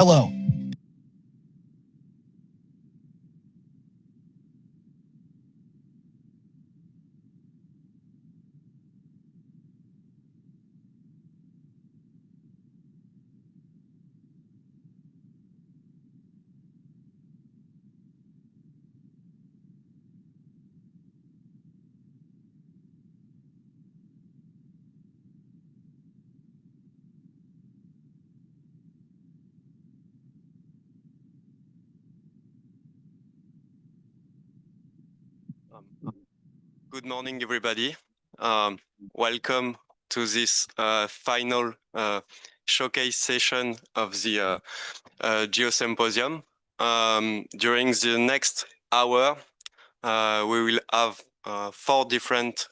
Hello. Good morning, everybody. Welcome to this final showcase session of the GEO Symposium. During the next hour, we will have 4 different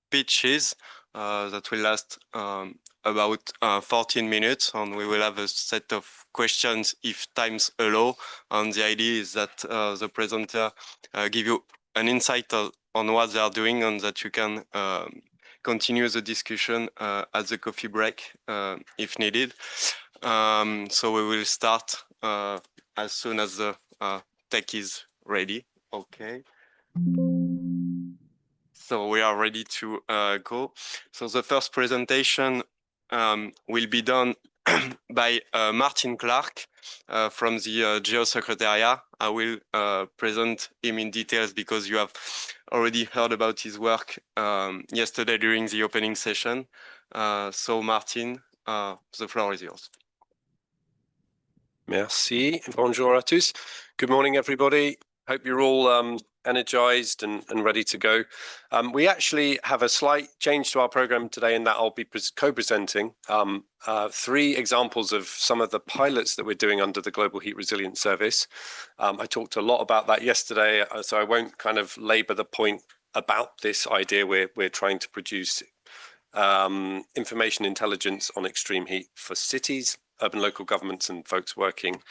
pitches that will last about 14 minutes, and we will have a set of questions if times allow. And the idea is that the presenter give you an insight on what they are doing, and that you can continue the discussion at the coffee break if needed. So we will start as soon as the tech is ready. Okay. So we are ready to go. So the first presentation will be done by Martin Clark from the GEO Secretariat. I will present him in details because you have already heard about his work yesterday during the opening session. So Martin, the floor is yours. Merci. Bonjour à tous. Good morning, everybody. Hope you're all energized and ready to go. We actually have a slight change to our program today in that I'll be co-presenting 3 examples of some of the pilots that we're doing under the Global Heat Resilience Service. I talked a lot about that yesterday, so I won't kind of labor the point about this idea. We're trying to produce information intelligence on extreme heat for cities, urban local governments, and folks working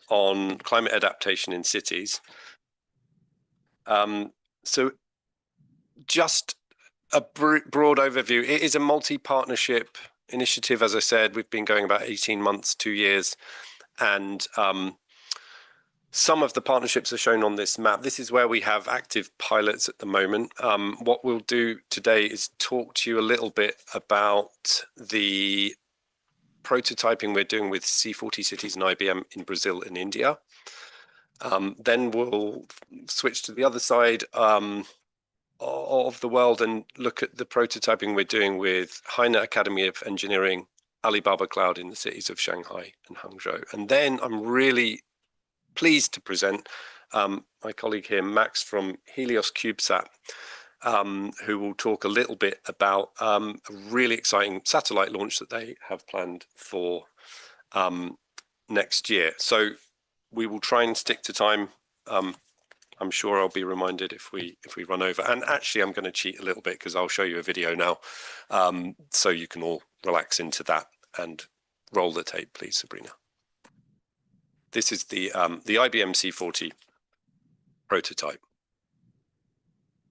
on climate adaptation in cities. So just a broad overview. It is a multi-partnership initiative. As I said, we've been going about 18 months, 2 years, and some of the partnerships are shown on this map. This is where we have active pilots at the moment. What we'll do today is talk to you a little bit about the prototyping we're doing with C40 cities and IBM in Brazil and India. Then we'll switch to the other side of the world and look at the prototyping we're doing with Heine Academy of Engineering, Alibaba Cloud in the cities of Shanghai and Hangzhou. And then I'm really pleased to present my colleague here, Max from Helios CubeSat, who will talk a little bit about a really exciting satellite launch that they have planned for next year. So we will try and stick to time. I'm sure I'll be reminded if we run over. And actually, I'm going to cheat a little bit because I'll show you a video now, so you can all relax into that. And roll the tape, please, Sabrina. This is the IBM C40 prototype.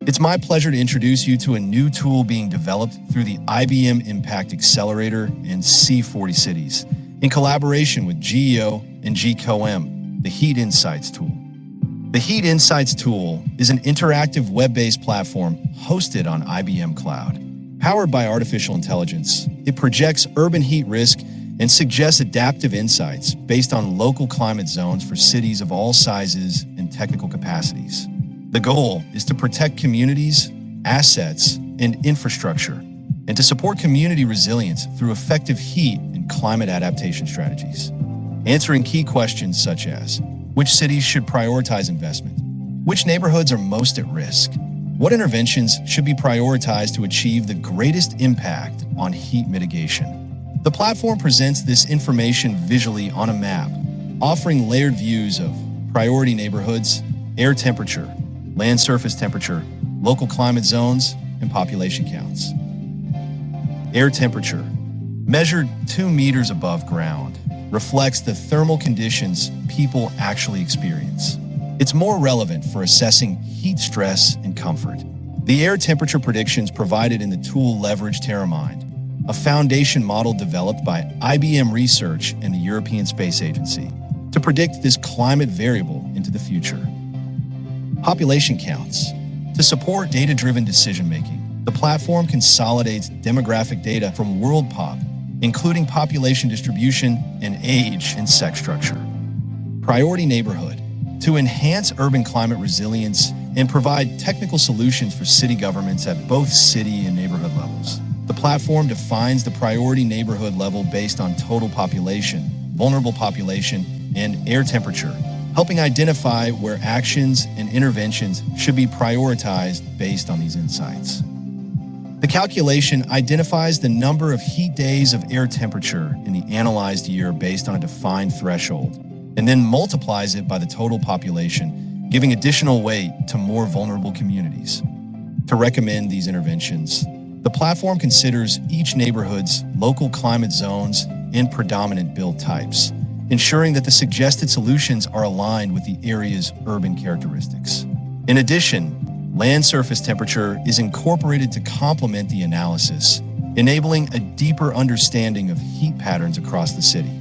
It's my pleasure to introduce you to a new tool being developed through the IBM Impact Accelerator and C40 Cities in collaboration with GEO and GCOM, the Heat Insights tool. The Heat Insights tool is an interactive web-based platform hosted on IBM Cloud. Powered by artificial intelligence, it projects urban heat risk and suggests adaptive insights based on local climate zones for cities of all sizes and technical capacities. The goal is to protect communities, assets, and infrastructure, and to support community resilience through effective heat and climate adaptation strategies. Answering key questions such as, which cities should prioritize investment? Which neighborhoods are most at risk? What interventions should be prioritized to achieve the greatest impact on heat mitigation? The platform presents this information visually on a map, offering layered views of priority neighborhoods, air temperature, land surface temperature, local climate zones, and population counts. Air temperature, measured 2 meters above ground, reflects the thermal conditions people actually experience. It's more relevant for assessing heat stress and comfort. The air temperature predictions provided in the tool leverage TerraMind, a foundation model developed by IBM Research and the European Space Agency to predict this climate variable into the future. Population counts. To support data-driven decision-making, the platform consolidates demographic data from WorldPop, including population distribution and age and sex structure. Priority neighborhood. To enhance urban climate resilience and provide technical solutions for city governments at both city and neighborhood levels. The platform defines the priority neighborhood level based on total population, vulnerable population, and air temperature, helping identify where actions and interventions should be prioritized based on these insights. The calculation identifies the number of heat days of air temperature in the analyzed year based on a defined threshold, and then multiplies it by the total population, giving additional weight to more vulnerable communities. To recommend these interventions, the platform considers each neighborhood's local climate zones and predominant build types, ensuring that the suggested solutions are aligned with the area's urban characteristics. In addition, land surface temperature is incorporated to complement the analysis, enabling a deeper understanding of heat patterns across the city.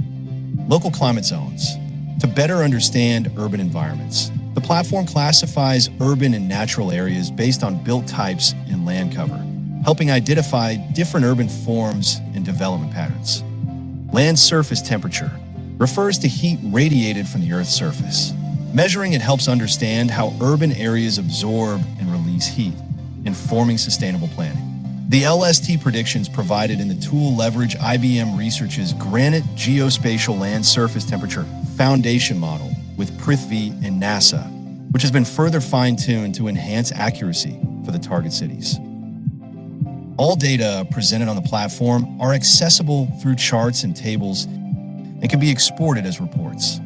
Local climate zones. To better understand urban environments, the platform classifies urban and natural areas based on built types and land cover, helping identify different urban forms and development patterns. Land surface temperature refers to heat radiated from the Earth's surface. Measuring it helps understand how urban areas absorb and release heat, informing sustainable planning. The LST predictions provided in the tool leverage IBM Research's Granite Geospatial Land Surface Temperature Foundation Model with Prithvi and NASA, which has been further fine-tuned to enhance accuracy for the target cities. All data presented on the platform are accessible through charts and tables and can be exported as reports.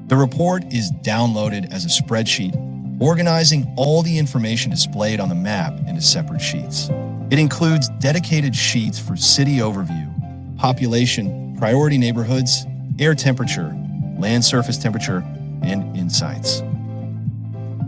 The report is downloaded as a spreadsheet, organizing all the information displayed on the map into separate sheets. It includes dedicated sheets for city overview, population, priority neighborhoods, air temperature, land surface temperature, and insights.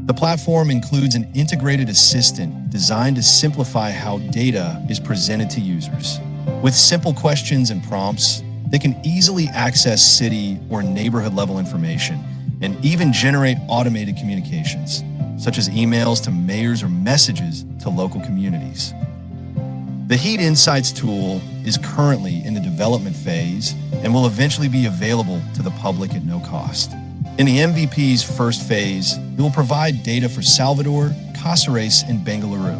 The platform includes an integrated assistant designed to simplify how data is presented to users. With simple questions and prompts, they can easily access city or neighborhood level information and even generate automated communications, such as emails to mayors or messages to local communities. The Heat Insights tool is currently in the development phase and will eventually be available to the public at no cost. In the MVP's first phase, it will provide data for Salvador, Cáceres, and Bengaluru.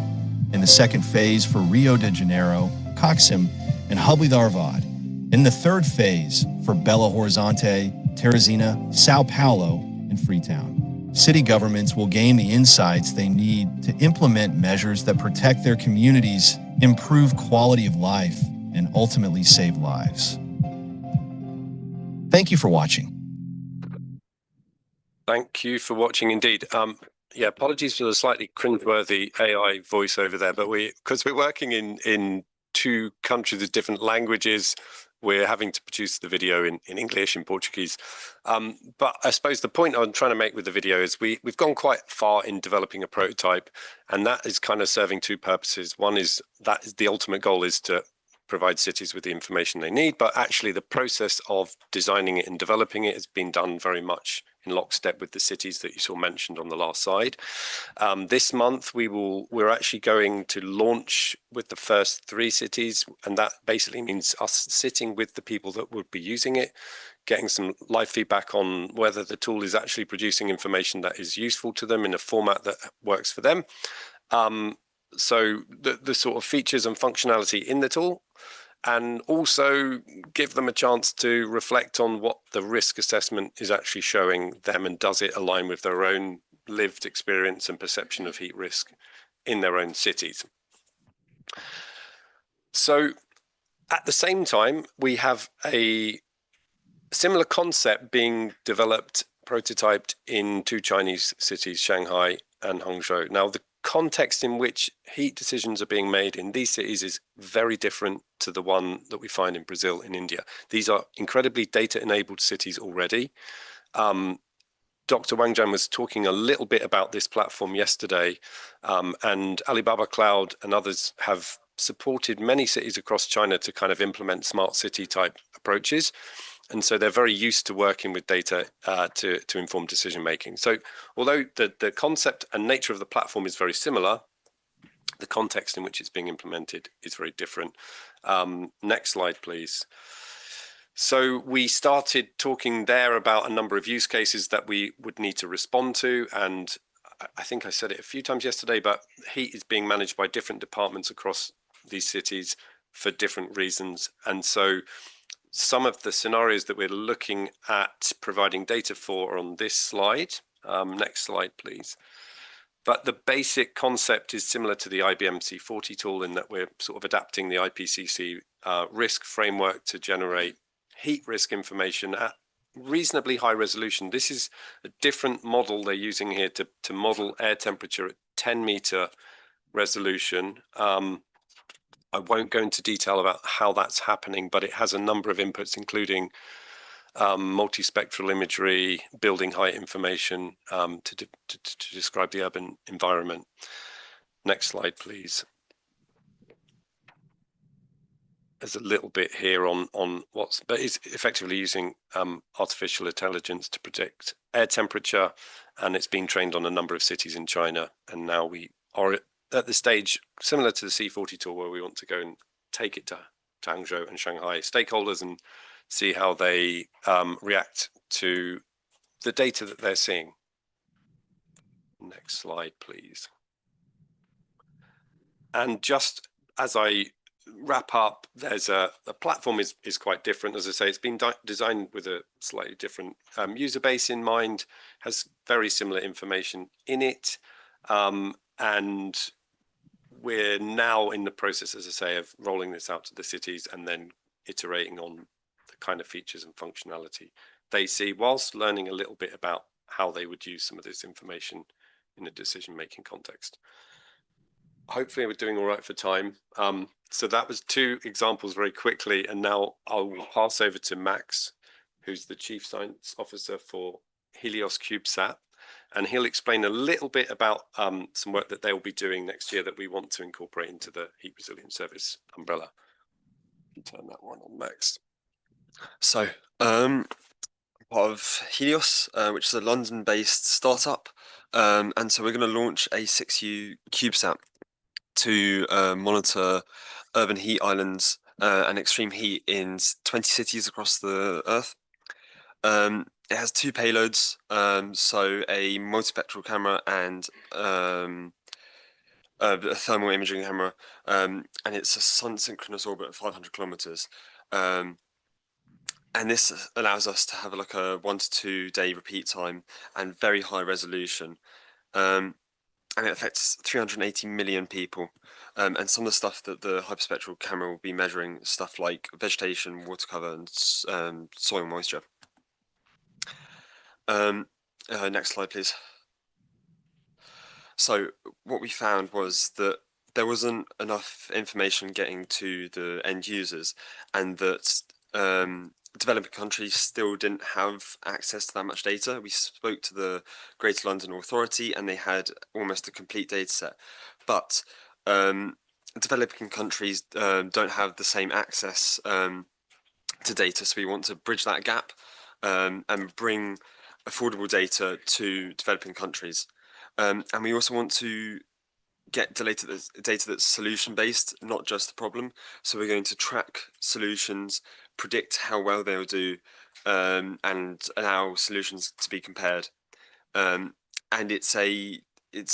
In the second phase for Rio de Janeiro, Coxim, and Hubli Dharwad. In the third phase for Belo Horizonte, Teresina, Sao Paulo, and Freetown. City governments will gain the insights they need to implement measures that protect their communities, improve quality of life, and ultimately save lives. Thank you for watching. Thank you for watching indeed. Yeah, apologies for the slightly cringeworthy AI voiceover there, but because we're working in two countries with different languages, we're having to produce the video in English and Portuguese. But I suppose the point I'm trying to make with the video is we've gone quite far in developing a prototype, and that is kind of serving two purposes. One is the ultimate goal is to provide cities with the information they need, but actually the process of designing it and developing it has been done very much in lockstep with the cities that you saw mentioned on the last slide. This month we're actually going to launch with the first 3 cities, and that basically means us sitting with the people that would be using it, getting some live feedback on whether the tool is actually producing information that is useful to them in a format that works for them. So the sort of features and functionality in the tool, and also give them a chance to reflect on what the risk assessment is actually showing them, and does it align with their own lived experience and perception of heat risk in their own cities. So at the same time, we have a similar concept being developed, prototyped in 2 Chinese cities, Shanghai and Hangzhou. Now, the context in which heat decisions are being made in these cities is very different to the one that we find in Brazil and India. These are incredibly data-enabled cities already. Dr. Wang Jian was talking a little bit about this platform yesterday, and Alibaba Cloud and others have supported many cities across China to kind of implement smart city type approaches. And so they're very used to working with data to inform decision making. So although the concept and nature of the platform is very similar, the context in which it's being implemented is very different. Next slide, please. So we started talking there about a number of use cases that we would need to respond to. And I think I said it a few times yesterday, but heat is being managed by different departments across these cities for different reasons. And so some of the scenarios that we're looking at providing data for are on this slide. Next slide, please. But the basic concept is similar to the IBM C40 tool in that we're sort of adapting the IPCC risk framework to generate heat risk information at reasonably high resolution. This is a different model they're using here to model air temperature at 10-meter resolution. I won't go into detail about how that's happening, but it has a number of inputs, including multispectral imagery, building height information to describe the urban environment. Next slide, please. There's a little bit here on but it's effectively using artificial intelligence to predict air temperature, and it's been trained on a number of cities in China. And now we are at the stage similar to the C40 tool where we want to go and take it to Hangzhou and Shanghai stakeholders and see how they react to the data that they're seeing. Next slide, please. And just as I wrap up, there's the platform is quite different. As I say, it's been designed with a slightly different user base in mind, has very similar information in it. And we're now in the process, as I say, of rolling this out to the cities and then iterating on the kind of features and functionality they see, whilst learning a little bit about how they would use some of this information in a decision-making context. Hopefully we're doing all right for time. So that was 2 examples very quickly, and now I'll pass over to Max, who's the Chief Science Officer for Helios CubeSat, and he'll explain a little bit about some work that they will be doing next year that we want to incorporate into the Heat Resilience Service umbrella. You turn that one on, Max. So, part of Helios, which is a London-based startup, and so we're going to launch a 6U CubeSat to monitor urban heat islands and extreme heat in 20 cities across the Earth. It has 2 payloads, so a multispectral camera and a thermal imaging camera, and it's a sun-synchronous orbit of 500 kilometers. And this allows us to have like a 1 to 2 day repeat time and very high resolution. And it affects 380 million people. And some of the stuff that the hyperspectral camera will be measuring, stuff like vegetation, water cover, and soil moisture. Next slide, please. So what we found was that there wasn't enough information getting to the end users, and that developing countries still didn't have access to that much data. We spoke to the Greater London Authority and they had almost a complete data set, but developing countries don't have the same access to data, so we want to bridge that gap and bring affordable data to developing countries. And we also want to get data that's solution-based, not just the problem. So we're going to track solutions, predict how well they'll do, and allow solutions to be compared. And it's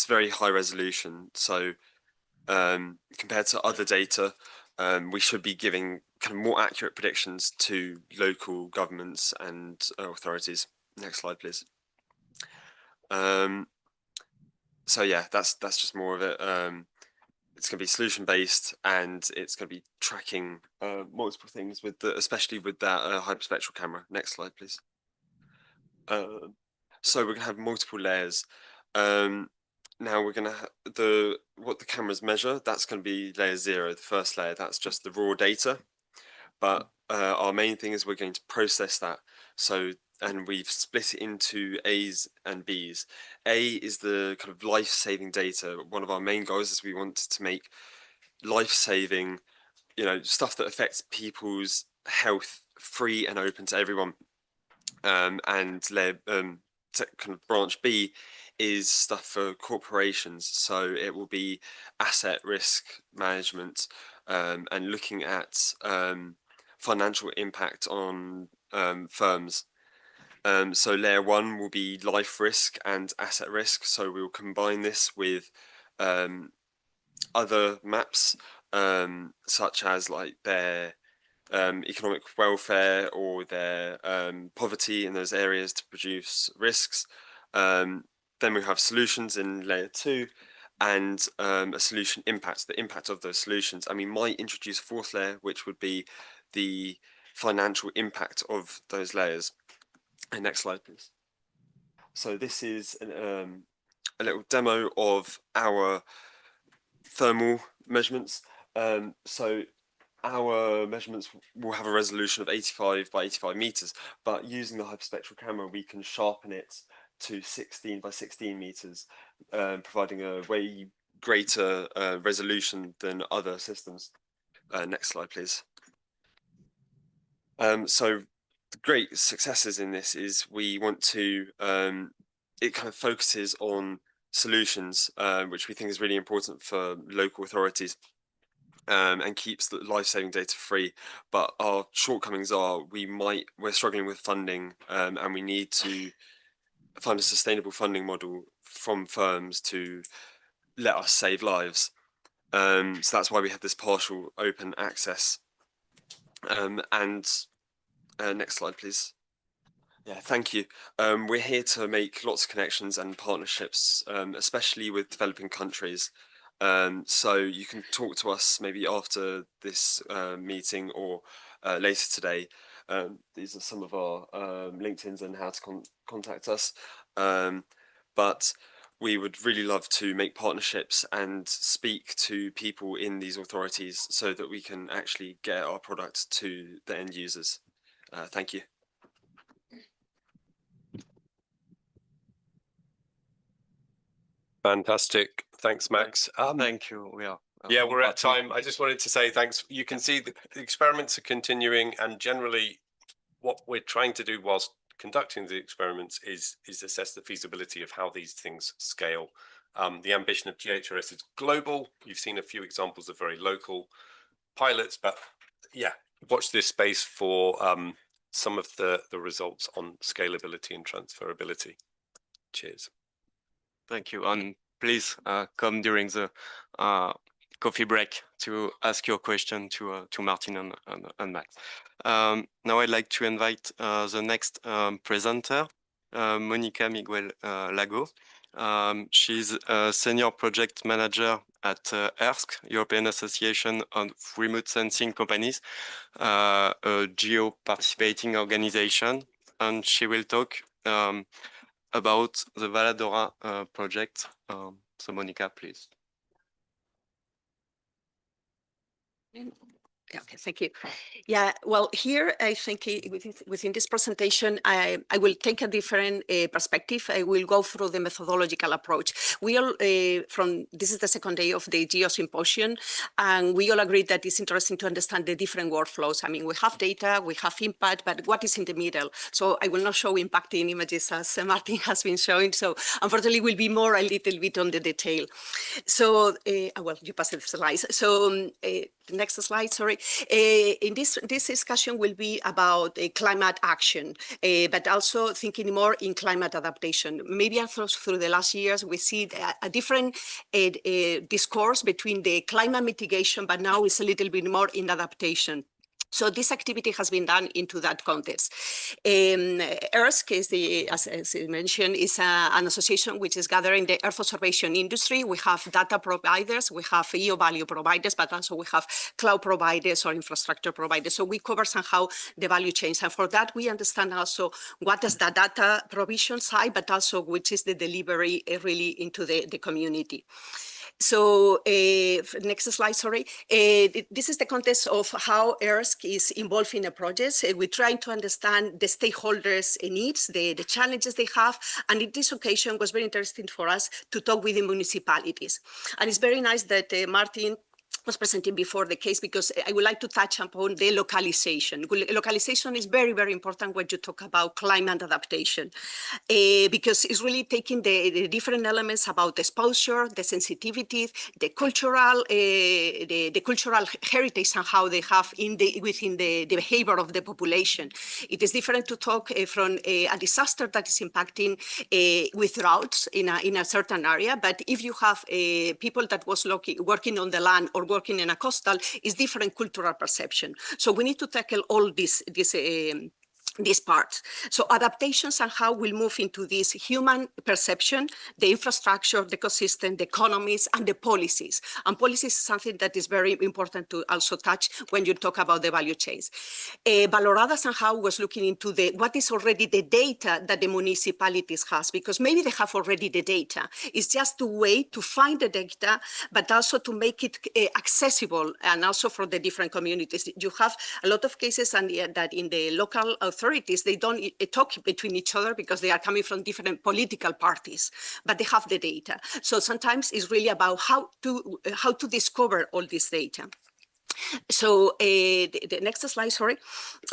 very high resolution. So compared to other data, we should be giving kind of more accurate predictions to local governments and authorities. Next slide, please. So yeah, that's just more of it. It's going to be solution based, and it's going to be tracking multiple things with especially with that hyperspectral camera. Next slide, please. So we're going to have multiple layers. Now we're going to what the cameras measure. That's going to be layer 0, the first layer. That's just the raw data. But our main thing is we're going to process that. And we've split it into A's and B's. A is the kind of life-saving data. One of our main goals is we want to make life-saving, stuff that affects people's health, free and open to everyone. And layer kind of branch B is stuff for corporations, so it will be asset risk management and looking at financial impact on firms. So layer 1 will be life risk and asset risk, so we'll combine this with other maps such as like their economic welfare or their poverty in those areas to produce risks. Then we have solutions in layer 2 and a solution impact, the impact of those solutions. And we might introduce a fourth layer, which would be the financial impact of those layers. And next slide, please. So this is a little demo of our thermal measurements. So our measurements will have a resolution of 85 by 85 meters, but using the hyperspectral camera, we can sharpen it to 16 by 16 meters, providing a way greater resolution than other systems. Next slide, please. So the great successes in this is we want to, it kind of focuses on solutions, which we think is really important for local authorities. And keeps the life-saving data free, but our shortcomings are we're struggling with funding, and we need to find a sustainable funding model from firms to let us save lives. So that's why we have this partial open access. And next slide, please. Yeah, thank you. We're here to make lots of connections and partnerships, especially with developing countries. So you can talk to us maybe after this meeting or later today. These are some of our LinkedIns and how to contact us. But we would really love to make partnerships and speak to people in these authorities so that we can actually get our product to the end users. Thank you. Fantastic. Thanks, Max. Thank you. Yeah, we're at time. I just wanted to say thanks. You can see the experiments are continuing, and generally what we're trying to do whilst conducting the experiments is assess the feasibility of how these things scale. The ambition of GHRS is global. You've seen a few examples of very local pilots, but yeah, watch this space for some of the results on scalability and transferability. Cheers. Thank you. And please come during the coffee break to ask your question to Martin and Max. Now I'd like to invite the next presenter, Monica Miguel Lago. She's a senior project manager at ERSC, European Association of Remote Sensing Companies, a GEO participating organization, and she will talk about the Valadora project. So Monica, please. Okay, thank you. Yeah, well, here I think within this presentation, I will take a different perspective. I will go through the methodological approach. We all, this is the second day of the GEO Symposium, and we all agreed that it's interesting to understand the different workflows. I mean, we have data, we have impact, but what is in the middle? So I will not show impacting images as Martin has been showing. So unfortunately, will be more a little bit on the detail. So, well, you passed the slides. So next slide, sorry. In this discussion will be about climate action, but also thinking more in climate adaptation. Maybe through the last years, we see a different discourse between the climate mitigation, but now it's a little bit more in adaptation. So this activity has been done into that context. ERSC is as I mentioned, is an association which is gathering the Earth observation industry. We have data providers, we have EO value providers, but also we have cloud providers or infrastructure providers. So we cover somehow the value chains. And for that, we understand also what is the data provision side, but also which is the delivery really into the community. So next slide, sorry. This is the context of how ERSC is involved in a project. We're trying to understand the stakeholders' needs, the challenges they have. And in this occasion was very interesting for us to talk with the municipalities. And it's very nice that Martin was presenting before the case, because I would like to touch upon the localization. Localization is very, very important when you talk about climate adaptation, because it's really taking the different elements about exposure, the sensitivity, the cultural heritage and how they have within the behavior of the population. It is different to talk from a disaster that is impacting with droughts in a certain area, but if you have people that was working on the land or working in a coastal, is different cultural perception. So we need to tackle all this part. So adaptations and how we'll move into this human perception, the infrastructure, the ecosystem, the economies, and the policies. And policies is something that is very important to also touch when you talk about the value chains. Valoradas and how was looking into what is already the data that the municipalities has, because maybe they have already the data. It's just a way to find the data, but also to make it accessible, and also for the different communities. You have a lot of cases that in the local authorities, they don't talk between each other because they are coming from different political parties, but they have the data. So sometimes it's really about how to discover all this data. So the next slide, sorry.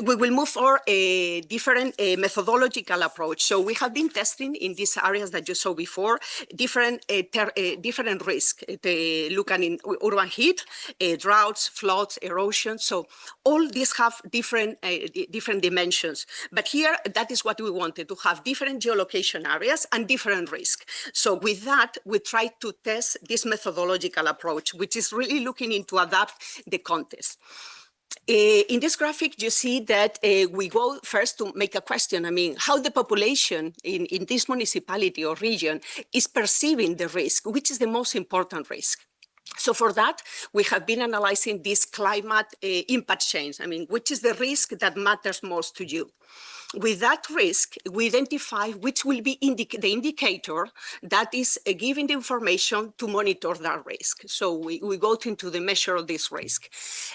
We will move for a different methodological approach. So we have been testing in these areas that you saw before, different risks. Look at in urban heat, droughts, floods, erosion. So all these have different dimensions. But here, that is what we wanted, to have different geolocation areas and different risks. So with that, we try to test this methodological approach, which is really looking into adapt the context. In this graphic, you see that we go first to make a question. I mean, how the population in this municipality or region is perceiving the risk, which is the most important risk. So for that, we have been analyzing this climate impact change. I mean, which is the risk that matters most to you? With that risk, we identify which will be the indicator that is giving the information to monitor that risk. So we go into the measure of this risk.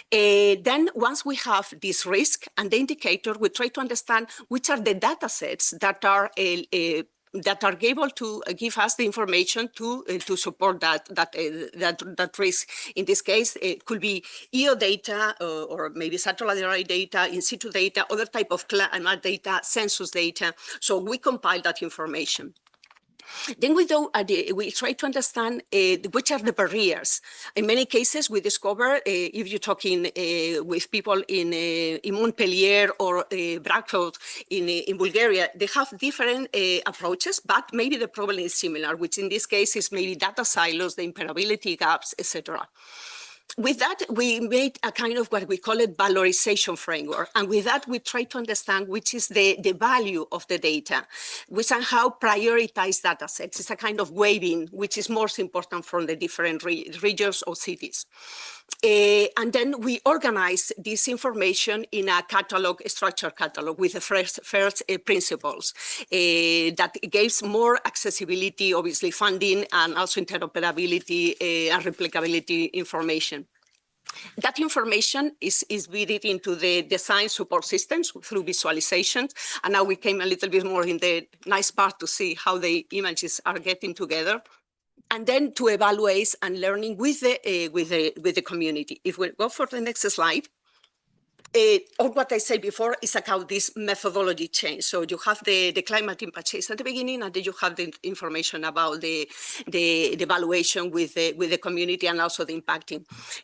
Then once we have this risk and the indicator, we try to understand which are the data sets that are able to give us the information to support that risk. In this case, it could be EO data or maybe satellite data, in situ data, other type of climate data, census data. So we compile that information. Then we try to understand which are the barriers. In many cases, we discover, if you're talking with people in Montpellier or Bracov in Bulgaria, they have different approaches, but maybe the problem is similar, which in this case is maybe data silos, the impermeability gaps, etc. With that, we made a kind of what we call it valorization framework. And with that, we try to understand which is the value of the data. We somehow prioritize data sets. It's a kind of weighting, which is most important from the different regions or cities. And then we organize this information in a catalog, a structured catalog with the first principles that gives more accessibility, obviously funding, and also interoperability and replicability information. That information is built into the design support systems through visualizations. And now we came a little bit more in the nice part to see how the images are getting together. And then to evaluate and learning with the community. If we go for the next slide. Or what I said before is about this methodology change. So you have the climate impact change at the beginning, and then you have the information about the evaluation with the community and also the impacting.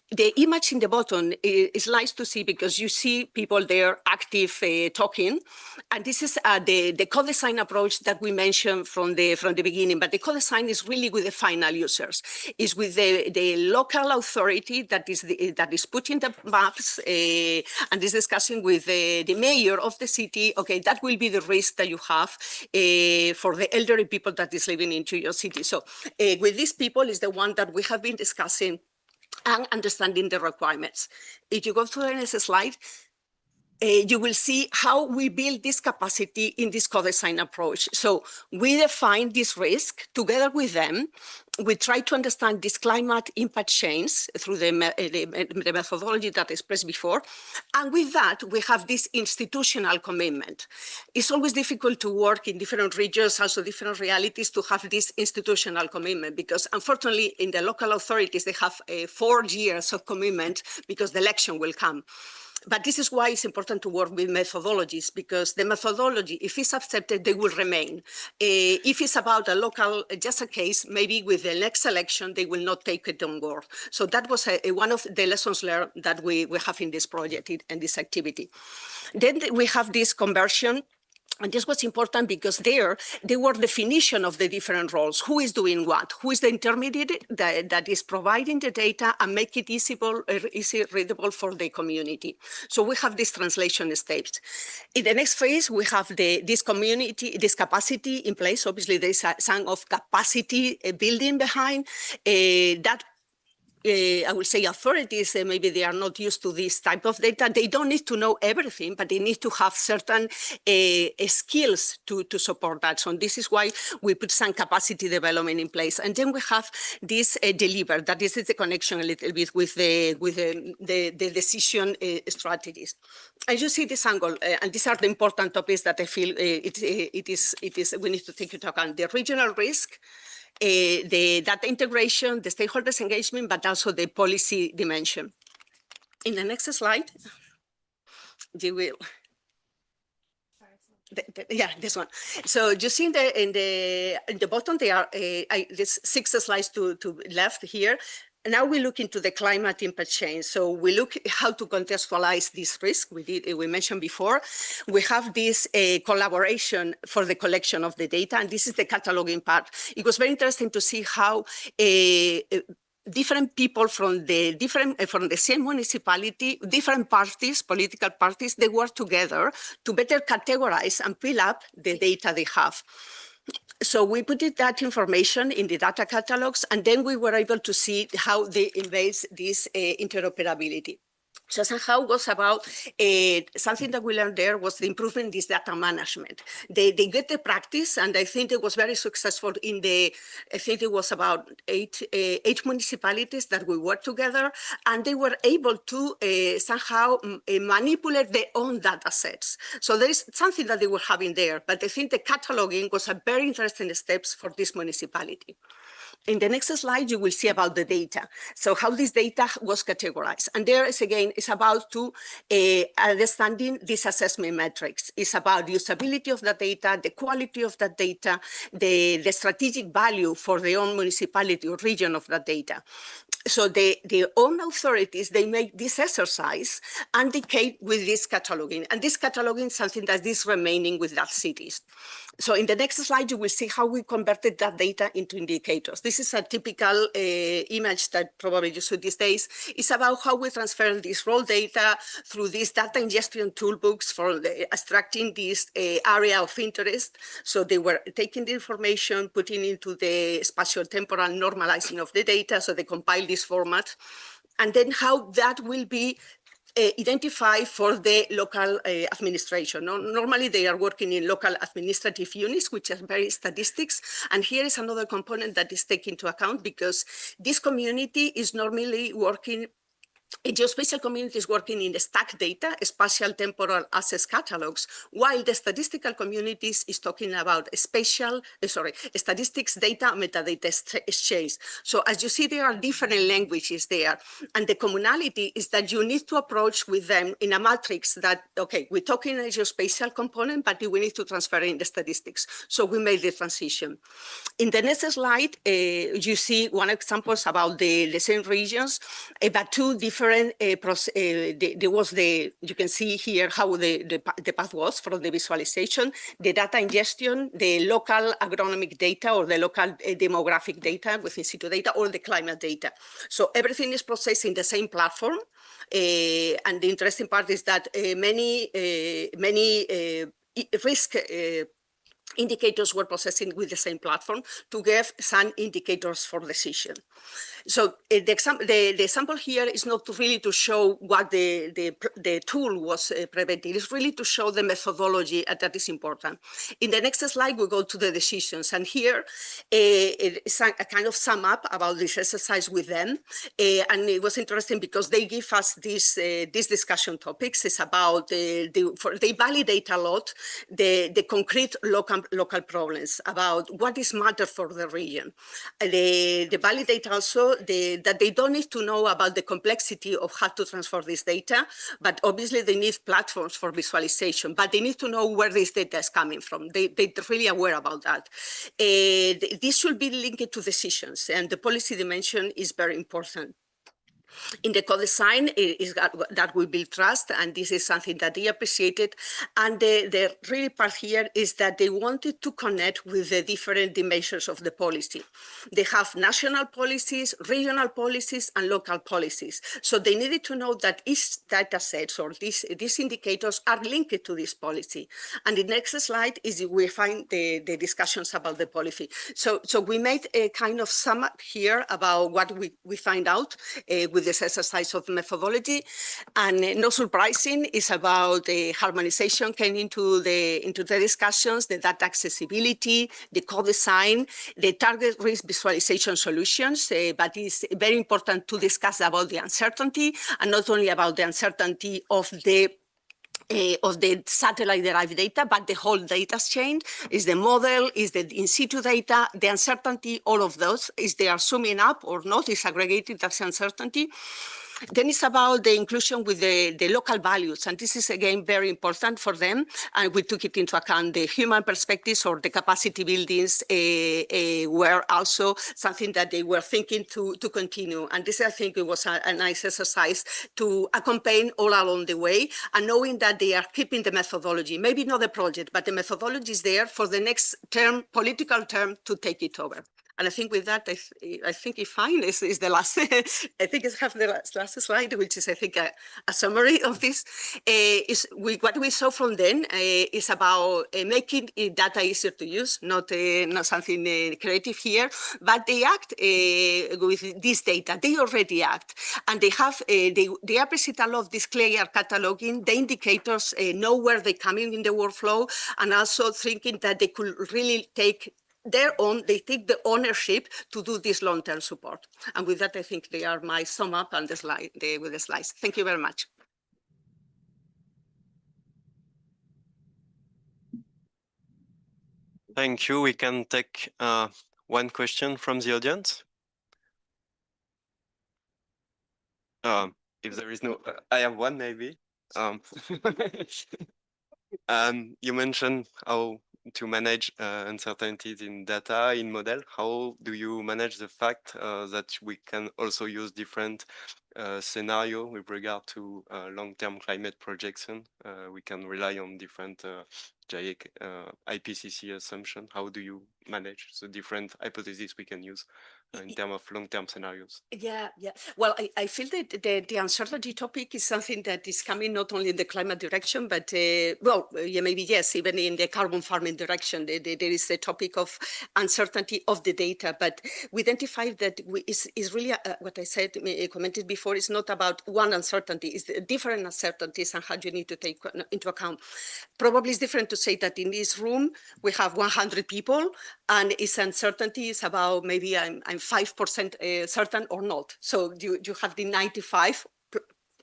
The image in the bottom is nice to see because you see people there active talking, and this is the co-design approach that we mentioned from the beginning. But the co-design is really with the final users. It's with the local authority that is putting the maps and is discussing with the mayor of the city, okay, that will be the risk that you have for the elderly people that is living into your city. So with these people is the one that we have been discussing and understanding the requirements. If you go to the next slide, you will see how we build this capacity in this co-design approach. So we define this risk together with them. We try to understand this climate impact chains through the methodology that I expressed before. And with that, we have this institutional commitment. It's always difficult to work in different regions, also different realities, to have this institutional commitment, because unfortunately in the local authorities, they have 4 years of commitment because the election will come. But this is why it's important to work with methodologies, because the methodology, if it's accepted, they will remain. If it's about a local, just a case, maybe with the next election, they will not take it on board. So that was one of the lessons learned that we have in this project and this activity. Then we have this conversion. And this was important because there were definition of the different roles. Who is doing what? Who is the intermediate that is providing the data and make it easy readable for the community? So we have this translation steps. In the next phase, we have this capacity in place. Obviously, there's some of capacity building behind that. I would say authorities, maybe they are not used to this type of data. They don't need to know everything, but they need to have certain skills to support that. So this is why we put some capacity development in place. And then we have this deliver, that is the connection a little bit with the decision strategies. And you see this angle, and these are the important topics that I feel it is we need to take into account. The regional risk, the data integration, the stakeholders engagement, but also the policy dimension. In the next slide, you will. Yeah, this one. So you see in the bottom there, there's 6 slides to left here. Now we look into the climate impact chain. So we look how to contextualize this risk. We mentioned before. We have this collaboration for the collection of the data, and this is the cataloging part. It was very interesting to see how different people from the same municipality, different parties, political parties, they work together to better categorize and fill up the data they have. So we put that information in the data catalogs, and then we were able to see how they embase this interoperability. So somehow was about something that we learned there was the improvement in this data management. They get the practice, and I think it was very successful in I think it was about eight municipalities that we worked together, and they were able to somehow manipulate their own data sets. So there is something that they were having there, but I think the cataloging was a very interesting steps for this municipality. In the next slide, you will see about the data. So how this data was categorized. And there is, again, it's about understanding these assessment metrics. It's about usability of the data, the quality of the data, the strategic value for the own municipality or region of the data. So the own authorities, they make this exercise and they came with this cataloging. And this cataloging is something that is remaining with that cities. So in the next slide, you will see how we converted that data into indicators. This is a typical image that probably you see these days. It's about how we transfer this raw data through these data ingestion toolbooks for extracting this area of interest. So they were taking the information, putting into the spatial temporal normalizing of the data. So they compile this format. And then how that will be identified for the local administration. Normally, they are working in local administrative units, which are very statistics. And here is another component that is taken into account because this community is normally working. A geospatial community is working in the stack data, spatial temporal access catalogs, while the statistical communities is talking about statistics data metadata exchange. So as you see, there are different languages there. And the commonality is that you need to approach with them in a matrix that, okay, we're talking a geospatial component, but we need to transfer in the statistics. So we made the transition. In the next slide, you see one example about the same regions, but two different you can see here how the path was from the visualization, the data ingestion, the local agronomic data or the local demographic data with in situ data or the climate data. So everything is processed in the same platform. And the interesting part is that many risk indicators were processing with the same platform to give some indicators for decision. So the example here is not really to show what the tool was preventing. It's really to show the methodology that is important. In the next slide, we go to the decisions. And here it's a kind of sum up about this exercise with them. And it was interesting because they give us these discussion topics. It's about, they validate a lot the concrete local problems about what is matter for the region. They validate also that they don't need to know about the complexity of how to transfer this data, but obviously they need platforms for visualization, but they need to know where this data is coming from. They're really aware about that. This should be linked to decisions, and the policy dimension is very important. In the co-design is that we build trust, and this is something that they appreciated. And the really part here is that they wanted to connect with the different dimensions of the policy. They have national policies, regional policies, and local policies. So they needed to know that each data sets or these indicators are linked to this policy. And the next slide is we find the discussions about the policy. So we made a kind of sum up here about what we find out with this exercise of methodology, and no surprising is about the harmonization came into the discussions, the data accessibility, the co-design, the target risk visualization solutions, but it's very important to discuss about the uncertainty, and not only about the uncertainty of the satellite-derived data, but the whole data chain, is the model, is the in-situ data, the uncertainty, all of those, is they are summing up or not, is aggregated, that's uncertainty. Then it's about the inclusion with the local values, and this is again very important for them, and we took it into account. The human perspectives or the capacity buildings were also something that they were thinking to continue, and this I think it was a nice exercise to accompany all along the way, and knowing that they are keeping the methodology, maybe not the project, but the methodology is there for the next term, political term, to take it over. And I think with that, I think it's fine. Is the last, I think it's have the last slide, which is, I think, a summary of this. What we saw from then is about making data easier to use, not something creative here, but they act with this data. They already act, and they have they appreciate a lot of this clear cataloging, the indicators, know where they're coming in the workflow, and also thinking that they could really take they take the ownership to do this long-term support. And with that, I think they are my sum up and the slide with the slides. Thank you very much. Thank you. We can take one question from the audience. If there is no, I have one maybe. You mentioned how to manage uncertainties in data, in model. How do you manage the fact that we can also use different scenario with regard to long-term climate projection? We can rely on different IPCC assumption. How do you manage the different hypotheses we can use in terms of long-term scenarios? Yeah. Well, I feel that the uncertainty topic is something that is coming not only in the climate direction, but maybe yes, even in the carbon farming direction, there is the topic of uncertainty of the data. But we identified that is really what I said, commented before. It's not about one uncertainty; it's different uncertainties and how you need to take into account. Probably it's different to say that in this room we have 100 people, and its uncertainty is about maybe I'm 5% certain or not. So you have the 95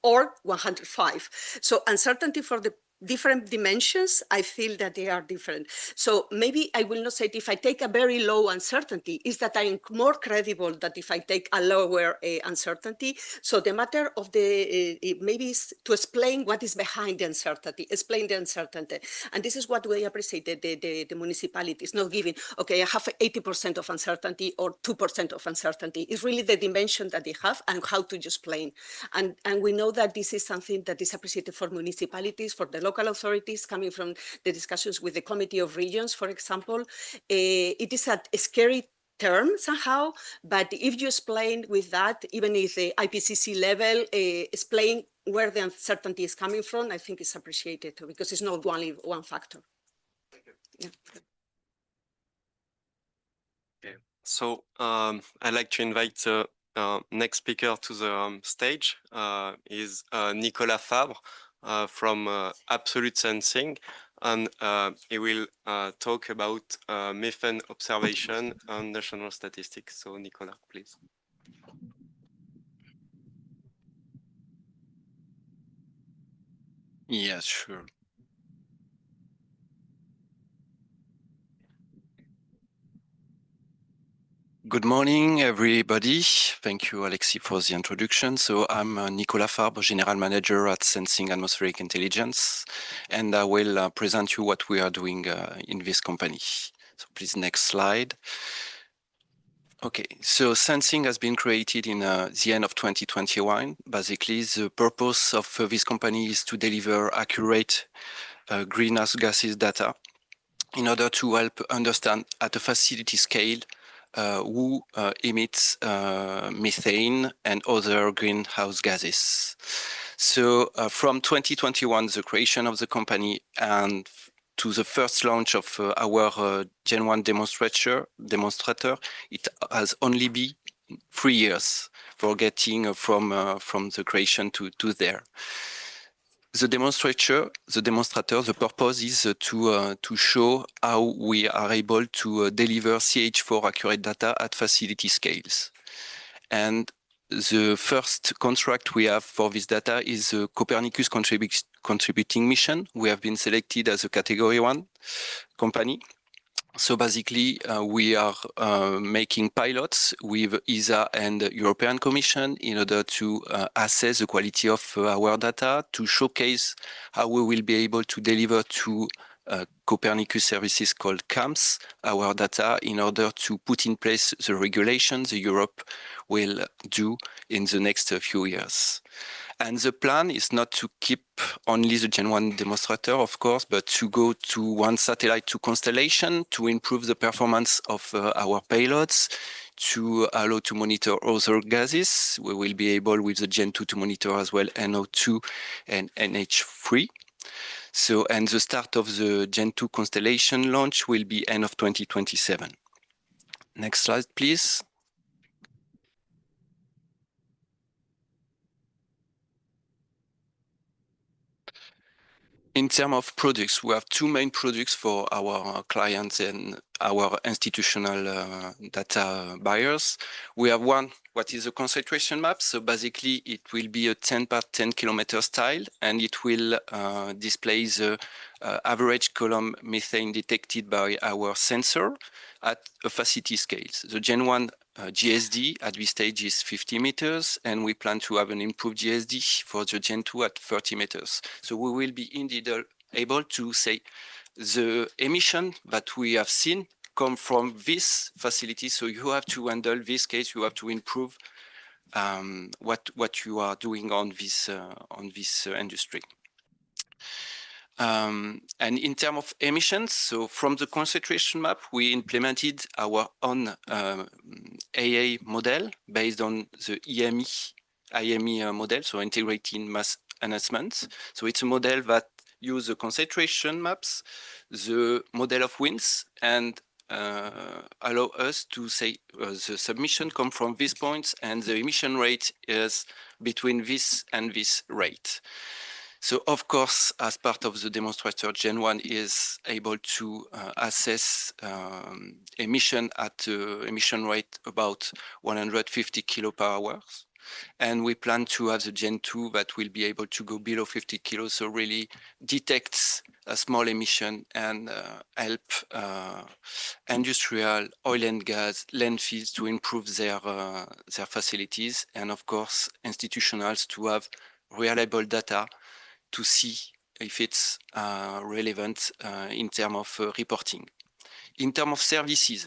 or 105. So uncertainty for the different dimensions, I feel that they are different. So maybe I will not say if I take a very low uncertainty, is that I'm more credible than if I take a lower uncertainty. So the matter of the, maybe is to explain what is behind the uncertainty, explain the uncertainty. And this is what we appreciate, the municipalities, not giving, okay, I have 80% of uncertainty or 2% of uncertainty. It's really the dimension that they have and how to just explain. And we know that this is something that is appreciated for municipalities, for the local authorities, coming from the discussions with the Committee of Regions, for example. It is a scary term somehow, but if you explain with that, even if the IPCC level, explain where the uncertainty is coming from, I think it's appreciated because it's not only one factor. Thank you. Yeah. So I'd like to invite the next speaker to the stage. Is Nicolas Fabre from Absolute Sensing, and he will talk about methane observation and national statistics. So Nicolas, please. Yes, sure. Good morning, everybody. Thank you, Alexis, for the introduction. So I'm Nicolas Fabre, General Manager at Sensing Atmospheric Intelligence, and I will present you what we are doing in this company. So please, next slide. Okay, so Sensing has been created in the end of 2021. Basically, the purpose of this company is to deliver accurate greenhouse gases data in order to help understand at a facility scale who emits methane and other greenhouse gases. So from 2021, the creation of the company and to the first launch of our Gen 1 demonstrator, it has only been 3 years for getting from the creation to there. The demonstrator, the purpose is to show how we are able to deliver CH4 accurate data at facility scales. And the first contract we have for this data is a Copernicus contributing mission. We have been selected as a Category 1 company. So basically, we are making pilots with ESA and the European Commission in order to assess the quality of our data, to showcase how we will be able to deliver to Copernicus services called CAMS, our data, in order to put in place the regulations Europe will do in the next few years. And the plan is not to keep only the Gen 1 demonstrator, of course, but to go to one satellite to constellation to improve the performance of our payloads, to allow to monitor other gases. We will be able with the Gen 2 to monitor as well NO2 and NH3. So, and the start of the Gen 2 constellation launch will be end of 2027. Next slide, please. In terms of products, we have two main products for our clients and our institutional data buyers. We have one, what is a concentration map. So basically, it will be a 10 by 10 kilometer style, and it will display the average column methane detected by our sensor at a facility scale. The Gen 1 GSD at this stage is 50 meters, and we plan to have an improved GSD for the Gen 2 at 30 meters. So we will be indeed able to say the emission that we have seen come from this facility. So you have to handle this case, you have to improve what you are doing on this industry. And in terms of emissions, so from the concentration map, we implemented our own AA model based on the IME model, so integrated mass enhancement. So it's a model that uses the concentration maps, the model of winds, and allow us to say the submission come from these points and the emission rate is between this and this rate. So, of course, as part of the demonstrator, Gen 1 is able to assess emission at emission rate about 150 kilo per hour. And we plan to have the Gen 2 that will be able to go below 50 kilos, so really detects a small emission and help industrial oil and gas landfills to improve their facilities, and of course, institutionals to have reliable data to see if it's relevant in terms of reporting. In terms of services,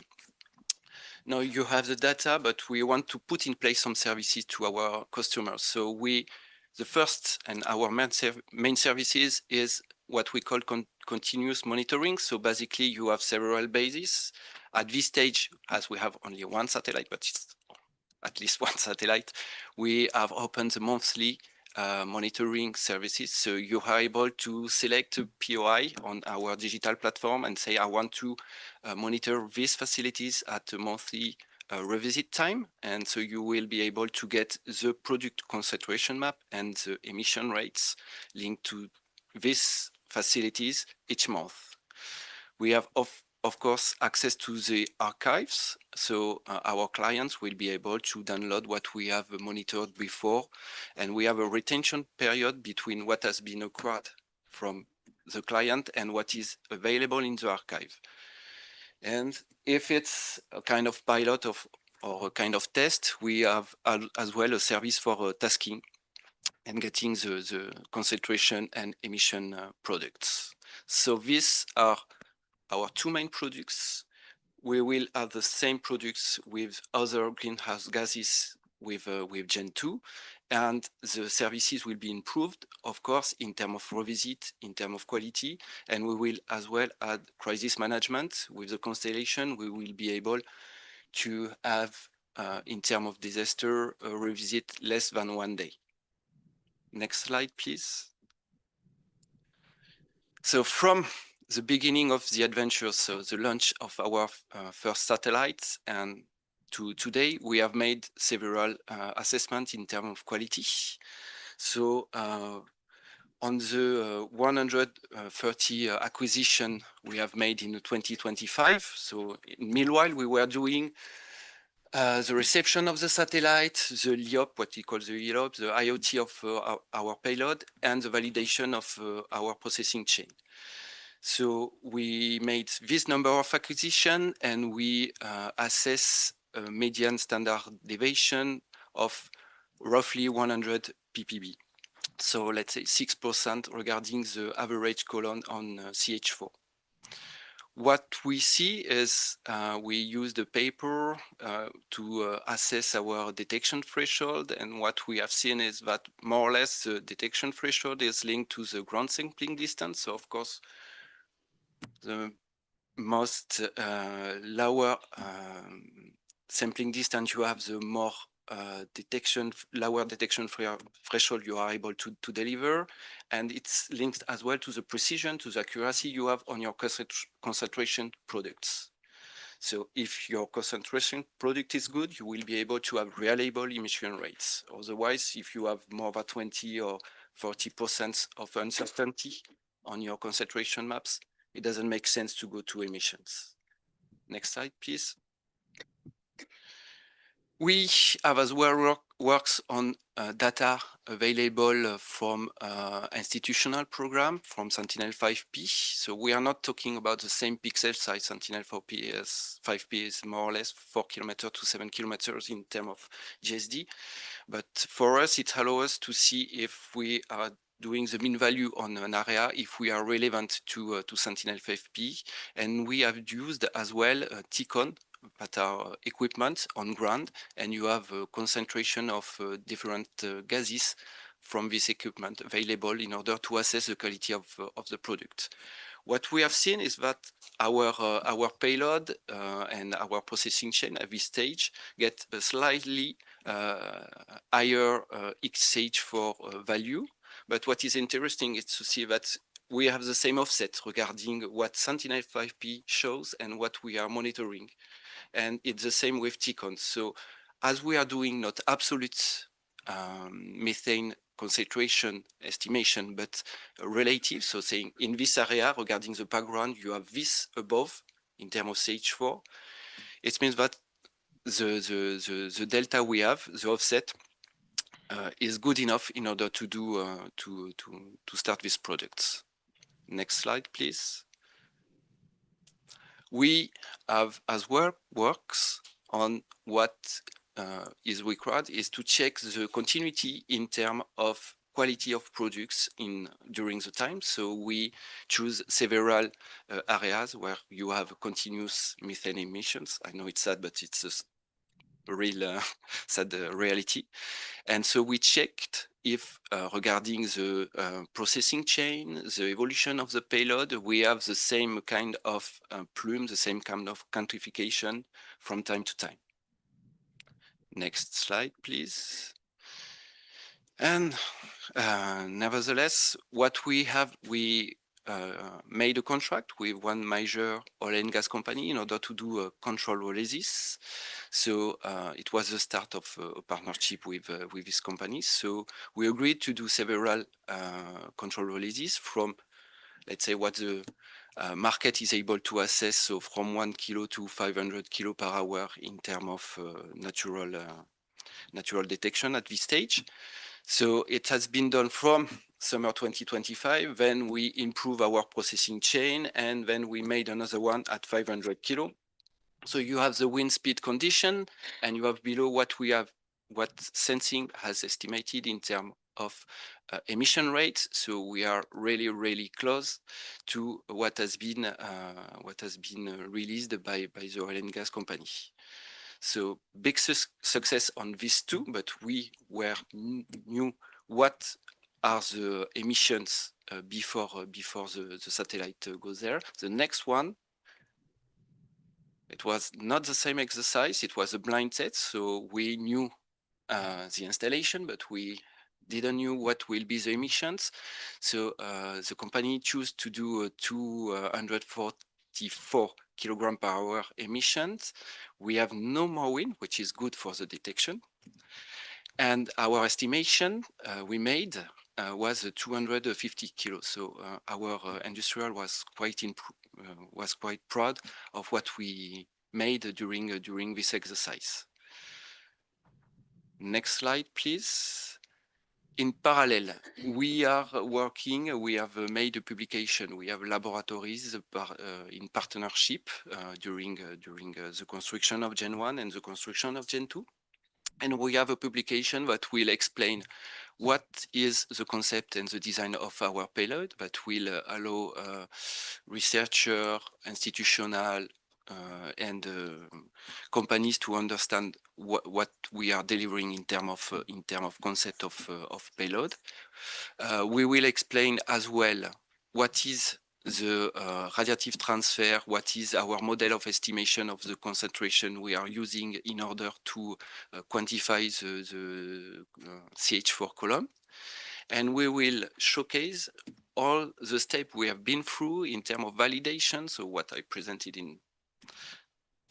now you have the data, but we want to put in place some services to our customers. So the first and our main services is what we call continuous monitoring. So basically you have several bases. At this stage, as we have only one satellite, but it's at least one satellite, we have opened the monthly monitoring services. So you are able to select a POI on our digital platform and say, I want to monitor these facilities at a monthly revisit time, and so you will be able to get the product concentration map and the emission rates linked to these facilities each month. We have, of course, access to the archives, so our clients will be able to download what we have monitored before, and we have a retention period between what has been acquired from the client and what is available in the archive. And if it's a kind of pilot or a kind of test, we have as well a service for tasking and getting the concentration and emission products. So these are our two main products. We will have the same products with other greenhouse gases with Gen 2, and the services will be improved, of course, in terms of revisit, in terms of quality, and we will as well add crisis management. With the constellation, we will be able to have, in terms of disaster, a revisit less than 1 day. Next slide, please. So from the beginning of the adventure, so the launch of our first satellites, and to today, we have made several assessments in terms of quality. So on the 130 acquisition we have made in 2025. So meanwhile, we were doing the reception of the satellite, the LIOP, what we call the LIOP, the IoT of our payload, and the validation of our processing chain. So we made this number of acquisition, and we assess a median standard deviation of roughly 100 ppb. So let's say 6% regarding the average column on CH4. What we see is we use the paper to assess our detection threshold, and what we have seen is that more or less the detection threshold is linked to the ground sampling distance. So of course, the most lower sampling distance you have, the more lower detection threshold you are able to deliver, and it's linked as well to the precision, to the accuracy you have on your concentration products. So if your concentration product is good, you will be able to have reliable emission rates. Otherwise, if you have more than 20 or 40% of uncertainty on your concentration maps, it doesn't make sense to go to emissions. Next slide, please. We have as well works on data available from institutional program from Sentinel-5P. So we are not talking about the same pixel size. Sentinel-5P is more or less 4 kilometers to 7 kilometers in terms of GSD. But for us, it allows us to see if we are doing the mean value on an area, if we are relevant to Sentinel-5P. And we have used as well TCON, that are equipment on ground, and you have a concentration of different gases from this equipment available in order to assess the quality of the product. What we have seen is that our payload and our processing chain at this stage get a slightly higher XH4 value. But what is interesting is to see that we have the same offset regarding what Sentinel-5P shows and what we are monitoring. And it's the same with TCON. So as we are doing not absolute methane concentration estimation, but relative, so saying in this area regarding the background, you have this above in terms of CH4, it means that the delta we have, the offset, is good enough in order to do to start these products. Next slide, please. We have as well works on what is required is to check the continuity in terms of quality of products during the time. So we choose several areas where you have continuous methane emissions. I know it's sad, but it's a real sad reality. And so we checked if regarding the processing chain, the evolution of the payload, we have the same kind of plume, the same kind of quantification from time to time. Next slide, please. And nevertheless, what we have, we made a contract with one major oil and gas company in order to do a control releases. So it was the start of a partnership with this company. So we agreed to do several control releases from, let's say, what the market is able to assess, so from 1 kilo to 500 kilo per hour in terms of natural detection at this stage. So it has been done from summer 2025, then we improve our processing chain, and then we made another one at 500 kilo. So you have the wind speed condition, and you have below what sensing has estimated in terms of emission rates. So we are really, really close to what has been released by the oil and gas company. So big success on these two, but we knew what are the emissions before the satellite goes there. The next one, it was not the same exercise. It was a blind test, so we knew the installation, but we didn't know what will be the emissions. So the company chose to do 244 kilogram per hour emissions. We have no more wind, which is good for the detection. And our estimation we made was 250 kilos. So our industrial was quite proud of what we made during this exercise. Next slide, please. In parallel, we are working, we have made a publication. We have laboratories in partnership during the construction of Gen 1 and the construction of Gen 2. And we have a publication that will explain what is the concept and the design of our payload that will allow researcher, institutional, and companies to understand what we are delivering in terms of concept of payload. We will explain as well what is the radiative transfer, what is our model of estimation of the concentration we are using in order to quantify the CH4 column. And we will showcase all the steps we have been through in terms of validation, so what I presented in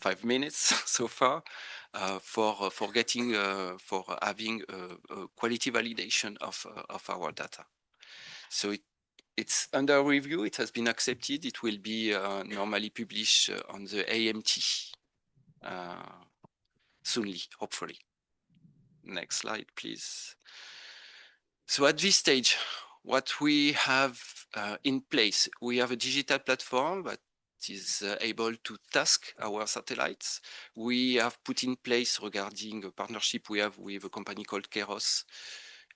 5 minutes so far, for having a quality validation of our data. So it's under review. It has been accepted. It will be normally published on the AMT soonly, hopefully. Next slide, please. So at this stage, what we have in place, we have a digital platform that is able to task our satellites. We have put in place, regarding a partnership we have with a company called Keros,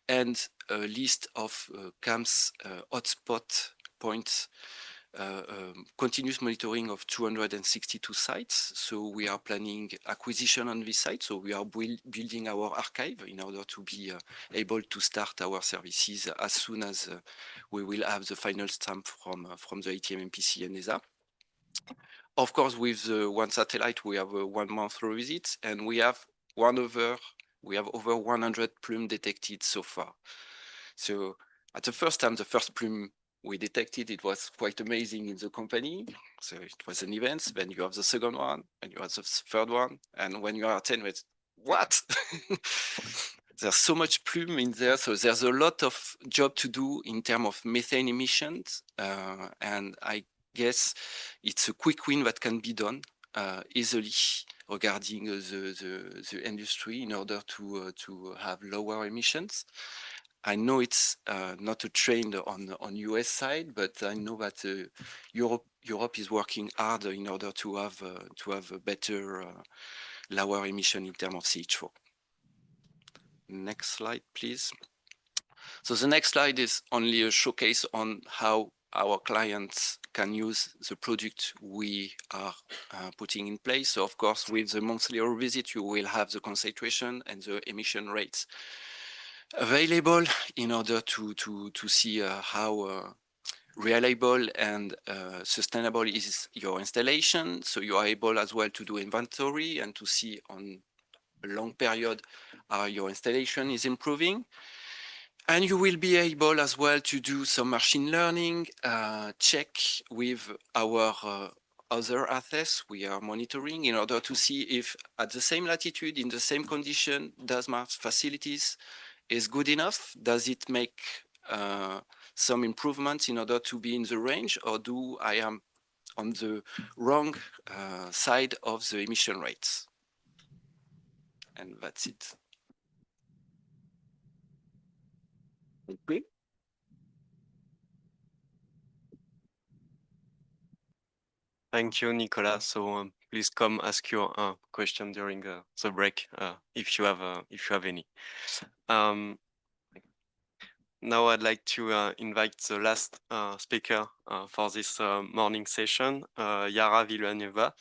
and a list of CAMS hotspot points, continuous monitoring of 262 sites. So we are planning acquisition on this site. So we are building our archive in order to be able to start our services as soon as we will have the final stamp from the ATM, MPC, and ESA. Of course, with the one satellite, we have a 1 month revisit, and we have over 100 plume detected so far. So at the first time, the first plume we detected, it was quite amazing in the company. So it was an event. Then you have the second one, and you have the third one. And when you are at 10, it's what? There's so much plume in there. So there's a lot of job to do in terms of methane emissions. And I guess it's a quick win that can be done easily regarding the industry in order to have lower emissions. I know it's not a trend on US side, but I know that Europe is working hard in order to have a better lower emission in terms of CH4. Next slide, please. So the next slide is only a showcase on how our clients can use the product we are putting in place. So of course, with the monthly revisit, you will have the concentration and the emission rates available in order to see how reliable and sustainable is your installation. So you are able as well to do inventory and to see on a long period how your installation is improving. And you will be able as well to do some machine learning check with our other assets we are monitoring in order to see if at the same latitude, in the same condition, does my facilities is good enough? Does it make some improvements in order to be in the range, or do I am on the wrong side of the emission rates? And that's it. Okay. Thank you, Nicolas. So please come ask your question during the break if you have any. Now I'd like to invite the last speaker for this morning session, Yara Villanueva.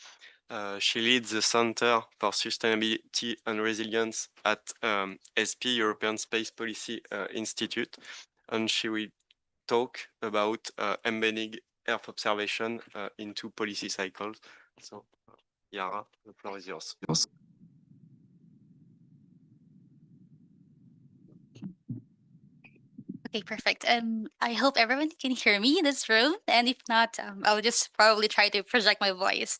She leads the Center for Sustainability and Resilience at SP, European Space Policy Institute, and she will talk about embedding Earth observation into policy cycles. So, Yara, the floor is yours. Okay, perfect. I hope everyone can hear me in this room. And if not, I'll just probably try to project my voice.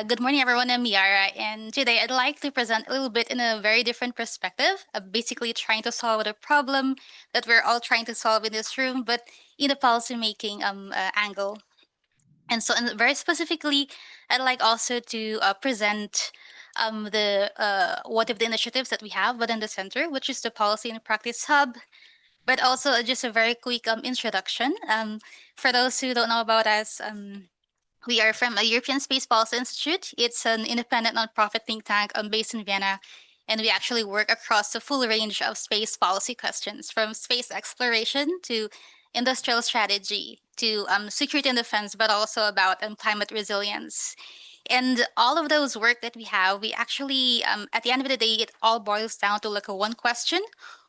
Good morning, everyone. I'm Yara, and today I'd like to present a little bit in a very different perspective, basically trying to solve the problem that we're all trying to solve in this room, but in a policymaking angle. And so, and very specifically, I'd like also to present the what if the initiatives that we have within the center, which is the Policy and Practice Hub, but also just a very quick introduction. For those who don't know about us, we are from a European Space Policy Institute. It's an independent nonprofit think tank based in Vienna, and we actually work across a full range of space policy questions, from space exploration to industrial strategy to security and defense, but also about climate resilience. And all of those work that we have, we actually, at the end of the day, it all boils down to like a one question,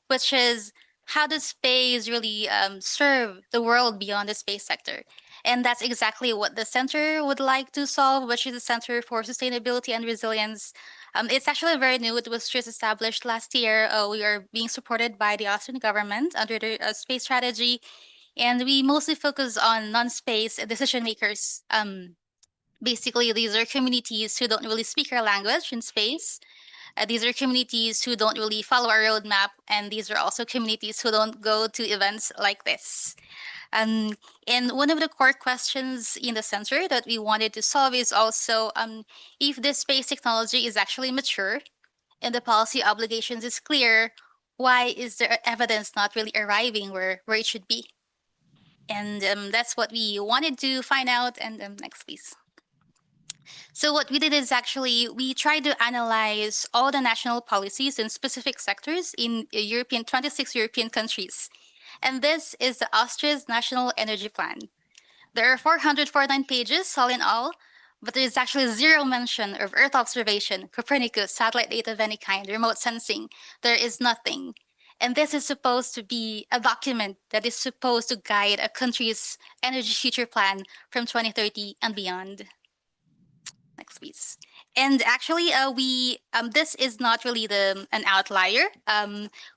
which is how does space really serve the world beyond the space sector? And that's exactly what the center would like to solve, which is the Center for Sustainability and Resilience. It's actually very new. It was just established last year. We are being supported by the Austrian government under the space strategy. And we mostly focus on non-space decision makers. Basically, these are communities who don't really speak our language in space. These are communities who don't really follow our roadmap, and these are also communities who don't go to events like this. And one of the core questions in the center that we wanted to solve is also if this space technology is actually mature and the policy obligations is clear, why is there evidence not really arriving where it should be? And that's what we wanted to find out. And next, please. So what we did is actually we tried to analyze all the national policies in specific sectors in 26 European countries. And this is the Austria's National Energy Plan. There are 449 pages all in all, but there is actually zero mention of Earth observation, Copernicus, satellite data of any kind, remote sensing. There is nothing. And this is supposed to be a document that is supposed to guide a country's energy future plan from 2030 and beyond. Next, please. And actually, this is not really an outlier.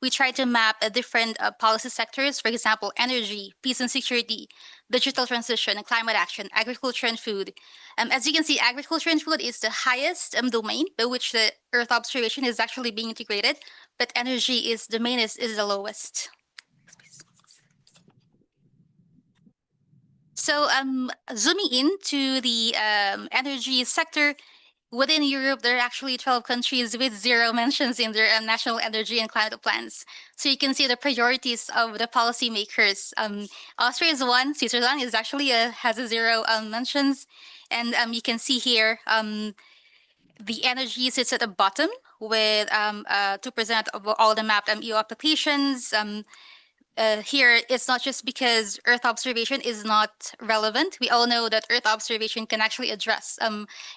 We try to map different policy sectors, for example, energy, peace and security, digital transition, and climate action, agriculture and food. As you can see, agriculture and food is the highest domain by which the Earth observation is actually being integrated, but energy is the lowest. So zooming into the energy sector, within Europe, there are actually 12 countries with zero mentions in their national energy and climate plans. So you can see the priorities of the policymakers. Austria is one. Switzerland is actually has a zero mentions. And you can see here the energy sits at the bottom with 2% of all the mapped EU applications. Here, it's not just because Earth observation is not relevant. We all know that Earth observation can actually address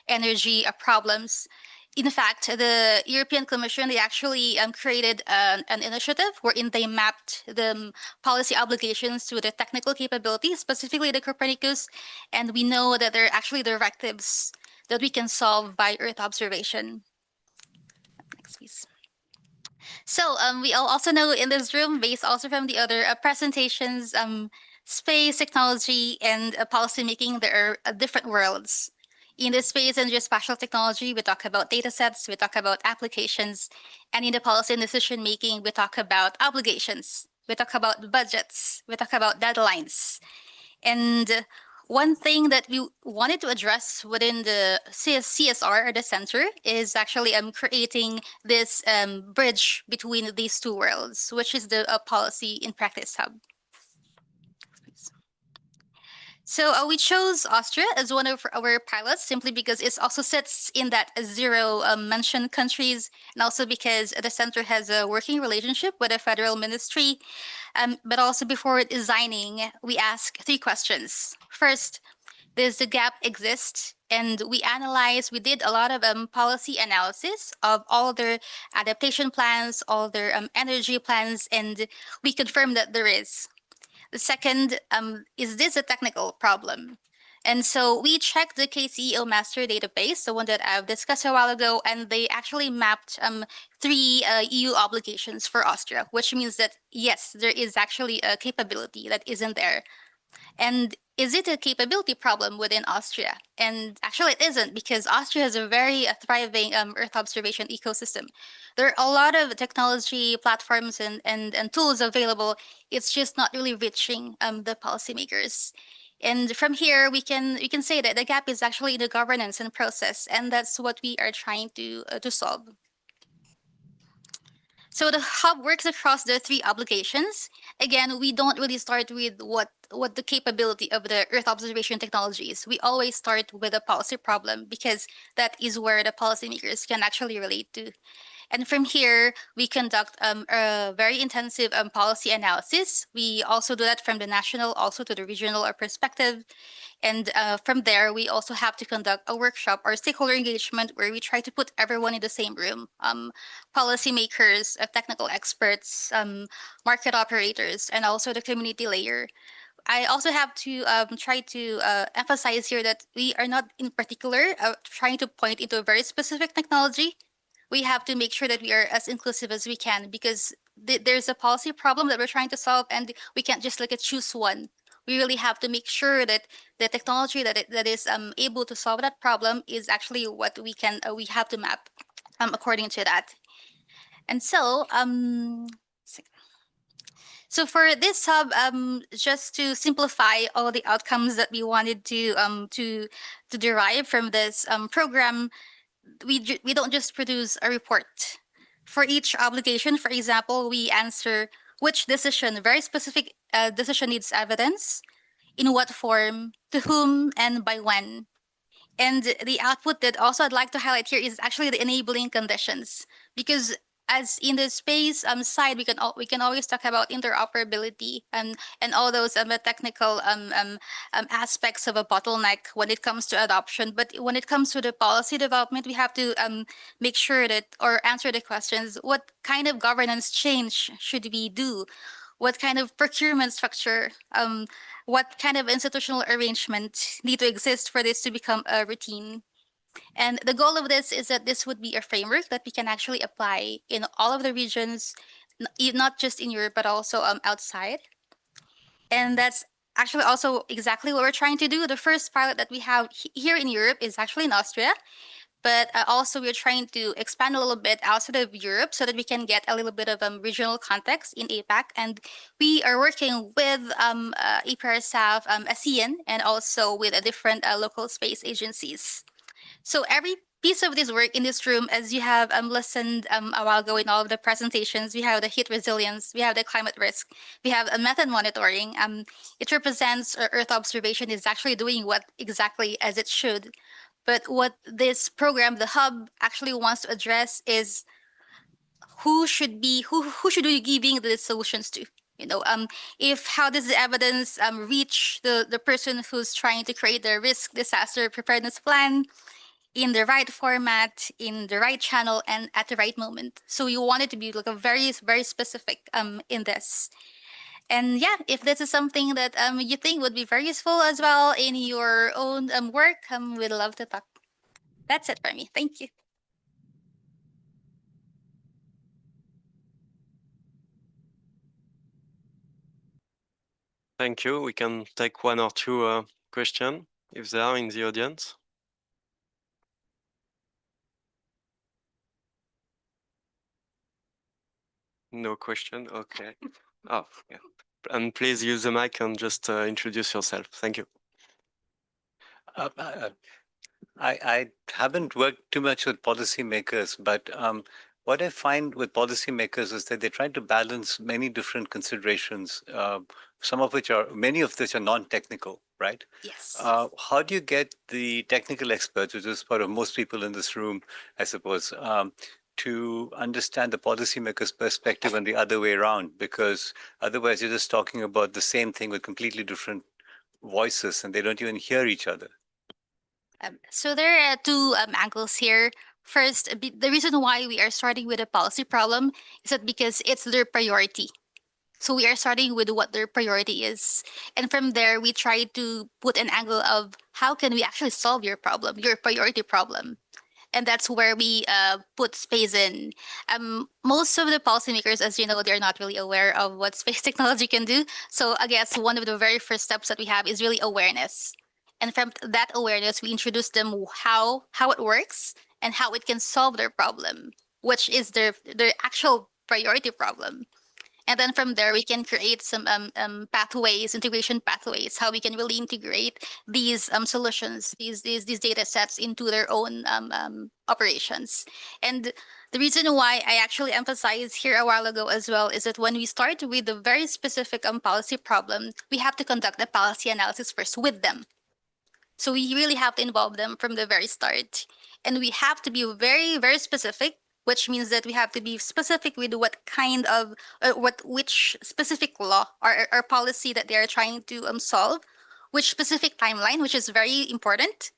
energy problems. In fact, the European Commission, they actually created an initiative wherein they mapped the policy obligations to the technical capabilities, specifically the Copernicus, and we know that there are actually directives that we can solve by Earth observation. Next, please. So we all also know in this room, based also from the other presentations, space technology and policymaking, there are different worlds. In the space and geospatial technology, we talk about data sets, we talk about applications, and in the policy and decision making, we talk about obligations, we talk about budgets, we talk about deadlines. And one thing that we wanted to address within the CSR or the center is actually creating this bridge between these two worlds, which is the policy in practice hub. So we chose Austria as one of our pilots simply because it also sits in that zero mentioned countries, and also because the center has a working relationship with a federal ministry. But also before designing, we ask 3 questions. First, does the gap exist? And we did a lot of policy analysis of all their adaptation plans, all their energy plans, and we confirmed that there is. The second, is this a technical problem? And so we checked the KCEO master database, the one that I've discussed a while ago, and they actually mapped 3 EU obligations for Austria, which means that yes, there is actually a capability that isn't there. And is it a capability problem within Austria? And actually, it isn't, because Austria has a very thriving Earth observation ecosystem. There are a lot of technology platforms and tools available. It's just not really reaching the policymakers. And from here, we can say that the gap is actually the governance and process, and that's what we are trying to solve. So the hub works across the 3 obligations. Again, we don't really start with what the capability of the Earth observation technology is. We always start with a policy problem because that is where the policymakers can actually relate to. And from here, we conduct a very intensive policy analysis. We also do that from the national, also to the regional perspective. And from there, we also have to conduct a workshop or stakeholder engagement where we try to put everyone in the same room, policymakers, technical experts, market operators, and also the community layer. I also have to try to emphasize here that we are not in particular trying to point into a very specific technology. We have to make sure that we are as inclusive as we can, because there's a policy problem that we're trying to solve, and we can't just look at choose one. We really have to make sure that the technology that is able to solve that problem is actually what we have to map according to that. And so for this hub, just to simplify all the outcomes that we wanted to derive from this program, we don't just produce a report. For each obligation, for example, we answer which decision, very specific decision needs evidence, in what form, to whom, and by when. And the output that also I'd like to highlight here is actually the enabling conditions, because as in the space side, we can always talk about interoperability and all those technical aspects of a bottleneck when it comes to adoption. But when it comes to the policy development, we have to make sure that, or answer the questions: what kind of governance change should we do? What kind of procurement structure? What kind of institutional arrangement need to exist for this to become a routine? And the goal of this is that this would be a framework that we can actually apply in all of the regions, not just in Europe, but also outside. And that's actually also exactly what we're trying to do. The first pilot that we have here in Europe is actually in Austria. But also we're trying to expand a little bit outside of Europe so that we can get a little bit of regional context in APAC. And we are working with APR staff, ASEAN, and also with different local space agencies. So every piece of this work in this room, as you have listened a while ago in all of the presentations, we have the heat resilience, we have the climate risk, we have a method monitoring. It represents Earth observation is actually doing what exactly as it should. But what this program, the hub, actually wants to address is who should we giving the solutions to? If how does the evidence reach the person who's trying to create the risk disaster preparedness plan in the right format, in the right channel, and at the right moment? So you want it to be like a very, very specific in this. And yeah, if this is something that you think would be very useful as well in your own work, we'd love to talk. That's it for me. Thank you. Thank you. We can take one or two questions if there are in the audience. No question. Okay. Oh, yeah. And please use the mic and just introduce yourself. Thank you. I haven't worked too much with policymakers, but what I find with policymakers is that they try to balance many different considerations, many of which are non-technical, right? Yes. How do you get the technical experts, which is part of most people in this room, I suppose, to understand the policymaker's perspective and the other way around? Because otherwise you're just talking about the same thing with completely different voices and they don't even hear each other. So there are two angles here. First, the reason why we are starting with a policy problem is that because it's their priority. So we are starting with what their priority is. And from there, we try to put an angle of how can we actually solve your problem, your priority problem. And that's where we put space in. Most of the policymakers, as you know, they're not really aware of what space technology can do. So I guess one of the very first steps that we have is really awareness. And from that awareness, we introduce them how it works and how it can solve their problem, which is their actual priority problem. And then from there, we can create some pathways, integration pathways, how we can really integrate these solutions, these data sets into their own operations. And the reason why I actually emphasized here a while ago as well is that when we start with a very specific policy problem, we have to conduct a policy analysis first with them. So we really have to involve them from the very start. And we have to be very, very specific, which means that we have to be specific with what kind of, which specific law or policy that they are trying to solve, which specific timeline, which is very important,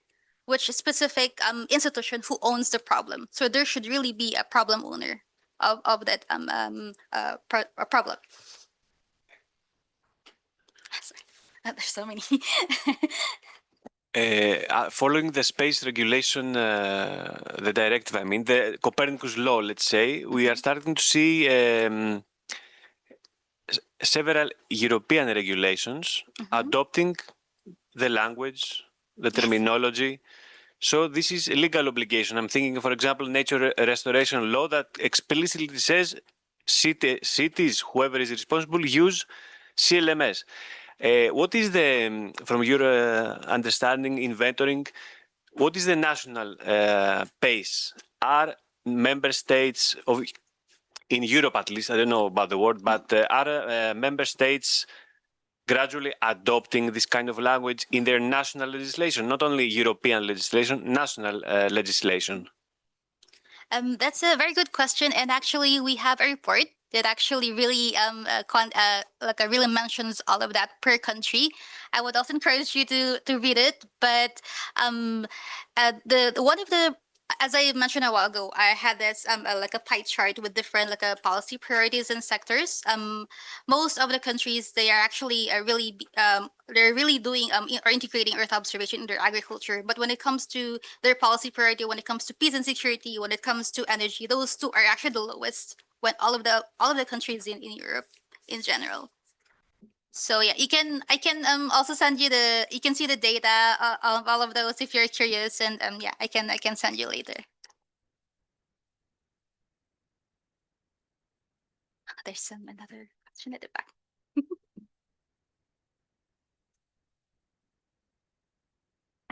which specific institution who owns the problem. So there should really be a problem owner of that problem. Sorry. There's so many. Following the space regulation, the directive, I mean, the Copernicus law, let's say, we are starting to see several European regulations adopting the language, the terminology. So this is a legal obligation. I'm thinking, for example, nature restoration law that explicitly says cities, whoever is responsible, use CLMS. What is the, from your understanding, inventoring, what is the national pace? Are member states in Europe, at least, I don't know about the world, but are member states gradually adopting this kind of language in their national legislation, not only European legislation, national legislation? That's a very good question, and actually, we have a report that actually really really mentions all of that per country. I would also encourage you to read it. But the one of the, as I mentioned a while ago, I had this like a pie chart with different policy priorities and sectors. Most of the countries, they are actually they're really doing or integrating Earth observation in their agriculture. But when it comes to their policy priority, when it comes to peace and security, when it comes to energy, those two are actually the lowest when all of the countries in Europe in general. So yeah, I can also send you you can see the data of all of those if you're curious, and yeah, I can send you later. There's another question at the back.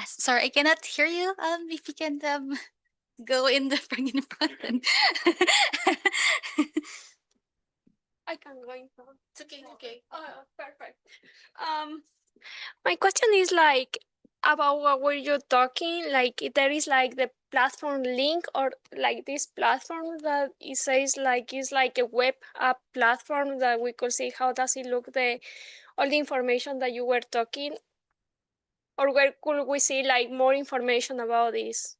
Sorry, I cannot hear you. If you can go in the front. I can go in front. It's okay. Okay. Oh, perfect. My question is like about what were you talking? Like there is like the platform link or like this platform that it says like is like a web app platform that we could see how does it look all the information that you were talking, or where could we see like more information about this?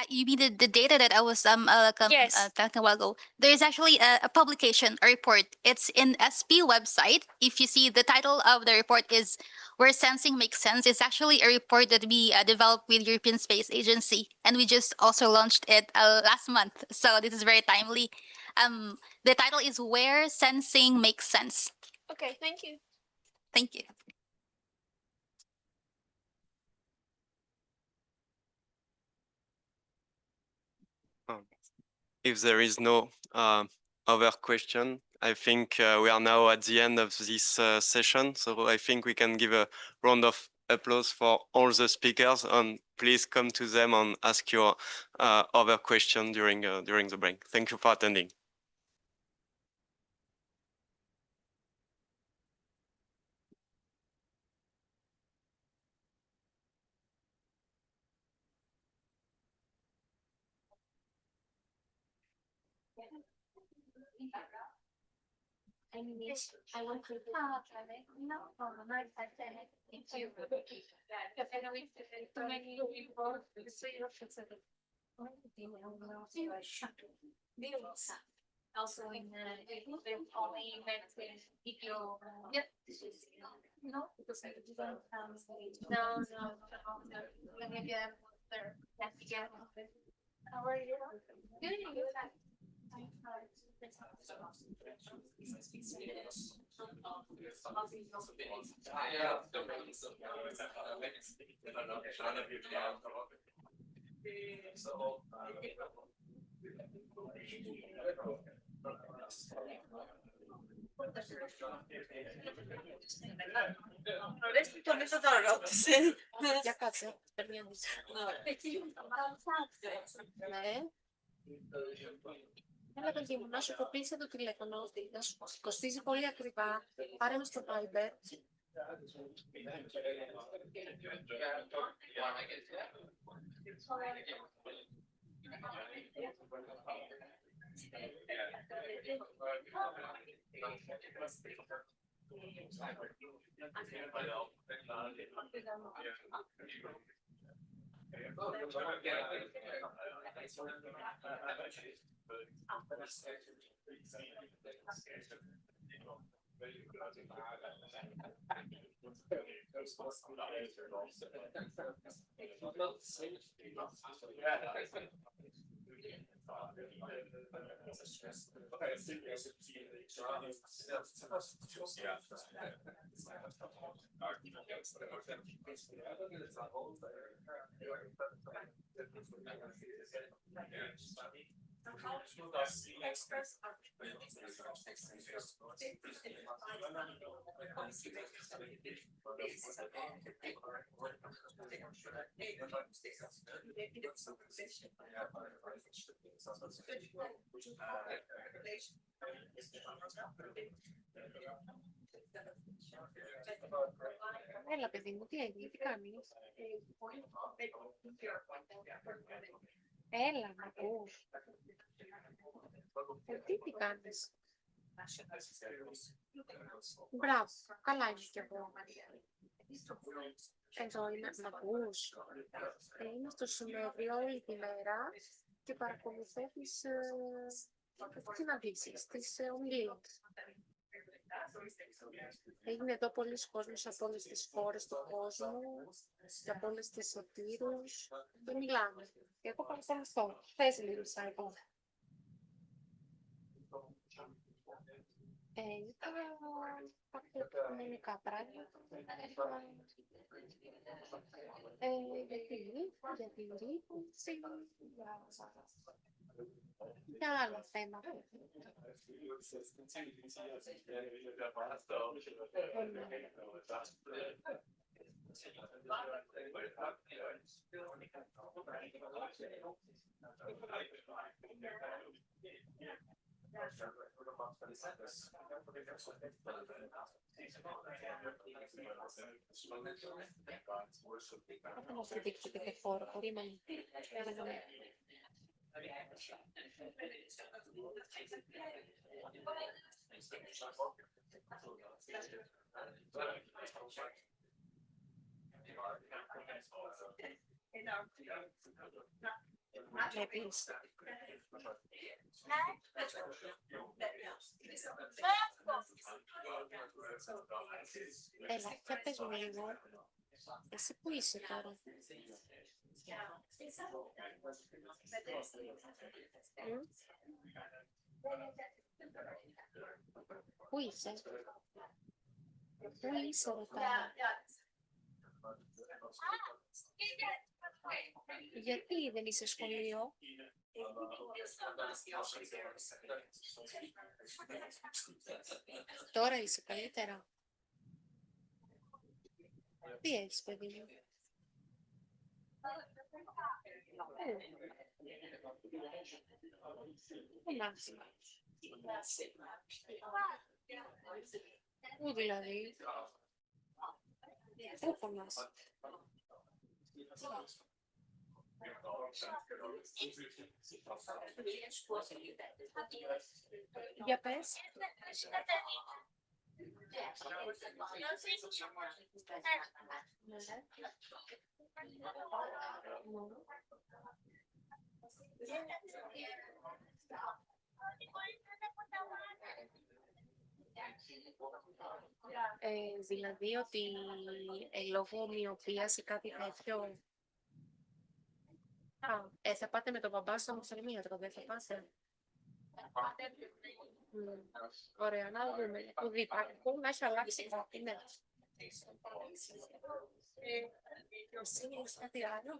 You mean the data that I was Yes. talking a while ago? There is actually a publication, a report. It's in SP website. If you see, the title of the report is "Where Sensing Makes Sense." It's actually a report that we developed with European Space Agency, and we just also launched it last month. So this is very timely. The title is "Where Sensing Makes Sense." Okay, thank you. Thank you. If there is no other question, I think we are now at the end of this session. So I think we can give a round of applause for all the speakers, and please come to them and ask your other question during the break. Thank you for attending. I want to also in the only events with GEO. Yep. No, because I didn't no. Let me get there. How are you? Good. Για κάτσε, περιμένεις. Ναι. Έλα παιδί μου, να σου κοπήσει το τηλέφωνο, να σου κοστίζει πολύ ακριβά, πάρε με στο Viber. Έλα παιδί μου, τι έγινε, τι κάνεις. Έλα, να ακούς. Τι κάνεις. Μπράβο, καλά είμαι κι εγώ. Εδώ είμαι, να ακούς. Είμαι στο συνέδριο όλη τη μέρα και παρακολουθώ τις συναντήσεις, τις ομιλίες. Έγινε εδώ πολλοί κόσμος από όλες τις χώρες του κόσμου και από όλες τις σωτήρους και μιλάμε. Και εγώ παρακολουθώ. Θες λίγο εγώ. Ήταν κάποια οικονομικά πράγματα. Για την ρήπανση, για άλλα θέματα. Αυτό μας δείξει και χώρο, περίμενε. Βλέπεις. Έλα, για πες μου λίγο. Εσύ που είσαι τώρα. Πού είσαι. Πού είσαι ρε τώρα? Γιατί δεν είσαι σχολείο? Τώρα είσαι καλύτερα? Τι έχεις, παιδί μου? Εντάξει. Πού δηλαδή? Πού πονάς? Για πες. Δηλαδή ότι λόγω μοιοπίας ή κάτι τέτοιο. Θα πάτε με τον μπαμπά στο οφθαλμίατρο, δεν θα πάτε? Ωραία, να δούμε. Που δίπακου να έχει αλλάξει κάτι, ναι. Εσύ έχεις κάτι άλλο?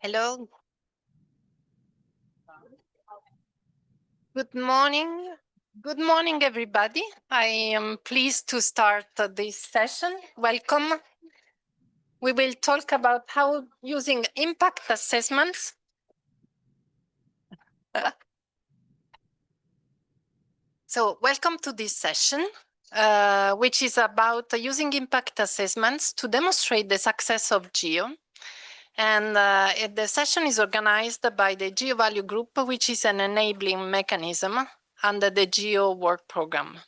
Hello. Good morning. Good morning, everybody. I am pleased to start this session. Welcome. We will talk about how using impact assessments So welcome to this session, which is about using impact assessments to demonstrate the success of GEO. And the session is organized by the GEO Value Group, which is an enabling mechanism under the GEO work program.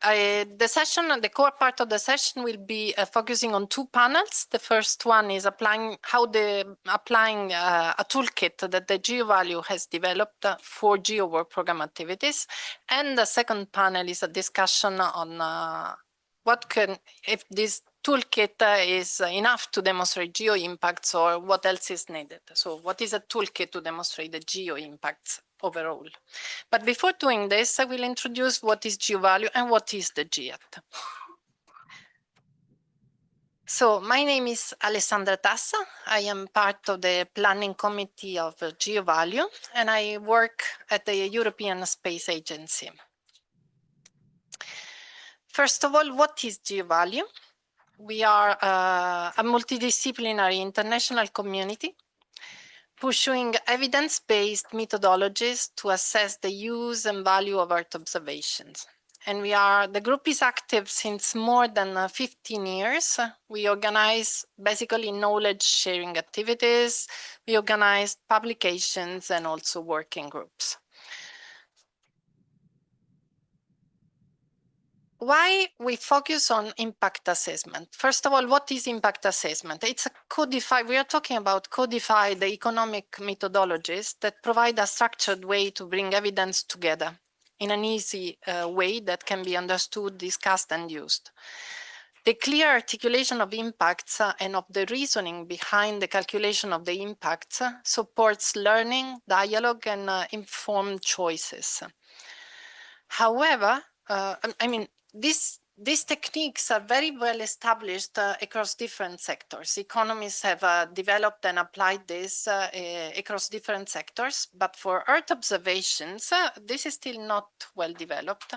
The core part of the session will be focusing on two panels. The first one is applying a toolkit that the GEO Value has developed for GEO work program activities. And the second panel is a discussion on if this toolkit is enough to demonstrate GEO impacts or what else is needed. So what is a toolkit to demonstrate the GEO impacts overall? But before doing this, I will introduce what is GEO Value and what is the GEAT. So my name is Alessandra Tassa. I am part of the planning committee of GEO Value, and I work at the European Space Agency. First of all, what is GEO Value? We are a multidisciplinary international community pursuing evidence-based methodologies to assess the use and value of Earth observations. And the group is active since more than 15 years. We organize basically knowledge sharing activities. We organize publications and also working groups. Why we focus on impact assessment? First of all, what is impact assessment? It's a codified, we are talking about codified economic methodologies that provide a structured way to bring evidence together in an easy way that can be understood, discussed, and used. The clear articulation of impacts and of the reasoning behind the calculation of the impacts supports learning, dialogue, and informed choices. However, these techniques are very well established across different sectors. Economists have developed and applied this across different sectors, but for Earth observations, this is still not well developed.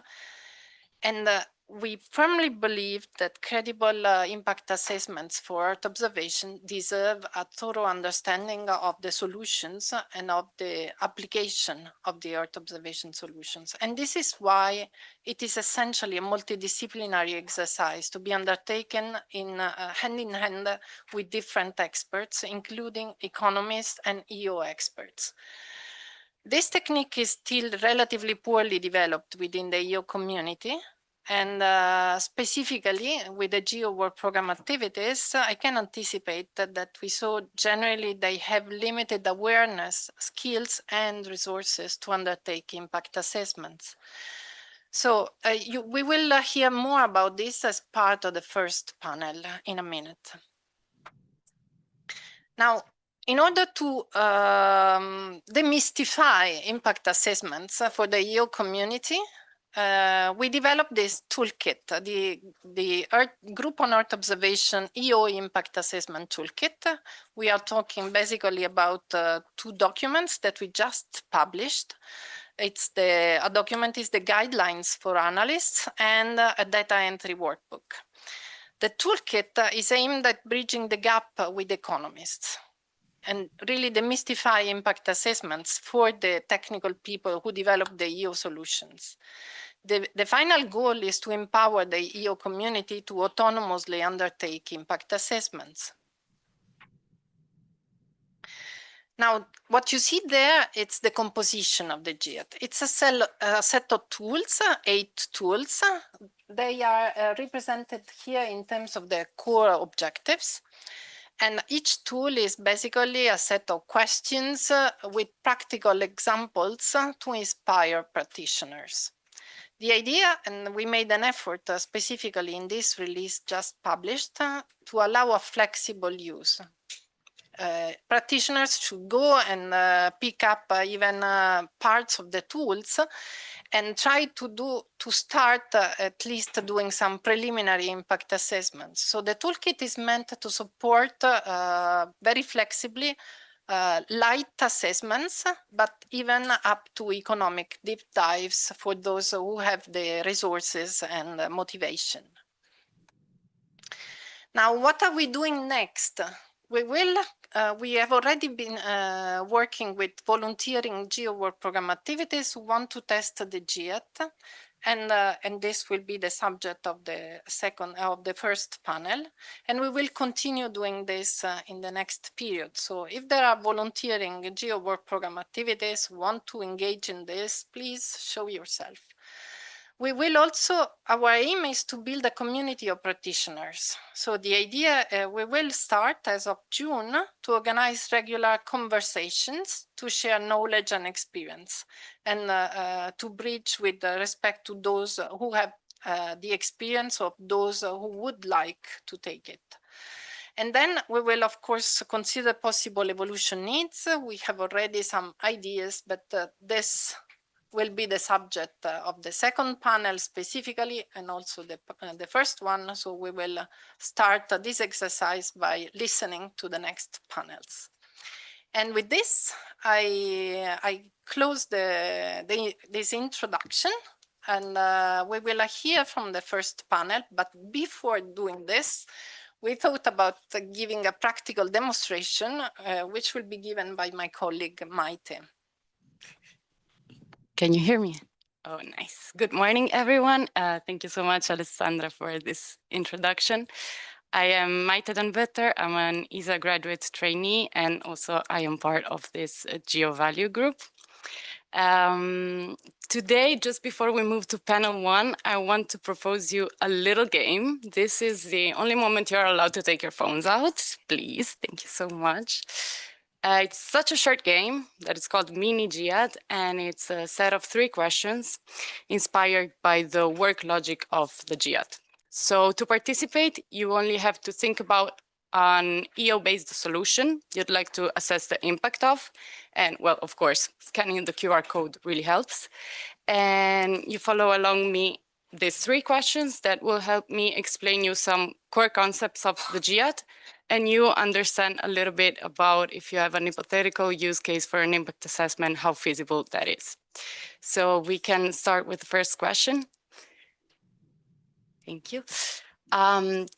And we firmly believe that credible impact assessments for Earth observation deserve a thorough understanding of the solutions and of the application of the Earth observation solutions. And this is why it is essentially a multidisciplinary exercise to be undertaken in hand with different experts, including economists and EO experts. This technique is still relatively poorly developed within the EO community. And specifically with the GEO work program activities, I can anticipate that we saw generally they have limited awareness, skills, and resources to undertake impact assessments. So we will hear more about this as part of the first panel in a minute. Now, in order to demystify impact assessments for the EO community, we developed this toolkit, the Group on Earth Observation EO Impact Assessment Toolkit. We are talking basically about 2 documents that we just published. A document is the guidelines for analysts and a data entry workbook. The toolkit is aimed at bridging the gap with economists and really demystify impact assessments for the technical people who develop the EO solutions. The final goal is to empower the EO community to autonomously undertake impact assessments. Now, what you see there, it's the composition of the GEAT. It's a set of tools, 8 tools. They are represented here in terms of their core objectives. And each tool is basically a set of questions with practical examples to inspire practitioners. The idea, and we made an effort specifically in this release just published, to allow a flexible use. Practitioners should go and pick up even parts of the tools and try to start at least doing some preliminary impact assessments. So the toolkit is meant to support very flexibly light assessments, but even up to economic deep dives for those who have the resources and motivation. Now, what are we doing next? We have already been working with volunteering GEO work program activities who want to test the GEAT, and this will be the subject of the first panel. And we will continue doing this in the next period. So if there are volunteering GEO work program activities who want to engage in this, please show yourself. We will also, our aim is to build a community of practitioners. So the idea, we will start as of June to organize regular conversations to share knowledge and experience and to bridge with respect to those who have the experience of those who would like to take it. And then we will, of course, consider possible evolution needs. We have already some ideas, but this will be the subject of the second panel specifically, and also the first one. So we will start this exercise by listening to the next panels. And with this, I close this introduction, and we will hear from the first panel. But before doing this, we thought about giving a practical demonstration, which will be given by my colleague Maite. Can you hear me? Oh, nice. Good morning, everyone. Thank you so much, Alessandra, for this introduction. I am Maite Danvetter. I'm an ESA graduate trainee, and also I am part of this GEO Value group. Today, just before we move to panel 1, I want to propose you a little game. This is the only moment you're allowed to take your phones out. Please, thank you so much. It's such a short game that it's called Mini GEAT, and it's a set of 3 questions inspired by the work logic of the GEAT. So to participate, you only have to think about an EO-based solution you'd like to assess the impact of. And well, of course, scanning the QR code really helps. And you follow along me these 3 questions that will help me explain you some core concepts of the GEAT, and you understand a little bit about, if you have an hypothetical use case for an impact assessment, how feasible that is. So we can start with the first question. Thank you.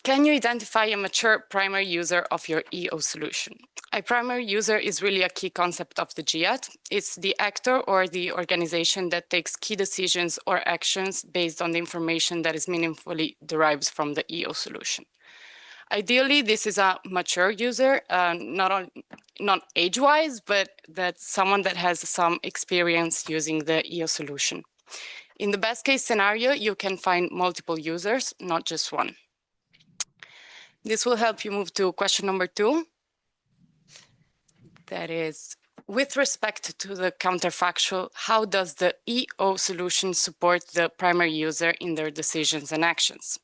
Can you identify a mature primary user of your EO solution? A primary user is really a key concept of the GEAT. It's the actor or the organization that takes key decisions or actions based on the information that is meaningfully derived from the EO solution. Ideally, this is a mature user, not age-wise, but that's someone that has some experience using the EO solution. In the best case scenario, you can find multiple users, not just one. This will help you move to question number 2. That is, with respect to the counterfactual, how does the EO solution support the primary user in their decisions and actions?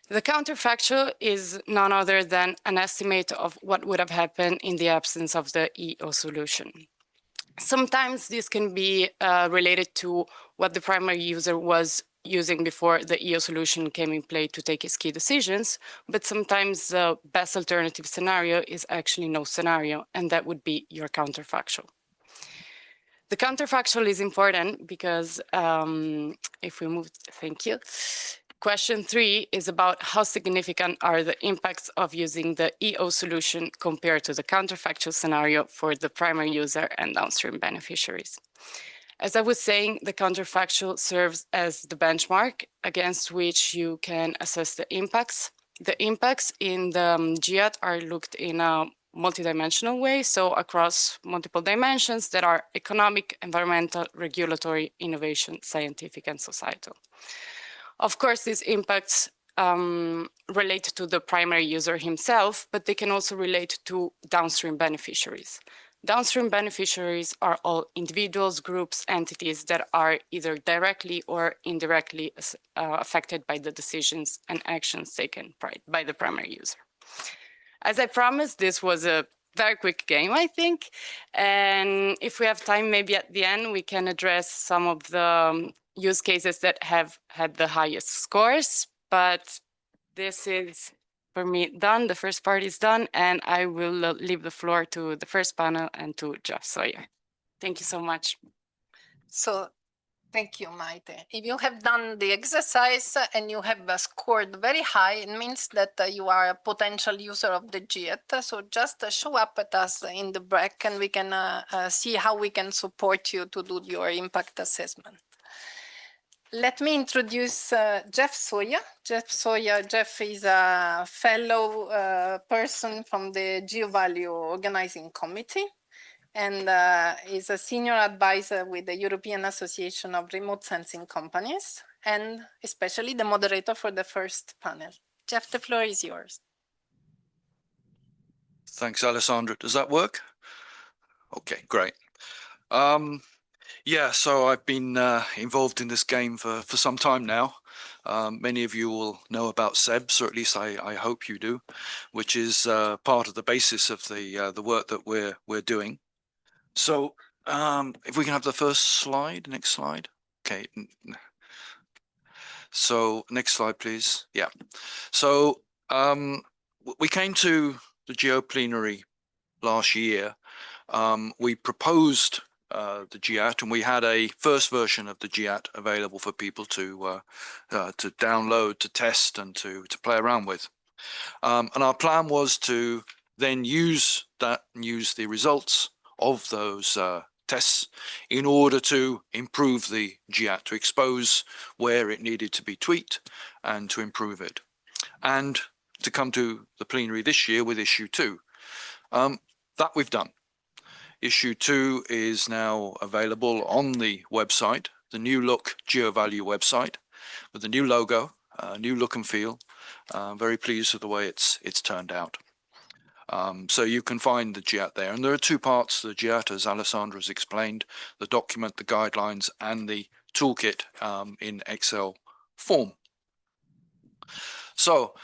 The counterfactual is none other than an estimate of what would have happened in the absence of the EO solution. Sometimes this can be related to what the primary user was using before the EO solution came in play to take his key decisions, but sometimes the best alternative scenario is actually no scenario, and that would be your counterfactual. The counterfactual is important because if we move, thank you. Question 3 is about how significant are the impacts of using the EO solution compared to the counterfactual scenario for the primary user and downstream beneficiaries. As I was saying, the counterfactual serves as the benchmark against which you can assess the impacts. The impacts in the GEAT are looked in a multidimensional way, so across multiple dimensions that are economic, environmental, regulatory, innovation, scientific, and societal. Of course, these impacts relate to the primary user himself, but they can also relate to downstream beneficiaries. Downstream beneficiaries are all individuals, groups, entities that are either directly or indirectly affected by the decisions and actions taken by the primary user. As I promised, this was a very quick game, I think. And if we have time, maybe at the end, we can address some of the use cases that have had the highest scores. But this is, for me, done. The first part is done. And I will leave the floor to the first panel and to Jeff Sawyer. Thank you so much. So thank you, Maite. If you have done the exercise and you have scored very high, it means that you are a potential user of the GEAT. So just show up at us in the break and we can see how we can support you to do your impact assessment. Let me introduce Jeff Sawyer. Jeff is a fellow person from the GEO Value Organizing Committee and is a senior advisor with the European Association of Remote Sensing Companies and especially the moderator for the first panel. Jeff, the floor is yours. Thanks, Alessandra. Does that work? Okay, great. Yeah, so I've been involved in this game for some time now. Many of you will know about SEBS, or at least I hope you do, which is part of the basis of the work that we're doing. So if we can have the first slide, next slide. Okay. So next slide, please. Yeah. So we came to the GEO plenary last year. We proposed the GEAT, and we had a first version of the GEAT available for people to download, to test, and to play around with. And our plan was to then use the results of those tests in order to improve the GEAT, to expose where it needed to be tweaked and to improve it, and to come to the plenary this year with issue 2. That we've done. Issue 2 is now available on the website, the new look GEO Value website, with the new logo, new look and feel. Very pleased with the way it's turned out. So you can find the GEAT there. And there are 2 parts to the GEAT, as Alessandra has explained, the document, the guidelines, and the toolkit in Excel form. So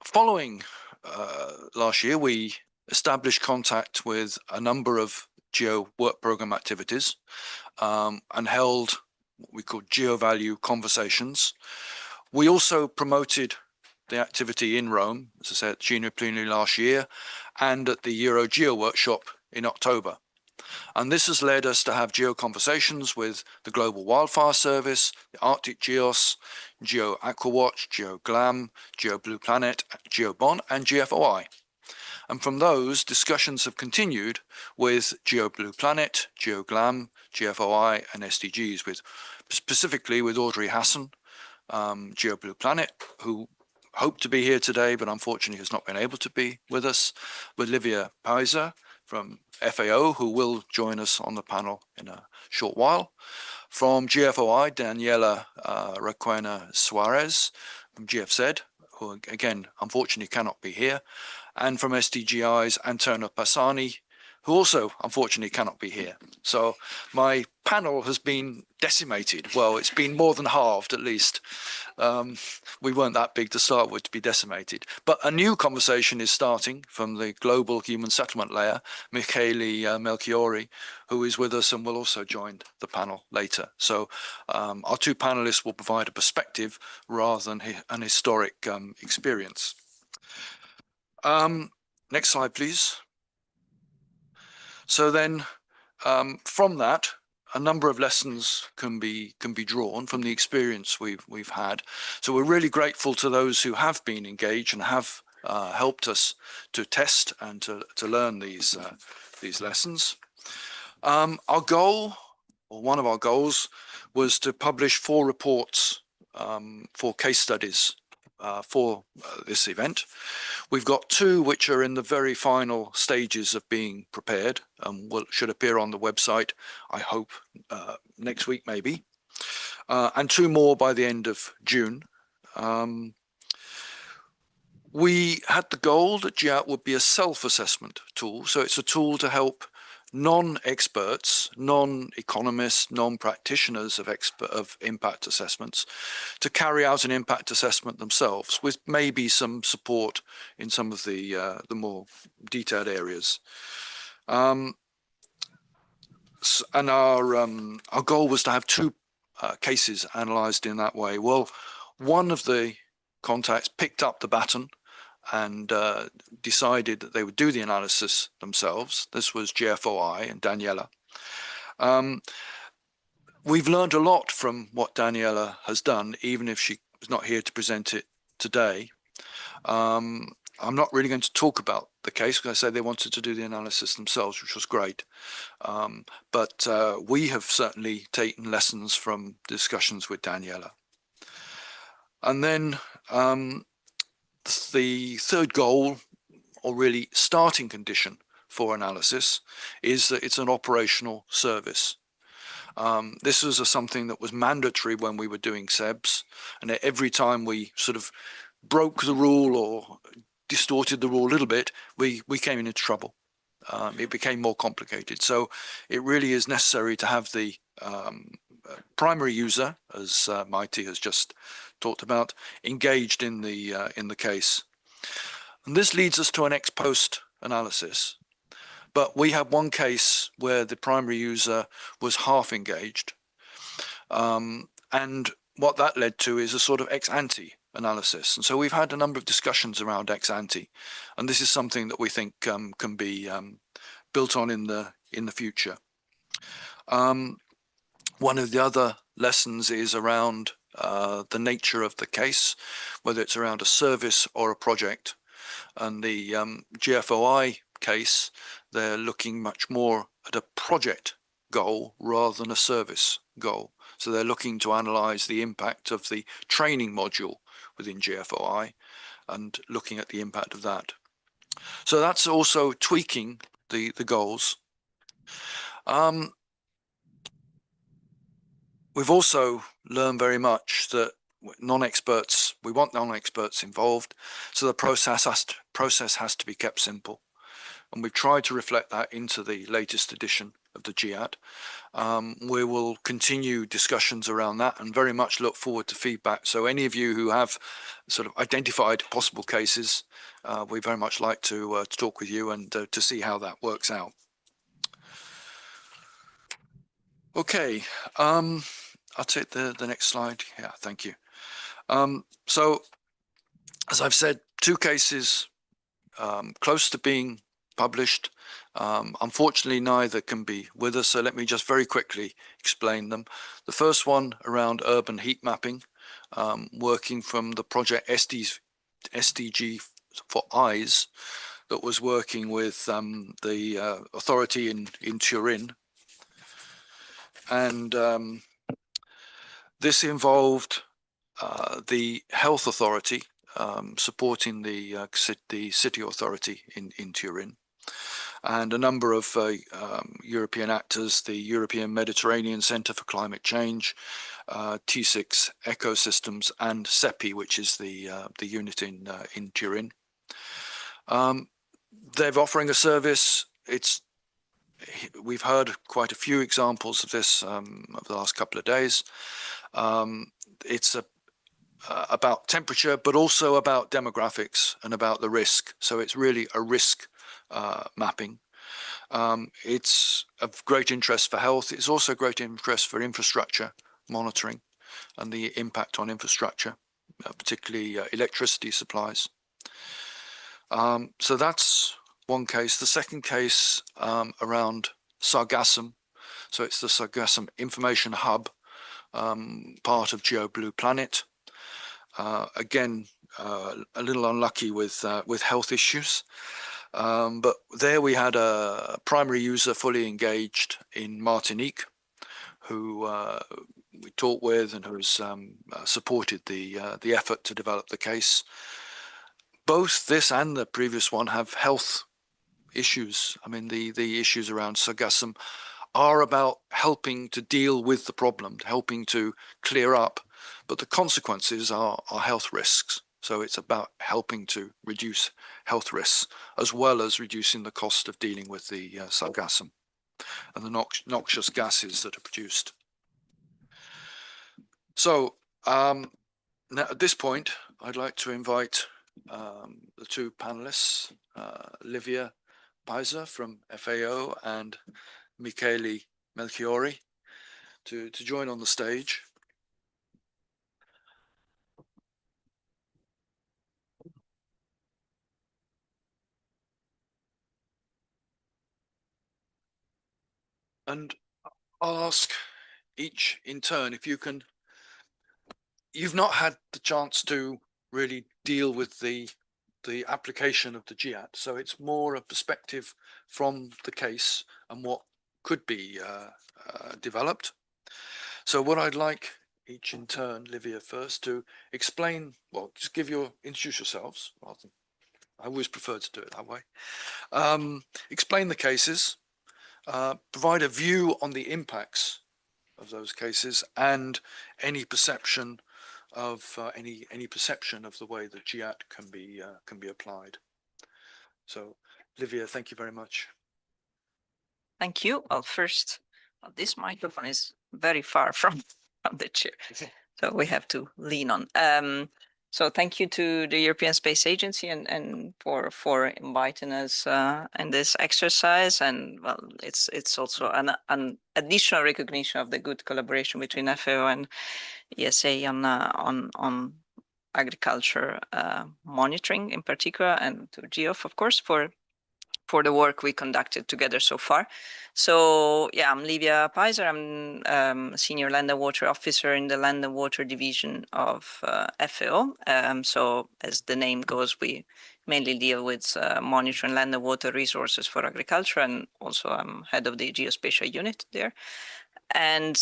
following last year, we established contact with a number of GEO work program activities and held what we call GEO Value conversations. We also promoted the activity in Rome, as I said, at GEO plenary last year, and at the Euro GEO workshop in October. And this has led us to have GEO conversations with the Global Wildfire Service, the Arctic GEOS, GEO AquaWatch, GEO GLAM, GEO Blue Planet, GEO BON, and GFOI. And from those, discussions have continued with GEO Blue Planet, GEO GLAM, GFOI, and SDGs, specifically with Audrey Hassan, GEO Blue Planet, who hoped to be here today, but unfortunately has not been able to be with us, with Livia Paiser from FAO, who will join us on the panel in a short while. From GFOI, Daniela Requena Suarez from GFZ, who again, unfortunately cannot be here. And from SDGI's Antonio Passani, who also unfortunately cannot be here. So my panel has been decimated. Well, it's been more than halved at least. We weren't that big to start with to be decimated. But a new conversation is starting from the global human settlement layer, Michele Melchiori, who is with us and will also join the panel later. So our two panelists will provide a perspective rather than an historic experience. Next slide, please. So then from that, a number of lessons can be drawn from the experience we've had. So we're really grateful to those who have been engaged and have helped us to test and to learn these lessons. Our goal, or one of our goals, was to publish 4 reports for case studies for this event. We've got 2 which are in the very final stages of being prepared and should appear on the website, I hope, next week maybe, and 2 more by the end of June. We had the goal that GEAT would be a self-assessment tool, so it's a tool to help non-experts, non-economists, non-practitioners of impact assessments to carry out an impact assessment themselves, with maybe some support in some of the more detailed areas. And our goal was to have 2 cases analysed in that way. Well, one of the contacts picked up the baton and decided that they would do the analysis themselves. This was GFOI and Daniela. We've learned a lot from what Daniela has done, even if she was not here to present it today. I'm not really going to talk about the case because I said they wanted to do the analysis themselves, which was great. But we have certainly taken lessons from discussions with Daniela. And then the third goal, or really starting condition for analysis, is that it's an operational service. This was something that was mandatory when we were doing SEBs, and every time we sort of broke the rule or distorted the rule a little bit, we came into trouble. It became more complicated. So it really is necessary to have the primary user, as Maite has just talked about, engaged in the case. And this leads us to an ex post analysis. But we had one case where the primary user was half engaged. And what that led to is a sort of ex ante analysis. And so we've had a number of discussions around ex ante. And this is something that we think can be built on in the future. One of the other lessons is around the nature of the case, whether it's around a service or a project. And the GFOI case, they're looking much more at a project goal rather than a service goal. So they're looking to analyze the impact of the training module within GFOI and looking at the impact of that. So that's also tweaking the goals. We've also learned very much that non-experts, we want non-experts involved, so the process has to be kept simple. And we've tried to reflect that into the latest edition of the GEAT. We will continue discussions around that and very much look forward to feedback. So any of you who have sort of identified possible cases, we very much like to talk with you and to see how that works out. Okay, I'll take the next slide. Yeah, thank you. So, as I've said, 2 cases close to being published. Unfortunately, neither can be with us, so let me just very quickly explain them. The first one around urban heat mapping, working from the project SDG for Eyes, that was working with the authority in Turin. And this involved the health authority supporting the city authority in Turin, and a number of European actors, the European Mediterranean Centre for Climate Change, T6 Ecosystems, and CEPI, which is the unit in Turin. They're offering a service. We've heard quite a few examples of this over the last couple of days. It's about temperature, but also about demographics and about the risk. So it's really a risk mapping. It's of great interest for health. It's also great interest for infrastructure monitoring and the impact on infrastructure, particularly electricity supplies. So that's one case. The second case around Sargassum. So it's the Sargassum Information Hub, part of GEO Blue Planet. Again, a little unlucky with health issues. But there we had a primary user fully engaged in Martinique, who we talked with and who has supported the effort to develop the case. Both this and the previous one have health issues. I mean, the issues around Sargassum are about helping to deal with the problem, helping to clear up, but the consequences are health risks. So it's about helping to reduce health risks as well as reducing the cost of dealing with the Sargassum and the noxious gases that are produced. So now at this point, I'd like to invite the two panelists, Livia Peiser from FAO and Michele Melchiori, to join on the stage. And I'll ask each in turn if you can. You've not had the chance to really deal with the application of the GEAT, so it's more a perspective from the case and what could be developed. So what I'd like each in turn, Livia first, to explain, well, just introduce yourselves. I always prefer to do it that way. Explain the cases, provide a view on the impacts of those cases and any perception of any perception of the way that GEAT can be applied. So, Livia, thank you very much. Thank you. Well, first, this microphone is very far from the chair, so we have to lean on. So thank you to the European Space Agency and for inviting us in this exercise. And well, it's also an additional recognition of the good collaboration between FAO and ESA on agriculture monitoring in particular, and to GEOF, of course, for the work we conducted together so far. So yeah, I'm Livia Peiser. I'm Senior Land and Water Officer in the Land and Water Division of FAO. So as the name goes, we mainly deal with monitoring land and water resources for agriculture, and also I'm head of the geospatial unit there. And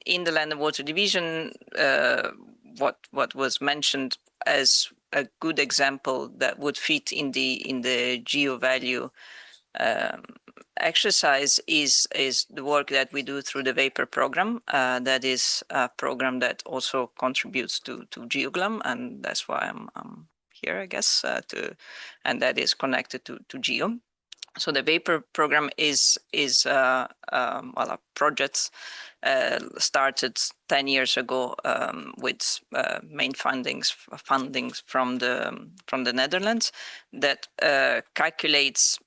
in the Land and Water Division, what was mentioned as a good example that would fit in the GEO value exercise is the work that we do through the Vapor program. That is a program that also contributes to GeoGLAM, and that's why I'm here, I guess, and that is connected to GEO. So the Vapor program is well, a project started 10 years ago with main fundings from the Netherlands that calculates,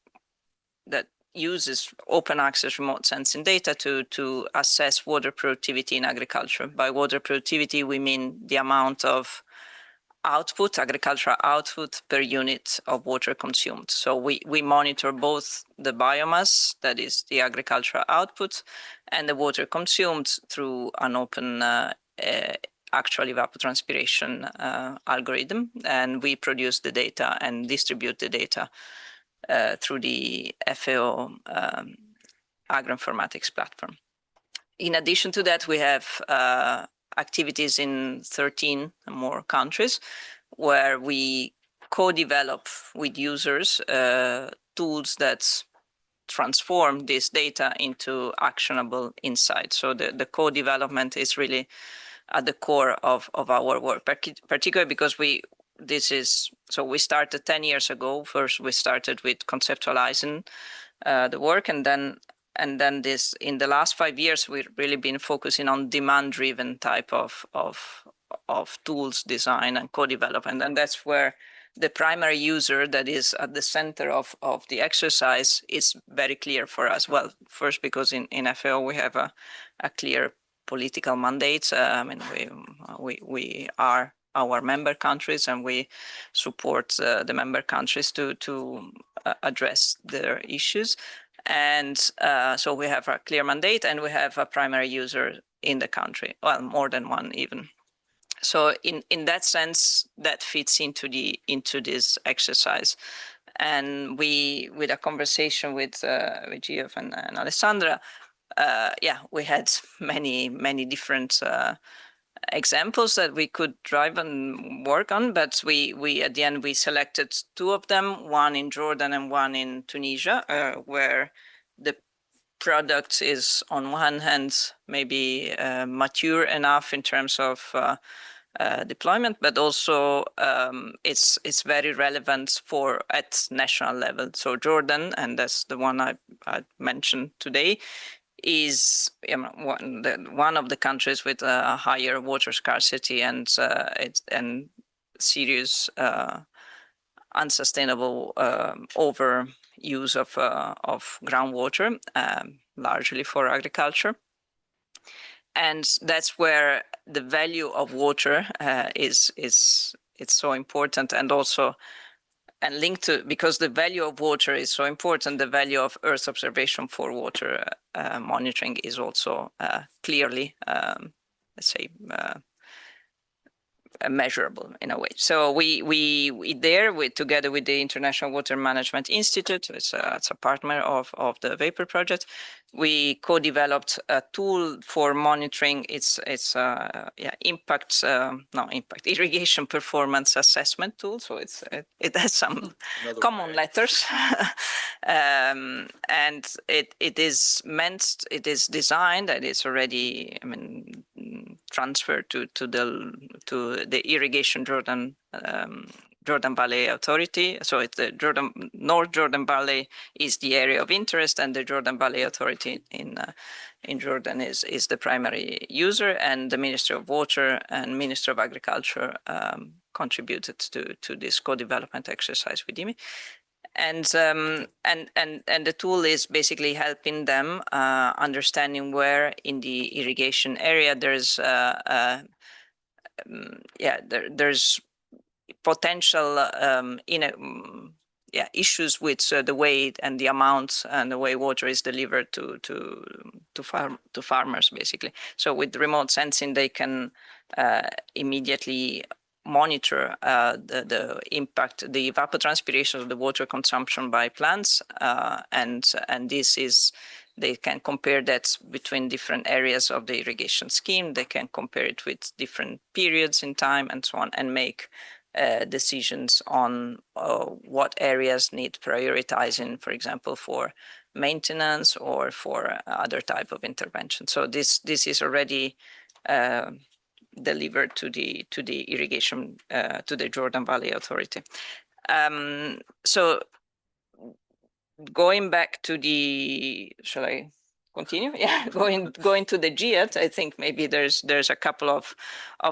that uses open access remote sensing data to assess water productivity in agriculture. By water productivity, we mean the amount of output, agricultural output per unit of water consumed. So we monitor both the biomass, that is the agricultural output, and the water consumed through an open actual evapotranspiration algorithm. And we produce the data and distribute the data through the FAO agroinformatics platform. In addition to that, we have activities in 13 more countries where we co-develop with users tools that transform this data into actionable insights. So the co-development is really at the core of our work, particularly because we started 10 years ago. First, we started with conceptualizing the work, and then this, in the last 5 years, we've really been focusing on demand-driven type of tools design and co-development. And that's where the primary user that is at the center of the exercise is very clear for us. Well, first, because in FAO we have a clear political mandate. I mean, we are our member countries, and we support the member countries to address their issues. And so we have a clear mandate, and we have a primary user in the country, well, more than one even. So in that sense, that fits into this exercise. And we, with a conversation with Geoff and Alessandra, we had many different examples that we could drive and work on, but we at the end we selected 2 of them, one in Jordan and one in Tunisia, where the product is on one hand maybe mature enough in terms of deployment, but also it's very relevant at national level. So Jordan, and that's the one I mentioned today, is one of the countries with a higher water scarcity and serious unsustainable overuse of groundwater, largely for agriculture. And that's where the value of water is so important, and also linked to, because the value of water is so important, the value of Earth observation for water monitoring is also clearly, let's say, measurable in a way. So we together with the International Water Management Institute, it's a partner of the Vapor Project, we co-developed a tool for monitoring its irrigation performance assessment tool. So it has some common letters, and it is designed, and it's already, I mean, transferred to the Irrigation Jordan Valley Authority. So it's the North Jordan Valley is the area of interest, and the Jordan Valley Authority in Jordan is the primary user, and the Ministry of Water and Ministry of Agriculture contributed to this co-development exercise with IMI. And the tool is basically helping them understanding where in the irrigation area there's there's potential issues with the way and the amount and the way water is delivered to farmers, basically. So with remote sensing, they can immediately monitor the impact, the evapotranspiration of the water consumption by plants, and this is, they can compare that between different areas of the irrigation scheme. They can compare it with different periods in time and so on, and make decisions on what areas need prioritizing, for example, for maintenance or for other type of intervention. So this is already delivered to the irrigation to the Jordan Valley Authority. So going back to the, shall I continue? Yeah, going to the GEAT, I think maybe there's a couple of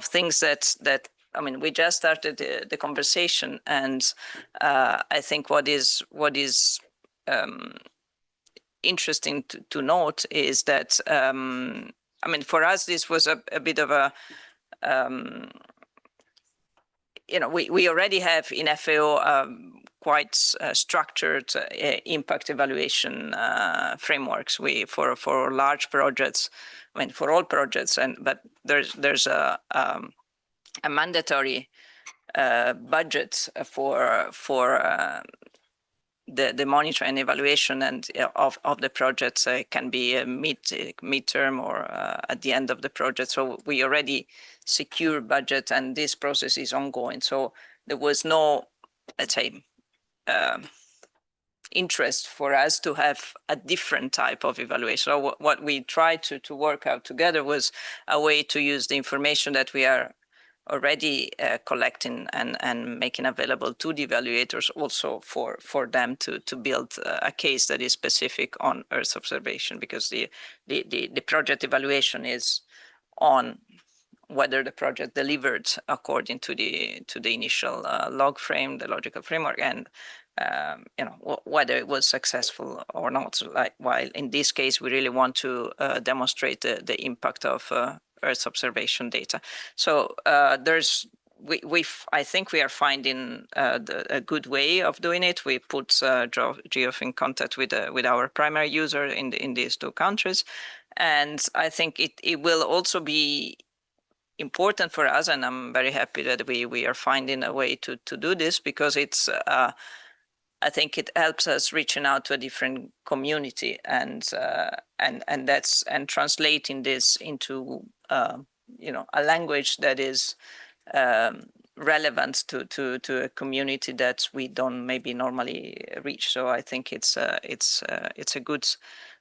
things that I mean, we just started the conversation, and I think what is interesting to note is that I mean, for us this was a bit of a we already have in FAO quite structured impact evaluation frameworks. For large projects, I mean for all projects, but there's a mandatory budget for the monitoring and evaluation and of the projects. Can be a midterm or at the end of the project. So we already secure budget, and this process is ongoing. So there was no, let's say, interest for us to have a different type of evaluation. So what we tried to work out together was a way to use the information that we are already collecting and making available to the evaluators, also for them to build a case that is specific on Earth observation, because the project evaluation is on whether the project delivered according to the initial log frame, the logical framework, and whether it was successful or not. So while in this case we really want to demonstrate the impact of Earth observation data. So I think we are finding a good way of doing it. We put GEOF in contact with our primary user in these two countries, and I think it will also be important for us, and I'm very happy that we are finding a way to do this, because it's I think it helps us reaching out to a different community and translating this into a language that is relevant to a community that we don't maybe normally reach. So I think it's a good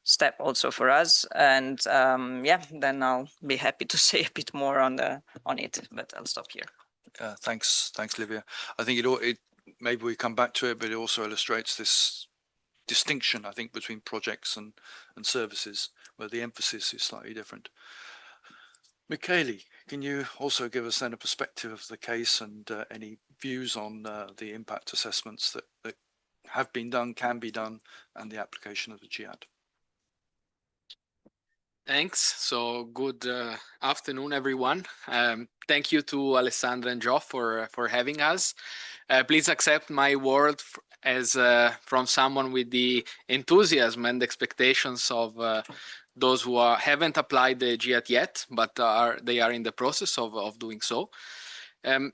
step also for us. And then I'll be happy to say a bit more on it, but I'll stop here. Thanks, Livia. I think it maybe we come back to it, but it also illustrates this distinction, I think, between projects and services, where the emphasis is slightly different. Michele, can you also give us then a perspective of the case and any views on the impact assessments that have been done, can be done, and the application of the GEAT? Thanks. So good afternoon, everyone. Thank you to Alessandra and Geoff for having us. Please accept my word as from someone with the enthusiasm and expectations of those who haven't applied the GEAT yet, but they are in the process of doing so. I'm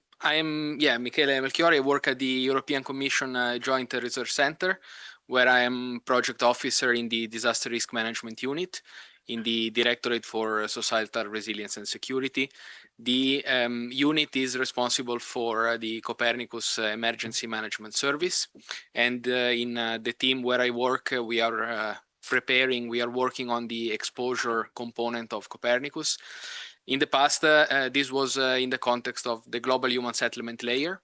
Michele Melchiori. I work at the European Commission Joint Research Center, where I am project officer in the Disaster Risk Management Unit in the Directorate for Societal Resilience and Security. The unit is responsible for the Copernicus Emergency Management Service. And in the team where I work, we are working on the exposure component of Copernicus. In the past, this was in the context of the Global Human Settlement Layer.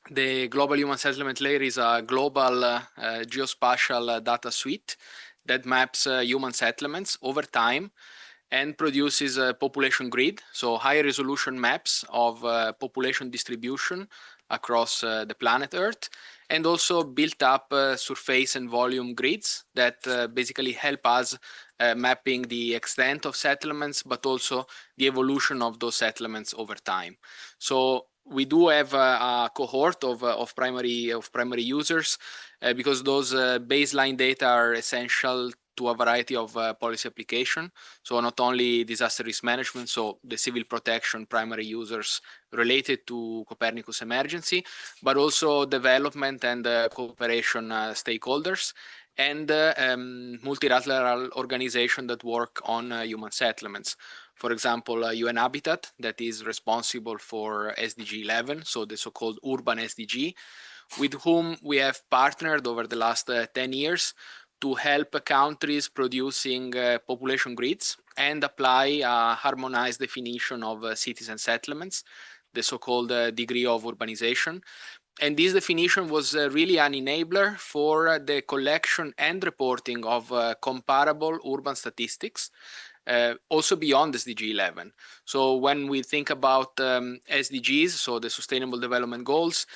The Global Human Settlement Layer is a global geospatial data suite that maps human settlements over time and produces a population grid, so high resolution maps of population distribution across the planet Earth, and also built up surface and volume grids that basically help us mapping the extent of settlements, but also the evolution of those settlements over time. So we do have a cohort of primary users because those baseline data are essential to a variety of policy application. So not only disaster risk management, so the civil protection primary users related to Copernicus emergency, but also development and cooperation stakeholders and multilateral organizations that work on human settlements. For example, UN Habitat, that is responsible for SDG 11, so the so-called urban SDG, with whom we have partnered over the last 10 years to help countries producing population grids and apply a harmonized definition of cities and settlements, the so-called degree of urbanization. And this definition was really an enabler for the collection and reporting of comparable urban statistics, also beyond SDG 11. So when we think about SDGs, so the Sustainable Development Goals,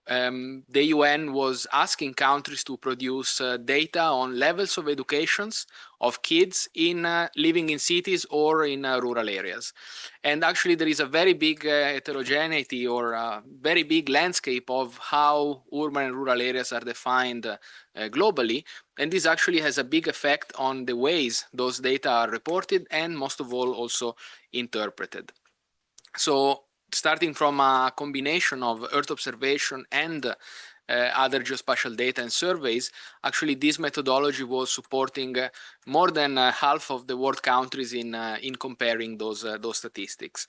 the UN was asking countries to produce data on levels of educations of kids in living in cities or in rural areas. And actually there is a very big heterogeneity or a very big landscape of how urban and rural areas are defined globally. And this actually has a big effect on the ways those data are reported and most of all also interpreted. So starting from a combination of Earth observation and other geospatial data and surveys, actually this methodology was supporting more than half of the world countries in comparing those statistics.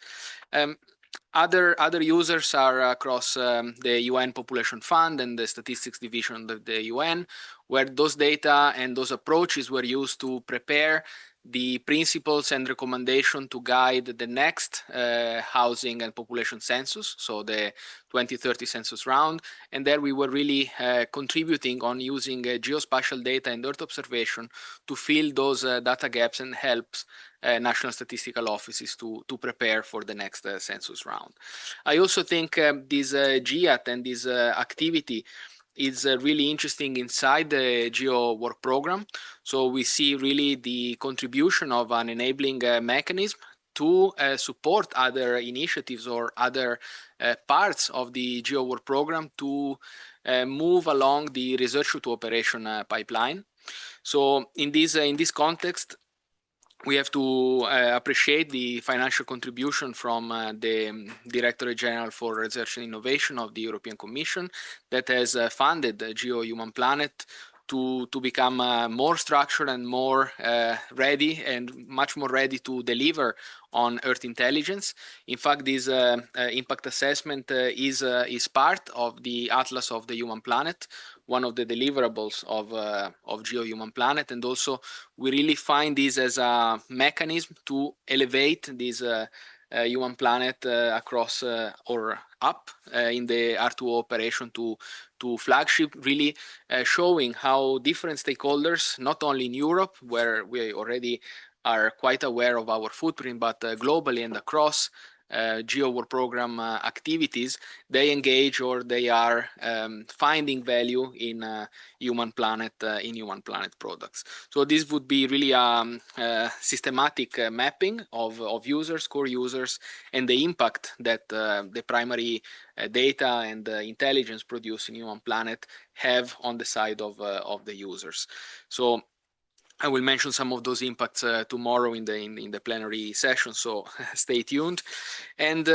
Other users are across the UN Population Fund and the Statistics Division of the UN, where those data and those approaches were used to prepare the principles and recommendation to guide the next housing and population census, so the 2030 census round. And there we were really contributing on using geospatial data and Earth observation to fill those data gaps and helps national statistical offices to prepare for the next census round. I also think this GEAT and this activity is really interesting inside the GEO work program. So we see really the contribution of an enabling mechanism to support other initiatives or other parts of the GEO work program to move along the research to operation pipeline. So in this context, we have to appreciate the financial contribution from the Directorate General for Research and Innovation of the European Commission that has funded GEO Human Planet to become more structured and more ready and much more ready to deliver on Earth intelligence. In fact, this impact assessment is part of the Atlas of the Human Planet, one of the deliverables of GEO Human Planet, and also we really find this as a mechanism to elevate this Human Planet across or up in the R2O operation to flagship, really showing how different stakeholders, not only in Europe, where we already are quite aware of our footprint, but globally and across GEO work program activities, they engage or they are finding value in Human Planet products. So this would be really a systematic mapping of users, core users, and the impact that the primary data and intelligence produced in Human Planet have on the side of the users. So I will mention some of those impacts tomorrow in the plenary session, so stay tuned. And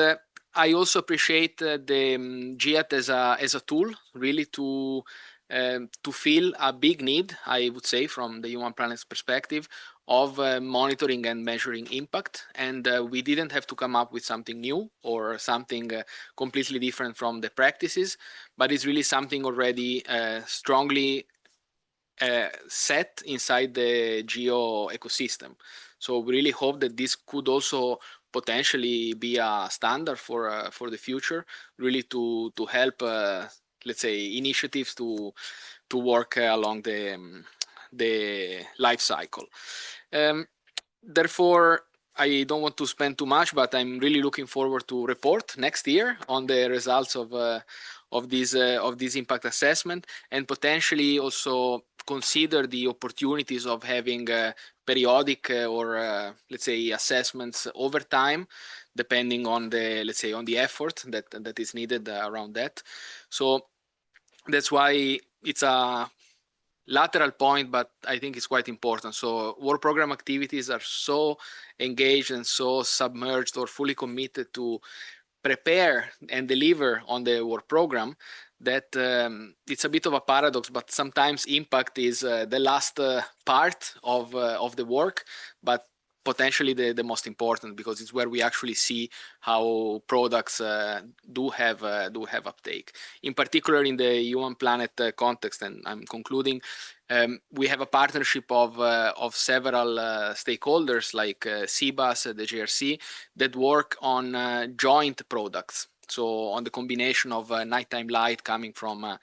I also appreciate the GEAT as a tool, really to fill a big need, I would say, from the Human Planet's perspective, of monitoring and measuring impact. And we didn't have to come up with something new or something completely different from the practices, but it's really something already strongly set inside the GEO ecosystem. So we really hope that this could also potentially be a standard for the future, really to help, let's say, initiatives to work along the life cycle. Therefore, I don't want to spend too much, but I'm really looking forward to report next year on the results of this impact assessment, and potentially also consider the opportunities of having periodic or let's say assessments over time, depending on the, let's say, on the effort that is needed around that. So that's why it's a lateral point, but I think it's quite important. So work program activities are so engaged and so submerged or fully committed to prepare and deliver on the work program that it's a bit of a paradox, but sometimes impact is the last part of the work, but potentially the most important, because it's where we actually see how products do have uptake. In particular, in the Human Planet context, and I'm concluding, we have a partnership of several stakeholders like CBAS, the JRC, that work on joint products. So on the combination of nighttime light coming from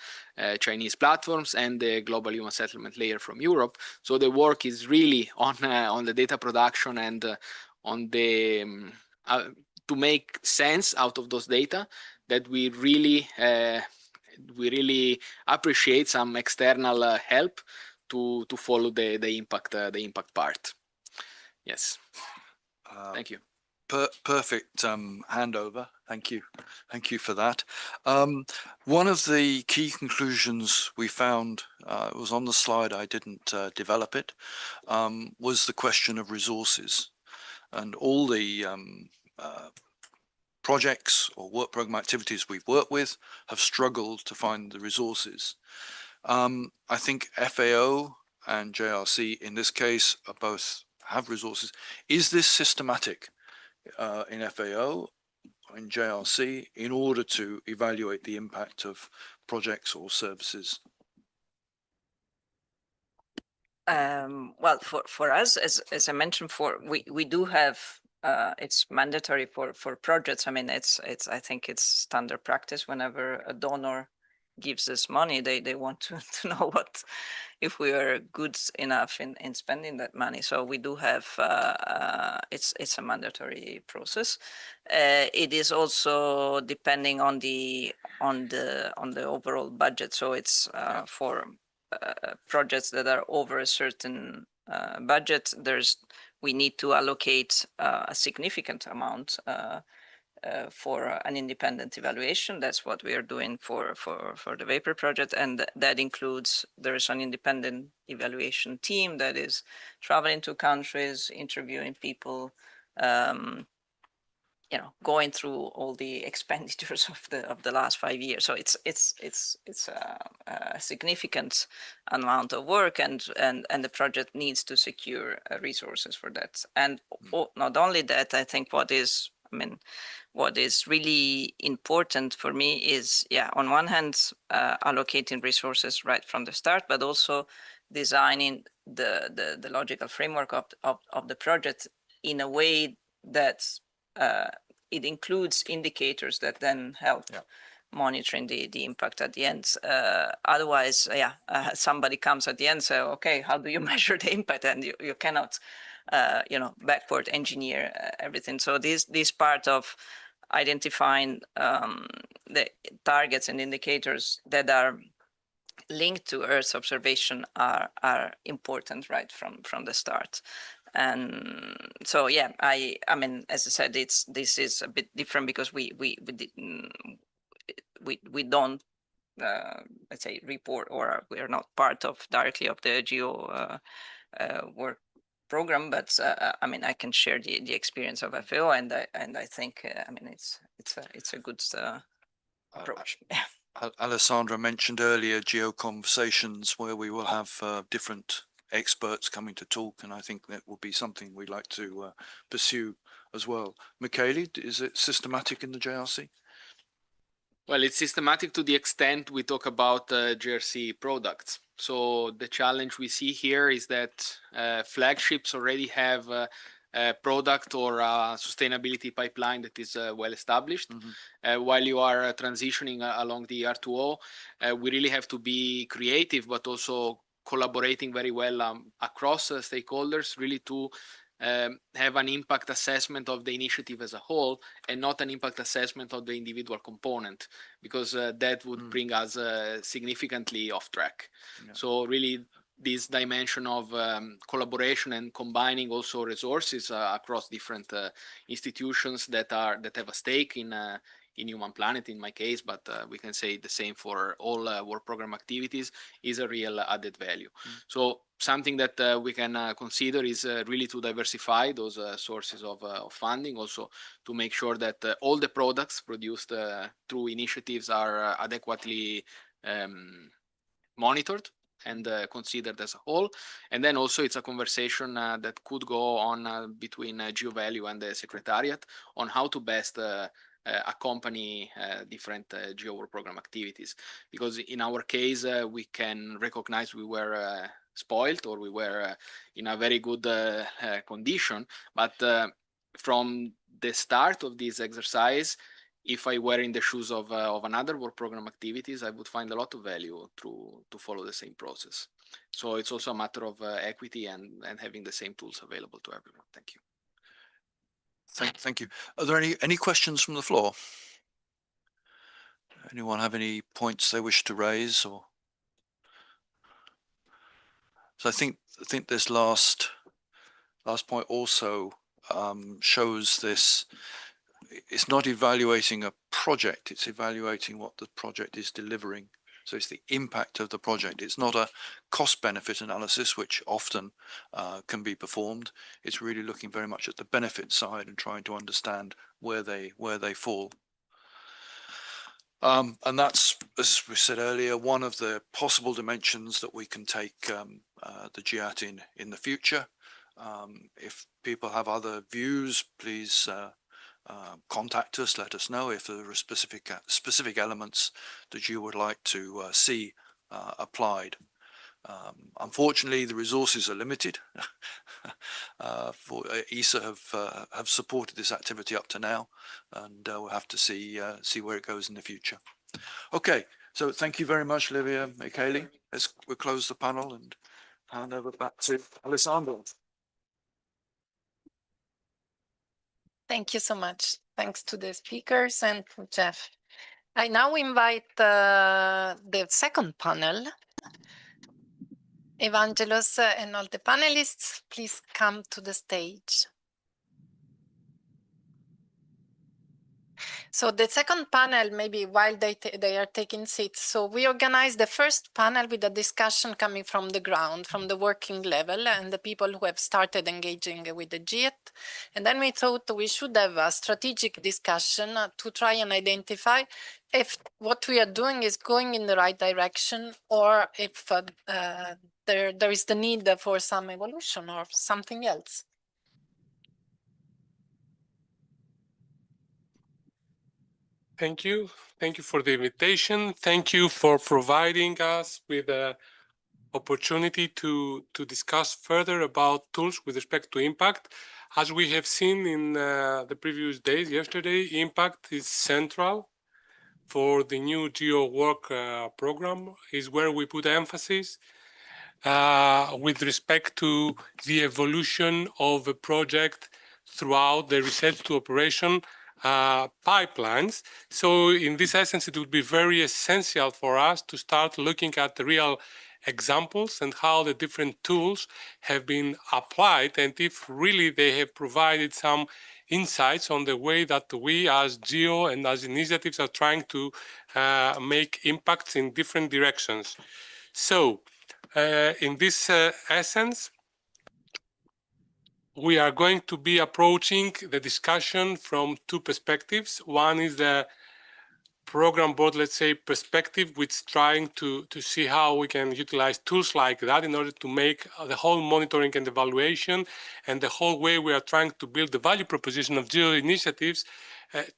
Chinese platforms and the global human settlement layer from Europe. So the work is really on the data production and on the to make sense out of those data, that we really we really appreciate some external help to follow the impact part. Yes. Thank you. Perfect handover. Thank you for that. One of the key conclusions we found, it was on the slide, I didn't develop it, was the question of resources. And all the projects or work program activities we've worked with have struggled to find the resources. I think FAO and JRC in this case are both have resources. Is this systematic in FAO, in JRC, in order to evaluate the impact of projects or services? Well, for us, as I mentioned, we do have it's mandatory for projects. I mean, I think it's standard practice whenever a donor gives us money, they want to know if we are good enough in spending that money. So we do have it's a mandatory process. It is also depending on the overall budget. So it's for projects that are over a certain budget, we need to allocate a significant amount for an independent evaluation. That's what we are doing for the Vapor project, and that includes there's an independent evaluation team that is traveling to countries, interviewing people, going through all the expenditures of the last 5 years. So it's a significant amount of work, and the project needs to secure resources for that. And not only that, I think what is really important for me is, on one hand, allocating resources right from the start, but also designing the logical framework of the project in a way that it includes indicators that then help monitoring the impact at the end. Otherwise, somebody comes at the end and says, okay, how do you measure the impact? And you cannot, backward engineer everything. So this part of identifying the targets and indicators that are linked to Earth observation are important right from the start. And so I mean, as I said, this is a bit different because we don't let's say report, or we are not part of directly of the GEO work program, but I mean, I can share the experience of FAO, and I think I mean it's a good approach. Alessandra mentioned earlier GEO Conversations, where we will have different experts coming to talk, and I think that will be something we'd like to pursue as well. Michele, is it systematic in the JRC? Well, it's systematic to the extent we talk about GRC products. So the challenge we see here is that flagships already have a product or a sustainability pipeline that is well established. While you are transitioning along the R2O, we really have to be creative, but also collaborating very well across stakeholders, really to have an impact assessment of the initiative as a whole, and not an impact assessment of the individual component, because that would bring us significantly off track. So really, this dimension of collaboration and combining also resources across different institutions that have a stake in Human Planet, in my case, but we can say the same for all work program activities, is a real added value. So something that we can consider is really to diversify those sources of funding, also to make sure that all the products produced through initiatives are adequately monitored and considered as a whole. And then also it's a conversation that could go on between GeoValue and the Secretariat on how to best accompany different GEO work program activities. Because in our case, we can recognize we were spoiled, or we were in a very good condition, but from the start of this exercise, if I were in the shoes of another work program activities, I would find a lot of value to follow the same process. So it's also a matter of equity and having the same tools available to everyone. Thank you. Thank you. Are there any questions from the floor? Anyone have any points they wish to raise? Or so I think this last point also shows this. It's not evaluating a project, it's evaluating what the project is delivering. So it's the impact of the project. It's not a cost benefit analysis, which often can be performed. It's really looking very much at the benefit side and trying to understand where they fall. And that's, as we said earlier, one of the possible dimensions that we can take the GEAT in the future. If people have other views, please contact us, let us know if there are specific elements that you would like to see applied. Unfortunately, the resources are limited. ESA have supported this activity up to now, and we'll have to see where it goes in the future. Okay, so thank you very much, Livia, Michele. We'll close the panel and hand over back to Alessandro. Thank you so much. Thanks to the speakers and to Jeff. I now invite the second panel. Evangelos and all the panelists, please come to the stage. So the second panel, maybe while they are taking seats. So we organized the first panel with a discussion coming from the ground, from the working level, and the people who have started engaging with the GEAT. And then we thought we should have a strategic discussion to try and identify if what we are doing is going in the right direction, or if there is the need for some evolution or something else. Thank you. Thank you for the invitation. Thank you for providing us with an opportunity to discuss further about tools with respect to impact. As we have seen in the previous days, yesterday, impact is central for the new GEO work program, is where we put emphasis with respect to the evolution of a project throughout the research to operation pipelines. So in this essence, it would be very essential for us to start looking at the real examples and how the different tools have been applied, and if really they have provided some insights on the way that we as GEO and as initiatives are trying to make impacts in different directions. So in this essence, we are going to be approaching the discussion from two perspectives. One is the program board, let's say, perspective, which is trying to see how we can utilize tools like that in order to make the whole monitoring and evaluation and the whole way we are trying to build the value proposition of GEO initiatives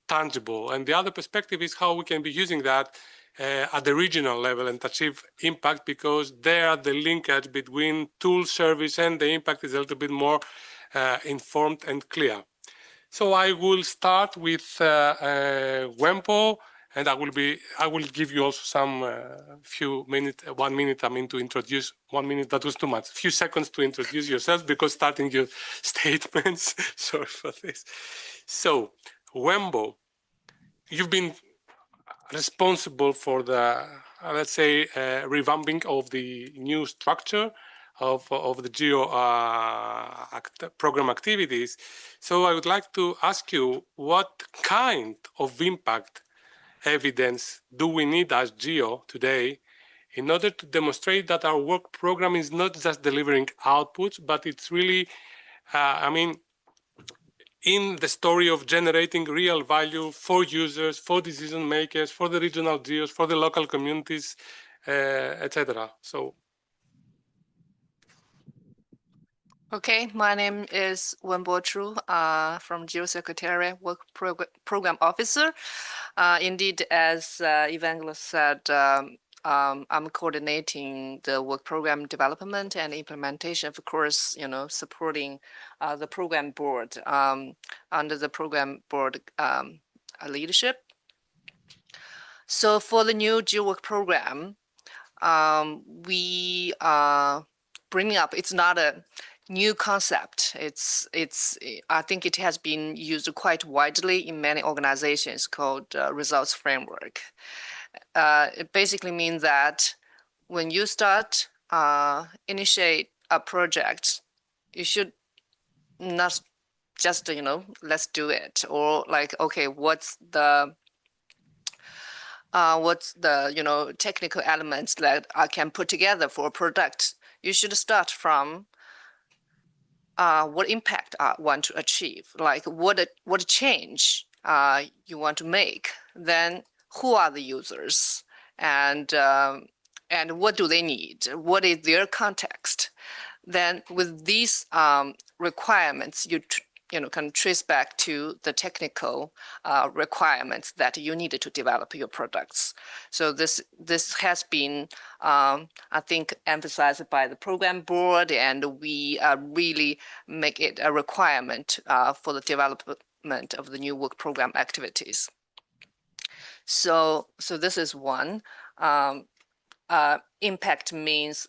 tangible. And the other perspective is how we can be using that at the regional level and achieve impact, because there the linkage between tool, service, and the impact is a little bit more informed and clear. So I will start with WEMPO, and I will give you also some few minutes, 1 minute, I mean, to introduce 1 minute. That was too much. A few seconds to introduce yourselves, because starting your statements. Sorry for this. So WEMPO, you've been responsible for the, let's say, revamping of the new structure of the GEO program activities. So I would like to ask you, what kind of impact evidence do we need as GEO today in order to demonstrate that our work program is not just delivering outputs, but it's really, I mean, in the story of generating real value for users, for decision makers, for the regional GEOs, for the local communities, etc. So. Okay, my name is Wenbo Chu from GEO Secretariat, Work Program Officer. Indeed, as Evangelos said, I'm coordinating the work program development and implementation, of course, supporting the program board under the program board leadership. So for the new GEO work program, we are bringing up, it's not a new concept. I think it has been used quite widely in many organizations, called results framework. It basically means that when you start initiate a project, you should not just let's do it, or like, okay, what's the technical elements that I can put together for a product. You should start from what impact I want to achieve, like what change you want to make. Then who are the users, and what do they need? What is their context? Then with these requirements, you can trace back to the technical requirements that you needed to develop your products. So this has been, I think, emphasized by the program board, and we really make it a requirement for the development of the new work program activities. So this is one. Impact means,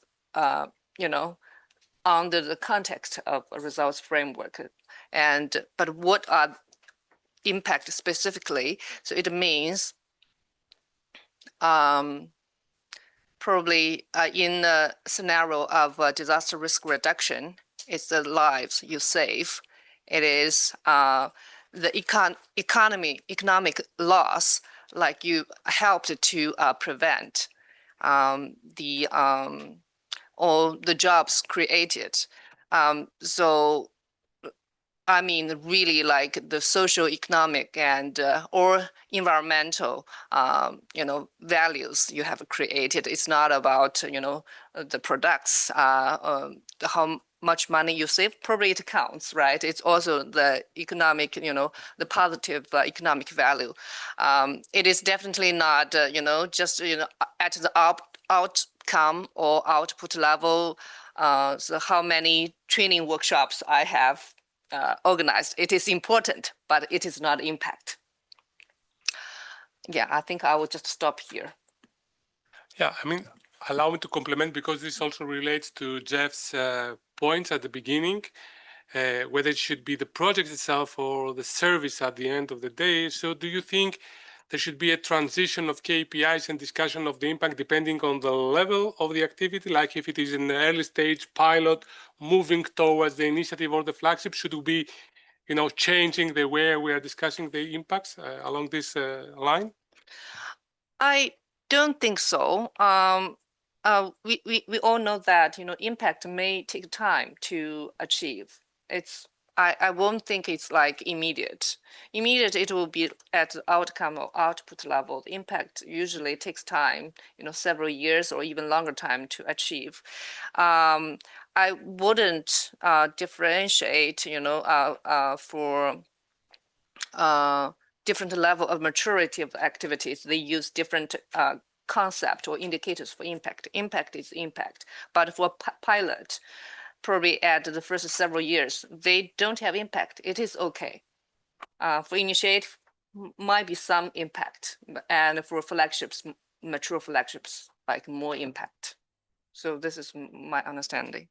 under the context of a results framework. But what are impact specifically? So it means probably in a scenario of disaster risk reduction, it's the lives you save. It is the economic loss, like you helped to prevent all the jobs created. So I mean, really, like the social, economic, and or environmental, values you have created. It's not about the products, how much money you save. Probably it counts, right? It's also the economic, the positive economic value. It is definitely not, just at the outcome or output level. So how many training workshops I have organized. It is important, but it is not impact. Yeah, I think I will just stop here. Yeah, I mean, allow me to complement, because this also relates to Jeff's points at the beginning, whether it should be the project itself or the service at the end of the day. So do you think there should be a transition of KPIs and discussion of the impact depending on the level of the activity, like if it is in the early stage pilot, moving towards the initiative or the flagship? Should we be, changing the way we are discussing the impacts along this line? I don't think so. We all know that impact may take time to achieve. I won't think it's like immediate. Immediate, it will be at the outcome or output level. The impact usually takes time, several years or even longer time to achieve. I wouldn't differentiate, for different level of maturity of activities. They use different concept or indicators for impact. Impact is impact. But for pilot, probably at the first several years, they don't have impact. It is okay. For initiate, might be some impact. And for flagships, mature flagships, like more impact. So this is my understanding.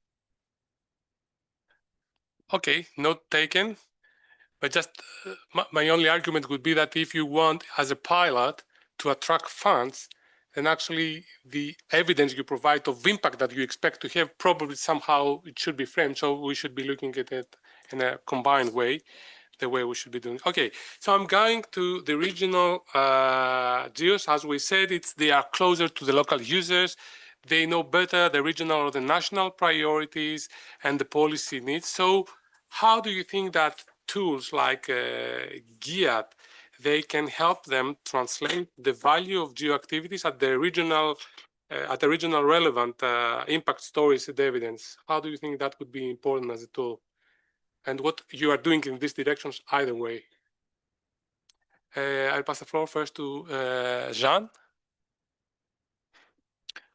Okay, note taken. But just my only argument would be that if you want, as a pilot, to attract funds, then actually the evidence you provide of impact that you expect to have, probably somehow it should be framed. So we should be looking at it in a combined way, the way we should be doing. Okay, so I'm going to the regional GEOs. As we said, they are closer to the local users. They know better the regional or the national priorities and the policy needs. So how do you think that tools like GEAT, they can help them translate the value of GEO activities at the regional relevant impact stories and evidence? How do you think that would be important as a tool? And what you are doing in these directions either way? I'll pass the floor first to Jean.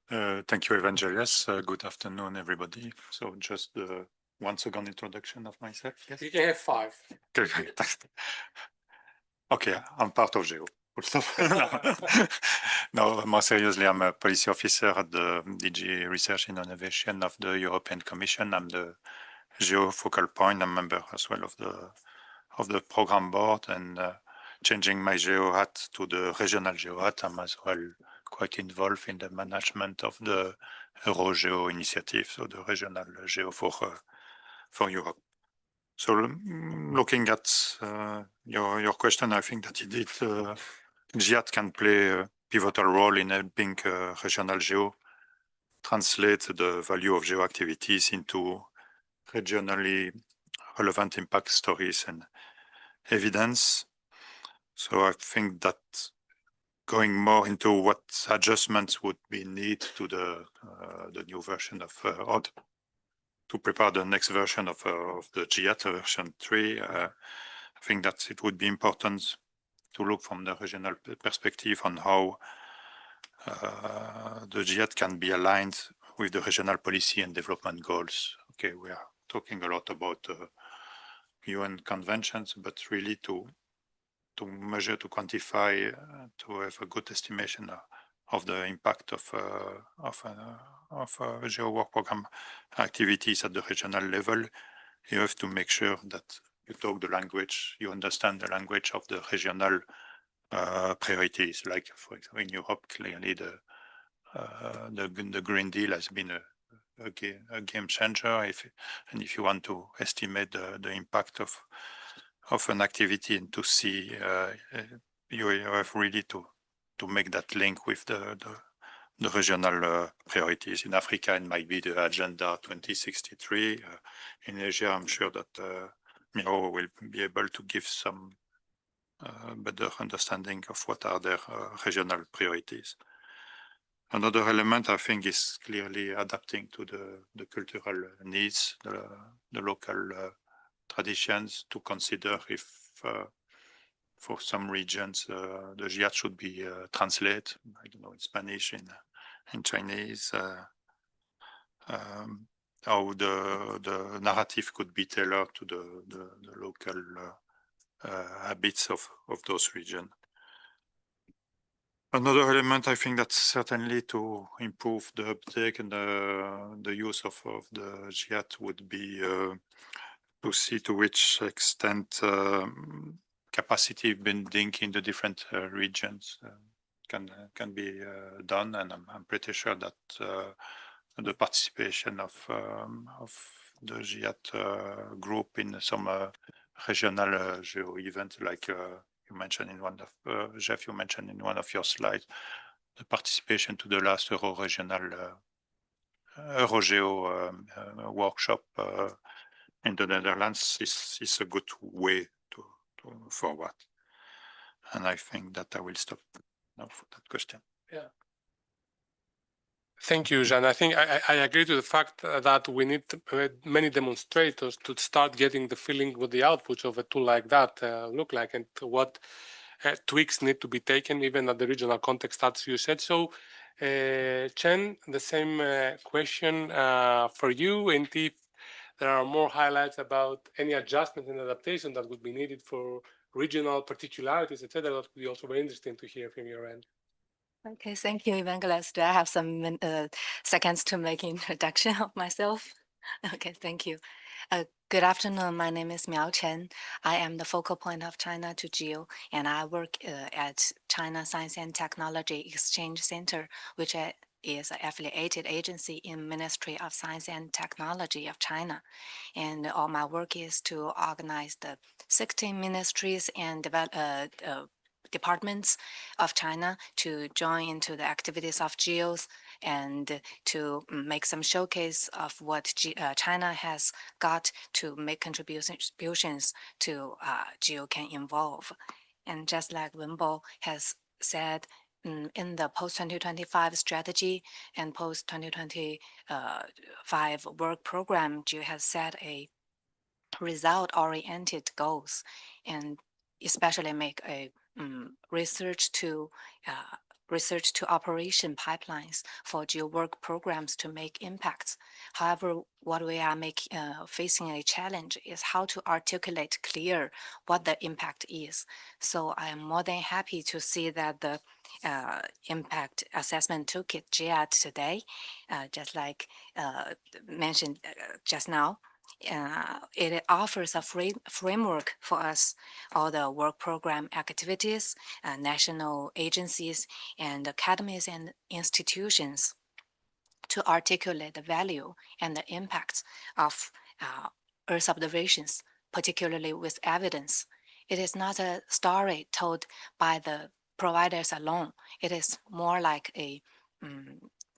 Thank you, Evangelos. Good afternoon, everybody. So just the 1 second introduction of myself. Yes? You can have 5. Okay, okay, I'm part of GEO. No, more seriously, I'm a policy officer at the DG Research and Innovation of the European Commission. I'm the GEO focal point. I'm a member as well of the program board, and changing my geo hat to the regional geo hat, I'm as well quite involved in the management of the EuroGeo initiative, so the regional geo for Europe. So looking at your question, I think that indeed GIAT can play a pivotal role in helping regional geo translate the value of geo activities into regionally relevant impact stories and evidence. So I think that going more into what adjustments would be needed to the new version of to prepare the next version of the GIAT version 3, I think that it would be important to look from the regional perspective on how the GIAT can be aligned with the regional policy and development goals. Okay, we are talking a lot about UN conventions, but really to measure, to quantify, to have a good estimation of the impact of geo work program activities at the regional level. You have to make sure that you talk the language, you understand the language of the regional priorities. Like, for example, in Europe, clearly the Green Deal has been a game changer. If you want to estimate the impact of an activity and to see, you have really to make that link with the regional priorities. In Africa, it might be the Agenda 2063. In Asia, I'm sure that Miro will be able to give some better understanding of what are their regional priorities. Another element, I think, is clearly adapting to the cultural needs, the local traditions, to consider if for some regions the GIAT should be translated, I don't know, in Spanish, in Chinese, how the narrative could be tailored to the local habits of those regions. Another element, I think, that's certainly to improve the uptake and the use of the GIAT would be to see to which extent capacity building in the different regions can be done, and I'm pretty sure that the participation of the GIAT group in some regional geo events, like you mentioned in one of Jeff, you mentioned in one of your slides, the participation to the last EuroGeo workshop in the Netherlands is a good way to forward. And I think that I will stop now for that question. Yeah. Thank you, Jean. I think I agree to the fact that we need many demonstrators to start getting the feeling what the outputs of a tool like that look like, and what tweaks need to be taken even at the regional context, as you said. So, Chen, the same question for you, and if there are more highlights about any adjustment and adaptation that would be needed for regional particularities, etc., that would be also very interesting to hear from your end. Okay, thank you, Evangelist. I have some seconds to make introduction of myself. Okay, thank you. Good afternoon. My name is Miao Chen. I am the focal point of China to GEO, and I work at China Science and Technology Exchange Center, which is an affiliated agency in Ministry of Science and Technology of China. And all my work is to organize the 16 ministries and departments of China to join into the activities of GEOs and to make some showcase of what China has got to make contributions to GEO can evolve. And just like Wenbo has said, in the post-2025 strategy and post-2025 work program, GEO has set a result-oriented goals, and especially make a research to operation pipelines for GEO work programs to make impacts. However, what we are facing a challenge is how to articulate clear what the impact is. So I am more than happy to see that the impact assessment toolkit GIAT today, just like mentioned just now, it offers a framework for us, all the work program activities, national agencies, and academies and institutions to articulate the value and the impacts of Earth observations, particularly with evidence. It is not a story told by the providers alone. It is more like a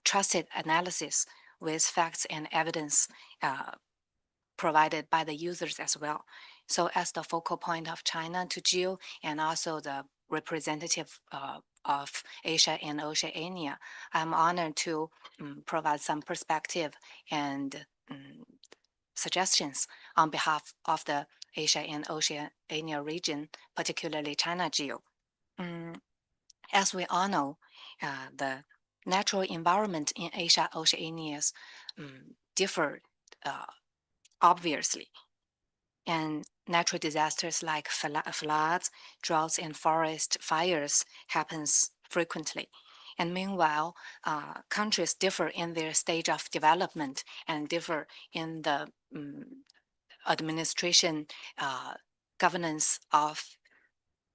trusted analysis with facts and evidence provided by the users as well. So as the focal point of China to GEO and also the representative of Asia and Oceania, I'm honored to provide some perspective and suggestions on behalf of the Asia and Oceania region, particularly China GEO. As we all know, the natural environment in Asia Oceania differ obviously, and natural disasters like floods, droughts, and forest fires happens frequently. And meanwhile, countries differ in their stage of development and differ in the administration governance of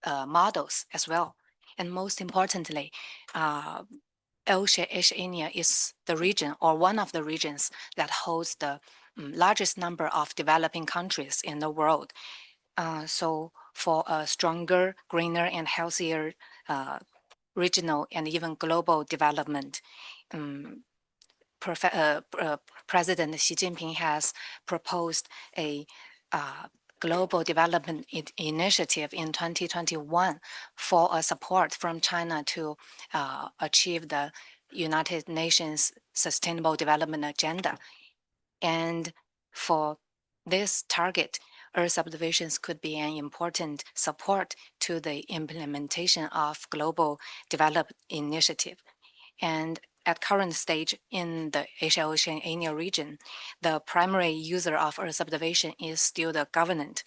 models as well. And most importantly, Oceania is the region or one of the regions that holds the largest number of developing countries in the world. So for a stronger, greener, and healthier regional and even global development, President Xi Jinping has proposed a global development initiative in 2021 for a support from China to achieve the United Nations Sustainable Development Agenda. And for this target, Earth observations could be an important support to the implementation of global development initiative. And at current stage in the Asia-Oceania region, the primary user of Earth observation is still the government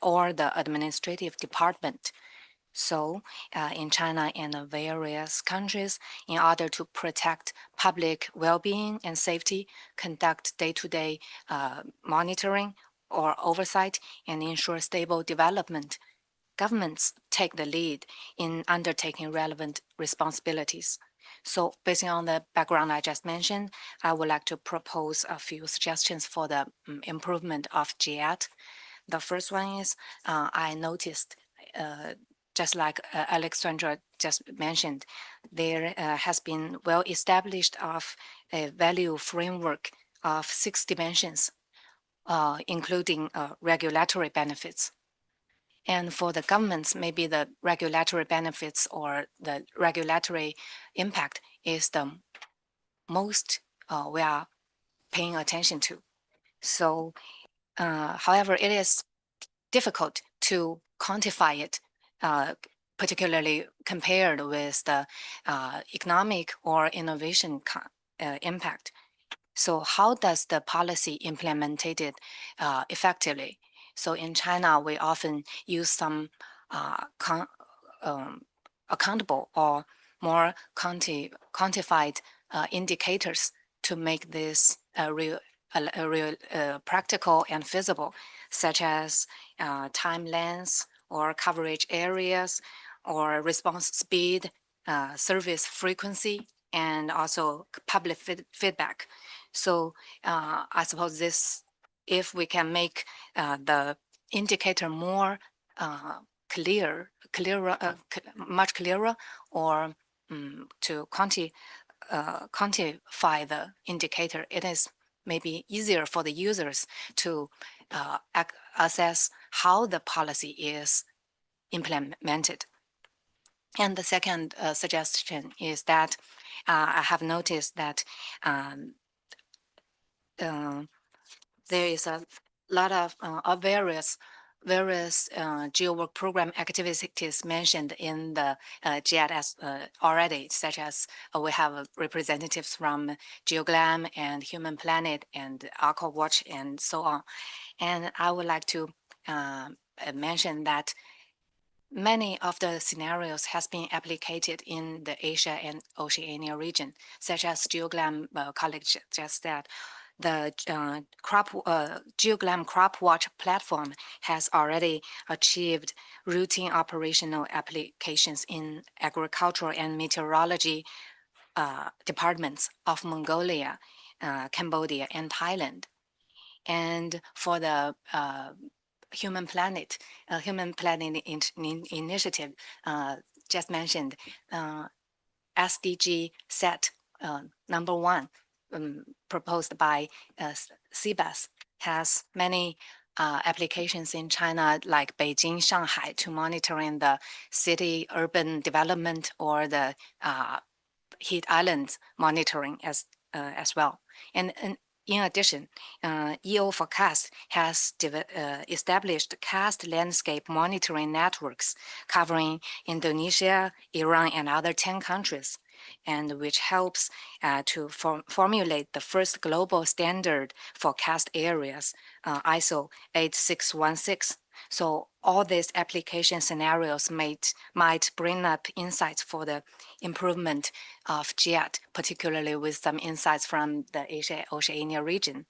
or the administrative department. So in China and various countries, in order to protect public well-being and safety, conduct day-to-day monitoring or oversight, and ensure stable development, governments take the lead in undertaking relevant responsibilities. So based on the background I just mentioned, I would like to propose a few suggestions for the improvement of GEAT. The first one is I noticed, just like Alexandra just mentioned, there has been well established of a value framework of 6 dimensions, including regulatory benefits. And for the governments, maybe the regulatory benefits or the regulatory impact is the most we are paying attention to. So, however, it is difficult to quantify it, particularly compared with the economic or innovation impact. So how does the policy implemented effectively? So in China, we often use some accountable or more quantified indicators to make this real practical and feasible, such as time length or coverage areas or response speed, service frequency, and also public feedback. So I suppose this, if we can make the indicator more much clearer, or to quantify the indicator, it is maybe easier for the users to assess how the policy is implemented. And the second suggestion is that I have noticed that there is a lot of various GEO work program activities mentioned in the GIS already, such as we have representatives from GeoGlam and Human Planet and AquaWatch and so on. And I would like to mention that many of the scenarios has been applied in the Asia and Oceania region, such as GeoGlam colleague just said. the GeoGlam Crop Watch platform has already achieved routine operational applications in agricultural and meteorology departments of Mongolia, Cambodia, and Thailand. And for the human planning initiative just mentioned, SDG set number 1 proposed by CBAS has many applications in China, like Beijing, Shanghai, to monitoring the city urban development or the heat islands monitoring as well. And in addition, EO Forecast has established cast landscape monitoring networks covering Indonesia, Iran, and other 10 countries, and which helps to formulate the first global standard for cast areas, ISO 8616. So all these application scenarios might bring up insights for the improvement of GEAT, particularly with some insights from the Asia-Oceania region.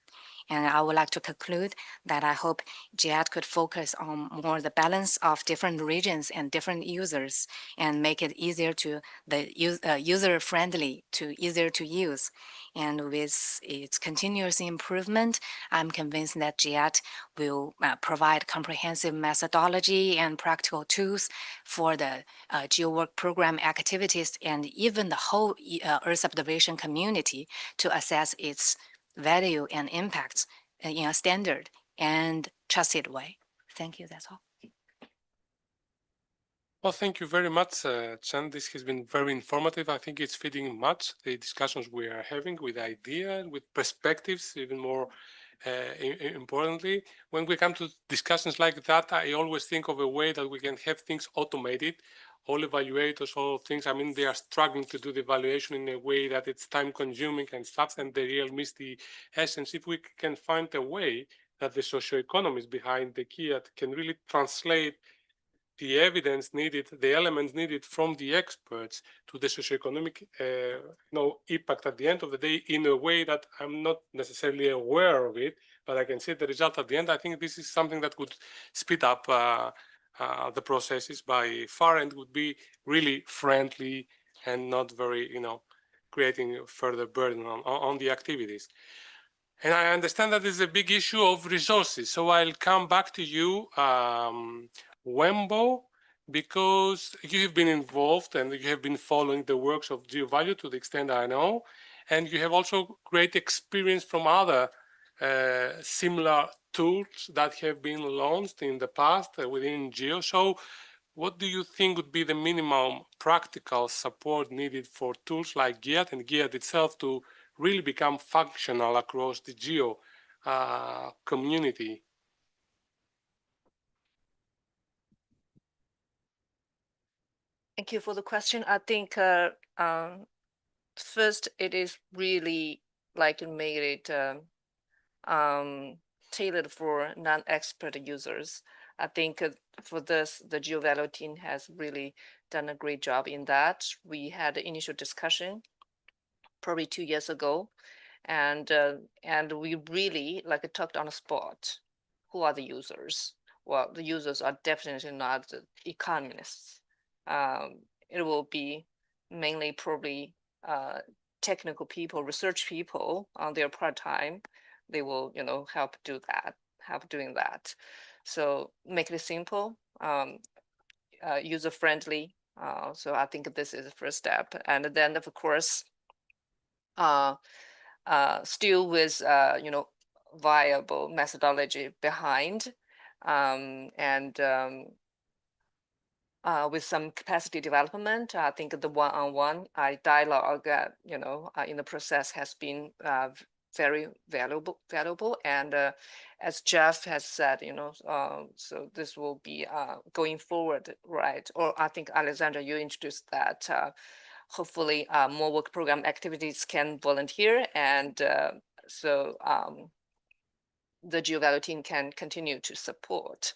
And I would like to conclude that I hope GEAT could focus on more the balance of different regions and different users and make it easier to user-friendly to easier to use. And with its continuous improvement, I'm convinced that GEAT will provide comprehensive methodology and practical tools for the GeoWork program activities and even the whole Earth observation community to assess its value and impacts in a standard and trusted way. Thank you. That's all. Well, thank you very much, Chen. This has been very informative. I think it's fitting much the discussions we are having with ideas, with perspectives, even more importantly. When we come to discussions like that, I always think of a way that we can have things automated. All evaluators, all things, I mean, they are struggling to do the evaluation in a way that it's time consuming and stuff, and they really miss the essence. If we can find a way that the socioeconomists behind the GEAT can really translate the evidence needed, the elements needed from the experts to the socioeconomic impact at the end of the day in a way that I'm not necessarily aware of it, but I can see the result at the end. I think this is something that could speed up the processes by far and would be really friendly and not very, creating further burden on the activities. And I understand that there's a big issue of resources. So I'll come back to you, Wembo, because you have been involved and you have been following the works of GeoValue to the extent I know, and you have also great experience from other similar tools that have been launched in the past within Geo. So what do you think would be the minimum practical support needed for tools like GEAT and GEAT itself to really become functional across the Geo community? Thank you for the question. I think first it is really like made it tailored for non-expert users. I think for this, the GeoValue team has really done a great job in that. We had an initial discussion probably 2 years ago, and we really talked on the spot. Who are the users? Well, the users are definitely not the economists. It will be mainly probably technical people, research people on their part time. They will, help doing that. So make it simple, user friendly. So I think this is the first step, and then of course, still with viable methodology behind, and with some capacity development. I think the one-on-one dialogue, in the process has been very valuable. And as Jeff has said, so this will be going forward, right? Or I think Alexandra, you introduced that. Hopefully, more work program activities can volunteer, and so the GeoValue team can continue to support.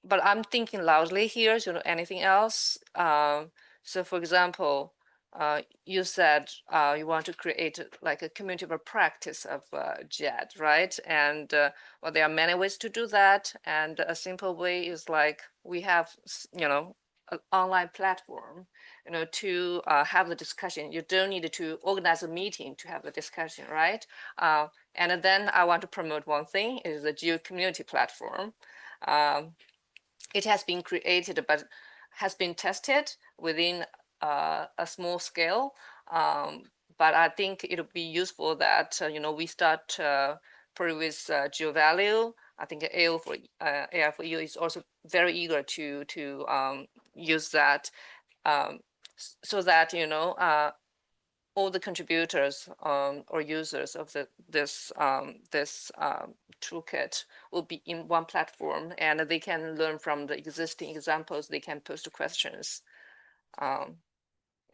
But I'm thinking loudly here, anything else? So for example, you said you want to create like a community of practice of JED, right? And well, there are many ways to do that. And a simple way is like we have, an online platform, to have the discussion. You don't need to organize a meeting to have the discussion, right? And then I want to promote one thing is the GEO community platform. It has been created, but has been tested within a small scale. But I think it'll be useful that we start probably with GEO value. I think AI for you is also very eager to use that, so that all the contributors or users of this toolkit will be in one platform, and they can learn from the existing examples. They can post questions.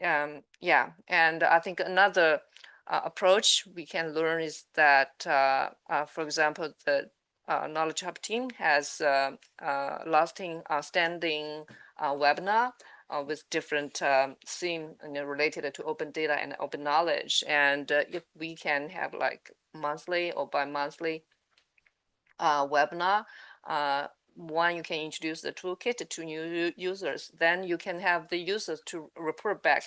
Yeah, and I think another approach we can learn is that, for example, the Knowledge Hub team has standing webinar with different theme related to open data and open knowledge. And if we can have like monthly or bi-monthly webinar, one, you can introduce the toolkit to new users. Then you can have the users to report back,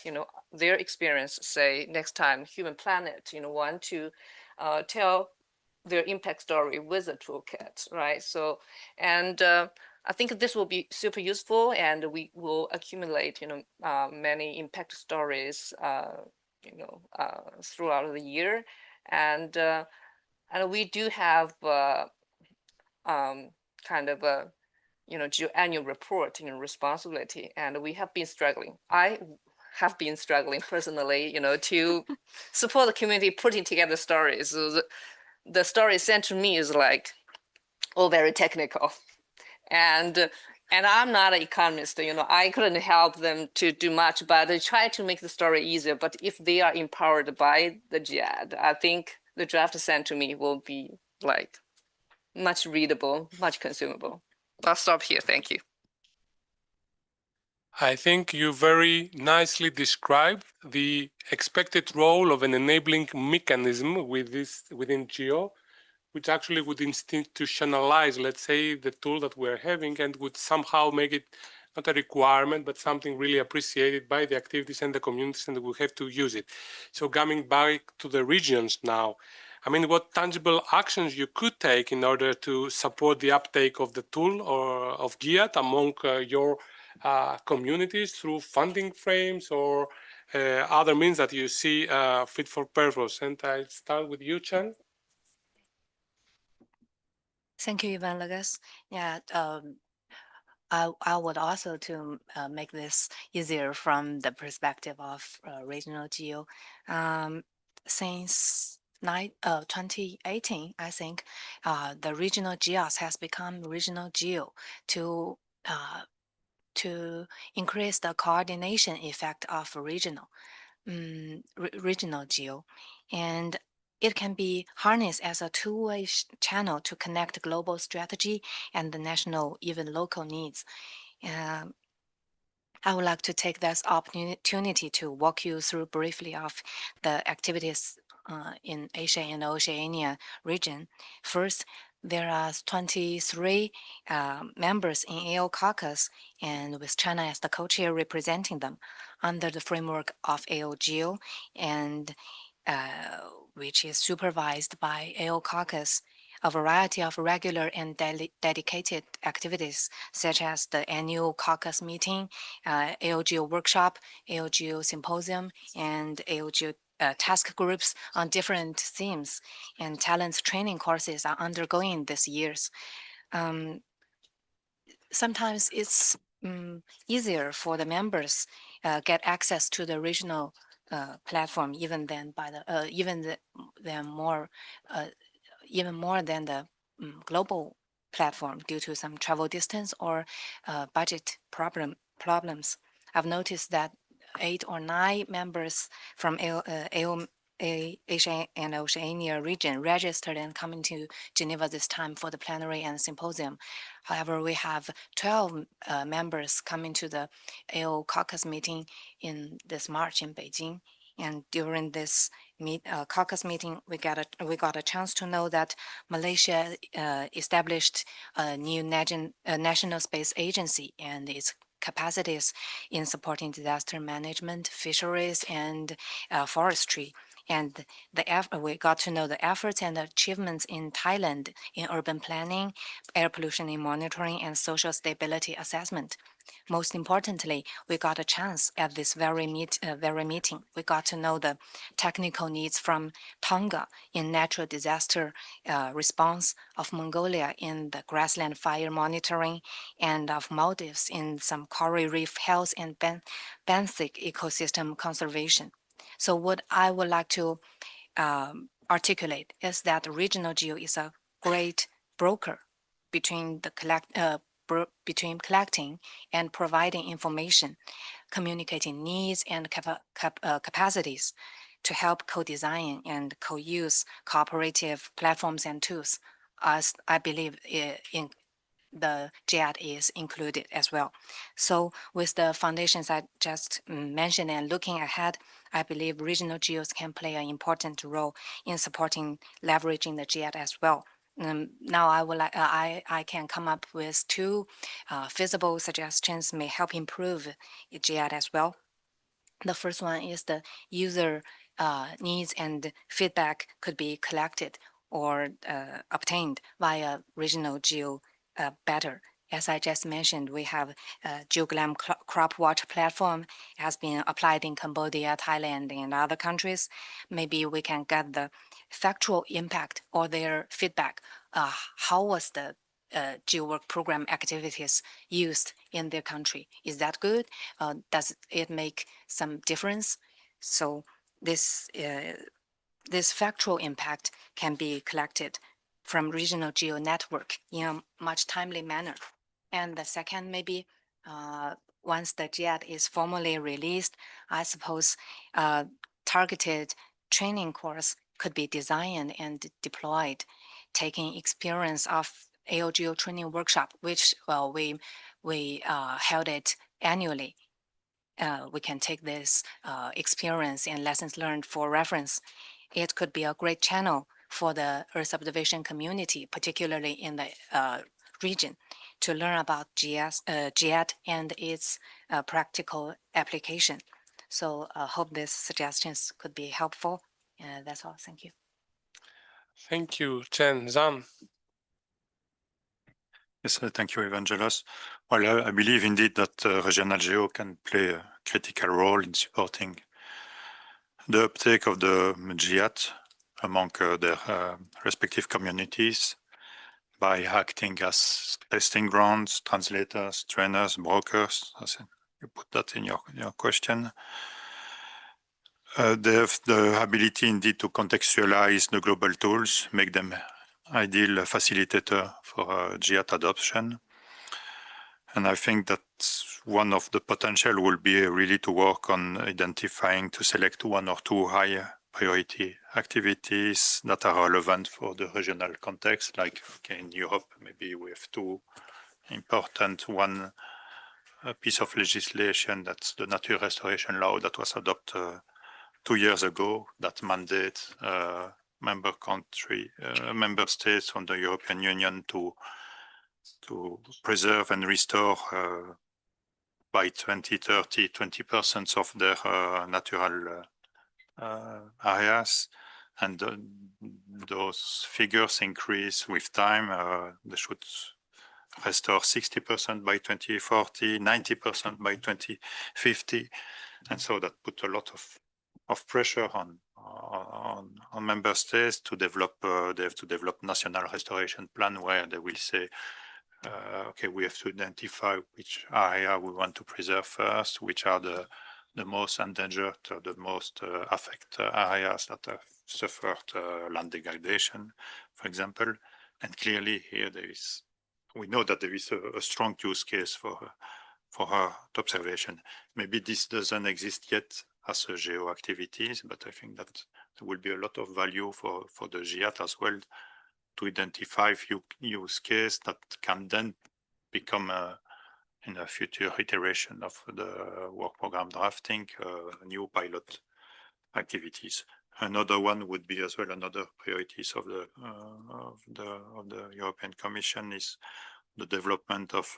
their experience. Say next time, Human Planet, want to tell their impact story with the toolkit, right? So, and I think this will be super useful, and we will accumulate, many impact stories, throughout the year, and we do have kind of a annual report responsibility, and we have been struggling. I have been struggling personally, to support the community putting together stories. So the story sent to me is like all very technical, and I'm not an economist. I couldn't help them to do much, but I try to make the story easier. But if they are empowered by the GED, I think the draft sent to me will be like much readable, much consumable. I'll stop here. Thank you. I think you very nicely described the expected role of an enabling mechanism within GEO, which actually would institutionalize, let's say, the tool that we're having, and would somehow make it not a requirement, but something really appreciated by the activities and the communities, and we have to use it. So coming back to the regions now, I mean, what tangible actions you could take in order to support the uptake of the tool or of GEAT among your communities through funding frames or other means that you see fit for purpose? And I start with you, Chen. Thank you, Ivan Lucas. Yeah, I would also to make this easier from the perspective of regional GEO. Since 2018, I think the regional GEOs has become regional GEO to increase the coordination effect of regional GEO, and it can be harnessed as a two-way channel to connect global strategy and the national, even local needs. I would like to take this opportunity to walk you through briefly of the activities in Asia and Oceania region. First, there are 23 members in AO caucus, and with China as the co-chair representing them under the framework of AO GEO, and which is supervised by AO caucus. A variety of regular and dedicated activities, such as the annual caucus meeting, AO GEO workshop, AO GEO Symposium, and AO GEO task groups on different themes, and talent training courses are undergoing this years. Sometimes it's easier for the members get access to the regional platform even more than the global platform due to some travel distance or budget problems. I've noticed that 8 or 9 members from AO Asia and Oceania region registered and coming to Geneva this time for the plenary and symposium. However, we have 12 members coming to the AO caucus meeting in this March in Beijing. And during this caucus meeting, we got a chance to know that Malaysia established a new national space agency and its capacities in supporting disaster management, fisheries, and forestry. And we got to know the efforts and achievements in Thailand in urban planning, air pollution in monitoring, and social stability assessment. Most importantly, we got a chance at this very meeting. We got to know the technical needs from Tonga in natural disaster response, of Mongolia in the grassland fire monitoring, and of Maldives in some coral reef health and benthic ecosystem conservation. So what I would like to articulate is that regional GEO is a great broker between between collecting and providing information, communicating needs and capacities to help co-design and co-use cooperative platforms and tools, as I believe in the GEAT is included as well. So with the foundations I just mentioned and looking ahead, I believe regional GEOs can play an important role in supporting leveraging the GEAT as well. Now I can come up with two feasible suggestions may help improve GEAT as well. The first one is the user needs and feedback could be collected or obtained via regional GEO better. As I just mentioned, we have GeoGlam Crop Watch platform has been applied in Cambodia, Thailand, and other countries. Maybe we can get the factual impact or their feedback. How was the GeoWork program activities used in their country? Is that good? Does it make some difference? So this factual impact can be collected from regional GEO network in a much timely manner. And the second, maybe once the GEAT is formally released, I suppose targeted training course could be designed and deployed, taking experience of AOGO training workshop, which we held it annually. We can take this experience and lessons learned for reference. It could be a great channel for the Earth observation community, particularly in the region, to learn about GEAT and its practical application. So I hope these suggestions could be helpful. That's all. Thank you. Thank you, Chen. Zan. Yes, thank you, Evangelos. Well, I believe indeed that regional GEO can play a critical role in supporting the uptake of the GEAT among their respective communities by acting as testing grounds, translators, trainers, brokers. As you put that in your question. They have the ability indeed to contextualize the global tools, make them ideal facilitator for GEAT adoption. And I think that one of the potential will be really to work on identifying, to select one or two high priority activities that are relevant for the regional context. Like in Europe, maybe we have two important, one piece of legislation, that's the Nature Restoration Law that was adopted 2 years ago, that mandate member states from the European Union to preserve and restore by 2030 20% of their natural areas, and those figures increase with time. They should restore 60% by 2040, 90% by 2050, and so that put a lot of pressure on member states to develop. They have to develop national restoration plan where they will say, okay, we have to identify which area we want to preserve first, which are the most endangered or the most affected areas that have suffered land degradation, for example. And clearly here we know that there is a strong use case for Earth observation. Maybe this doesn't exist yet as a geo activities, but I think that there will be a lot of value for the GIAT as well to identify few use case that can then become in a future iteration of the work program drafting, new pilot activities. Another one would be as well another priorities of the European Commission is the development of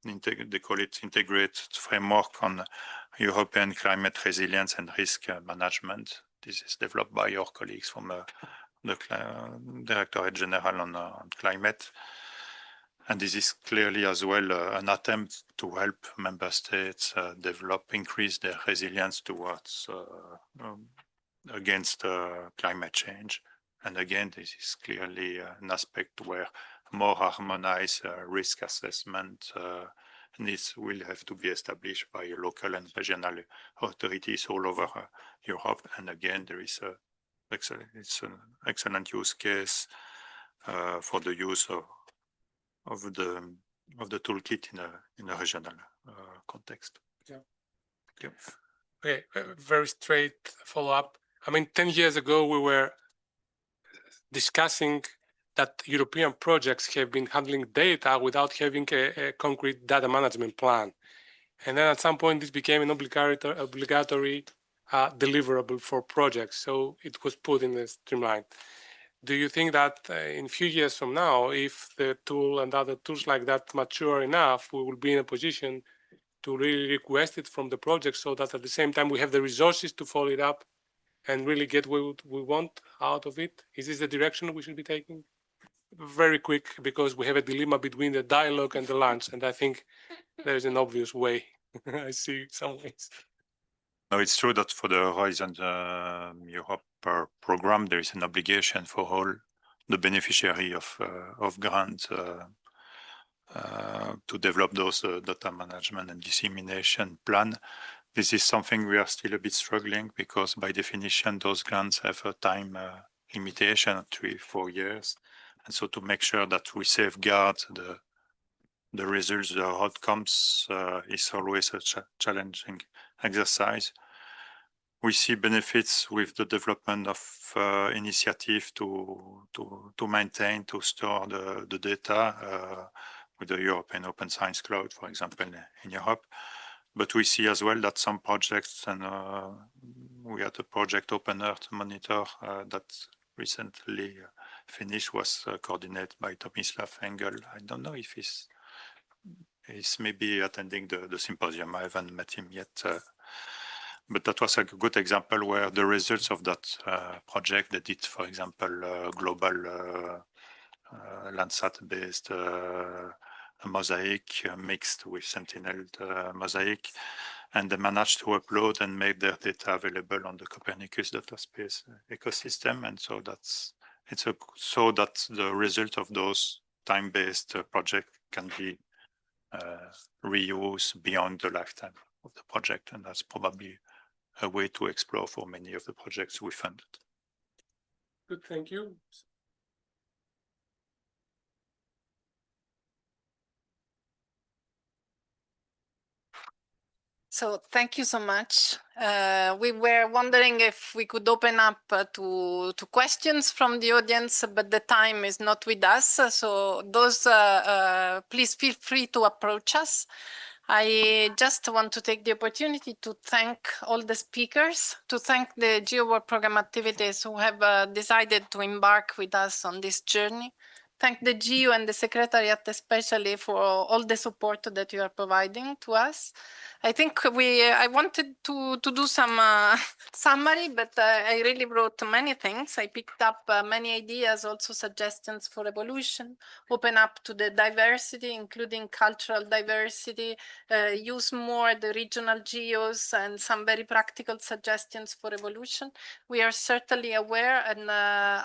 they call it integrated framework on European climate resilience and risk management. This is developed by your colleagues from the Directorate General on climate. And this is clearly as well an attempt to help member states increase their resilience towards against climate change. And again, this is clearly an aspect where more harmonized risk assessment needs will have to be established by local and regional authorities all over Europe. And again, there is it's an excellent use case for the use of the toolkit in a regional context. Yeah. Yeah. Okay, very straight follow-up. I mean, 10 years ago, we were discussing that European projects have been handling data without having a concrete data management plan. And then at some point, this became an obligatory deliverable for projects. So it was put in the streamline. Do you think that in a few years from now, if the tool and other tools like that mature enough, we will be in a position to really request it from the project so that at the same time we have the resources to follow it up and really get what we want out of it? Is this the direction we should be taking? Very quick, because we have a dilemma between the dialogue and the lunch, and I think there is an obvious way. I see some ways. No, it's true that for the Horizon Europe program, there is an obligation for all the beneficiary of grants to develop those data management and dissemination plan. This is something we are still a bit struggling because by definition, those grants have a time limitation of 3-4 years. And so to make sure that we safeguard the results, the outcomes is always a challenging exercise. We see benefits with the development of initiative to maintain, to store the data with the European Open Science Cloud, for example, in Europe. But we see as well that some projects, and we had a project Open Earth Monitor that recently finished, was coordinated by Tomislav Engel. I don't know if he's maybe attending the symposium. I haven't met him yet. But that was a good example where the results of that project, they did, for example, global Landsat-based mosaic mixed with Sentinel mosaic, and they managed to upload and make their data available on the Copernicus data space ecosystem. And so so that the result of those time-based projects can be reused beyond the lifetime of the project, and that's probably a way to explore for many of the projects we funded. Good, thank you. So thank you so much. We were wondering if we could open up to questions from the audience, but the time is not with us. So those, please feel free to approach us. I just want to take the opportunity to thank all the speakers, to thank the GEO Work Program activities who have decided to embark with us on this journey. Thank the GEO and the Secretariat especially for all the support that you are providing to us. I think I wanted to do some summary, but I really wrote many things. I picked up many ideas, also suggestions for evolution, open up to the diversity, including cultural diversity, use more the regional geos, and some very practical suggestions for evolution. We are certainly aware and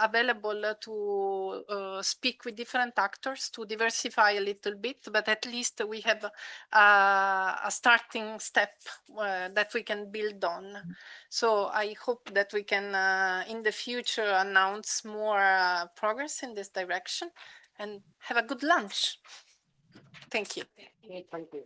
available to speak with different actors to diversify a little bit, but at least we have a starting step that we can build on. So I hope that we can in the future announce more progress in this direction, and have a good lunch. Thank you. Thank you.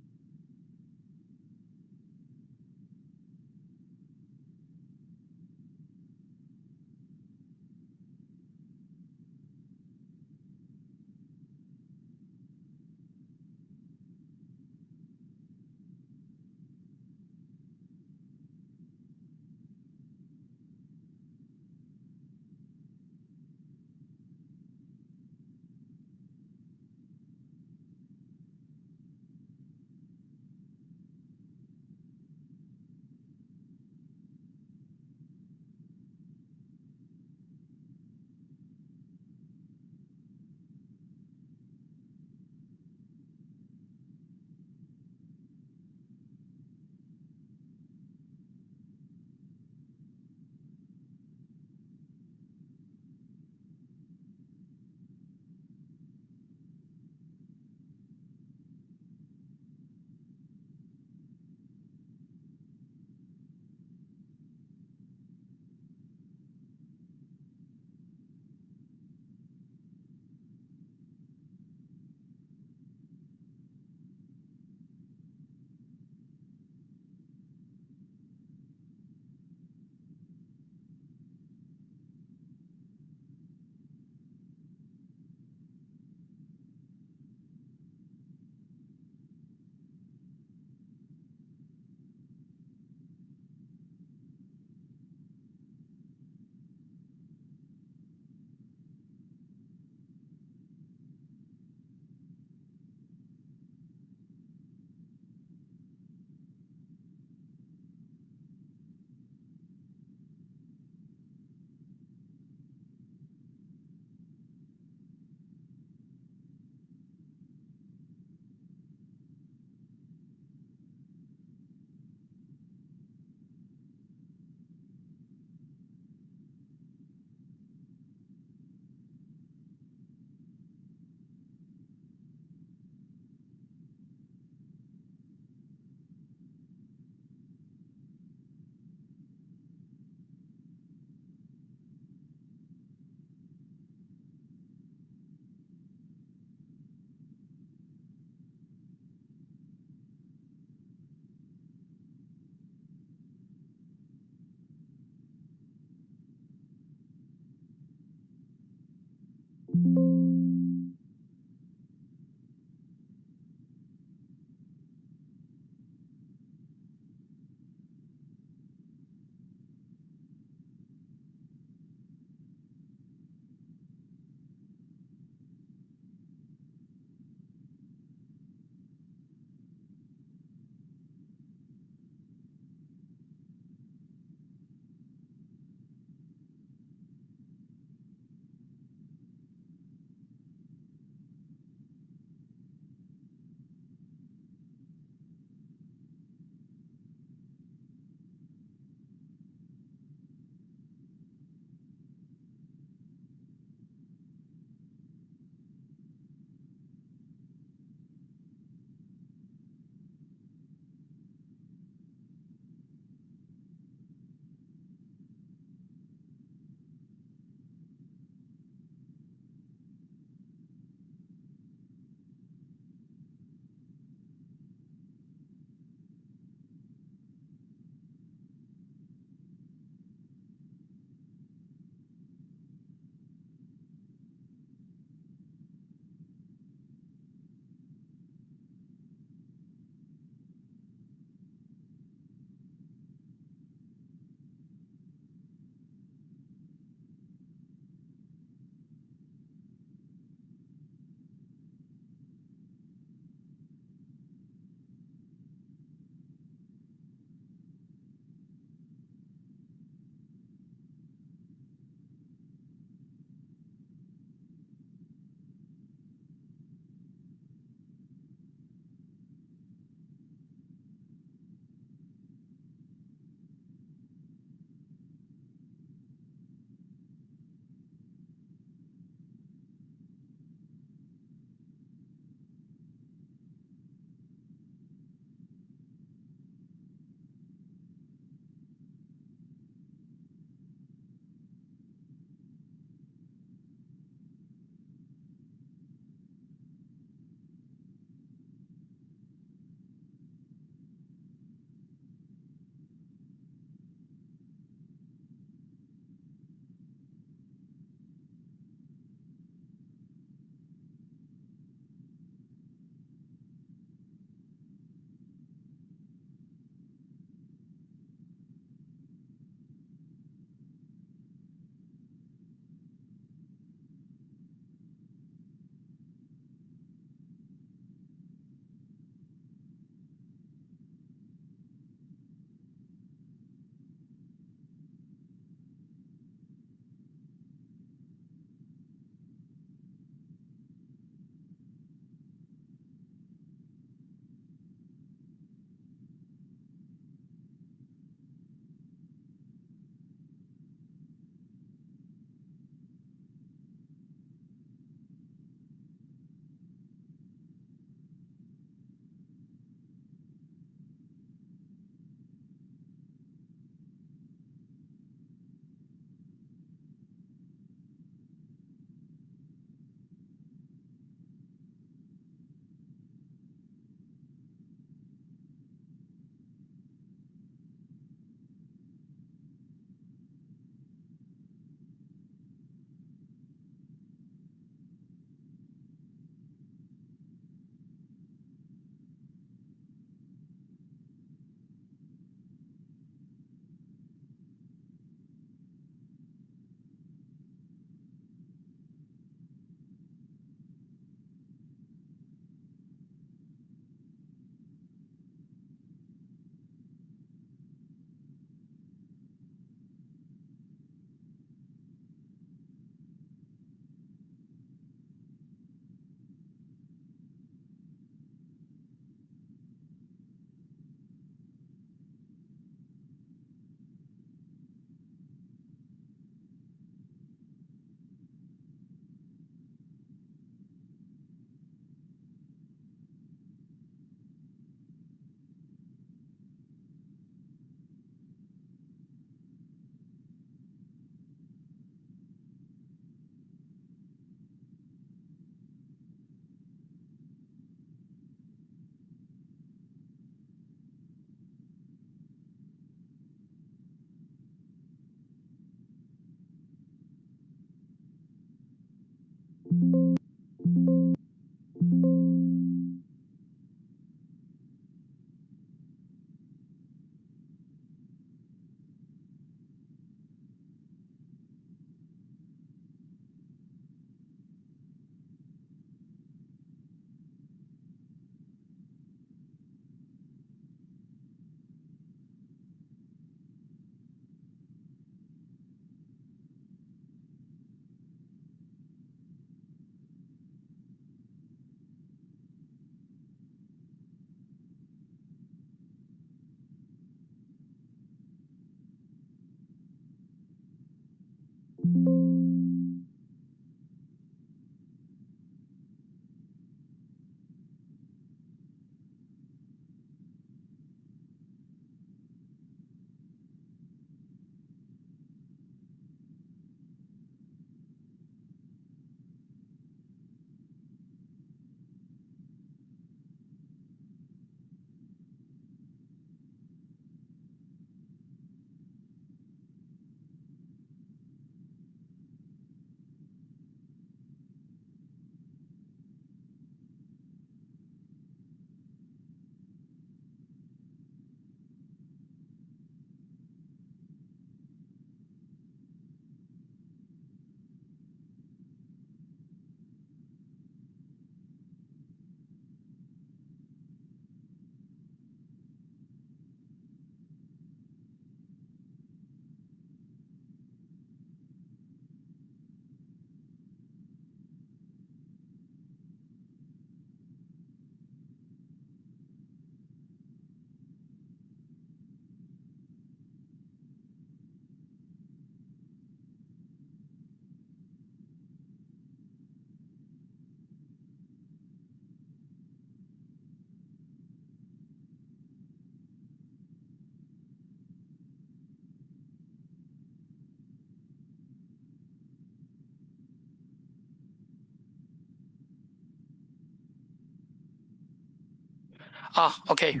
Okay.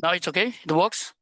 Now it's okay? It works?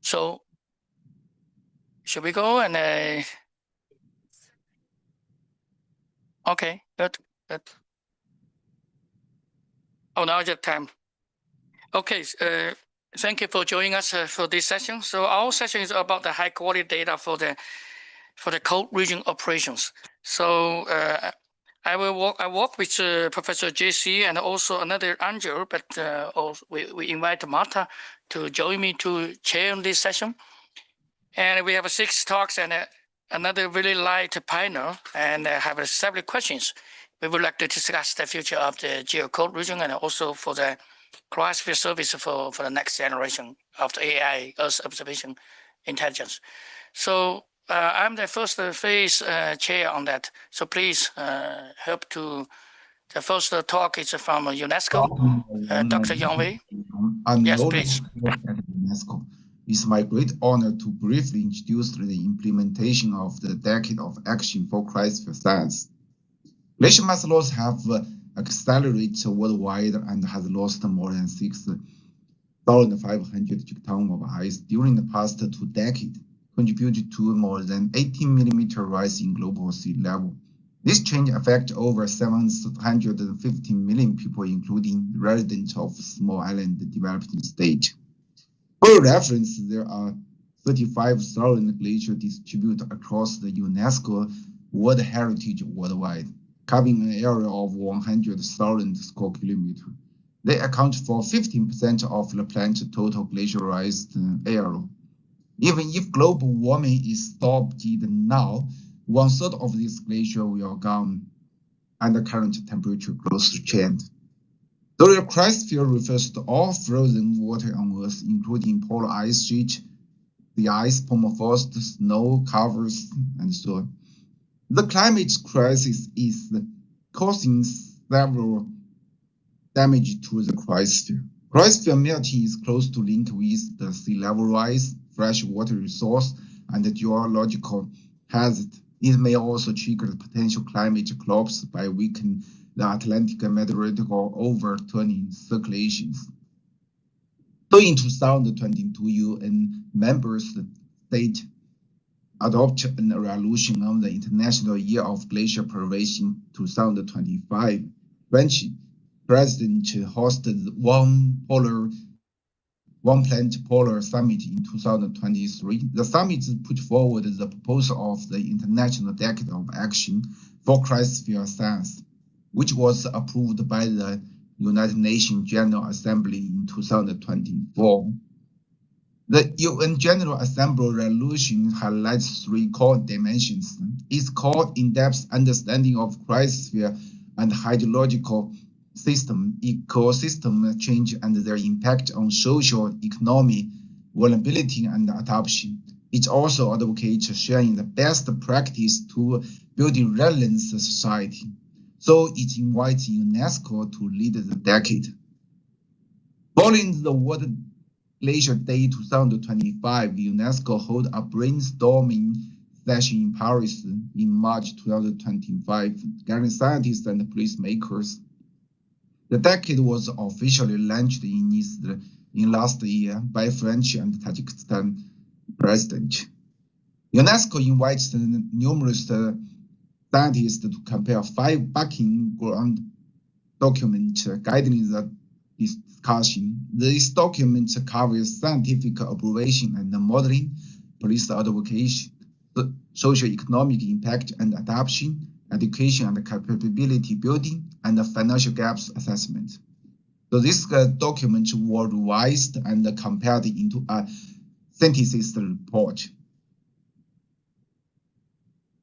So should we go and okay, good. Oh, now it's time. Okay, thank you for joining us for this session. So our session is about the high quality data for the cold region operations. So I work with Professor JC and also another Angel, but also we invite Marta to join me to chair this session. And we have 6 talks and another really light panel, and have several questions. We would like to discuss the future of the GEO cold region and also for the cryosphere service for the next generation of the AI Earth observation intelligence. So I'm the first phase chair on that. So please help to. The first talk is from UNESCO, Dr. Yang Wei. Yes, please. At UNESCO. It's my great honor to briefly introduce the implementation of the Decade of Action for Cryosphere Science. Glacier mass loss have accelerated worldwide and has lost more than 6,500 tons of ice during the past 2 decades, contributed to more than 18 millimeter rise in global sea level. This change affects over 750 million people, including residents of small island developing state. For reference, there are 35,000 glaciers distributed across the UNESCO World Heritage worldwide, covering an area of 100,000 square kilometers. They account for 15% of the planet's total glaciarized area. Even if global warming is stopped now, 1/3 of this glacier will gone, and the current temperature growth trend. The cryosphere refers to all frozen water on Earth, including polar ice sheet, the ice permafrost, snow covers, and so on. The climate crisis is causing several damage to the cryosphere. Cryosphere melting is close to linked with the sea level rise, fresh water resource, and the geological hazard. It may also trigger the potential climate collapse by weakening the Atlantic meteorological overturning circulations. So in 2022, UN member state adopt a resolution on the International Year of Glacier Preservation 2025. French President hosted One Planet Polar Summit in 2023. The summit put forward the proposal of the International Decade of Action for Cryosphere Science, which was approved by the United Nations General Assembly in 2024. The UN General Assembly resolution highlights three core dimensions. Its core in-depth understanding of cryosphere and hydrological system, ecosystem change and their impact on social, economic, vulnerability, and adoption. It also advocates sharing the best practice to building resilient society. So it invites UNESCO to lead the decade. Following the World Glacier Day 2025, UNESCO held a brainstorming session in Paris in March 2025, gathering scientists and policymakers. The decade was officially launched in last year by French and Tajikistan president. UNESCO invites numerous scientists to compare 5 backing ground documents guiding the discussion. This document covers scientific observation and modeling, policy advocacy, socio-economic impact and adoption, education and capability building, and financial gaps assessment. So this document was revised and compared into a synthesis report.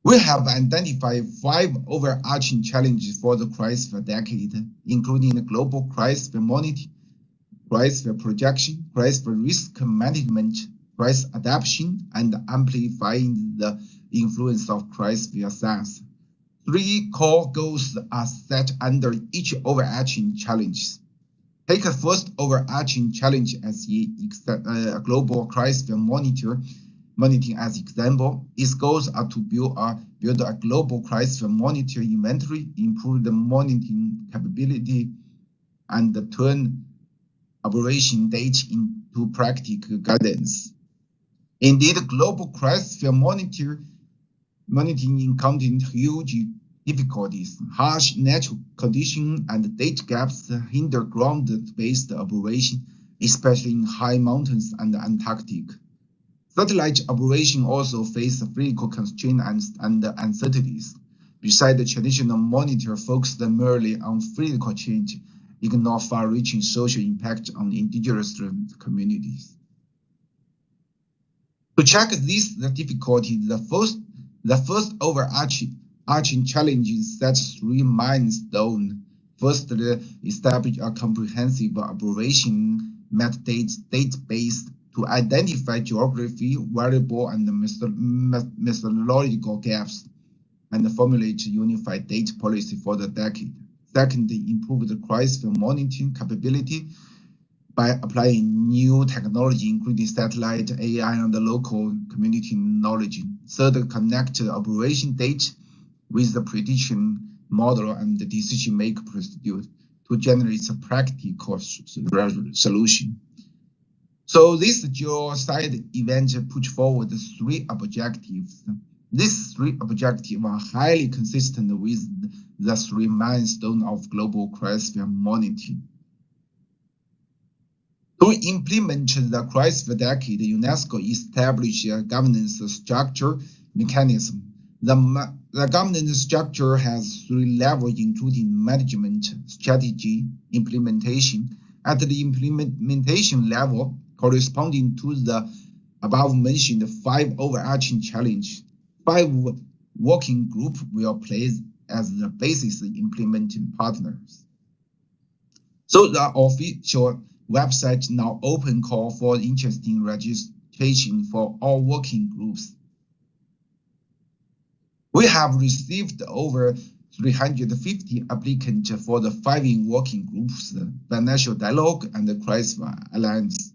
We have identified 5 overarching challenges for the cryosphere decade, including the global cryosphere monitoring, cryosphere projection, cryosphere risk management, cryosphere adaptation, and amplifying the influence of cryosphere science. 3 core goals are set under each overarching challenge. Take the first overarching challenge as a global cryosphere monitoring as example. Its goals are to build a global cryosphere monitor inventory, improve the monitoring capability, and turn operation data into practical guidance. Indeed, global cryosphere monitoring encountered huge difficulties. Harsh natural conditions and data gaps hinder ground-based operation, especially in high mountains and Antarctic. Satellite operation also face physical constraints and uncertainties. Besides, the traditional monitor focused merely on physical change, ignore far-reaching social impact on indigenous communities. To check this difficulty, the first overarching challenge sets 3 milestones. First, establish a comprehensive operation database to identify geography, variable, and methodological gaps, and formulate a unified data policy for the decade. Second, improve the cryosphere monitoring capability by applying new technology, including satellite, AI, and the local community knowledge. Third, connect the operation data with the prediction model and the decision-making procedure to generate a practical solution. So this GeoSide event put forward 3 objectives. These 3 objectives are highly consistent with the 3 milestones of global cryosphere monitoring. To implement the cryosphere decade, UNESCO established a governance structure mechanism. The governance structure has 3 levels, including management, strategy, implementation. At the implementation level, corresponding to the above-mentioned 5 overarching challenges, 5 working groups will play as the basis implementing partners. So the official website now open call for interesting registration for all working groups. We have received over 350 applicants for the 5 working groups, the Financial Dialogue and the Cryosphere Alliance.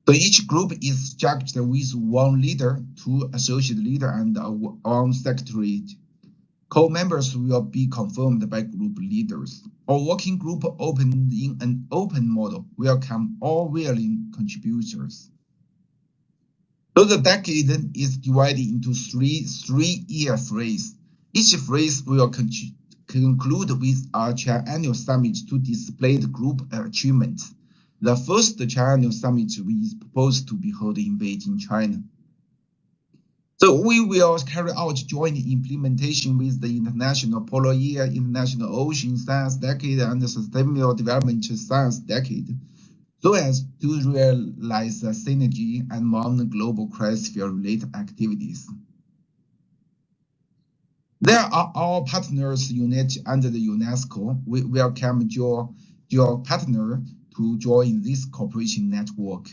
So each group is structured with 1 leader, 2 associate leader, and 1 secretariat. Co-members will be confirmed by group leaders. Our working group opened in an open model, welcome all willing contributors. So the decade is divided into three-year phase. Each phase will conclude with a triennial summit to display the group achievements. The first triennial summit is proposed to be held in Beijing, China. So we will carry out joint implementation with the International Polar Year, International Ocean Science Decade, and the Sustainable Development Science Decade, so as to realize a synergy among the global cryosphere-related activities. There are our partners unit under the UNESCO. We welcome your partner to join this cooperation network.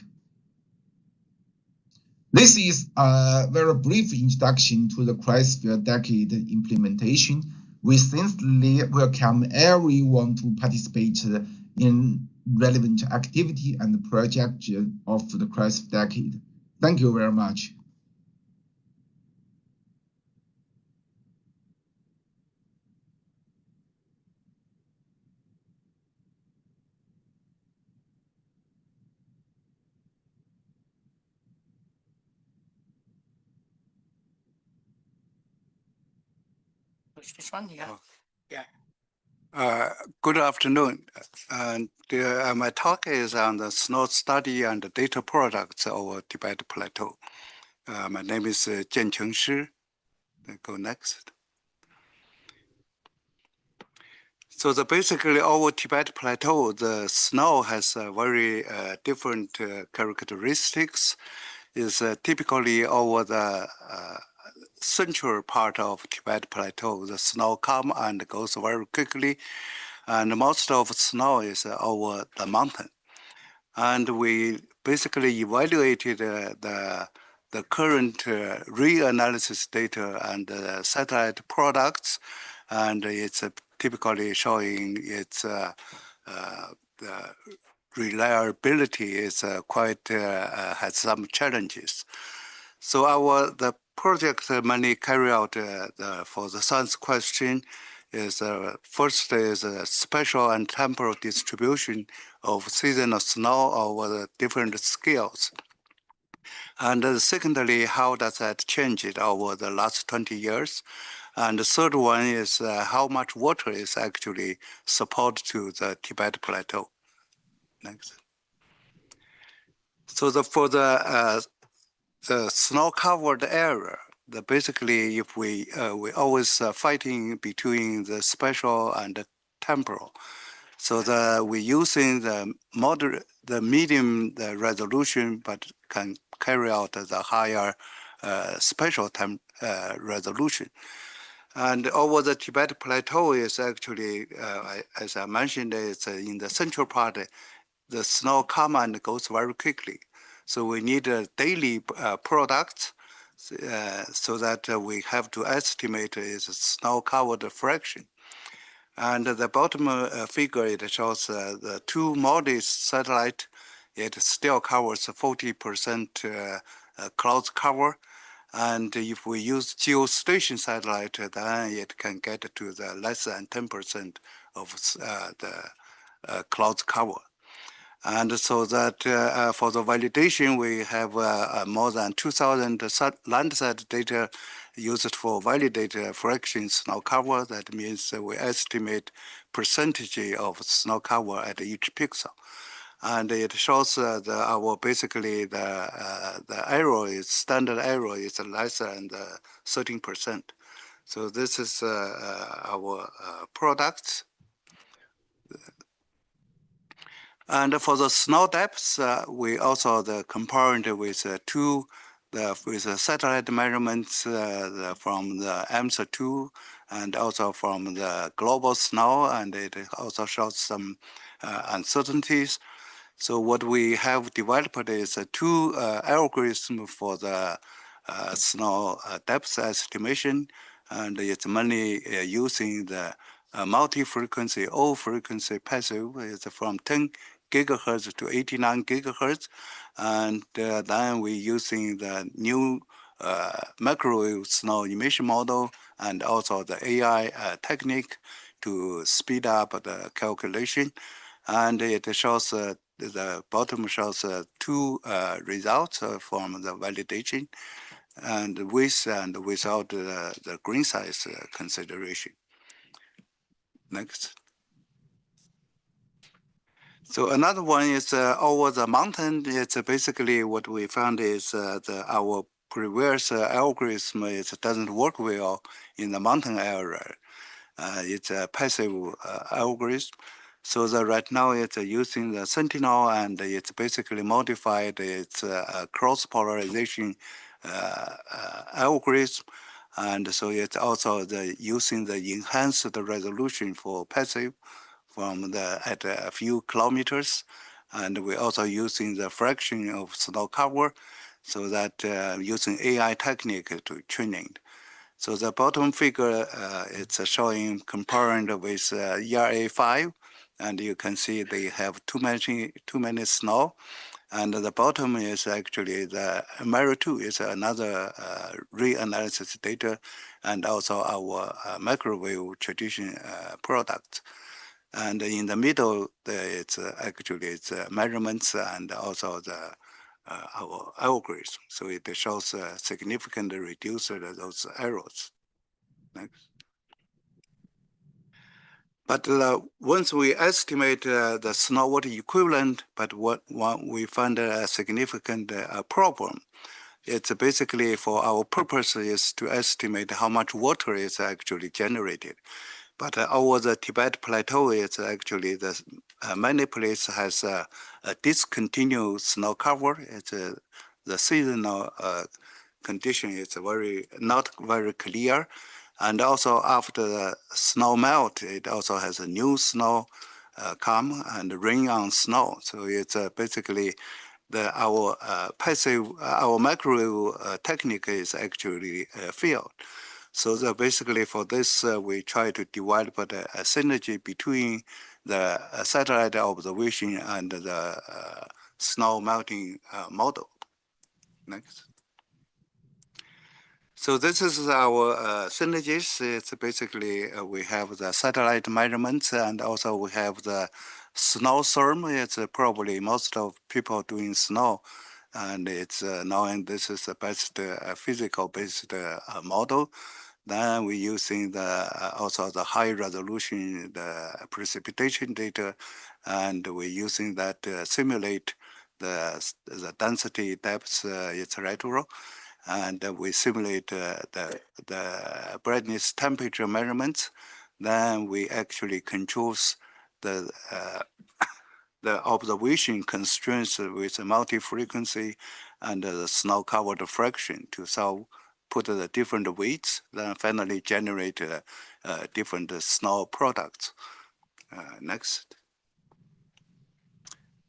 This is a very brief introduction to the cryosphere decade implementation. We sincerely welcome everyone to participate in relevant activity and project of the cryosphere decade. Thank you very much. This one, yeah. Yeah. Good afternoon. And my talk is on the snow study and data products over Tibet Plateau. My name is Jianqing Shi. Go next. So basically over Tibet Plateau, the snow has very different characteristics. Is typically over the central part of Tibet Plateau, the snow comes and goes very quickly, and most of the snow is over the mountain. And we basically evaluated the current reanalysis data and satellite products, and it's typically showing its the reliability is quite has some challenges. So the project mainly carry out for the science question is first is a spatial and temporal distribution of seasonal snow over the different scales. And secondly, how does that change it over the last 20 years? And the third one is how much water is actually supported to the Tibet Plateau. Next. So for the snow-covered area, basically, if we always fighting between the spatial and the temporal. So we're using the medium resolution, but can carry out the higher spatial resolution. And over the Tibet Plateau is actually, as I mentioned, it's in the central part. The snow comes and goes very quickly. So we need a daily product so that we have to estimate is snow-covered fraction. And the bottom figure, it shows the two MODIS satellite, it still covers 40% clouds cover. And if we use geostation satellite, then it can get to the less than 10% of the clouds cover. And so that for the validation, we have more than 2,000 Landsat data used for validate fractions snow cover. That means we estimate percentage of snow cover at each pixel. And it shows our basically the error is standard error is less than 13%. So this is our products. And for the snow depths, we also compared with with satellite measurements from the EMSA2 and also from the global snow, and it also shows some uncertainties. So what we have developed is two algorithms for the snow depth estimation, and it's mainly using the multi-frequency, all-frequency passive. It's from 10 gigahertz to 89 gigahertz, and then we're using the new microwave snow emission model and also the AI technique to speed up the calculation. And it shows the bottom shows two results from the validation, and with and without the green size consideration. Next. So another one is over the mountain. It's basically what we found is our previous algorithm doesn't work well in the mountain area. It's a passive algorithm. So right now it's using the Sentinel, and it's basically modified. It's a cross-polarization algorithm. And so it's also using the enhanced resolution for passive from at a few kilometers. And we're also using the fraction of snow cover, so that using AI technique to training. So the bottom figure, it's showing comparing with ERA5, and you can see they have too many snow. And the bottom is actually the Mero2 is another reanalysis data, and also our microwave tradition product. And in the middle, it's actually measurements and also our algorithm. So it shows significantly reduced those errors. Next. But once we estimate the snow water equivalent, but what we find a significant problem. It's basically for our purpose is to estimate how much water is actually generated. But over the Tibet Plateau, it's actually many places has a discontinued snow cover. It's the seasonal condition is not very clear. And also after the snow melt, it also has a new snow come and rain on snow. So it's basically our passive, our microwave technique is actually failed. So basically for this, we try to develop a synergy between the satellite observation and the snow melting model. Next. So this is our synergies. It's basically we have the satellite measurements, and also we have the snow therm. It's probably most of people doing snow, and it's knowing this is the best physical-based model. Then we're using also the high resolution, the precipitation data, and we're using that to simulate the density depths, etc. And we simulate the brightness temperature measurements. Then we actually controls the observation constraints with multi-frequency and the snow-covered fraction to put the different weights, then finally generate different snow products. Next.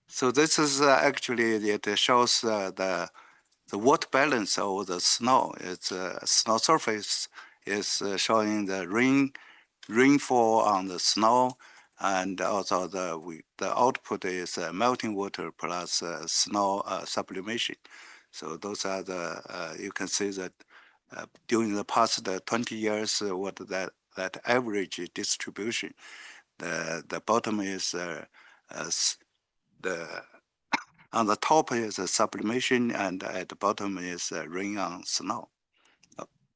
So this is actually, it shows the water balance of the snow. It's snow surface is showing the rainfall on the snow, and also the output is melting water plus snow sublimation. So those are you can see that during the past 20 years, what that average distribution. The bottom is on the top is sublimation, and at the bottom is rain on snow.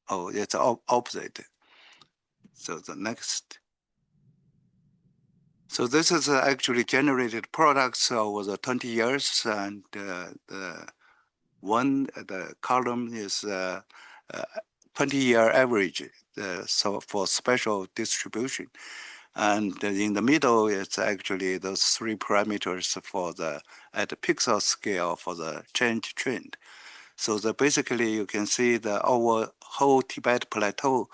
Oh, it's opposite. So the next. So this is actually generated products over the 20 years, and the column is 20-year average. So for special distribution, and in the middle it's actually those three parameters for at the pixel scale for the change trend. So basically you can see the whole Tibet Plateau,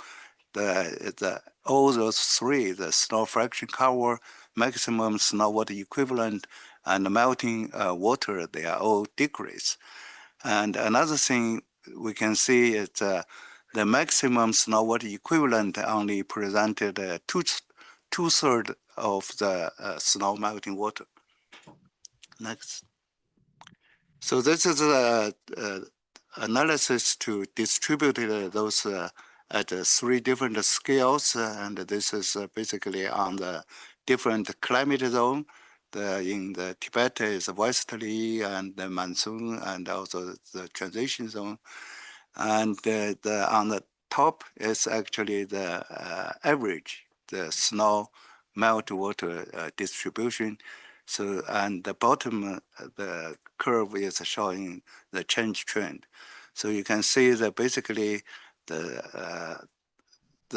all those three, the snow fraction cover, maximum snow water equivalent, and melting water, they are all decrease. And another thing we can see is the maximum snow water equivalent only presented two-thirds of the snow melting water. Next. So this is analysis to distribute those at three different scales, and this is basically on the different climate zone. in the Tibet is westerly and the monsoon and also the transition zone. And on the top is actually the average, the snow meltwater distribution. So, and the bottom, the curve is showing the change trend. So you can see that basically the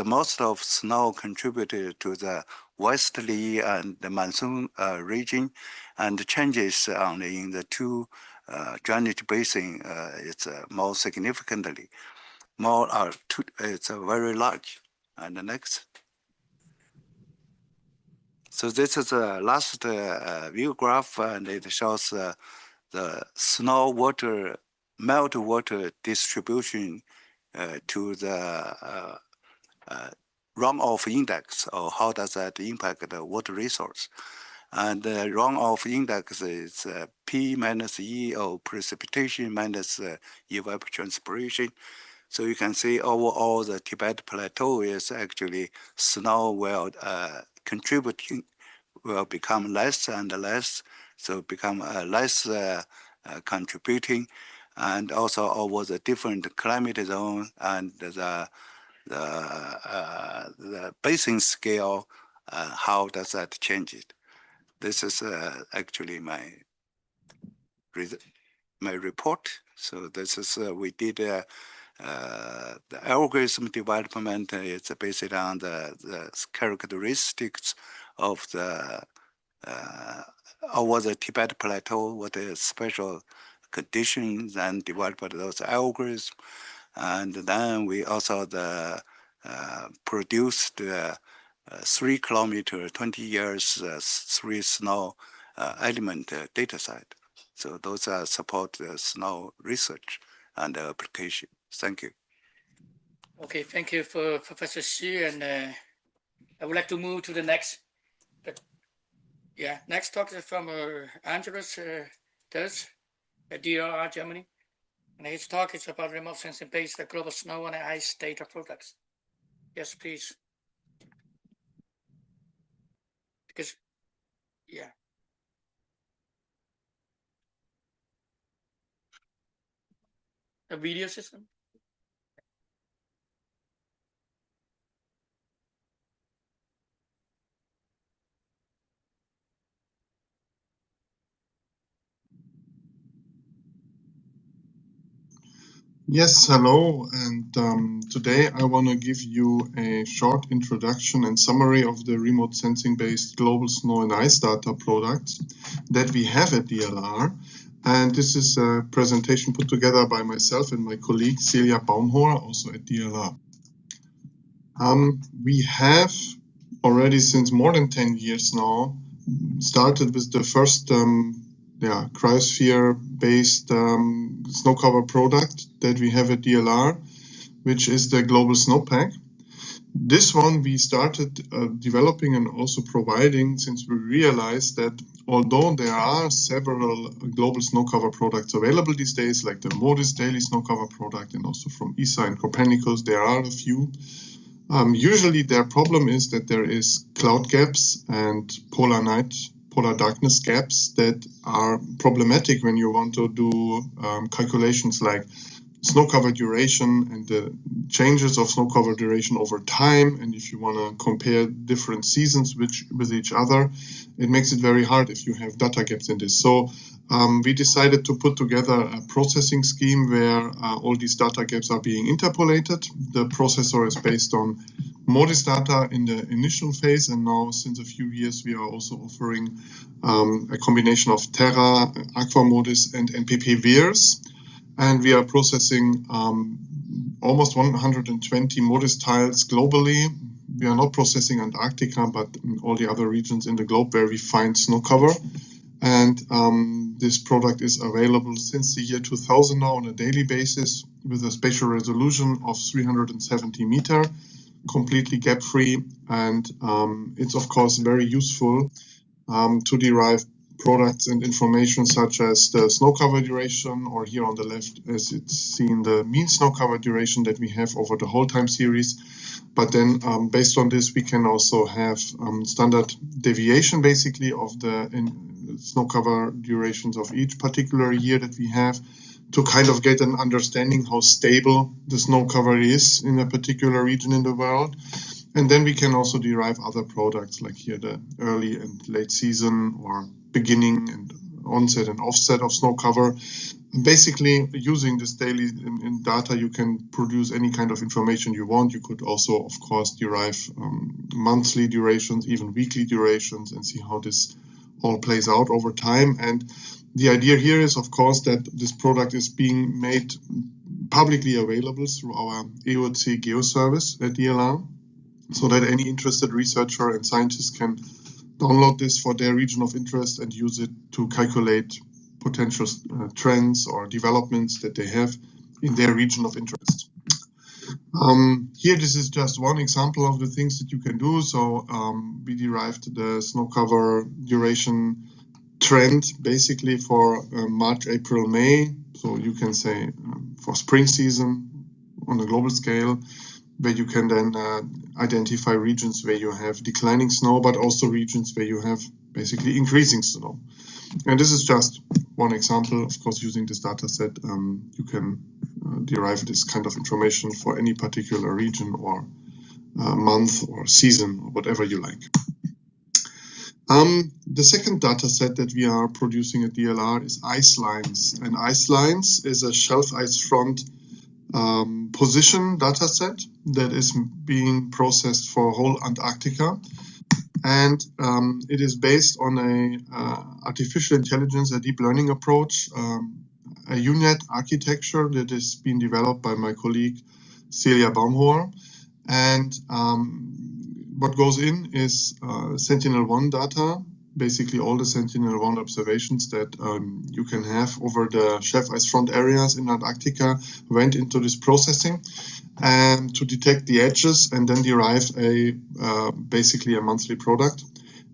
most of snow contributed to the westerly and the monsoon region, and the changes in the two drainage basin it's more significantly. It's very large. And the next. So this is the last view graph, and it shows the snow water, meltwater distribution to the runoff index, or how does that impact the water resource. And the runoff index is P minus E, or precipitation minus evapotranspiration. So you can see overall the Tibet Plateau is actually snow will contributing, will become less and less, so become less contributing, and also over the different climate zone and the basin scale, how does that change it? This is actually my report. So this is we did the algorithm development. It's based on the characteristics of the over the Tibet Plateau, what is special conditions, and developed those algorithms. And then we also produced 3 kilometer, 20 years, 3 snow element data set. So those support snow research and application. Thank you. Okay, thank you for Professor Xu, and I would like to move to the next. Next talk is from Angelus Dutz at DRR Germany, and his talk is about remote sensing-based global snow and ice data products. Yes, please. Because, a video system. Yes, hello, and today I want to give you a short introduction and summary of the remote sensing-based global snow and ice data products that we have at DLR. And this is a presentation put together by myself and my colleague Celia Baumhoer, also at DLR. We have already since more than 10 years now started with the first cryosphere-based snow cover product that we have at DLR, which is the Global Snowpack. This one we started developing and also providing since we realized that although there are several global snow cover products available these days, like the MODIS daily snow cover product, and also from ESA and Copernicus, there are a few. Usually their problem is that there is cloud gaps and polar darkness gaps that are problematic when you want to do calculations like snow cover duration and the changes of snow cover duration over time. And if you want to compare different seasons with each other, it makes it very hard if you have data gaps in this. So we decided to put together a processing scheme where all these data gaps are being interpolated. The processor is based on MODIS data in the initial phase, and now since a few years we are also offering a combination of Terra, AquaMODIS, and NPP VIRS. And we are processing almost 120 MODIS tiles globally. We are not processing Antarctica, but in all the other regions in the globe where we find snow cover. And this product is available since the year 2000 now on a daily basis with a spatial resolution of 370 meter, completely gap-free. And it's, of course, very useful to derive products and information such as the snow cover duration, or here on the left, as it's seen, the mean snow cover duration that we have over the whole time series. But then based on this, we can also have standard deviation, basically, of the snow cover durations of each particular year that we have, to kind of get an understanding how stable the snow cover is in a particular region in the world. And then we can also derive other products, like here the early and late season, or beginning and onset and offset of snow cover. Basically, using this daily data, you can produce any kind of information you want. You could also, of course, derive monthly durations, even weekly durations, and see how this all plays out over time. And the idea here is, of course, that this product is being made publicly available through our EOC GEO service at DLR, so that any interested researcher and scientist can download this for their region of interest and use it to calculate potential trends or developments that they have in their region of interest. Here, this is just one example of the things that you can do. So we derived the snow cover duration trend basically for March, April, May. So you can say for spring season on a global scale, where you can then identify regions where you have declining snow, but also regions where you have basically increasing snow. And this is just one example. Of course, using this data set, you can derive this kind of information for any particular region or month or season, or whatever you like. The second data set that we are producing at DLR is ice lines. And ice lines is a shelf ice front position data set that is being processed for whole Antarctica. And it is based on a artificial intelligence, a deep learning approach, a UNet architecture that is being developed by my colleague Celia Baumhoer. And what goes in is Sentinel-1 data, basically all the Sentinel-1 observations that you can have over the shelf ice front areas in Antarctica went into this processing and to detect the edges and then derive basically a monthly product.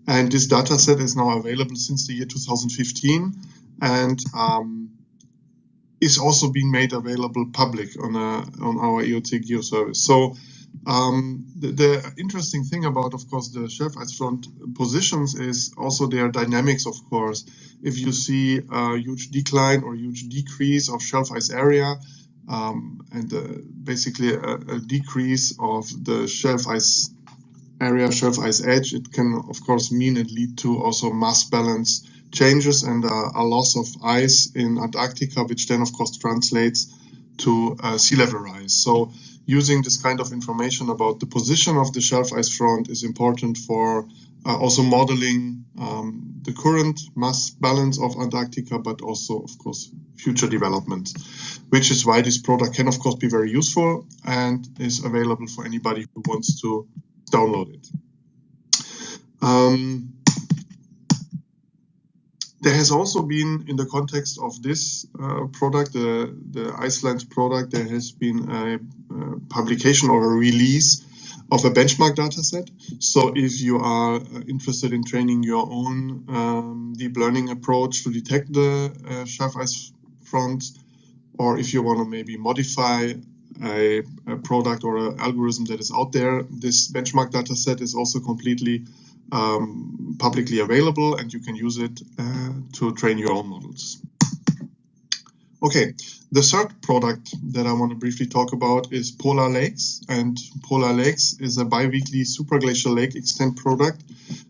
And this data set is now available since the year 2015 and is also being made available public on our EOC GEO service. So the interesting thing about, of course, the shelf ice front positions is also their dynamics, of course. If you see a huge decline or huge decrease of shelf ice area, and basically a decrease of the shelf ice area, shelf ice edge, it can, of course, mean and lead to also mass balance changes and a loss of ice in Antarctica, which then, of course, translates to sea level rise. So using this kind of information about the position of the shelf ice front is important for also modeling the current mass balance of Antarctica, but also, of course, future development, which is why this product can, of course, be very useful and is available for anybody who wants to download it. There has also been, in the context of this product, the Iceland product, there has been a publication or a release of a benchmark dataset. So if you are interested in training your own deep learning approach to detect the shelf ice front, or if you want to maybe modify a product or an algorithm that is out there, this benchmark dataset is also completely publicly available, and you can use it to train your own models. Okay, the third product that I want to briefly talk about is Polar Lakes. And Polar Lakes is a bi-weekly superglacial lake extent product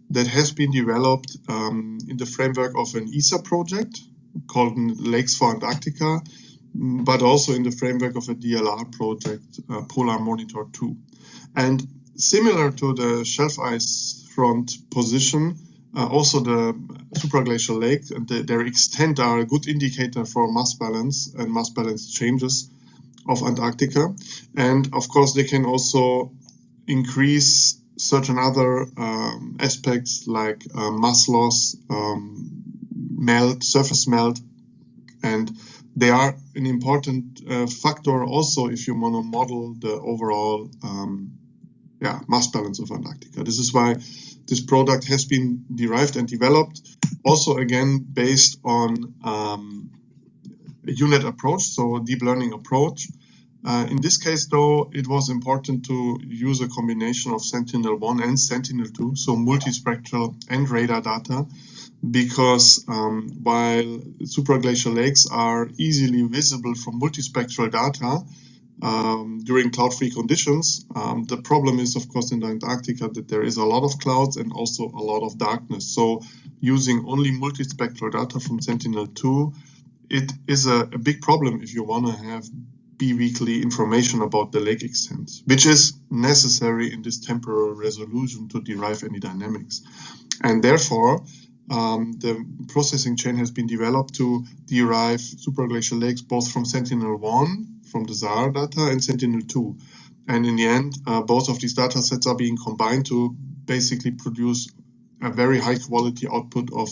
that has been developed in the framework of an ESA project called Lakes for Antarctica, but also in the framework of a DLR project, Polar Monitor 2. And similar to the shelf ice front position, also the supraglacial lake and their extent are a good indicator for mass balance and mass balance changes of Antarctica. And of course, they can also increase certain other aspects like mass loss, melt, surface melt, and they are an important factor also if you want to model the overall mass balance of Antarctica. This is why this product has been derived and developed, also again based on a unit approach, so a deep learning approach. In this case, though, it was important to use a combination of Sentinel-1 and Sentinel-2, so multispectral and radar data, because while supraglacial lakes are easily visible from multispectral data during cloud-free conditions, the problem is, of course, in the Antarctica that there is a lot of clouds and also a lot of darkness. So using only multispectral data from Sentinel-2, it is a big problem if you want to have bi-weekly information about the lake extent, which is necessary in this temporal resolution to derive any dynamics. And therefore, the processing chain has been developed to derive supraglacial lakes both from Sentinel-1, from the SAR data, and Sentinel-2. And in the end, both of these data sets are being combined to basically produce a very high quality output of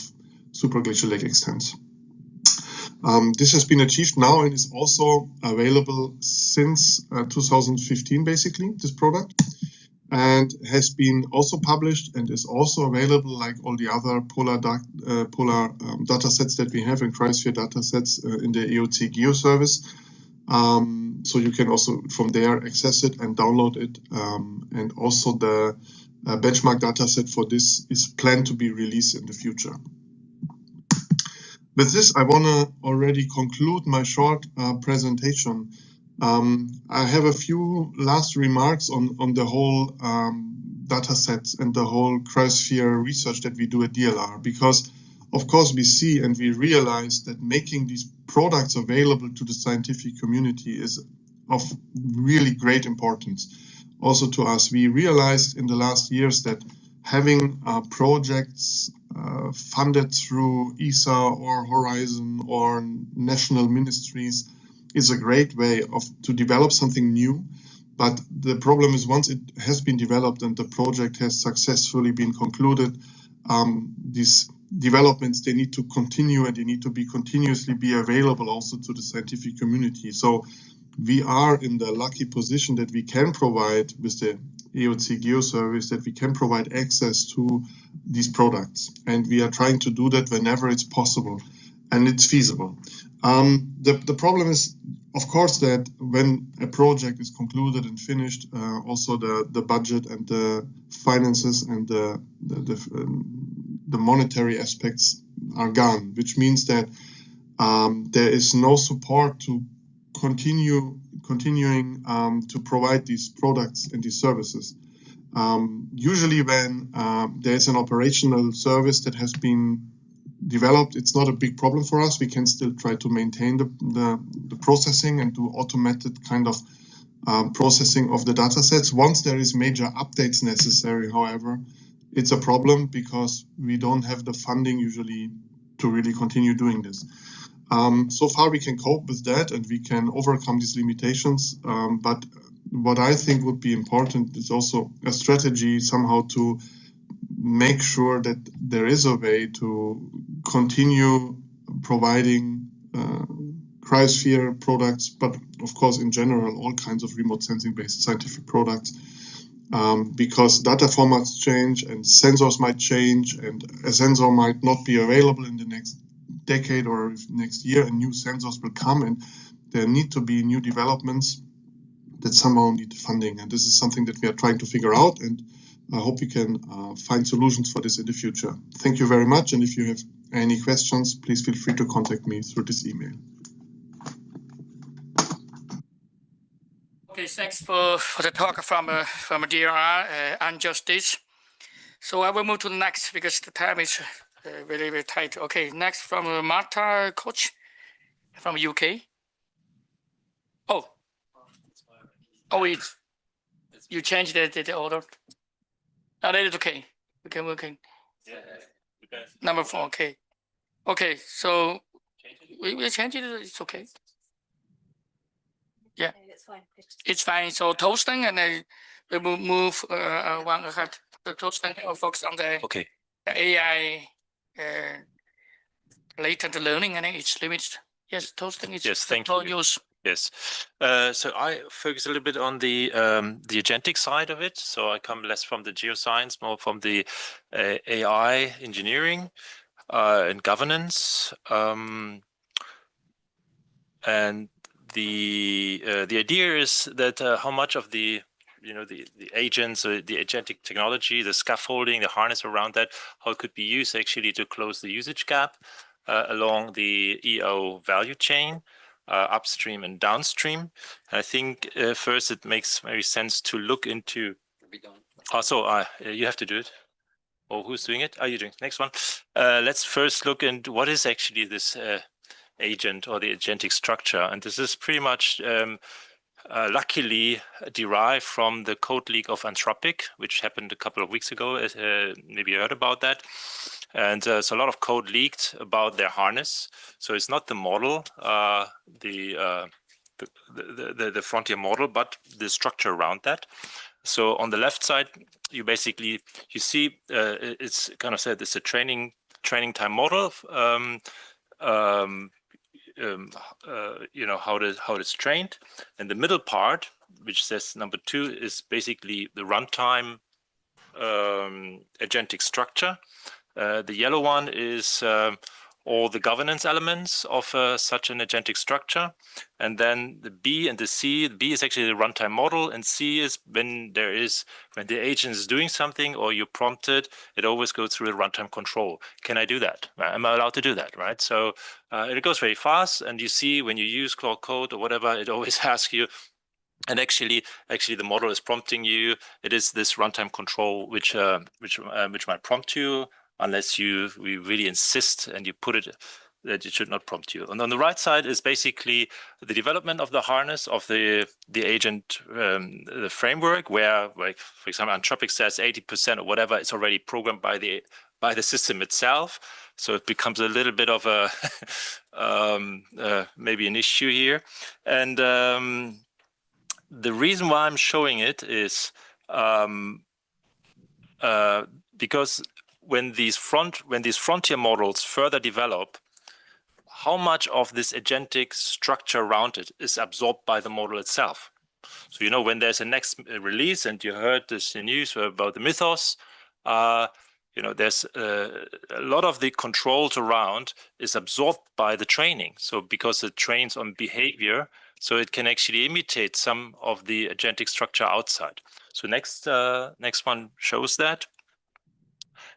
supraglacial lake extents. This has been achieved now and is also available since 2015, basically, this product, and has been also published and is also available like all the other polar data sets that we have in cryosphere data sets in the EOT GEO service. So you can also from there access it and download it. And also the benchmark data set for this is planned to be released in the future. With this, I want to already conclude my short presentation. I have a few last remarks on the whole data sets and the whole cryosphere research that we do at DLR, because of course we see and we realize that making these products available to the scientific community is of really great importance. Also to us, we realized in the last years that having projects funded through ESA or Horizon or national ministries is a great way to develop something new. But the problem is once it has been developed and the project has successfully been concluded, these developments, they need to continue and they need to be continuously be available also to the scientific community. So we are in the lucky position that we can provide with the EOT GEO service, that we can provide access to these products. And we are trying to do that whenever it's possible and it's feasible. The problem is, of course, that when a project is concluded and finished, also the budget and the finances and the monetary aspects are gone, which means that there is no support to continuing to provide these products and these services. Usually when there's an operational service that has been developed, it's not a big problem for us. We can still try to maintain the processing and do automated kind of processing of the data sets. Once there is major updates necessary, however, it's a problem because we don't have the funding usually to really continue doing this. So far we can cope with that and we can overcome these limitations. But what I think would be important is also a strategy somehow to make sure that there is a way to continue providing cryosphere products, but of course in general all kinds of remote sensing based scientific products, because data formats change and sensors might change and a sensor might not be available in the next decade or next year, and new sensors will come and there need to be new developments that somehow need funding. And this is something that we are trying to figure out, and I hope we can find solutions for this in the future. Thank you very much. And if you have any questions, please feel free to contact me through this email. Okay, thanks for the talk from DLR and Justice. So I will move to the next because the time is very, very tight. Okay, next from Marta Koch from UK. Oh, you changed the order. No, that is okay. We can. Number 4, okay. Okay, so we change it, it's okay. Yeah, it's fine. So Toasting, and then we will move one ahead. The Toasting will focus on the AI latent learning, and it's limited. Yes, Toasting is yes, thank you. Use. Yes. So I focus a little bit on the agentic side of it. So I come less from the geoscience, more from the AI engineering and governance. And the idea is that how much of the the agents, the agentic technology, the scaffolding, the harness around that, how it could be used actually to close the usage gap along the EO value chain, upstream and downstream. I think first it makes maybe sense to look into. Also, you have to do it. Or who's doing it? Are you doing it? Next one. Let's first look into what is actually this agent or the agentic structure, and this is pretty much luckily derived from the code leak of Anthropic, which happened a couple of weeks ago. Maybe you heard about that. And so a lot of code leaked about their harness. So it's not the model, the frontier model, but the structure around that. So on the left side, you see it's kind of said it's a training time model. How it's trained, and the middle part, which says number 2, is basically the runtime agentic structure. The yellow one is all the governance elements of such an agentic structure, and then the B and the C. The B is actually the runtime model, and C is when the agent is doing something or you prompt it, it always goes through the runtime control. Can I do that? Am I allowed to do that? Right. So it goes very fast, and you see when you use Claude Code or whatever, it always asks you. And actually, the model is prompting you. It is this runtime control which might prompt you, unless we really insist and you put it that it should not prompt you. And on the right side is basically the development of the harness of the agent, the framework, where, like, for example, Anthropic says 80% or whatever is already programmed by the system itself. So it becomes a little bit of a maybe an issue here. And the reason why I'm showing it is because when these frontier models further develop, how much of this agentic structure around it is absorbed by the model itself? So, when there's a next release, and you heard this news about the Mythos, there's a lot of the controls around is absorbed by the training. So because it trains on behavior, so it can actually imitate some of the agentic structure outside. So next one shows that.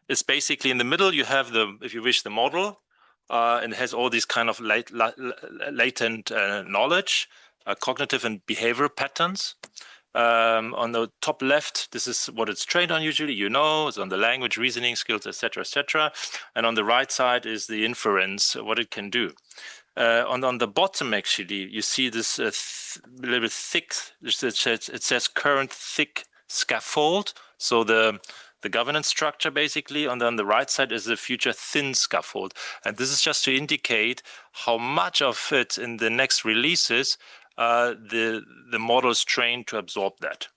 It's basically in the middle, you have if you wish, the model, and it has all these kind of latent knowledge, cognitive and behavior patterns. On the top left, this is what it's trained on usually, it's on the language, reasoning skills, etc., etc. And on the right side is the inference, what it can do. On the bottom, actually, you see this little bit thick, it says current thick scaffold. So the governance structure, basically, on the right side is the future thin scaffold. And this is just to indicate how much of it in the next releases the model is trained to absorb that.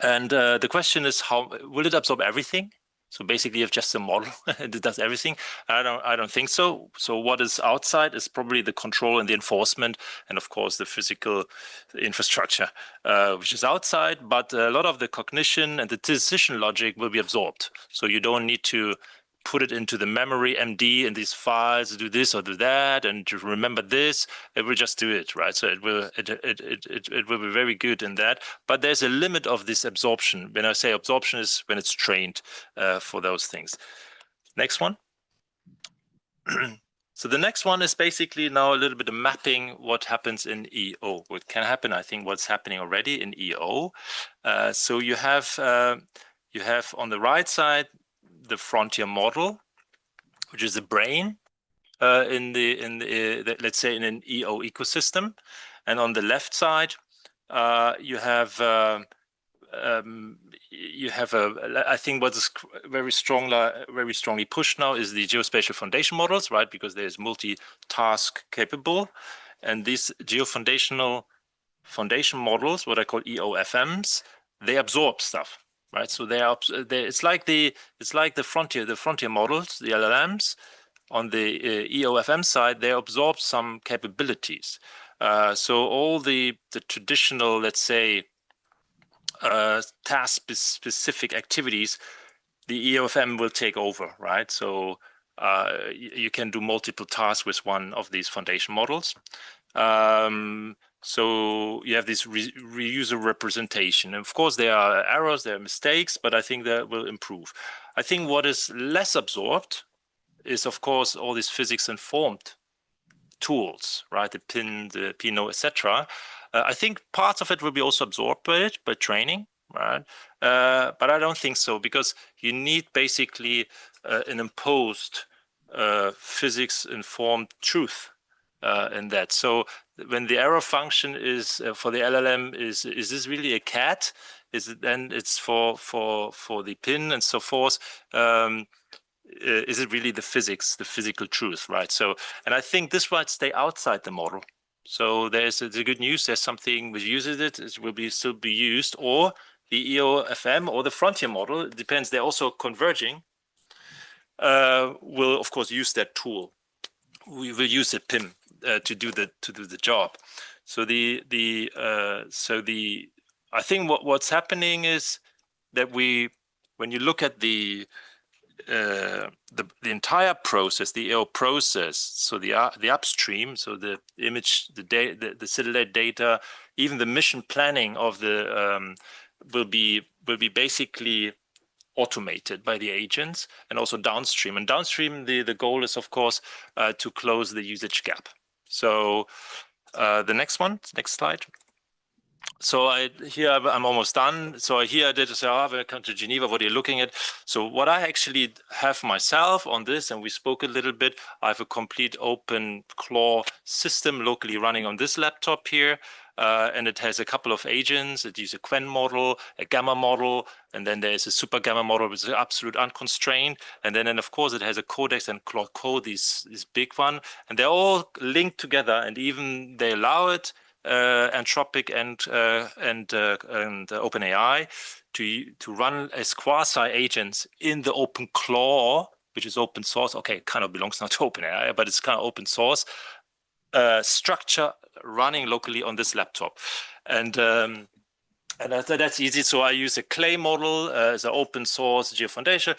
And the question is, how will it absorb everything? So basically, you have just a model and it does everything. I don't think so. So what is outside is probably the control and the enforcement, and of course the physical infrastructure, which is outside. But a lot of the cognition and the decision logic will be absorbed. So you don't need to put it into the memory MD in these files, do this or do that, and to remember this. It will just do it, right? So it will be very good in that. But there's a limit of this absorption. When I say absorption, is when it's trained for those things. Next one. So the next one is basically now a little bit of mapping what happens in EO. What can happen, I think, what's happening already in EO. So you have on the right side the frontier model, which is the brain in the let's say in an EO ecosystem, and on the left side you have I think what is very strongly pushed now is the geospatial foundation models, right? Because there's multitask capable, and these geofoundational foundation models, what I call EOFMs, they absorb stuff. Right, so it's like the frontier models, the LLMs. On the EOFM side, they absorb some capabilities. So all the traditional, let's say, task-specific activities, the EOFM will take over, right? So you can do multiple tasks with one of these foundation models. So you have this reuser representation. And of course, there are errors, there are mistakes, but I think that will improve. I think what is less absorbed is, of course, all these physics-informed tools, right? The PIN, the PINO, etc. I think parts of it will be also absorbed by training, right? But I don't think so, because you need basically an imposed physics-informed truth in that. So when the error function is for the LLM is this really a cat? Is it then it's for the PIN and so forth? Is it really the physics, the physical truth, right? So, and I think this might stay outside the model. So there's the good news. There's something which uses it. It will still be used, or the EOFM or the frontier model. It depends. They're also converging. Will of course use that tool. We will use the PIM to do the job. So I think what's happening is that when you look at the entire process, the EO process, so the upstream, so the image, the satellite data, even the mission planning of the will be basically automated by the agents, and also downstream. And downstream, the goal is, of course, to close the usage gap. So the next slide. So here I'm almost done. So here I did say, when I come to Geneva, what are you looking at? So what I actually have myself on this, and we spoke a little bit, I have a complete open claw system locally running on this laptop here. And it has a couple of agents. It uses a Quen model, a gamma model, and then there's a super gamma model, which is absolute unconstrained. And then of course, it has a codex and Claude Code, this big one. And they're all linked together, and even they allow it, Anthropic and OpenAI to run as quasi agents in the open claw, which is open source. Okay, it kind of belongs not to OpenAI, but it's kind of open source structure running locally on this laptop. And that's easy. So I use a clay model as an open source GeoFoundation.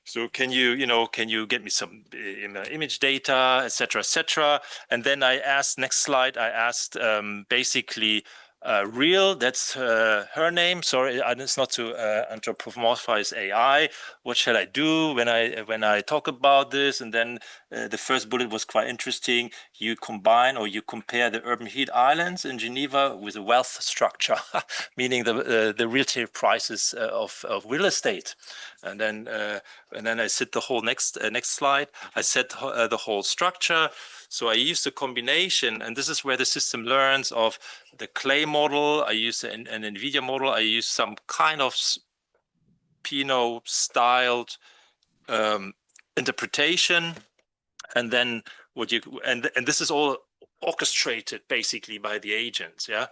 So can you get me some image data, etc., etc. And then I asked, next slide, I asked basically Real, that's her name. Sorry, it's not to anthropomorphize AI. What shall I do when I talk about this? And then the first bullet was quite interesting. You combine or you compare the urban heat islands in Geneva with a wealth structure, meaning the retail prices of real estate. And then I set the whole next slide. I set the whole structure. So I used a combination, and this is where the system learns of the clay model. I use an NVIDIA model. I use some kind of Pinot styled interpretation, and then and this is all orchestrated basically by the agents. Yeah,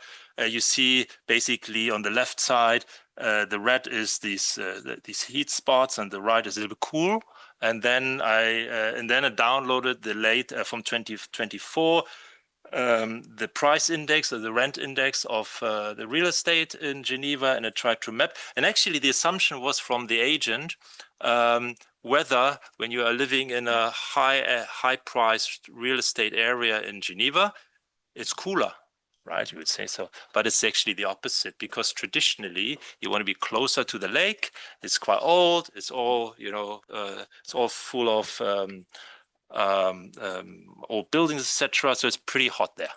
you see basically on the left side, the red is these heat spots, and the right is a little bit cool. And then I downloaded the from 2024 the price index or the rent index of the real estate in Geneva, and I tried to map. And actually, the assumption was from the agent whether when you are living in a high-priced real estate area in Geneva, it's cooler. Right, you would say so, but it's actually the opposite, because traditionally you want to be closer to the lake. It's quite old. It's all it's all full of old buildings, etc. So it's pretty hot there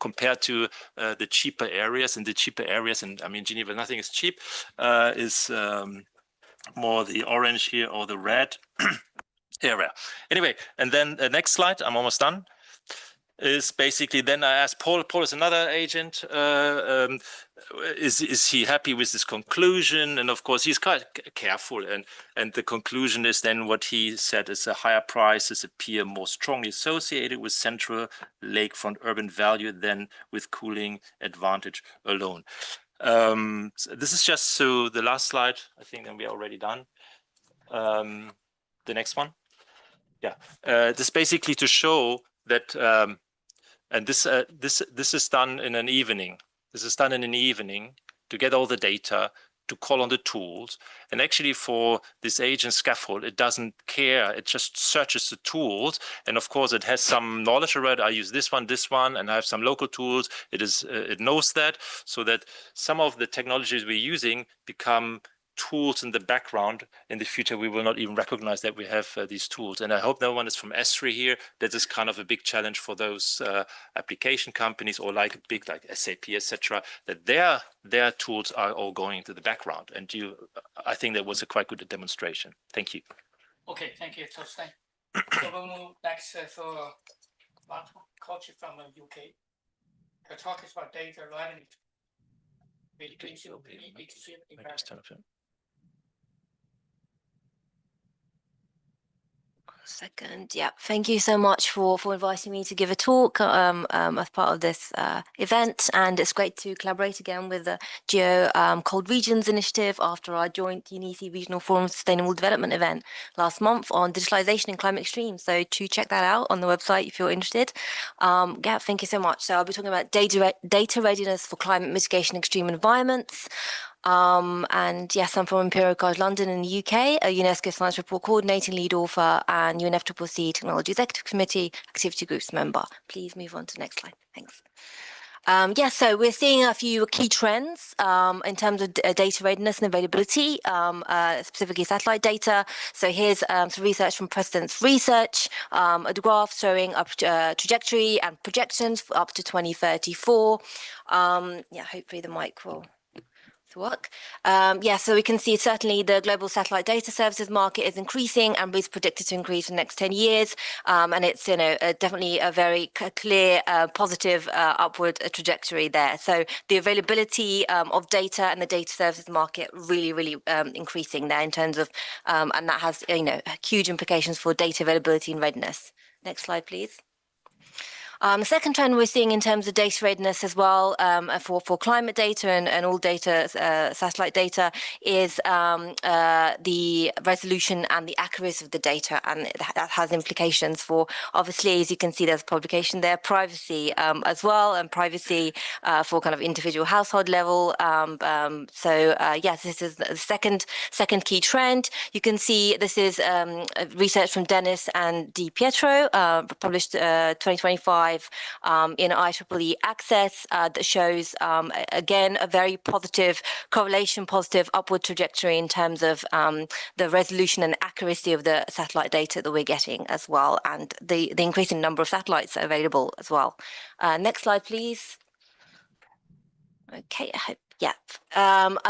compared to the cheaper areas. And the cheaper areas, and I mean Geneva, nothing is cheap. Is more the orange here or the red area. Anyway, and then the next slide. I'm almost done. Is basically then I asked Paul. Paul is another agent. Is he happy with this conclusion? And of course, he's quite careful. And the conclusion is then what he said is a higher prices appear more strongly associated with central lakefront urban value than with cooling advantage alone. So this is just so the last slide. I think then we are already done. The next one. Yeah, this basically to show that And this is done in an evening. This is done in an evening to get all the data, to call on the tools. And actually for this agent scaffold, it doesn't care. It just searches the tools. And of course it has some knowledge already. I use this one, and I have some local tools. It knows that, so that some of the technologies we're using become tools in the background. In the future, we will not even recognize that we have these tools. And I hope no one is from S3 here. That is kind of a big challenge for those application companies or like SAP, etc., that their tools are all going into the background. And I think that was a quite good demonstration. Thank you. Okay, thank you, Torstein. So we'll move next for Kochi from UK. Her talk is about data learning. Second, yeah. Thank you so much for inviting me to give a talk as part of this event, and it's great to collaborate again with the GEO Cold Regions Initiative after our joint UNICE Regional Forum Sustainable Development event last month on digitalization and climate extreme. So to check that out on the website if you're interested. Yeah, thank you so much. So I'll be talking about data readiness for climate mitigation extreme environments. And yes, I'm from Imperial College London in the UK, a UNESCO Science Report Coordinating Lead Author and UNFCCC Technology Executive Committee Activity Groups member. Please move on to the next slide. Thanks. So we're seeing a few key trends in terms of data readiness and availability, specifically satellite data. So here's some research from President's Research, a graph showing a trajectory and projections for up to 2034. Hopefully the mic will work. So we can see certainly the global satellite data services market is increasing and is predicted to increase in the next 10 years. And it's definitely a very clear positive upward trajectory there. So the availability of data and the data services market really increasing there in terms of and that has huge implications for data availability and readiness. Next slide, please. The second trend we're seeing in terms of data readiness as well for climate data and all data, satellite data, is the resolution and the accuracy of the data, and that has implications for, obviously, as you can see, there's a publication there, privacy as well, and privacy for kind of individual household level. Yes, this is the second key trend. You can see this is research from Dennis and Di Pietro, published 2025. In IEEE Access that shows, again, a very positive correlation, positive upward trajectory in terms of the resolution and accuracy of the satellite data that we're getting as well, and the increasing number of satellites available as well. Next slide, please. Okay, I hope. Yeah. I've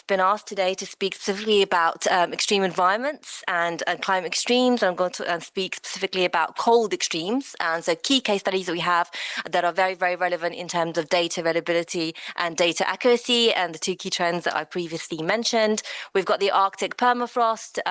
been asked today to speak specifically about extreme environments and climate extremes. I'm going to speak specifically about cold extremes. And so key case studies that we have that are very relevant in terms of data availability and data accuracy, and the two key trends that I previously mentioned. We've got the Arctic permafrost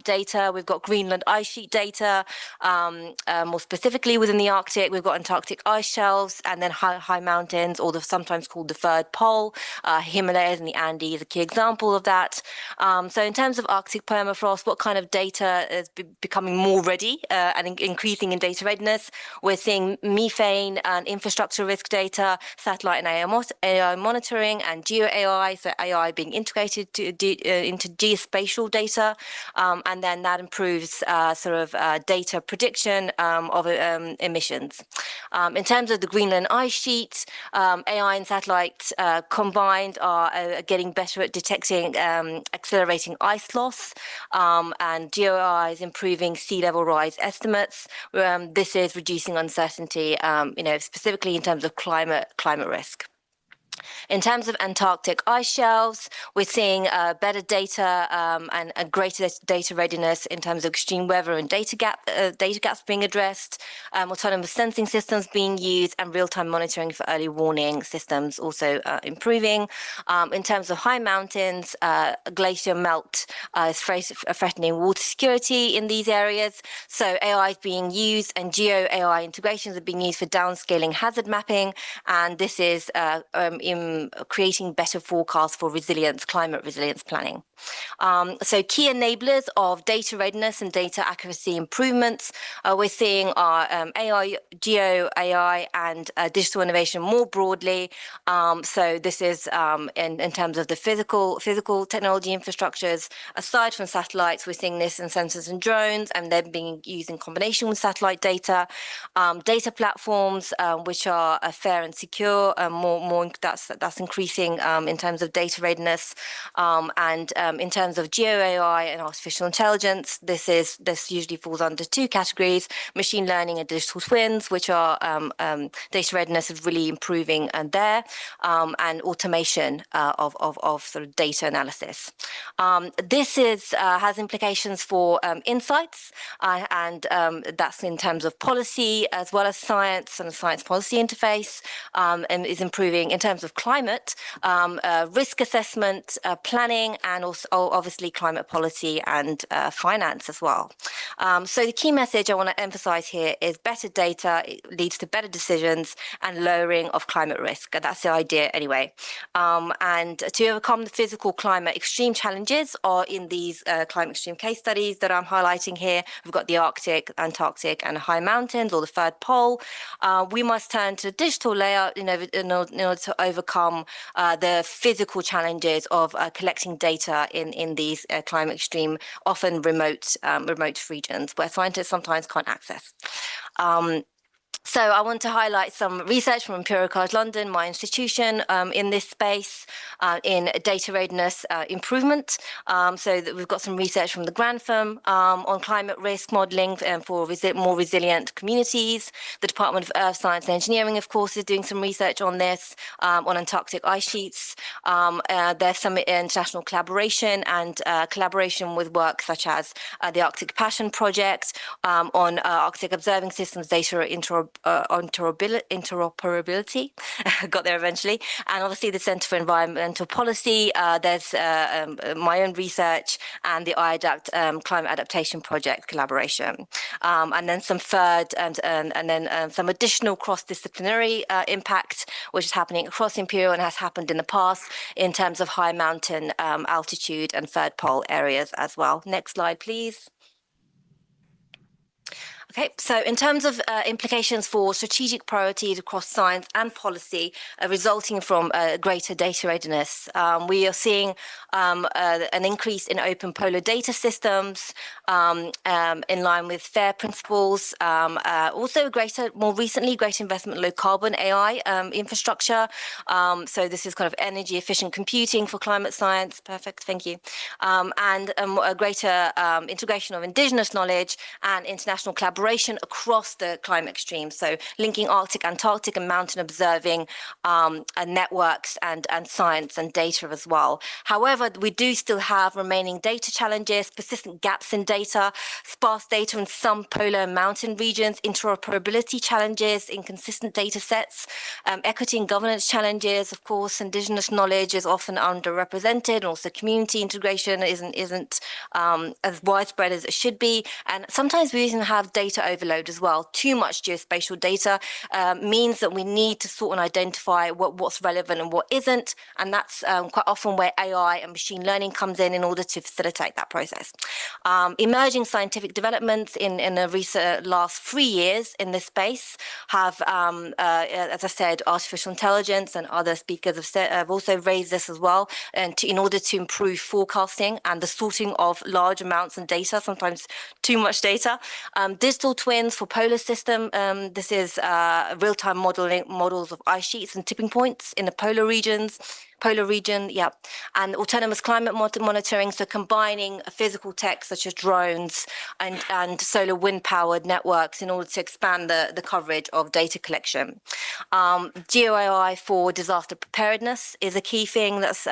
data. We've got Greenland ice sheet data. More specifically within the Arctic, we've got Antarctic ice shelves, and then high mountains, or sometimes called the third pole. Himalayas and the Andes is a key example of that. So in terms of Arctic permafrost, what kind of data is becoming more ready and increasing in data readiness? We're seeing methane and infrastructure risk data, satellite and AI monitoring, and geo AI, so AI being integrated into geospatial data, and then that improves data prediction of emissions. In terms of the Greenland ice sheet, AI and satellite combined are getting better at detecting accelerating ice loss, and GeoEye is improving sea level rise estimates. This is reducing uncertainty, specifically in terms of climate risk. In terms of Antarctic ice shelves, we're seeing better data and a greater data readiness in terms of extreme weather and data gaps being addressed, autonomous sensing systems being used, and real-time monitoring for early warning systems also improving. In terms of high mountains, glacier melt is threatening water security in these areas. So AI is being used, and geo AI integrations are being used for downscaling hazard mapping, and this is in creating better forecasts for climate resilience planning. So key enablers of data readiness and data accuracy improvements we're seeing are AI, geo AI, and digital innovation more broadly. So this is in terms of the physical technology infrastructures. Aside from satellites, we're seeing this in sensors and drones, and they're being used in combination with satellite data. Data platforms, which are fair and secure, that's increasing in terms of data readiness, and in terms of geo AI and artificial intelligence, this usually falls under two categories: machine learning and digital twins, which are data readiness is really improving there, and automation of sort of data analysis. This has implications for insights, and that's in terms of policy as well as science and science policy interface, and is improving in terms of climate, risk assessment, planning, and also obviously climate policy and finance as well. So the key message I want to emphasize here is better data leads to better decisions and lowering of climate risk. That's the idea anyway. And to overcome the physical climate extreme challenges are in these climate extreme case studies that I'm highlighting here. We've got the Arctic, Antarctic, and high mountains, or the third pole. We must turn to digital layer in order to overcome the physical challenges of collecting data in these climate extreme, often remote regions where scientists sometimes can't access. So I want to highlight some research from Imperial College London, my institution, in this space, in data readiness improvement. So that we've got some research from the Grantham on climate risk modelling for more resilient communities. The Department of Earth Science and Engineering, of course, is doing some research on this, on Antarctic ice sheets. There's some international collaboration and collaboration with work such as the Arctic Passion Project on Arctic observing systems data interoperability. Got there eventually. And obviously the Centre for Environmental Policy. There's my own research and the iAdapt Climate Adaptation Project collaboration. And then some third and then some additional cross-disciplinary impact, which is happening across Imperial and has happened in the past in terms of high mountain altitude and third pole areas as well. Next slide, please. Okay, so in terms of implications for strategic priorities across science and policy resulting from greater data readiness, we are seeing an increase in open polar data systems in line with FAIR principles. Also, more recently, greater investment in low carbon AI infrastructure. So this is kind of energy efficient computing for climate science. Perfect, thank you. And a greater integration of indigenous knowledge and international collaboration across the climate extremes. So linking Arctic, Antarctic, and mountain observing networks and science and data as well. However, we do still have remaining data challenges, persistent gaps in data, sparse data in some polar and mountain regions, interoperability challenges, inconsistent data sets, equity and governance challenges. Of course, indigenous knowledge is often underrepresented, and also community integration isn't as widespread as it should be. And sometimes we even have data overload as well. Too much geospatial data means that we need to sort and identify what's relevant and what isn't, and that's quite often where AI and machine learning comes in order to facilitate that process. Emerging scientific developments in the recent last 3 years in this space have, as I said, artificial intelligence, and other speakers have also raised this as well, and in order to improve forecasting and the sorting of large amounts of data, sometimes too much data. Digital twins for polar system. This is real-time models of ice sheets and tipping points in the polar region, and autonomous climate monitoring, so combining physical tech such as drones and solar wind-powered networks in order to expand the coverage of data collection. GeoAI for disaster preparedness is a key thing that's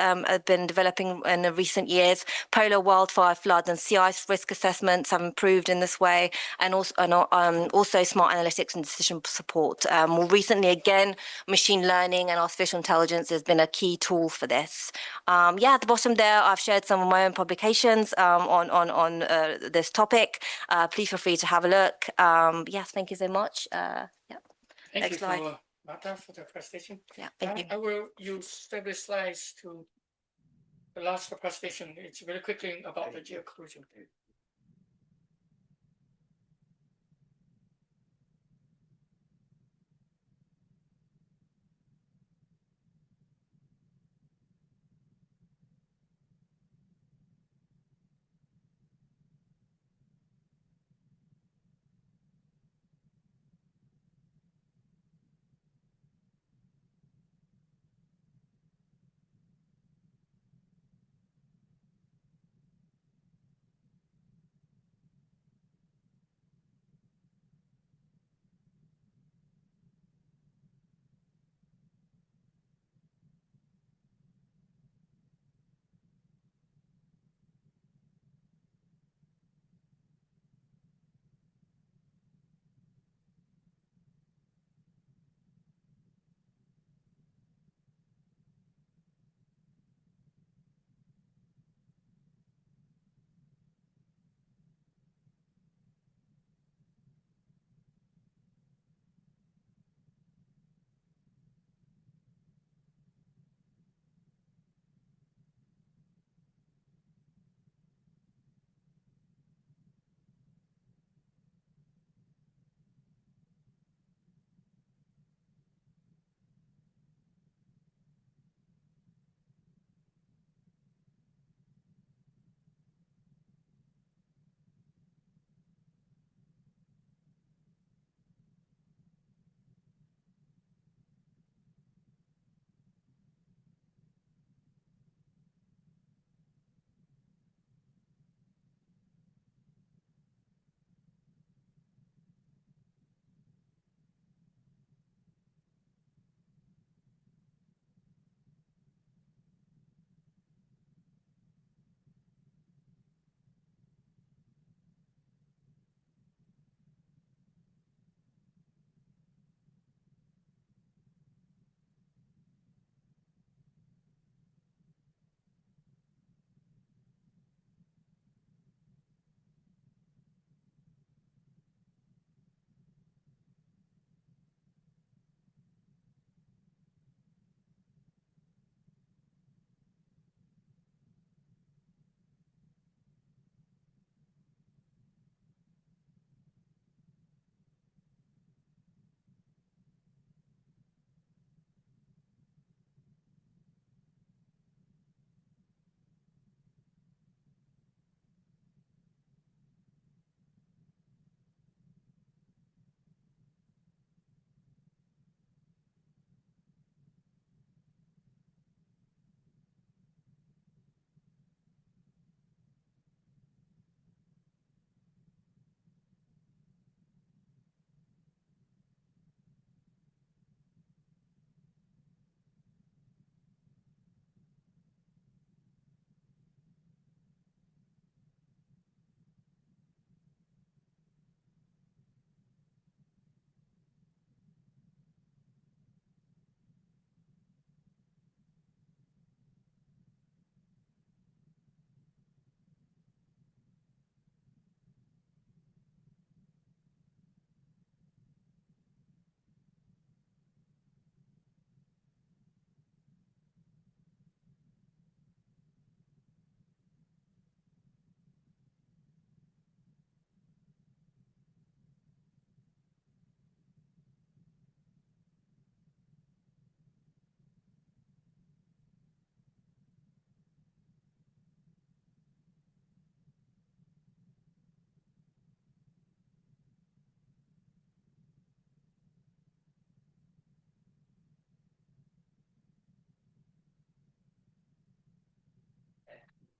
been developing in the recent years. Polar wildfire, flood, and sea ice risk assessments have improved in this way, and also smart analytics and decision support. More recently, again, machine learning and artificial intelligence has been a key tool for this. At the bottom there, I've shared some of my own publications on this topic. Please feel free to have a look. Yes, thank you so much. Thank Next you slide. for Marta for the presentation. Yeah, thank you. I will use several slides to the last presentation. It's very quickly about the geo occlusion.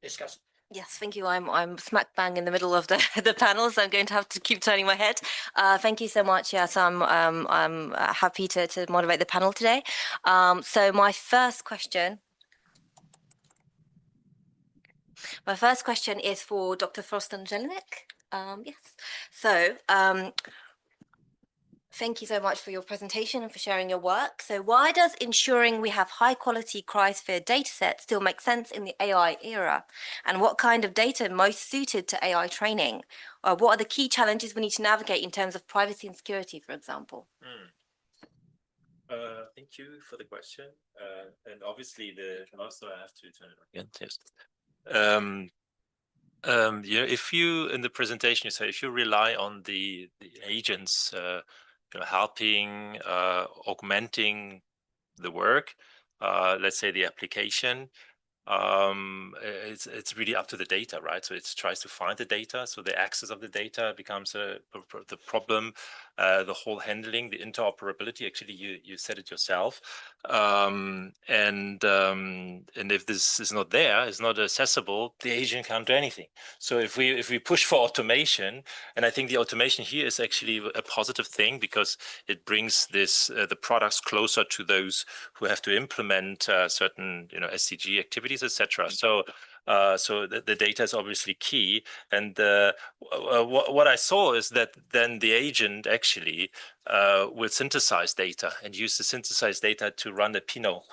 Discuss. Yes, thank you. I'm smack bang in the middle of the the panel, so I'm going to have to keep turning my head. Thank you so much. Yes, I'm happy to moderate the panel today. So my first question is for Dr. Frosten Jelinek. Yes. So thank you so much for your presentation and for sharing your work. So why does ensuring we have high quality cryosphere dataset still make sense in the AI era? And what kind of data most suited to AI training? What are the key challenges we need to navigate in terms of privacy and security, for example? Thank you for the question. And obviously, also I have to turn it on again. Yes. Yeah, if you in the presentation you say if you rely on the agents, helping, augmenting the work, let's say the application, it's really up to the data, right? So it tries to find the data. So the access of the data becomes the problem. The whole handling, the interoperability. Actually, you said it yourself. And if this is not there, it's not accessible, the agent can't do anything. So if we push for automation, and I think the automation here is actually a positive thing because it brings the products closer to those who have to implement certain SDG activities, etc. So the data is obviously key. And what I saw is that then the agent actually will synthesize data and use the synthesized data to run a Pinot.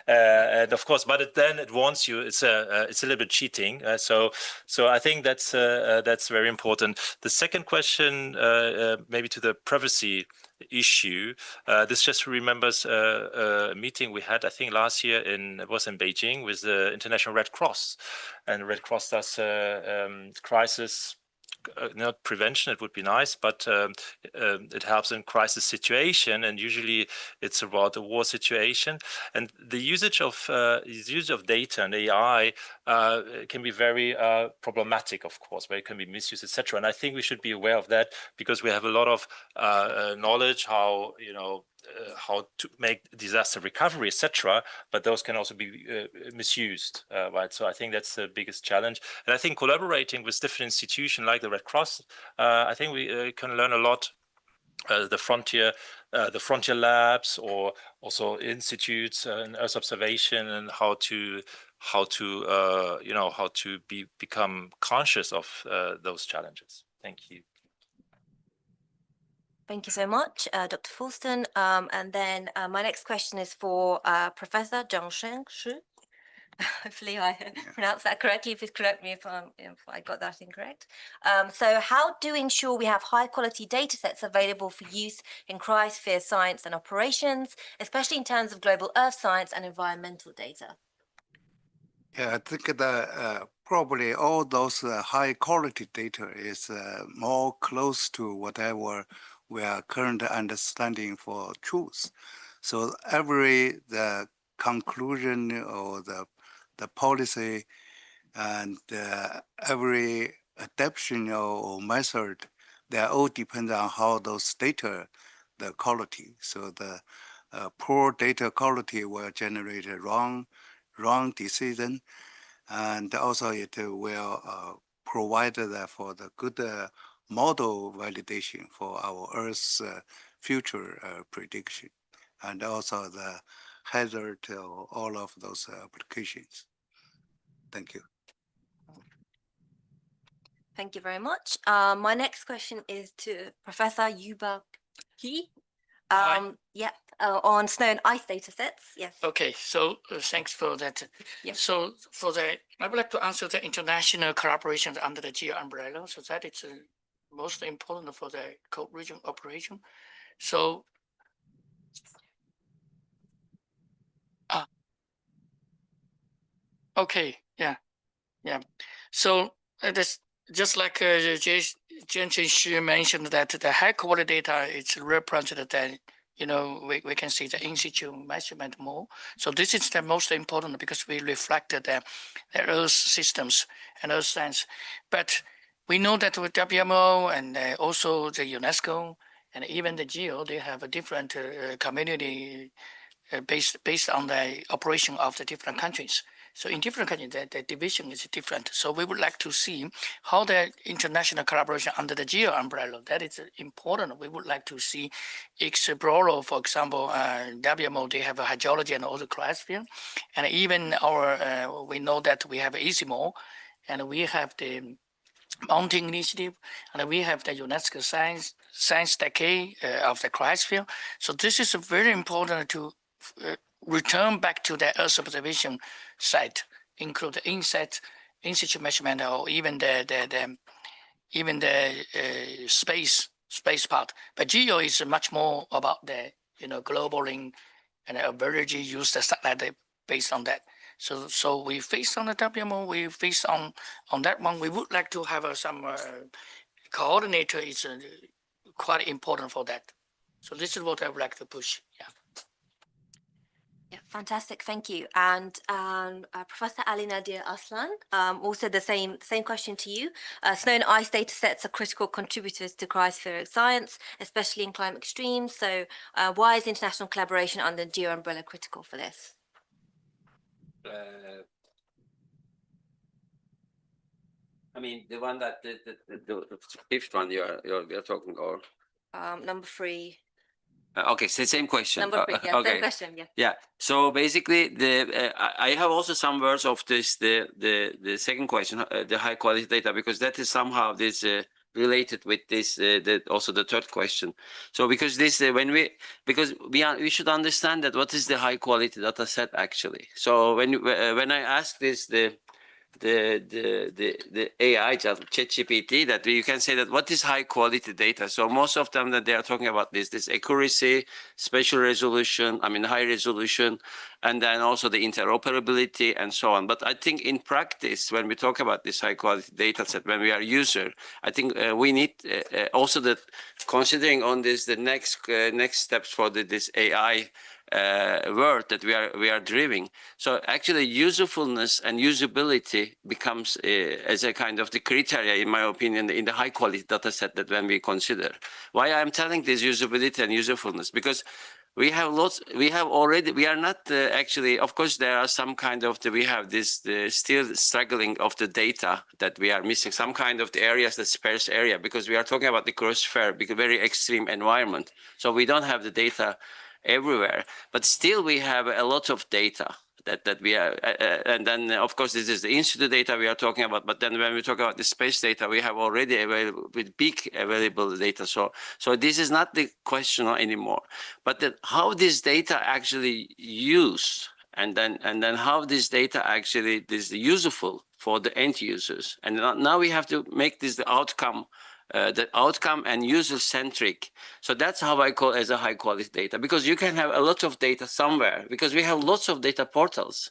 And of course, but then it warns you it's a little bit cheating. So I think that's very important. The second question, maybe to the privacy issue, this just remembers a meeting we had, I think last year in Beijing with the International Red Cross, and Red Cross does crisis. Not prevention, it would be nice, but it helps in crisis situation, and usually it's about a war situation. And the usage of data and AI can be very problematic, of course, where it can be misused, etc. And I think we should be aware of that because we have a lot of knowledge how how to make disaster recovery, etc. But those can also be misused, right? So I think that's the biggest challenge. And I think collaborating with different institutions like the Red Cross, I think we can learn a lot. The frontier labs, or also institutes and Earth observation, and how to become conscious of those challenges. Thank you. Thank you so much, Dr. Fulston. And then my next question is for Professor Zhongsheng Shi. Hopefully I pronounced that correctly. Please correct me if I got that incorrect. So how do we ensure we have high quality data sets available for use in cryosphere science and operations, especially in terms of global Earth science and environmental data? Yeah, I think that probably all those high quality data is more close to whatever we are currently understanding for truth. So the conclusion or the policy and every adaptation or method, they all depend on how those data, the quality. So the poor data quality will generate a wrong decision, and also it will provide for the good model validation for our Earth's future prediction, and also the hazard of all of those applications. Thank you. Thank you very much. My next question is to Professor Yuba Ki. Yeah, on snow and ice data sets. Yes. Okay, so thanks for that. Yeah. So I would like to answer the international collaboration under the GEO umbrella. So that it's most important for the cold region operation. So okay, yeah. So this just like Jianqin Shi mentioned that the high quality data is represented that we can see the in situ measurement more. So this is the most important because we reflected the Earth systems and Earth science. But we know that with WMO and also the UNESCO and even the GEO, they have a different community based on the operation of the different countries. So in different countries, the division is different. So we would like to see how the international collaboration under the GEO umbrella, that is important. We would like to see Exploro, for example, WMO, they have a hydrology and also cryosphere. And even we know that we have ISIMO, and we have the Mountain Initiative, and we have the UNESCO Science Decade of the cryosphere. So this is very important to return back to the Earth observation site, include the in situ measurement, or even the space part. But GEO is much more about the globally, and Verity used the satellite based on that. So we based on the WMO, we based on that one. We would like to have some coordinator is quite important for that. So this is what I would like to push. Yeah. Yeah, fantastic. Thank you. And Professor Ali Nadir Aslan, also the same question to you. Snow and ice data sets are critical contributors to cryospheric science, especially in climate extremes. So why is international collaboration under GEO umbrella critical for this? I mean, the one that the fifth one you're talking, or number 3. Okay, so same question. Number 3, yeah, okay. same question, yeah. Yeah. So basically, I have also some words of this the second question, the high quality data, because that is somehow this related with this also the third question. So because this we should understand that what is the high quality data set actually. So when I ask this the AI ChatGPT, that you can say that what is high quality data. So most of them that they are talking about this accuracy, spatial resolution, high resolution, and then also the interoperability and so on. But I think in practice, when we talk about this high quality data set, when we are user, I think we need also that considering on this the next steps for this AI word that we are driving. So actually usefulness and usability becomes as a kind of the criteria, in my opinion, in the high quality data set that when we consider. Why I'm telling this usability and usefulness, because we have already, we are not actually, of course, there are some kind of, we have this still struggling of the data that we are missing, some kind of the areas, the sparse area, because we are talking about the crossover, because very extreme environment. So we don't have the data everywhere, but still we have a lot of data that we are, and then of course this is the institute data we are talking about, but then when we talk about the space data, we have already available with big available data. So this is not the question anymore, but how this data actually used, and then how this data actually is useful for the end users. And now we have to make this the outcome and user-centric. So that's how I call as a high-quality data, because you can have a lot of data somewhere, because we have lots of data portals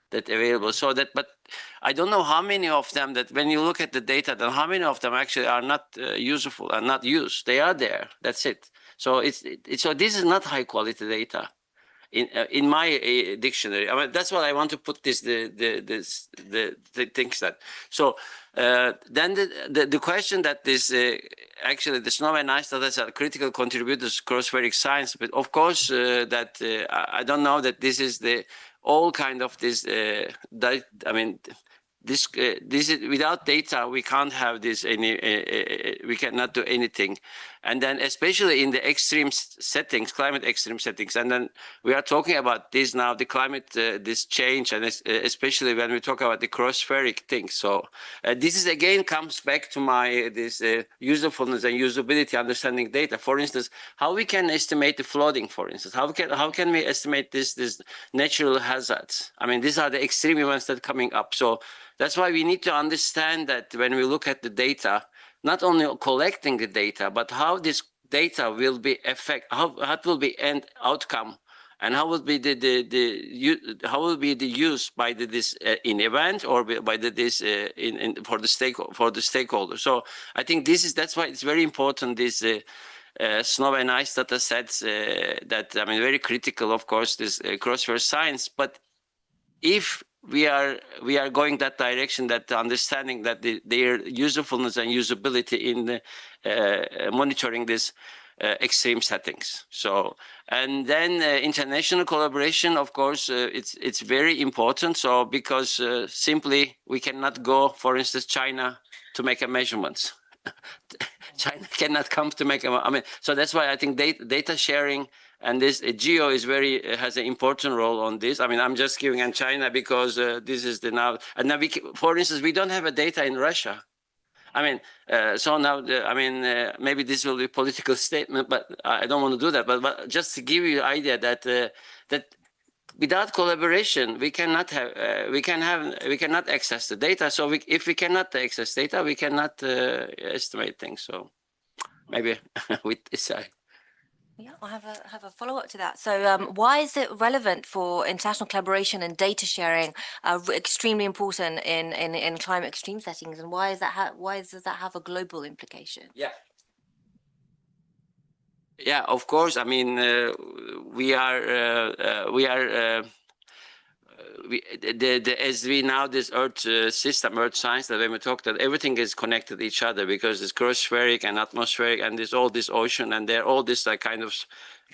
that are available. So that, but I don't know how many of them that when you look at the data, then how many of them actually are not useful and not used. They are there. That's it. So so this is not high-quality data. In my dictionary, that's what I want to put this the things that. So then the question that this actually the snow and ice data are critical contributors to cross-spheric science, but of course that I don't know that this is the all kind of this. This is without data we can't have this we cannot do anything, and then especially in the extreme settings, climate extreme settings, and then we are talking about this now, the climate this change, and especially when we talk about the cross-spheric things. So this is again comes back to my this usefulness and usability understanding data. For instance, how we can estimate the flooding, for instance, how can we estimate this natural hazards? These are the extreme events that are coming up. So that's why we need to understand that when we look at the data, not only collecting the data, but how this data will be how will be end outcome, and how will be how will be the use by this in event or by this for the stakeholder. So I think that's why it's very important this snow and ice data sets that very critical, of course, this cross-spheric science. But if we are going that direction, that understanding that their usefulness and usability in monitoring this extreme settings. So, and then international collaboration, of course, it's very important. So because simply we cannot go, for instance, China to make a measurements. China cannot come to make so that's why I think data sharing and this GEO is has an important role on this. I'm just giving on China because this is the now, and now for instance, we don't have a data in Russia. So now, maybe this will be a political statement, but I don't want to do that. But just to give you an idea that that without collaboration, we cannot have, we cannot access the data. So if we cannot access data, we cannot estimate things. So maybe with this, Yeah, I have a follow-up to that. So why is it relevant for international collaboration and data sharing extremely important in climate extreme settings, and why is that why does that have a global implication? Yeah. Yeah, of course. I mean, we are as we now this Earth system, Earth science that when we talk that everything is connected to each other because it's crospheric and atmospheric and there's all this ocean and they're all this kind of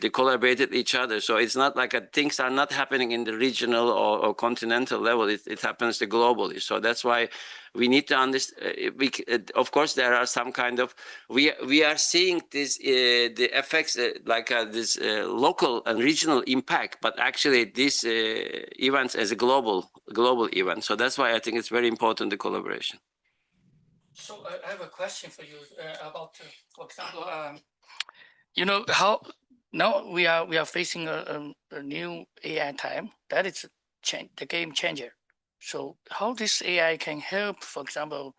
they collaborated each other. So it's not like things are not happening in the regional or continental level. It happens globally. So that's why we need to understand. Of course, there are some kind of we are seeing this the effects this local and regional impact, but actually these events as a global event. So that's why I think it's very important the collaboration. So I have a question for you about, for example, you know how now we are facing a new AI time that is the game changer. So how this AI can help, for example,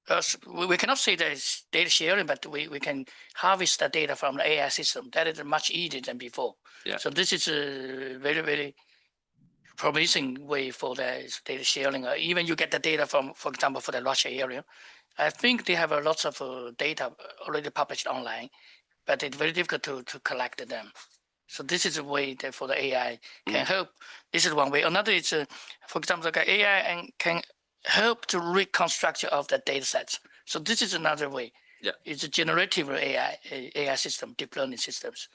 us, we cannot say that it's data sharing, but we can harvest the data from the AI system. That is much easier than before. Yeah. So this is a very, very promising way for the data sharing. Even you get the data from, for example, for the Russia area. I think they have a lots of data already published online, but it's very difficult to collect them. So this is a way that for the AI can help. This is one way. Another is, for example, the AI can help to reconstruct of the data sets. So this is another way. Yeah. It's a generative AI system, deep learning systems.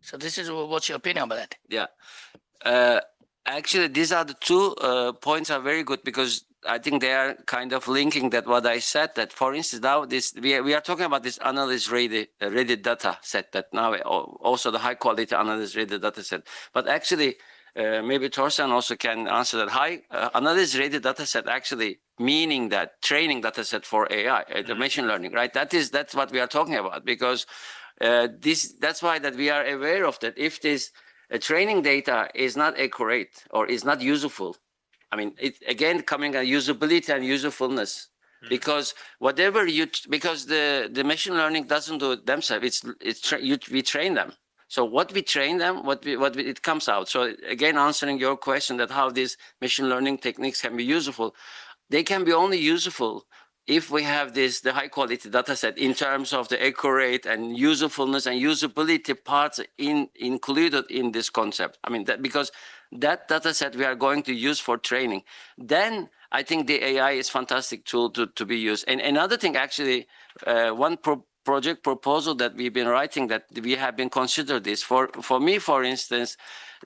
So this is what's your opinion about that? Yeah. Actually, these are the two points are very good because I think they are kind of linking that what I said that, for instance, now this we are talking about this analyst ready data set that now also the high quality analyst ready data set. But actually, maybe Torsten also can answer that high analyst ready data set actually meaning that training data set for AI, the machine learning, right? That's what we are talking about because that's why that we are aware of that if this training data is not accurate or is not useful. I mean, it again coming at usability and usefulness, because whatever because the machine learning doesn't do it themselves. We train them. So what we train them, it comes out. So again, answering your question that how these machine learning techniques can be useful, they can be only useful if we have the high quality data set in terms of the accurate and usefulness and usability parts included in this concept. I mean, because that data set we are going to use for training, then I think the AI is fantastic tool to be used. And another thing, actually, one project proposal that we've been writing that we have been considered this for me, for instance,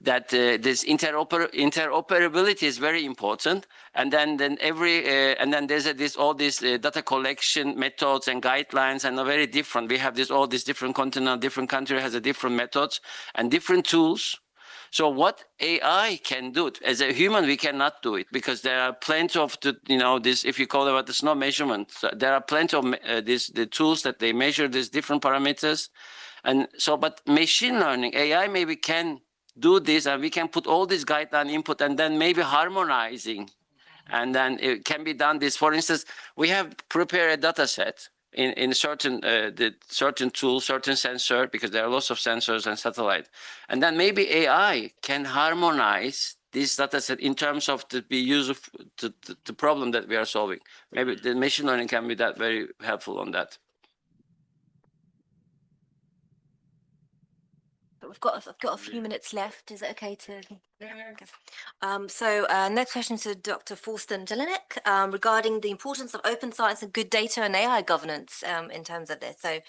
that this interoperability is very important, and then there's all these data collection methods and guidelines, and are very different. We have all these different continents, different country has a different methods and different tools. So what AI can do, as a human, we cannot do it because there are plenty of this. If you call it the snow measurement, there are plenty of the tools that they measure these different parameters, and so. But machine learning, AI, maybe can do this, and we can put all this guideline input, and then maybe harmonizing, and then it can be done. This, for instance, we have prepared a data set in certain tool, certain sensor, because there are lots of sensors and satellite, and then maybe AI can harmonize this data set in terms of to be useful to the problem that we are solving. Maybe the machine learning can be that very helpful on that. I've got a few minutes left. Is it okay to? So next question to Dr. Forsten Jelinek regarding the importance of open science and good data and AI governance in terms of this. So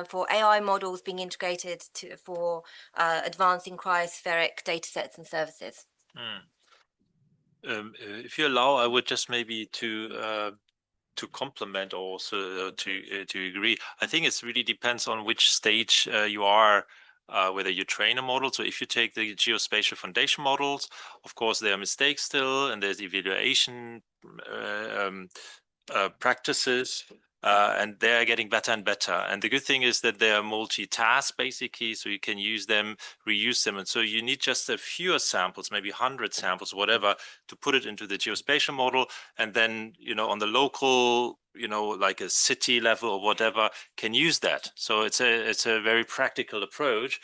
for AI models being integrated for advancing cryospheric data sets and services. If you allow, I would just maybe to complement or also to agree. I think it really depends on which stage you are. Whether you train a model. So if you take the geospatial foundation models, of course, there are mistakes still, and there's evaluation practices, and they're getting better and better. And the good thing is that they are multitask, basically, so you can use them, reuse them. And so you need just a fewer samples, maybe 100 samples, whatever, to put it into the geospatial model. And then, on the local like a city level or whatever, can use that. So it's a very practical approach.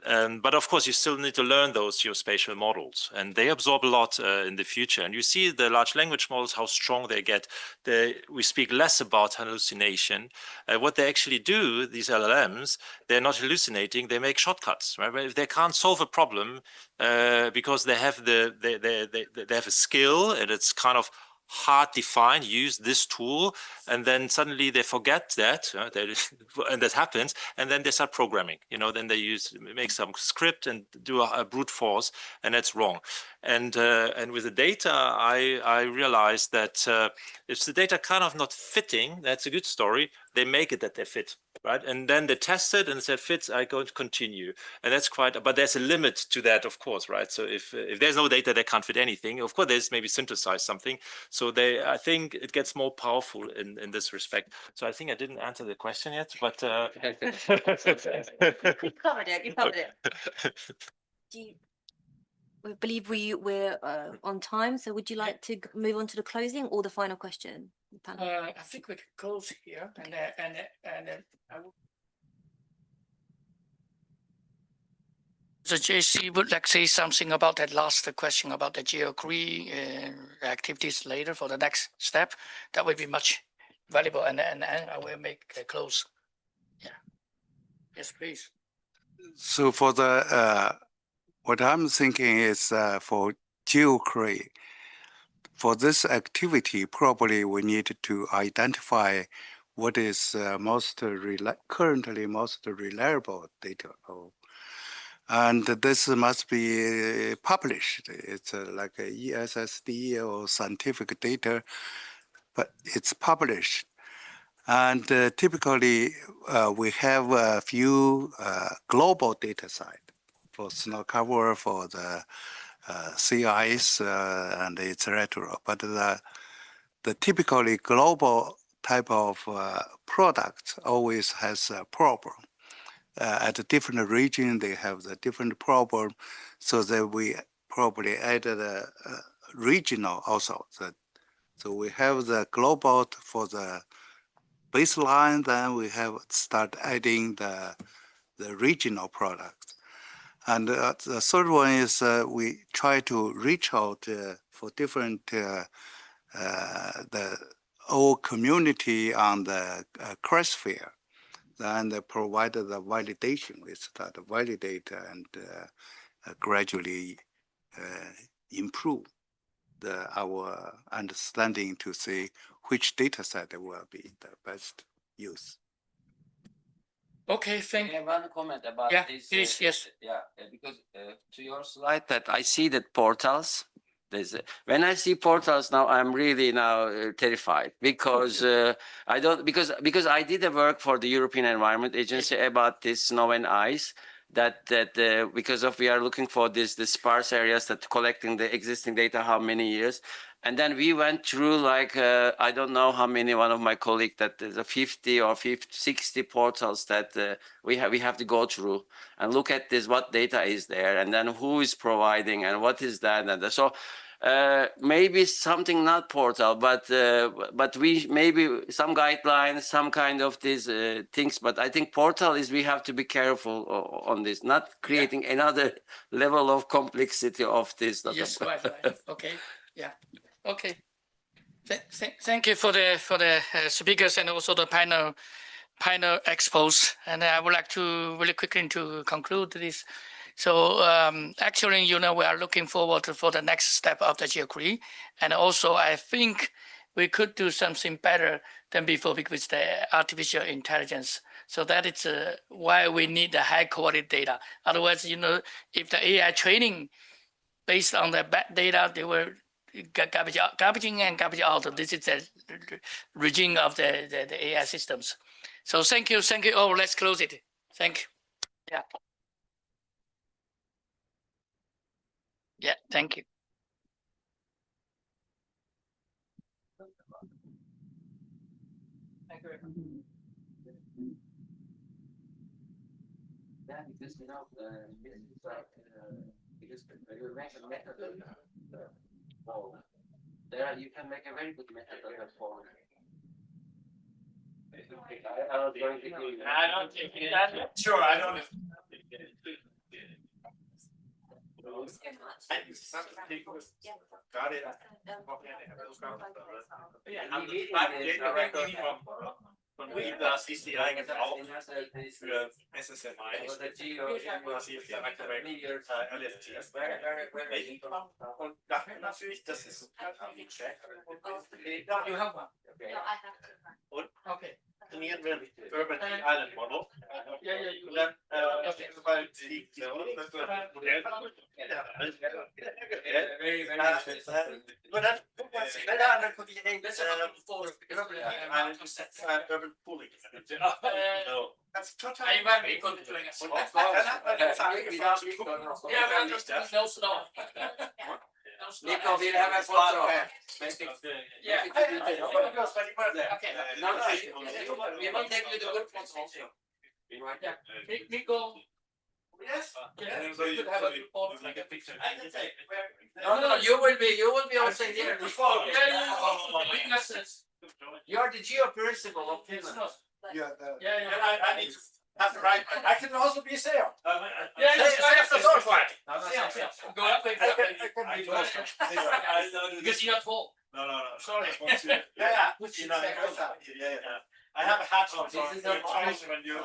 But of course, you still need to learn those geospatial models, and they absorb a lot in the future. And you see the large language models, how strong they get. We speak less about hallucination. What they actually do, these LLMs, they're not hallucinating. They make shortcuts, right? If they can't solve a problem because they have they have a skill and it's kind of hard defined, use this tool, and then suddenly they forget that, and that happens, and then they start programming. Then they make some script and do a brute force, and that's wrong. And with the data, I realized that if the data kind of not fitting, that's a good story. They make it that they fit, right? And then they test it and it said fits, I go to continue. And that's but there's a limit to that, of course, right? So if there's no data, they can't fit anything. Of course, there's maybe synthesize something. So I think it gets more powerful in this respect. So I think I didn't answer the question yet, but You covered it. We believe we're on time, so would you like to move on to the closing or the final question? I think we can close here, and then I will. So JC would like to say something about that last question about the GEO-CRE activities later for the next step. That would be much valuable, and I will make a close. Yeah. Yes, please. So for the what I'm thinking is for GEO-CRE, for this activity, probably we need to identify what is currently most reliable data. And this must be published. It's like a ESSD or scientific data, but it's published. And typically, we have a few global data sets for snow cover, for the sea ice, and etc. But the typically global type of product always has a problem. At a different region, they have the different problem, so that we probably added a regional also. So we have the global for the baseline, then we have start adding the regional product. And the third one is we try to reach out for different the whole community on the cryosphere. Then they provided the validation. We start to validate and gradually improve our understanding to see which data set will be the best use. Okay, thank you. I have one comment about this. Please, yes. Because to your slide that I see that portals. When I see portals now, I'm really now terrified because I don't because I did a work for the European Environment Agency about this snow and ice. That because of we are looking for this sparse areas that collecting the existing data how many years, and then we went through like I don't know how many, one of my colleagues, that there's a 50 or 60 portals that we have to go through and look at this, what data is there, and then who is providing and what is that, and so maybe something not portal, but we maybe some guidelines, some kind of these things. But I think portal is we have to be careful on this, not creating another level of complexity of this. Yes, right. Okay. Yeah. Okay. Thank you for the speakers and also the panel expos. And I would like to really quickly to conclude this. So actually, we are looking forward for the next step of the GEO-CRE. And also, I think we could do something better than before with the artificial intelligence. So that is why we need the high quality data. Otherwise, if the AI training based on the bad data, they were garbage in and garbage out. This is the regime of the AI systems. So thank you. Oh, let's close it. Thank you. Yeah. Yeah, thank you. Thank you very much. Yeah, because because you mentioned method. There you can make a very good method of that form. Sure, I don't. Got it. Yeah, I'm von Windows ist die eigentlich auch für SSMI basiert LFTs. Und dachte natürlich, das ist und trainieren wir Urban Island Model. Und dann weil die Modell und dann gucken wir uns schneller an, dann gucke ich Urban Pooling. Das ist total. Und dann hat man das Nico, we have a photo. Yeah. Okay. No, we will take you the good photo. Nico. Yes. Yes. So you could have a photo like a picture. No, you will be also here. You're the geo principal of Finland. Yeah. I need to have the right. I can also be Salle. Yeah, the source line. Go up and because you're not tall. No. Sorry. Yeah. I have a hat on, so it's tall when you.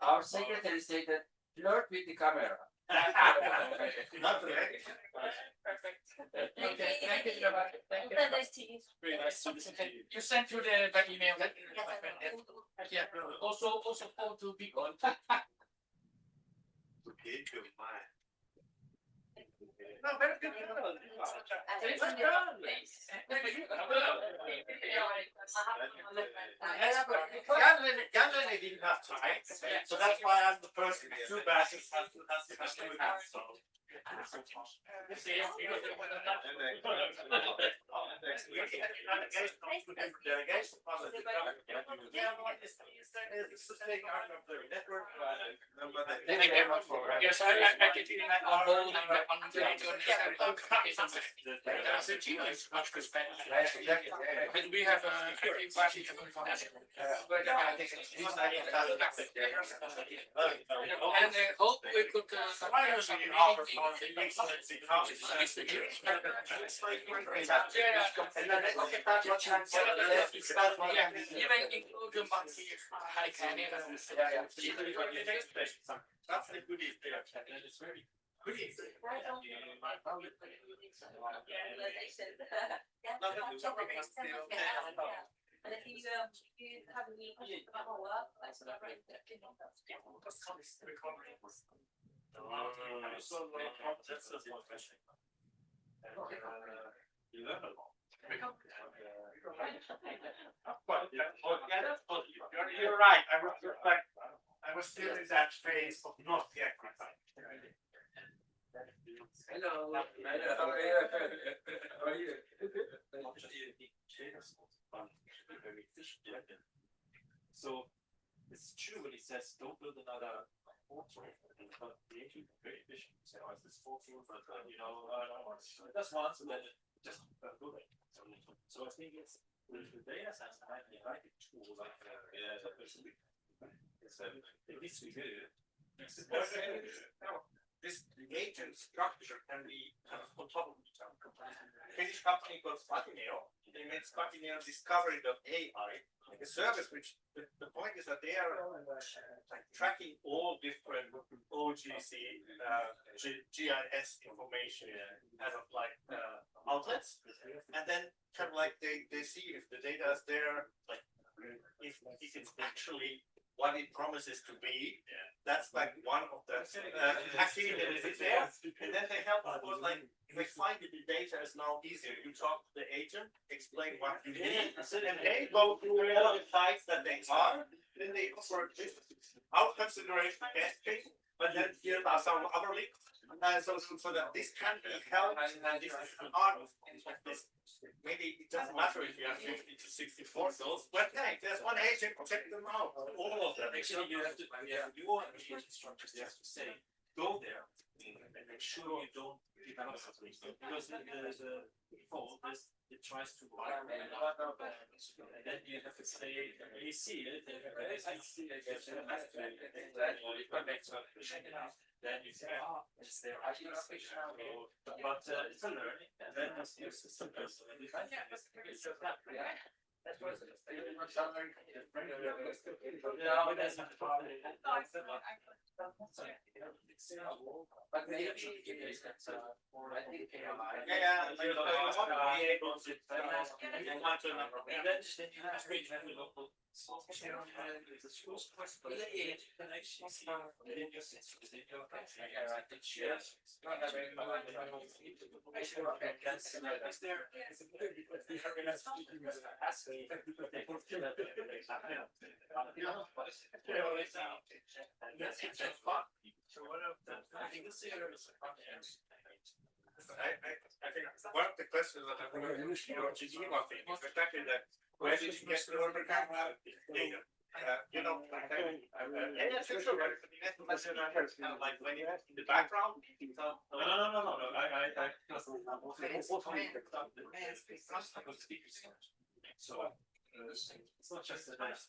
Our secretary stated, flirt with the camera. Not really. Perfect. Okay, thank you very much. Thank you. Nice to meet you. Very nice to meet you. You sent through the email. Yeah. Also phone to people. Okay, good. No, very good. Jan didn't have time, so that's why I'm the person with two batches has to do it. So. Thank you very much for yes, I continue on bold and and we have and I hope we could that's a good idea. It's very good idea. And if you have a new question about my work, that's right there. You learn a lot. You're right. I was still in that phase of not yet. Hello. How are you? So it's true when he says don't build another portrait, but creating very efficient. So it's this 14, but that's one, so then just do it. So I think it's with the data science, I like a tool like this we do. This agent structure can be kind of on top of each other. Finnish company called Spatineo. They made Spatineo Discovery.ai, a service which the point is that they are tracking all different OGC GIS information as of outlets, and then kind of they see if the data is there, if it's actually what it promises to be. That's one of the activities there. And then they help, of course, if they find that the data is now easier, you talk to the agent, explain what you need, and they go through all the sites that they are, then they offer our consideration best thing, but then here are some other links. So that this can be helped, and this is part of this. Maybe it doesn't matter if you have 50 to 64 cells, but hey, there's one agent, check them out, all of them. Actually, you want the agent structures, you have to say, go there and make sure you don't develop something because the default is it tries to buy and then you have to say you see it then you say it's there but it's a learning and then it's your system that's what I think one of the questions that I'm going to use your Geneva thing is exactly that. Where did you get the order data? Sure. Like when you in the background. No. So it's not just the nice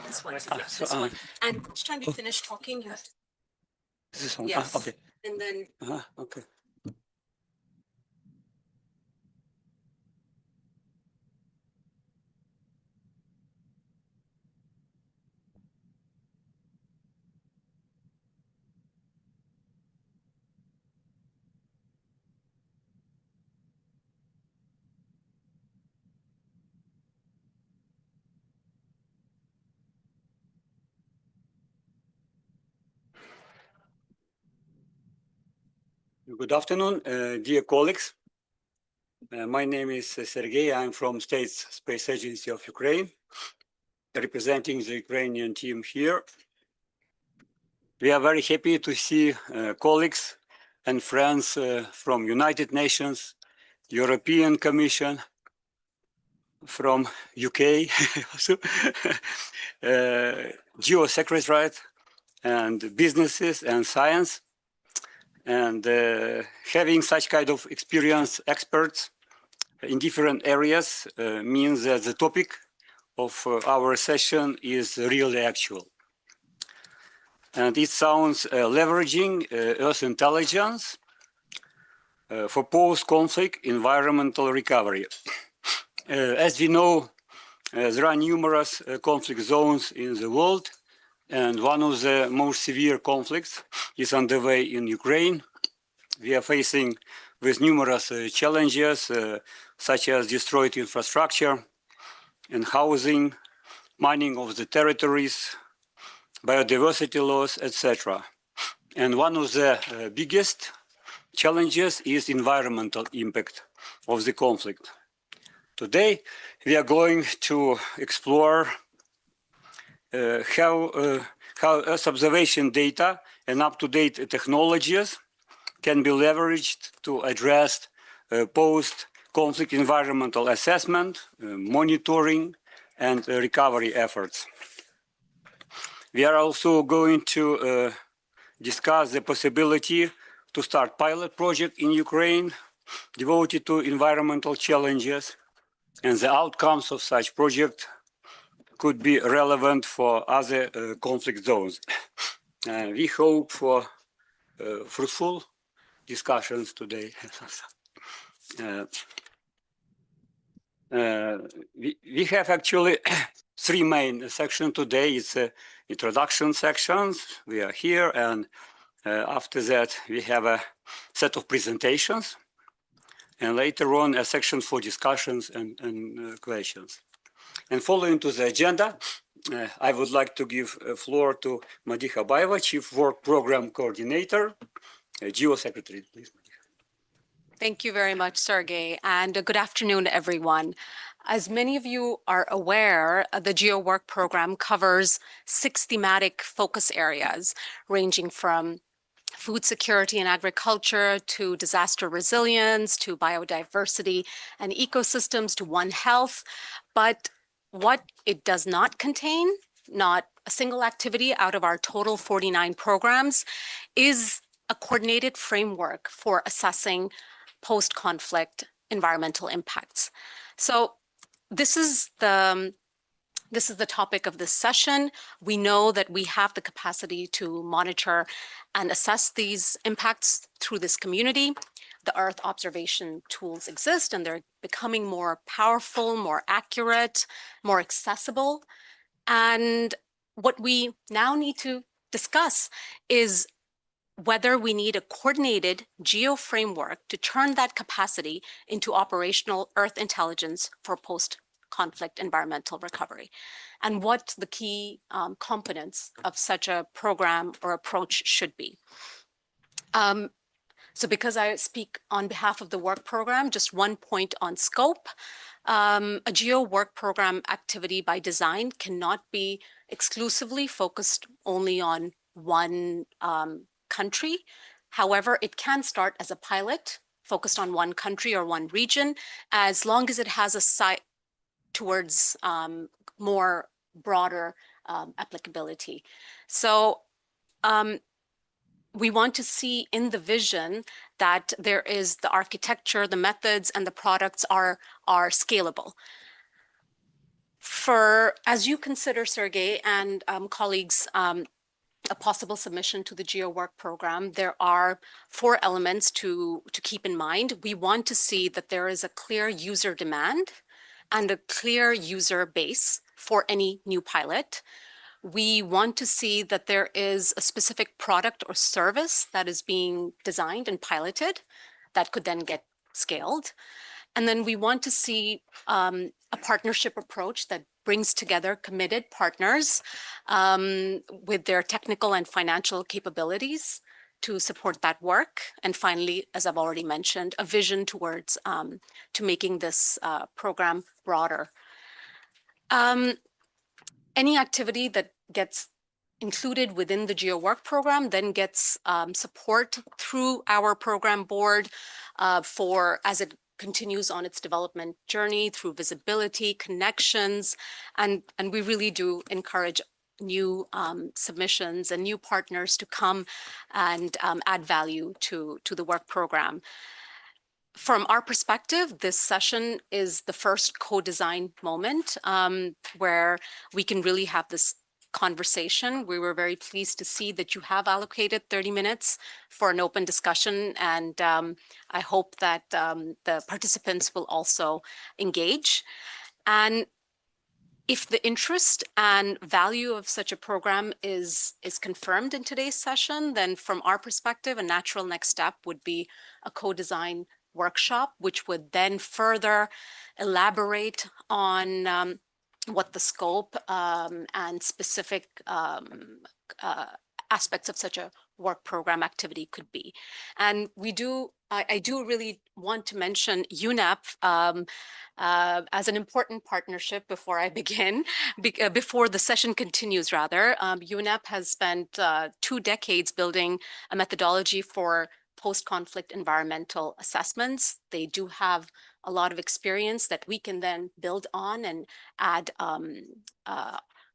This one. This one. And each time you finish talking, you have to. This one. Yes. Okay. And then. Okay. Good afternoon, dear colleagues. My name is Sergei. I'm from State Space Agency of Ukraine, representing the Ukrainian team here. We are very happy to see colleagues and friends from United Nations, European Commission, from UK, also, GEO Secretariat, and businesses and science. And having such kind of experienced experts in different areas means that the topic of our session is really actual. And it sounds leveraging Earth intelligence for post-conflict environmental recovery. As we know, there are numerous conflict zones in the world, and one of the most severe conflicts is underway in Ukraine. We are facing with numerous challenges, such as destroyed infrastructure and housing, mining of the territories, biodiversity loss, etc. And one of the biggest challenges is environmental impact of the conflict. Today, we are going to explore how Earth observation data and up-to-date technologies can be leveraged to address post-conflict environmental assessment, monitoring, and recovery efforts. We are also going to discuss the possibility to start pilot project in Ukraine devoted to environmental challenges, and the outcomes of such project could be relevant for other conflict zones. We hope for fruitful discussions today. We have actually three main sections today. It's introduction sections. We are here, and after that we have a set of presentations, and later on a section for discussions and questions. And following to the agenda, I would like to give a floor to Madiha Baeva, Chief Work Program Coordinator, GEO Secretary, please. Thank you very much, Sergey, and good afternoon, everyone. As many of you are aware, the GEO Work Program covers 6 thematic focus areas, ranging from food security and agriculture to disaster resilience to biodiversity and ecosystems to One Health. But what it does not contain, not a single activity out of our total 49 programs, is a coordinated framework for assessing post-conflict environmental impacts. So this is the topic of this session. We know that we have the capacity to monitor and assess these impacts through this community. The Earth observation tools exist, and they're becoming more powerful, more accurate, more accessible. And what we now need to discuss is whether we need a coordinated GEO framework to turn that capacity into operational Earth intelligence for post-conflict environmental recovery, and what the key components of such a program or approach should be. So because I speak on behalf of the work program, just one point on scope. A GEO work program activity by design cannot be exclusively focused only on one country. However, it can start as a pilot focused on one country or one region, as long as it has a site towards more broader applicability. So we want to see in the vision that there is the architecture, the methods, and the products are scalable. As you consider, Sergey and colleagues, a possible submission to the GEO work program, there are 4 elements to keep in mind. We want to see that there is a clear user demand and a clear user base for any new pilot. We want to see that there is a specific product or service that is being designed and piloted that could then get scaled. And then we want to see a partnership approach that brings together committed partners with their technical and financial capabilities to support that work. And finally, as I've already mentioned, a vision towards to making this program broader. Any activity that gets included within the GEO work program then gets support through our program board as it continues on its development journey through visibility, connections, and we really do encourage new submissions and new partners to come and add value to the work program. From our perspective, this session is the first co-design moment where we can really have this conversation. We were very pleased to see that you have allocated 30 minutes for an open discussion, and I hope that the participants will also engage. And if the interest and value of such a program is confirmed in today's session, then from our perspective, a natural next step would be a co-design workshop, which would then further elaborate on what the scope and specific aspects of such a work program activity could be. And I do really want to mention UNEP as an important partnership before I begin, before the session continues rather. UNEP has spent 2 decades building a methodology for post-conflict environmental assessments. They do have a lot of experience that we can then build on and add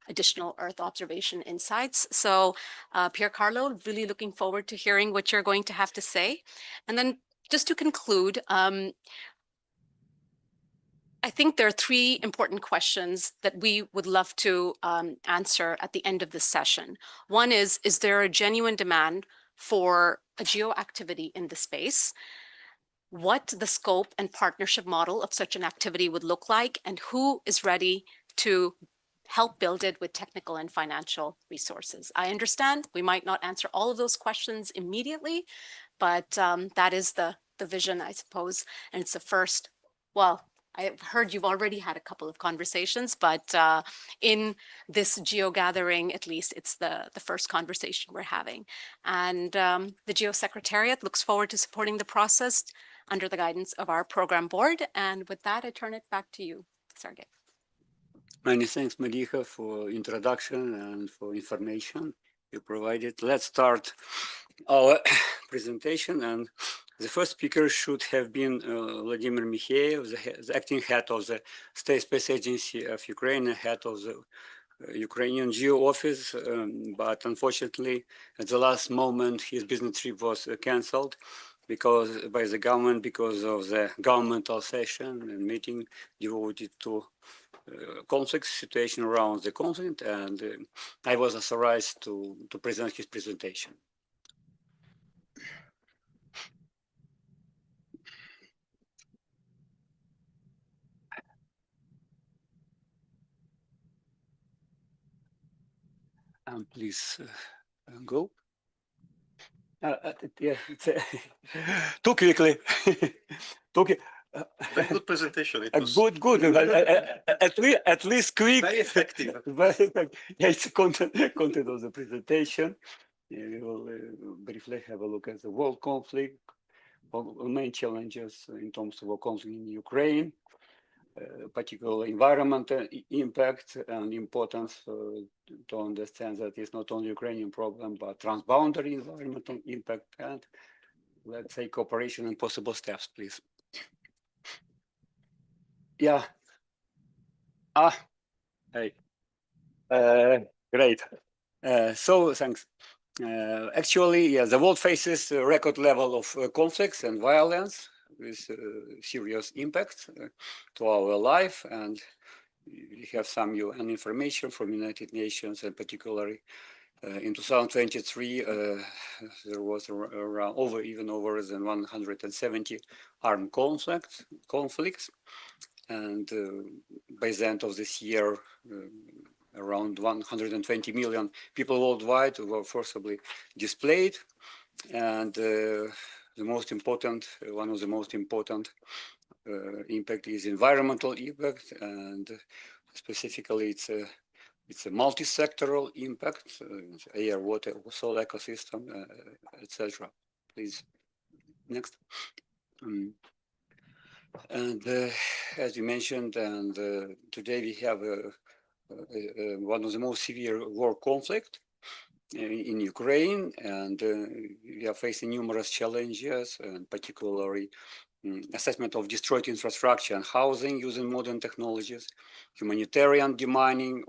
additional Earth observation insights. So Piercarlo, really looking forward to hearing what you're going to have to say. And then just to conclude, I think there are 3 important questions that we would love to answer at the end of this session. One is there a genuine demand for a GEO activity in the space? What the scope and partnership model of such an activity would look like, and who is ready to help build it with technical and financial resources? I understand we might not answer all of those questions immediately, but that is the vision, I suppose, and it's the first. Well, I've heard you've already had a couple of conversations, but in this GEO gathering, at least, it's the first conversation we're having. And the GEO Secretariat looks forward to supporting the process under the guidance of our program board. And with that, I turn it back to you, Sergey. Many thanks, Malika, for introduction and for information you provided. Let's start our presentation. And the first speaker should have been Vladimir Mikheyev, the acting head of the State Space Agency of Ukraine, head of the Ukrainian GEO office. But unfortunately, at the last moment, his business trip was cancelled by the government because of the governmental session and meeting devoted to conflict situation around the conflict, and I was authorized to present his presentation. And please go. Yeah, too quickly. Very good presentation. It was good. At least quick. Very effective. Yeah, it's the content of the presentation. Yeah, we will briefly have a look at the world conflict, main challenges in terms of conflict in Ukraine, particular environmental impact and importance to understand that it's not only Ukrainian problem, but transboundary environmental impact, and let's say cooperation and possible steps, please. Yeah. Hey. Great. So thanks. Actually, yeah, the world faces a record level of conflicts and violence with serious impact to our life, and we have some UN information from United Nations, and particularly in 2023, there was around even over than 170 armed conflicts. And by the end of this year, around 120 million people worldwide were forcibly displaced. And the most important, one of the most important impact is environmental impact, and specifically it's a multi-sectoral impact, air, water, soil ecosystem, etc. Please, next. And as you mentioned, and today we have one of the most severe war conflict in Ukraine, and we are facing numerous challenges, and particularly assessment of destroyed infrastructure and housing using modern technologies, humanitarian demining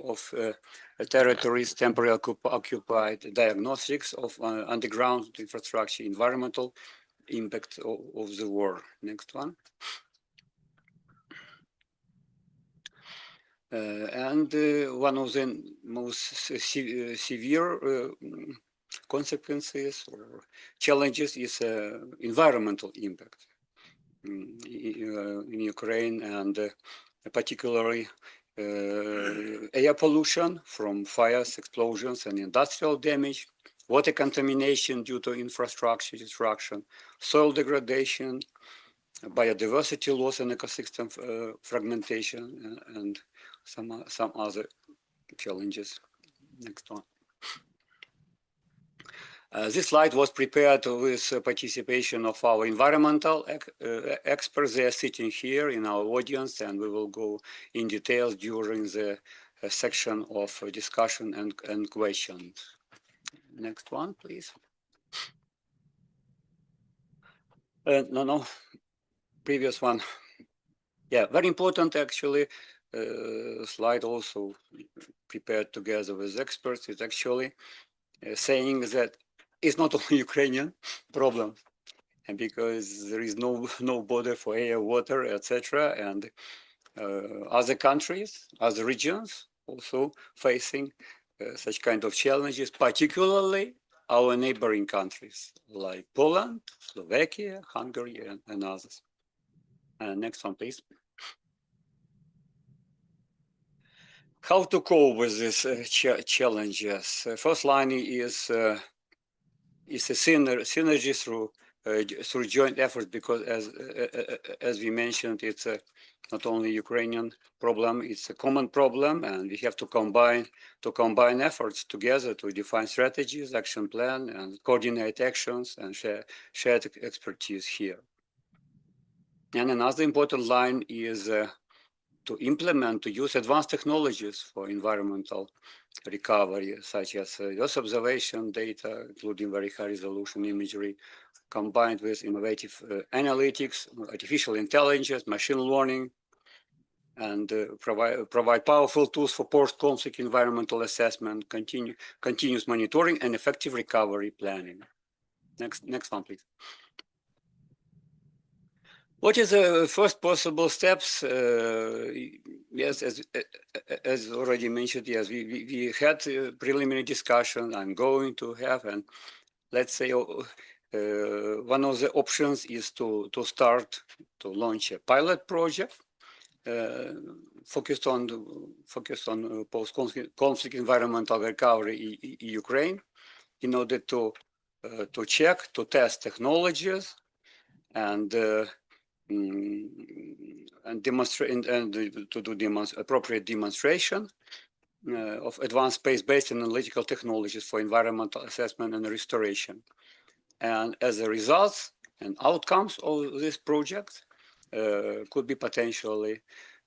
of territories temporarily occupied, diagnostics of underground infrastructure, environmental impact of the war. Next one. And one of the most severe consequences or challenges is environmental impact in Ukraine, and particularly air pollution from fires, explosions, and industrial damage, water contamination due to infrastructure destruction, soil degradation, biodiversity loss and ecosystem fragmentation, and some other challenges. Next one. This slide was prepared with participation of our environmental experts. They are sitting here in our audience, and we will go in details during the section of discussion and questions. Next one, please. No, previous one. Yeah, very important actually. Slide also prepared together with experts is actually saying that it's not only Ukrainian problem, and because there is no border for air, water, etc., and other countries, other regions also facing such kind of challenges, particularly our neighboring countries like Poland, Slovakia, Hungary, and others. Next one, please. How to cope with these challenges? First line is a synergy through joint efforts, because as we mentioned, it's not only Ukrainian problem, it's a common problem, and we have to combine efforts together to define strategies, action plan, and coordinate actions and shared expertise here. And another important line is to use advanced technologies for environmental recovery, such as Earth observation data, including very high resolution imagery, combined with innovative analytics, artificial intelligence, machine learning, and provide powerful tools for post-conflict environmental assessment, continuous monitoring, and effective recovery planning. Next one, please. What is the first possible steps? Yes, as already mentioned, yes, we had a preliminary discussion. I'm going to have, and let's say one of the options is to launch a pilot project focused on post-conflict environmental recovery in Ukraine, in order to test technologies and demonstrate and to do appropriate demonstration of advanced space-based and analytical technologies for environmental assessment and restoration. And as a result and outcomes of this project could be potentially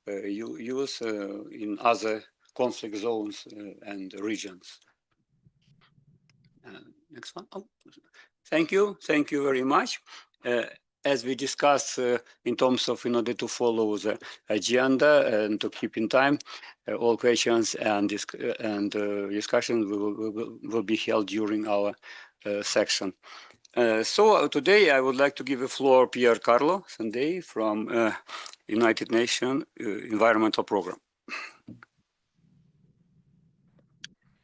used in other conflict zones and regions. Next one. Oh, thank you very much. As we discussed in terms of, in order to follow the agenda and to keep in time, all questions and discussions will be held during our section. So today I would like to give the floor Pier Carlo Sandei from United Nations Environmental Program.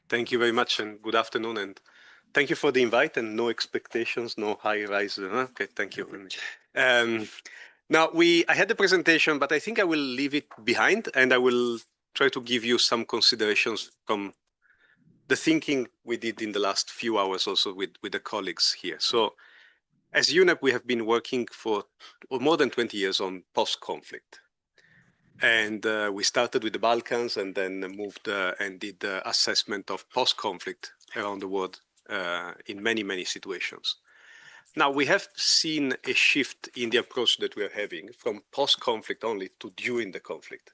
Thank you very much and good afternoon, and thank you for the invite and no expectations, no high rise. Okay, thank you. Now I had the presentation, but I think I will leave it behind and I will try to give you some considerations from the thinking we did in the last few hours also with the colleagues here. So as UNEP, we have been working for more than 20 years on post-conflict. And we started with the Balkans and then moved and did the assessment of post-conflict around the world in many, many situations. Now, we have seen a shift in the approach that we are having from post-conflict only to during the conflict.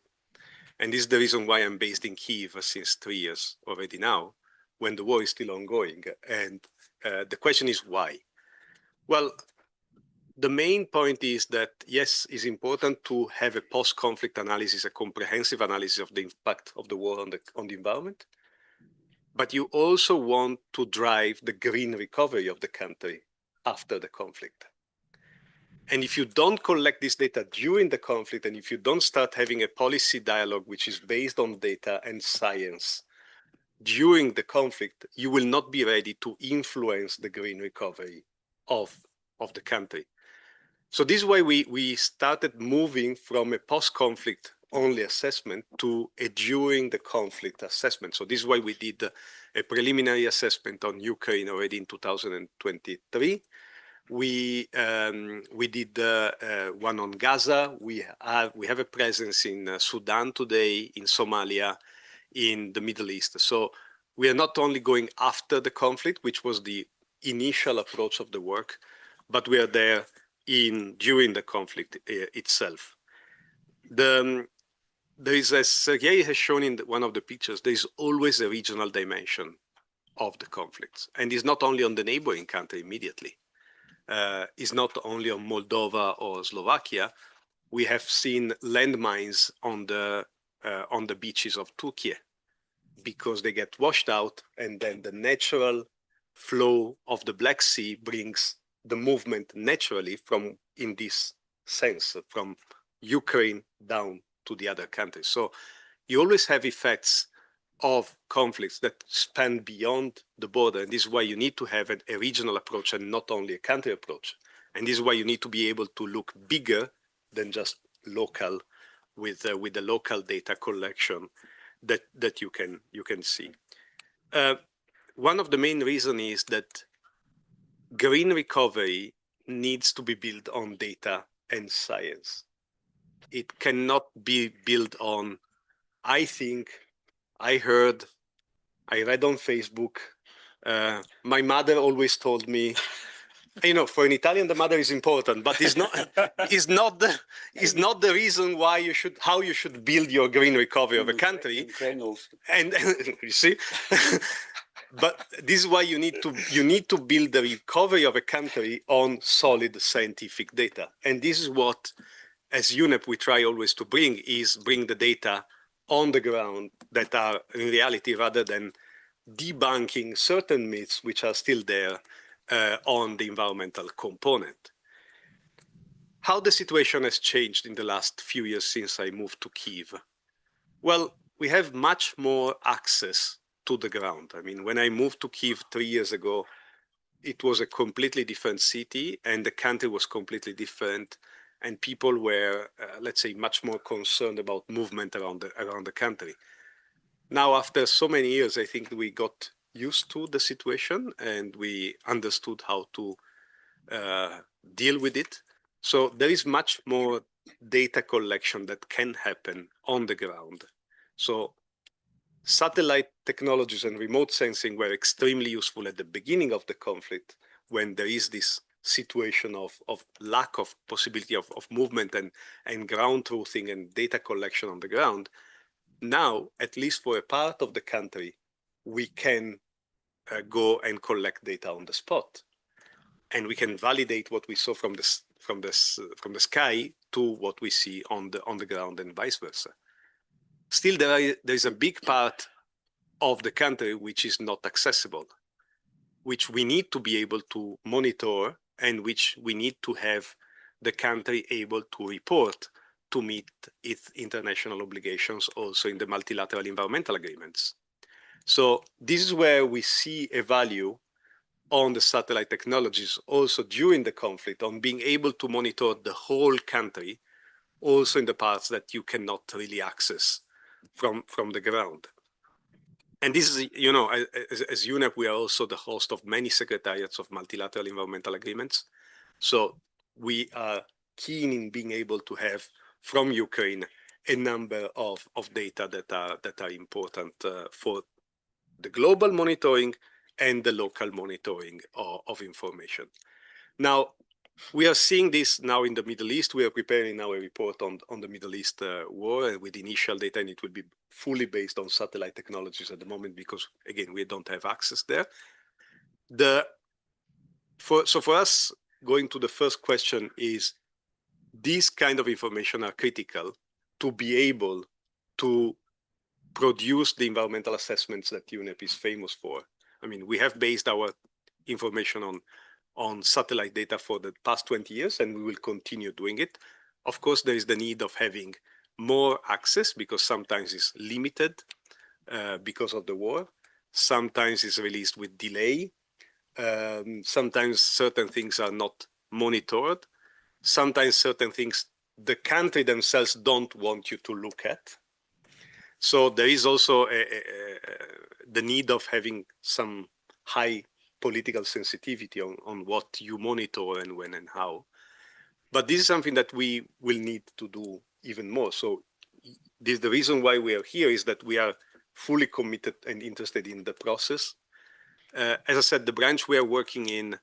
And this is the reason why I'm based in Kyiv since 3 years already now, when the war is still ongoing. And the question is why? Well, the main point is that, yes, it's important to have a post-conflict analysis, a comprehensive analysis of the impact of the war on the environment. But you also want to drive the green recovery of the country after the conflict. And if you don't collect this data during the conflict, and if you don't start having a policy dialogue which is based on data and science during the conflict, you will not be ready to influence the green recovery of the country. So this is why we started moving from a post-conflict only assessment to a during the conflict assessment. So this is why we did a preliminary assessment on Ukraine already in 2023. We did one on Gaza. We have a presence in Sudan today, in Somalia, in the Middle East. So we are not only going after the conflict, which was the initial approach of the work, but we are there during the conflict itself. There is, as Sergei has shown in one of the pictures, there is always a regional dimension of the conflicts. And it's not only on the neighboring country immediately. It's not only on Moldova or Slovakia. We have seen landmines on the beaches of Turkey because they get washed out, and then the natural flow of the Black Sea brings the movement naturally in this sense, from Ukraine down to the other countries. So you always have effects of conflicts that span beyond the border. And this is why you need to have a regional approach and not only a country approach. And this is why you need to be able to look bigger than just local with the local data collection that you can see. One of the main reasons is that green recovery needs to be built on data and science. It cannot be built on, I think, I heard, I read on Facebook. My mother always told me, you know, for an Italian, the mother is important, but it's not the reason why how you should build your green recovery of a country. And you see, but this is why you need to build the recovery of a country on solid scientific data. And this is what, as UNEP, we try always to bring the data on the ground that are in reality, rather than debunking certain myths which are still there on the environmental component. How the situation has changed in the last few years since I moved to Kyiv? Well, we have much more access to the ground. I mean, when I moved to Kyiv 3 years ago, it was a completely different city and the country was completely different. And people were, let's say, much more concerned about movement around the country. Now, after so many years, I think we got used to the situation and we understood how to deal with it. So there is much more data collection that can happen on the ground. So satellite technologies and remote sensing were extremely useful at the beginning of the conflict, when there is this situation of lack of possibility of movement and ground truthing and data collection on the ground. Now, at least for a part of the country, we can go and collect data on the spot, and we can validate what we saw from the sky to what we see on the ground, and vice versa. Still, there is a big part of the country which is not accessible, which we need to be able to monitor, and which we need to have the country able to report to meet its international obligations also in the multilateral environmental agreements. So this is where we see a value on the satellite technologies also during the conflict, on being able to monitor the whole country, also in the parts that you cannot really access from the ground. And this is, you know, as UNEP, we are also the host of many secretariats of multilateral environmental agreements. So we are keen in being able to have from Ukraine a number of data that are important for the global monitoring and the local monitoring of information. Now, we are seeing this now in the Middle East. We are preparing now a report on the Middle East war with initial data, and it will be fully based on satellite technologies at the moment because, again, we don't have access there. So for us, going to the first question is, these kind of information are critical to be able to produce the environmental assessments that UNEP is famous for. I mean, we have based our information on satellite data for the past 20 years, and we will continue doing it. Of course, there is the need of having more access because sometimes it's limited because of the war. Sometimes it's released with delay. Sometimes certain things are not monitored. Sometimes certain things the country themselves don't want you to look at. So there is also the need of having some high political sensitivity on what you monitor and when and how. But this is something that we will need to do even more. So this, the reason why we are here is that we are fully committed and interested in the process. As I said, the branch we are working in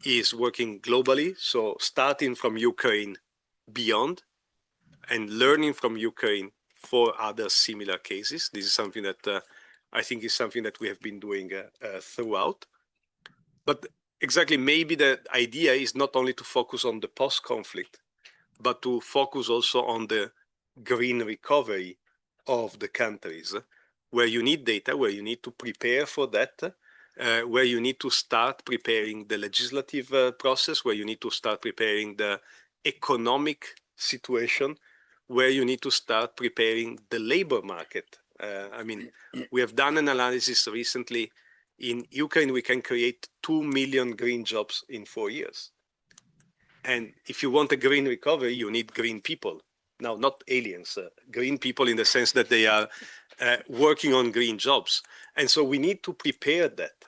is working globally. So starting from Ukraine beyond and learning from Ukraine for other similar cases. This is something that I think is something that we have been doing throughout. But exactly, maybe the idea is not only to focus on the post-conflict, but to focus also on the green recovery of the countries, where you need data, where you need to prepare for that, where you need to start preparing the legislative process, where you need to start preparing the economic situation, where you need to start preparing the labor market. I mean, we have done an analysis recently. In Ukraine, we can create 2 million green jobs in 4 years. And if you want a green recovery, you need green people. Now, not aliens, green people in the sense that they are working on green jobs. And so we need to prepare that.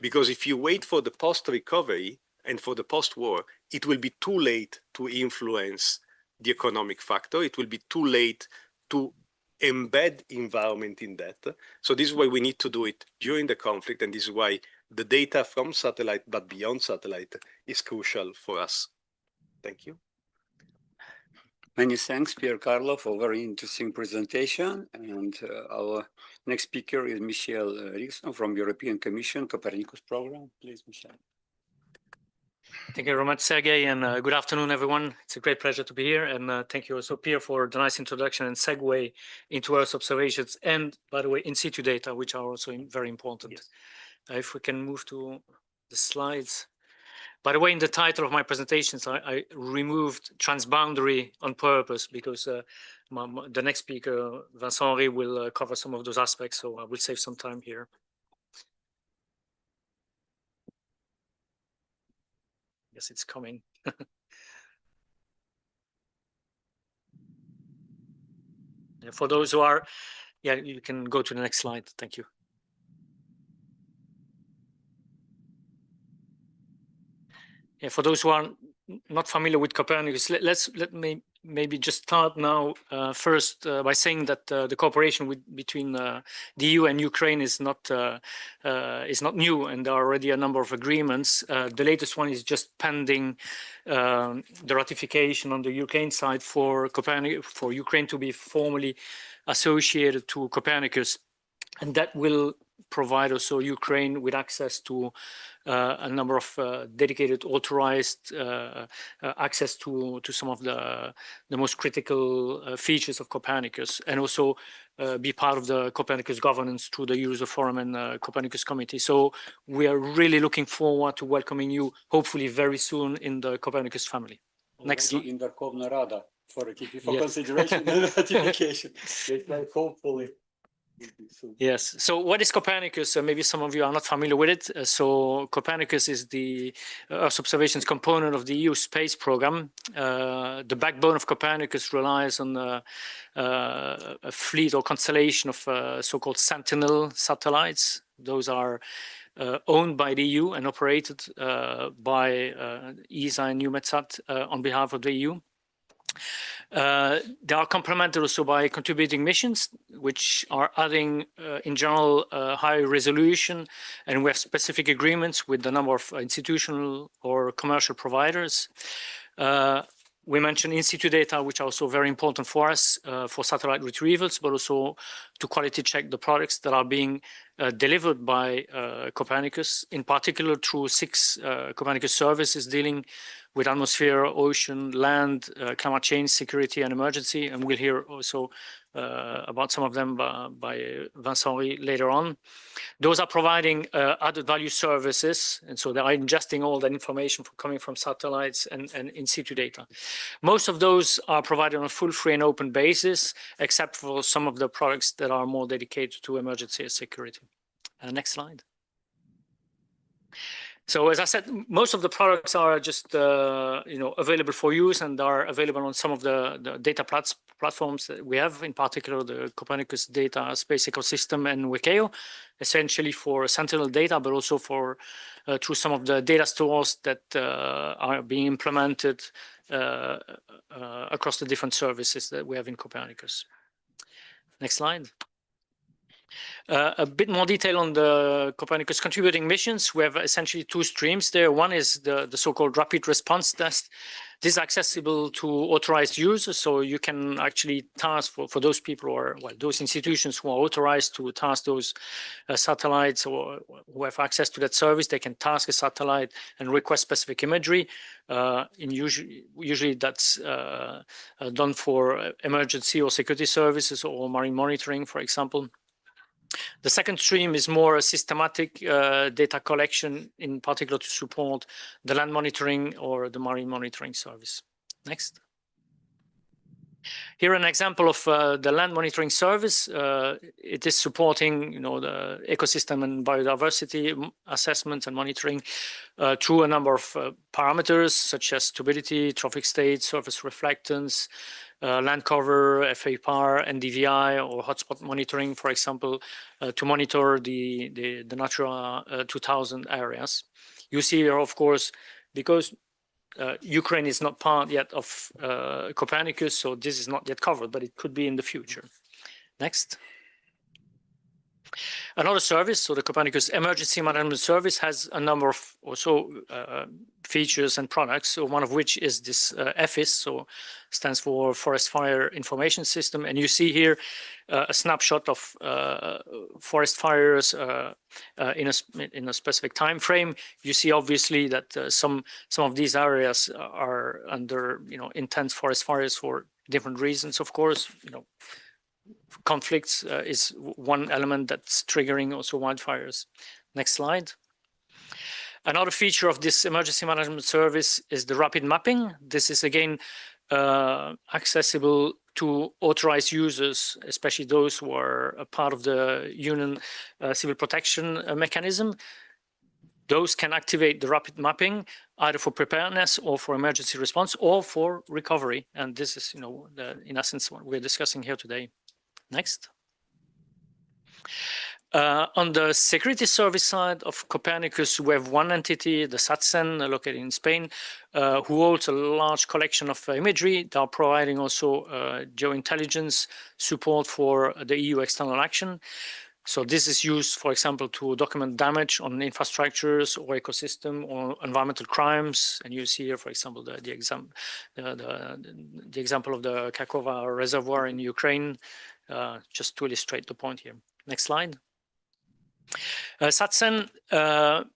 Because if you wait for the post-recovery and for the post-war, it will be too late to influence the economic factor. It will be too late to embed environment in that. So this is why we need to do it during the conflict, and this is why the data from satellite but beyond satellite is crucial for us. Thank you. Many thanks, Piercarlo, for a very interesting presentation. And our next speaker is Michel Rickson from European Commission Copernicus Program. Please, Michel. Thank you very much, Sergey, and good afternoon, everyone. It's a great pleasure to be here, and thank you also, Pierre, for the nice introduction and segue into Earth observations and, by the way, in situ data, which are also very important. Yes. If we can move to the slides. By the way, in the title of my presentations, I removed transboundary on purpose because the next speaker, Vincent-Henri, will cover some of those aspects, so I will save some time here. Yes, it's coming. For those who are, yeah, you can go to the next slide. Thank you. Yeah, for those who are not familiar with Copernicus, let me maybe just start now first by saying that the cooperation between the EU and Ukraine is not new, and there are already a number of agreements. The latest one is just pending the ratification on the Ukraine side for Ukraine to be formally associated to Copernicus, and that will provide also Ukraine with access to a number of dedicated authorized access to some of the most critical features of Copernicus, and also be part of the Copernicus governance through the User Forum and Copernicus Committee. So we are really looking forward to welcoming you, hopefully very soon, in the Copernicus family. Next slide. for consideration and ratification. Hopefully. Yes. So what is Copernicus? Maybe some of you are not familiar with it. So Copernicus is the Earth observations component of the EU space program. The backbone of Copernicus relies on a fleet or constellation of so-called Sentinel satellites. Those are owned by the EU and operated by ESA and EUMETSAT on behalf of the EU. They are complemented also by contributing missions, which are adding, in general, high resolution, and we have specific agreements with a number of institutional or commercial providers. We mentioned in situ data, which are also very important for us for satellite retrievals, but also to quality check the products that are being delivered by Copernicus, in particular through 6 Copernicus services dealing with atmosphere, ocean, land, climate change, security, and emergency. And we'll hear also about some of them by Vincent later on. Those are providing added value services, and so they are ingesting all that information coming from satellites and in situ data. Most of those are provided on a full, free, and open basis, except for some of the products that are more dedicated to emergency and security. Next slide. So as I said, most of the products are just available for use and are available on some of the data platforms that we have, in particular the Copernicus Data Space Ecosystem and WCAO, essentially for Sentinel data, but also for through some of the data stores that are being implemented across the different services that we have in Copernicus. Next slide. A bit more detail on the Copernicus contributing missions. We have essentially 2 streams there. One is the so-called rapid response test. This is accessible to authorized users, so you can actually task for those people or those institutions who are authorized to task those satellites or who have access to that service. They can task a satellite and request specific imagery. Usually that's done for emergency or security services or marine monitoring, for example. The second stream is more a systematic data collection, in particular to support the land monitoring or the marine monitoring service. Next. Here an example of the land monitoring service. It is supporting the ecosystem and biodiversity assessment and monitoring through a number of parameters such as turbidity, trophic state, surface reflectance, land cover, FAPAR, NDVI, or hotspot monitoring, for example, to monitor the Natura 2000 areas. You see here, of course, because Ukraine is not part yet of Copernicus, so this is not yet covered, but it could be in the future. Next. Another service, so the Copernicus Emergency Management Service, has a number of also features and products. So one of which is this EFIS, so stands for Forest Fire Information System. And you see here a snapshot of forest fires in a specific time frame. You see obviously that some of these areas are under intense forest fires for different reasons, of course. Conflicts is one element that's triggering also wildfires. Next slide. Another feature of this emergency management service is the rapid mapping. This is again accessible to authorized users, especially those who are a part of the Union Civil Protection Mechanism. Those can activate the rapid mapping either for preparedness or for emergency response or for recovery. And this is, in essence, what we're discussing here today. Next. On the security service side of Copernicus, we have one entity, the SATCEN, located in Spain, who holds a large collection of imagery. They are providing also geointelligence support for the EU external action. So this is used, for example, to document damage on infrastructures or ecosystem or environmental crimes. And you see here, for example, the example of the Kakova Reservoir in Ukraine, just to illustrate the point here. Next slide. SATCEN,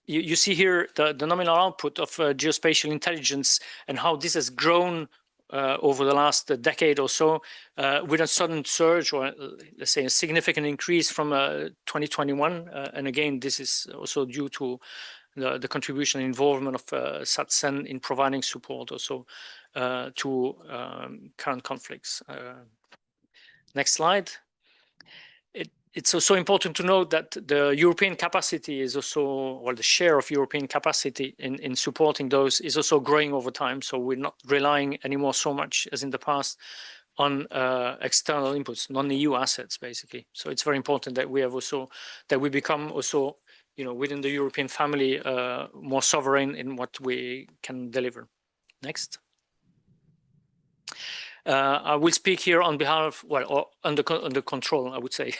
you see here the nominal output of geospatial intelligence and how this has grown over the last decade or so, with a sudden surge, or let's say a significant increase from 2021. And again, this is also due to the contribution and involvement of SATCEN in providing support also to current conflicts. Next slide. It's also important to note that the European capacity is also, or the share of European capacity in supporting those is also growing over time. So we're not relying anymore so much as in the past on external inputs, non-EU assets, basically. So it's very important that we have also, that we become also, you know, within the European family, more sovereign in what we can deliver. Next. I will speak here on behalf, well, or under control, I would say,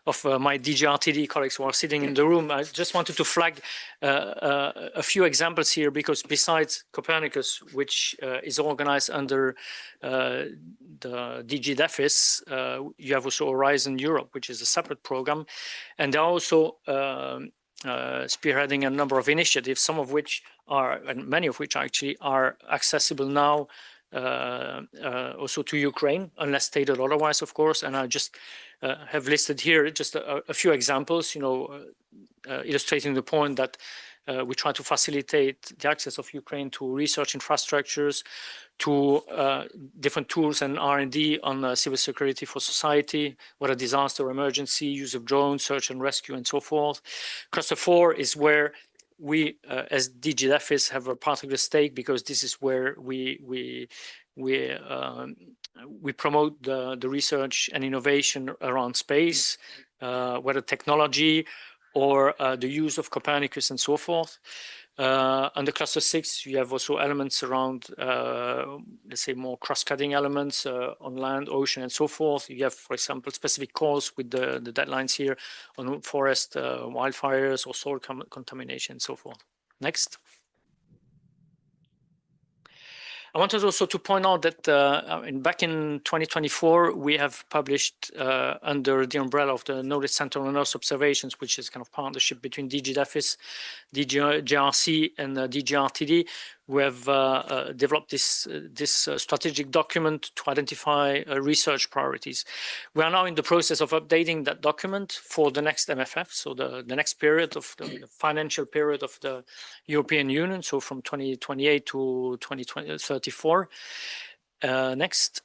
of my DGRTD colleagues who are sitting in the room. I just wanted to flag a few examples here, because besides Copernicus, which is organized under the DG DEFIS, you have also Horizon Europe, which is a separate program. And they're also spearheading a number of initiatives, some of which are, and many of which actually are accessible now also to Ukraine, unless stated otherwise, of course. And I just have listed here just a few examples, you know, illustrating the point that we try to facilitate the access of Ukraine to research infrastructures, to different tools and R&D on civil security for society, whether disaster, emergency, use of drones, search and rescue, and so forth. Cluster 4 is where we, as DG DEFIS, have a particular stake, because this is where we promote the research and innovation around space, whether technology or the use of Copernicus and so forth. Under Cluster 6, you have also elements around, let's say, more cross-cutting elements on land, ocean, and so forth. You have, for example, specific calls with the deadlines here on forest wildfires or soil contamination and so forth. Next. I wanted also to point out that back in 2024, we have published under the umbrella of the Knowledge Center on Earth Observations, which is kind of partnership between DG DEFIS, DGRC, and DGRTD. We have developed this strategic document to identify research priorities. We are now in the process of updating that document for the next MFF, so the next period of the financial period of the European Union, so from 2028 to 2034. Next.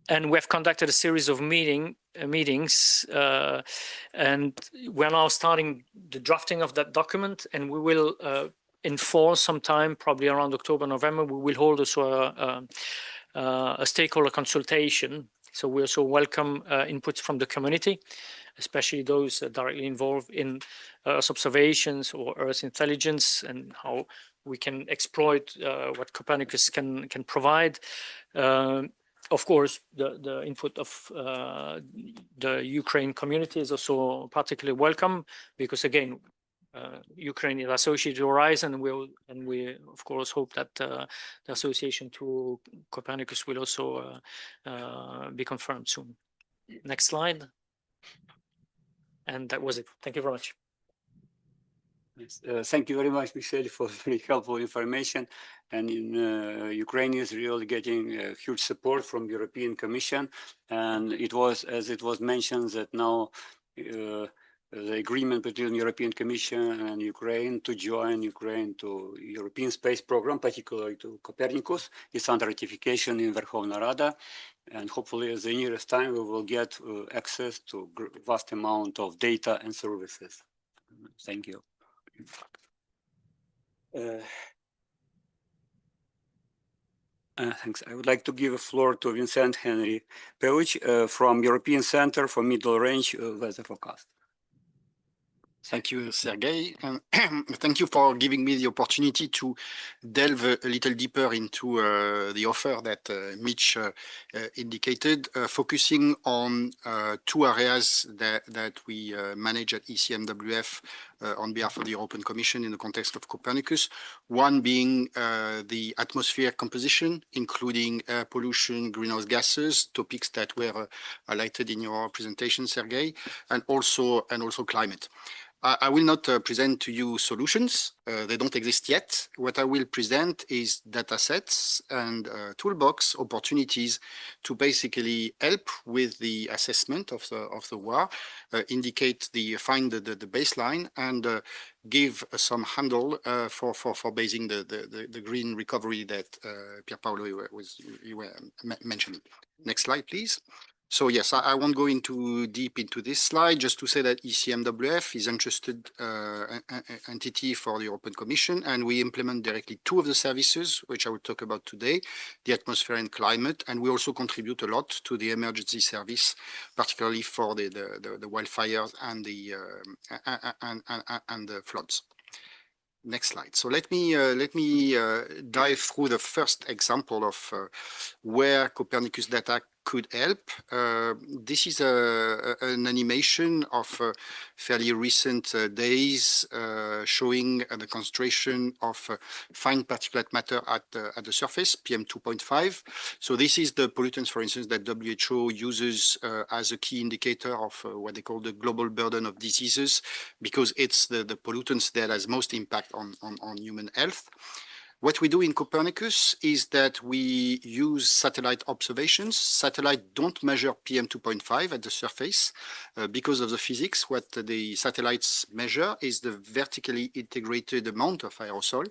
And we have conducted a series of meetings, and we're now starting the drafting of that document, and we will in fall sometime, probably around October, November, we will hold also a stakeholder consultation. So we also welcome inputs from the community, especially those directly involved in Earth observations or Earth intelligence, and how we can exploit what Copernicus can provide. Of course, the input of the Ukraine community is also particularly welcome, because again, Ukraine is associated to Horizon, and we of course hope that the association to Copernicus will also be confirmed soon. Next slide. And that was it. Thank you very much. Yes, thank you very much, Michel, for very helpful information. And Ukraine is really getting huge support from European Commission. And it was, as it was mentioned, that now the agreement between European Commission and Ukraine to join Ukraine to European Space Program, particularly to Copernicus, is under ratification in Verkhovna Rada. And hopefully, at the nearest time, we will get access to vast amount of data and services. Thank you. Thanks. I would like to give the floor to Vincent Henry Peuch from European Center for Middle Range Weather Forecast. Thank you, Sergey, and thank you for giving me the opportunity to delve a little deeper into the offer that Mitch indicated, focusing on two areas that we manage at ECMWF on behalf of the European Commission in the context of Copernicus. One being the atmosphere composition, including air pollution, greenhouse gases, topics that were highlighted in your presentation, Sergey, and also climate. I will not present to you solutions. They don't exist yet. What I will present is data sets and toolbox opportunities to basically help with the assessment of the war, find the baseline, and give some handle for basing the green recovery that Pier Paolo you were mentioning. Next slide, please. So yes, I won't go into deep into this slide, just to say that ECMWF is interested entity for the European Commission, and we implement directly two of the services, which I will talk about today, the atmosphere and climate, and we also contribute a lot to the emergency service, particularly for the wildfires and the floods. Next slide. So let me dive through the first example of where Copernicus data could help. This is an animation of fairly recent days showing the concentration of fine particulate matter at the surface, PM2.5. So this is the pollutants, for instance, that WHO uses as a key indicator of what they call the global burden of diseases, because it's the pollutants that has most impact on human health. What we do in Copernicus is that we use satellite observations. Satellites don't measure PM2.5 at the surface because of the physics. What the satellites measure is the vertically integrated amount of aerosol.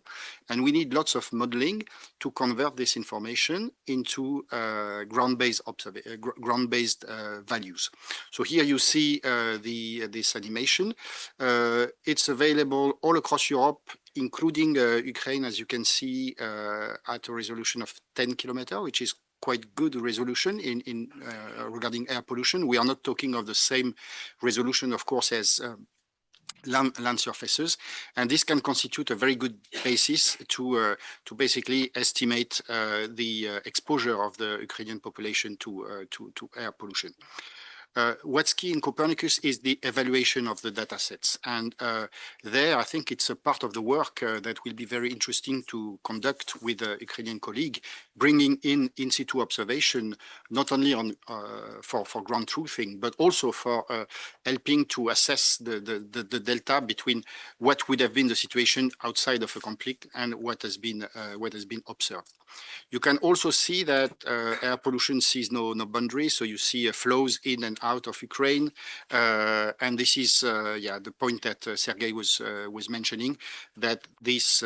And we need lots of modeling to convert this information into ground-based values. So here you see this animation. It's available all across Europe, including Ukraine, as you can see, at a resolution of 10 kilometers, which is quite good resolution regarding air pollution. We are not talking of the same resolution, of course, as land surfaces, and this can constitute a very good basis to basically estimate the exposure of the Ukrainian population to air pollution. What's key in Copernicus is the evaluation of the data sets. And there, I think it's a part of the work that will be very interesting to conduct with a Ukrainian colleague, bringing in situ observation, not only on for ground truthing, but also for helping to assess the delta between what would have been the situation outside of a conflict and what has been observed. You can also see that air pollution sees no boundary, so you see flows in and out of Ukraine, and this is the point that Sergei was mentioning, that these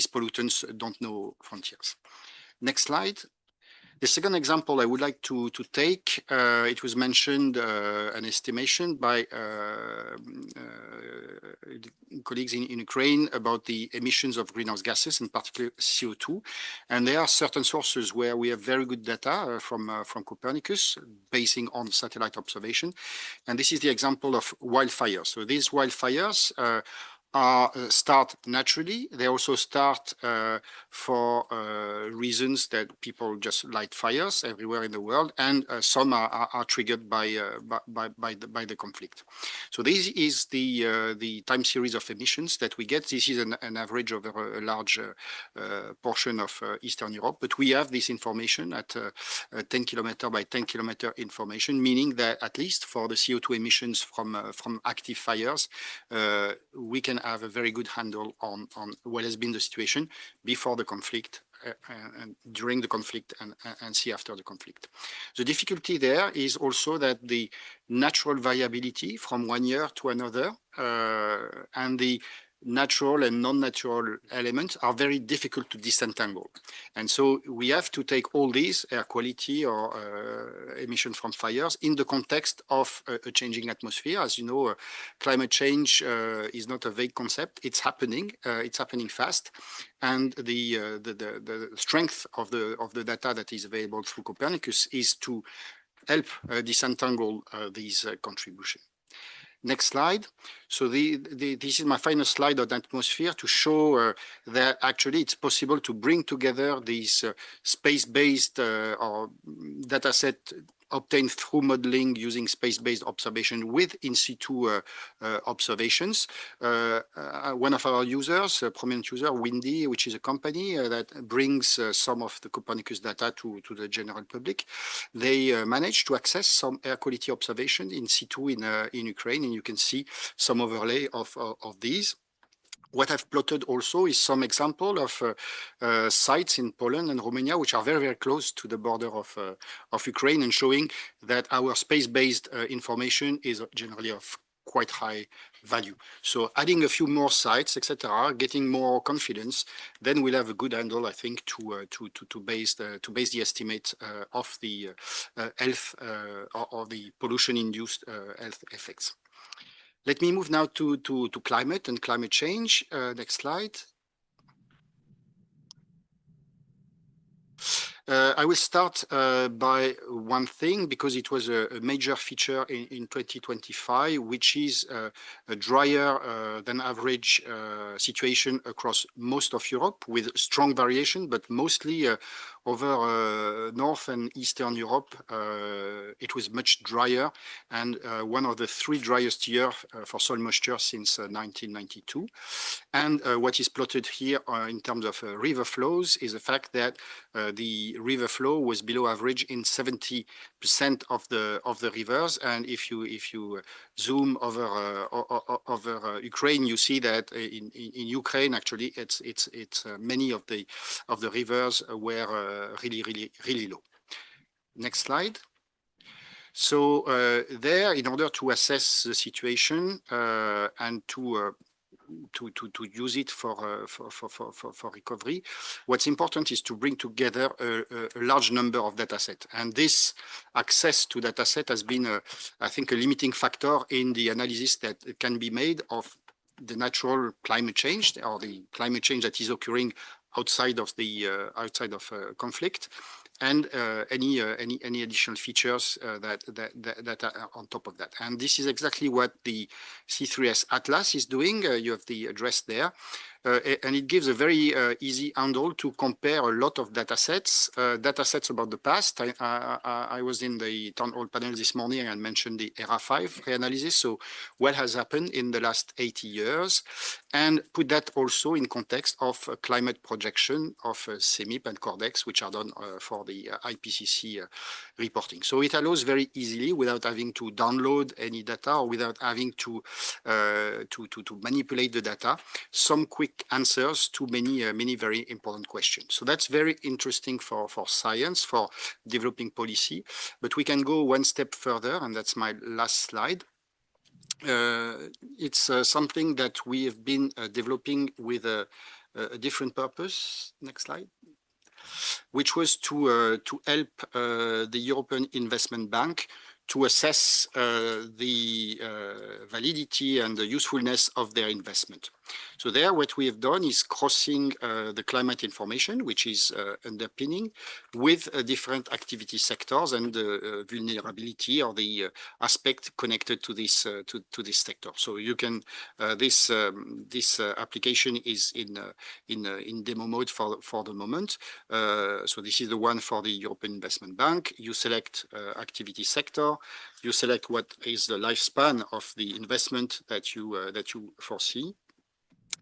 pollutants don't know frontiers. Next slide. The second example I would like to take, it was mentioned, an estimation by colleagues in Ukraine about the emissions of greenhouse gases, in particular CO2. And there are certain sources where we have very good data from Copernicus, basing on satellite observation. And this is the example of wildfires. So these wildfires start naturally. They also start for reasons that people just light fires everywhere in the world, and some are triggered by the conflict. So this is the time series of emissions that we get. This is an average over a large portion of Eastern Europe, but we have this information at 10 kilometer by 10 kilometer information, meaning that at least for the CO2 emissions from active fires, we can have a very good handle on what has been the situation before the conflict, and during the conflict, and see after the conflict. The difficulty there is also that the natural variability from one year to another, and the natural and non-natural elements are very difficult to disentangle. And so we have to take all these, air quality or emissions from fires, in the context of a changing atmosphere. As you know, climate change is not a vague concept. It's happening fast. And the strength of the data that is available through Copernicus is to help disentangle these contributions. Next slide. So this is my final slide on atmosphere to show that actually it's possible to bring together these space-based or data set obtained through modeling using space-based observation with in situ observations. One of our users, a prominent user, Windy, which is a company that brings some of the Copernicus data to the general public, they managed to access some air quality observation in situ in Ukraine, and you can see some overlay of these. What I've plotted also is some example of sites in Poland and Romania, which are very, very close to the border of Ukraine, and showing that our space-based information is generally of quite high value. So adding a few more sites, etc., getting more confidence, then we'll have a good handle, I think, to base the estimate of the health or the pollution-induced health effects. Let me move now to climate and climate change. Next slide. I will start by one thing, because it was a major feature in 2025, which is a drier than average situation across most of Europe, with strong variation, but mostly over North and Eastern Europe. It was much drier, and one of the 3 driest years for soil moisture since 1992. And what is plotted here in terms of river flows is the fact that the river flow was below average in 70% of the rivers. And if you zoom over Ukraine, you see that in Ukraine, actually, it's many of the rivers were really low. Next slide. So there, in order to assess the situation and to use it for recovery, what's important is to bring together a large number of data sets. And this access to data set has been, I think, a limiting factor in the analysis that can be made of the natural climate change, or the climate change that is occurring outside of conflict, and any additional features that are on top of that. And this is exactly what the C3S Atlas is doing. You have the address there. And it gives a very easy handle to compare a lot of data sets about the past. I was in the town hall panel this morning and mentioned the ERA 5 reanalysis. So what has happened in the last 80 years, and put that also in context of climate projection of CEMIP and CORDEX, which are done for the IPCC reporting. So it allows very easily, without having to download any data or without having to manipulate the data, some quick answers to many very important questions. So that's very interesting for science, for developing policy. But we can go one step further, and that's my last slide. It's something that we have been developing with a different purpose. Next slide. Which was to help the European Investment Bank to assess the validity and the usefulness of their investment. So there, what we have done is crossing the climate information, which is underpinning, with different activity sectors and the vulnerability or the aspect connected to this sector. So you can this application is in demo mode for the moment. So this is the one for the European Investment Bank. You select activity sector. You select what is the lifespan of the investment that you foresee,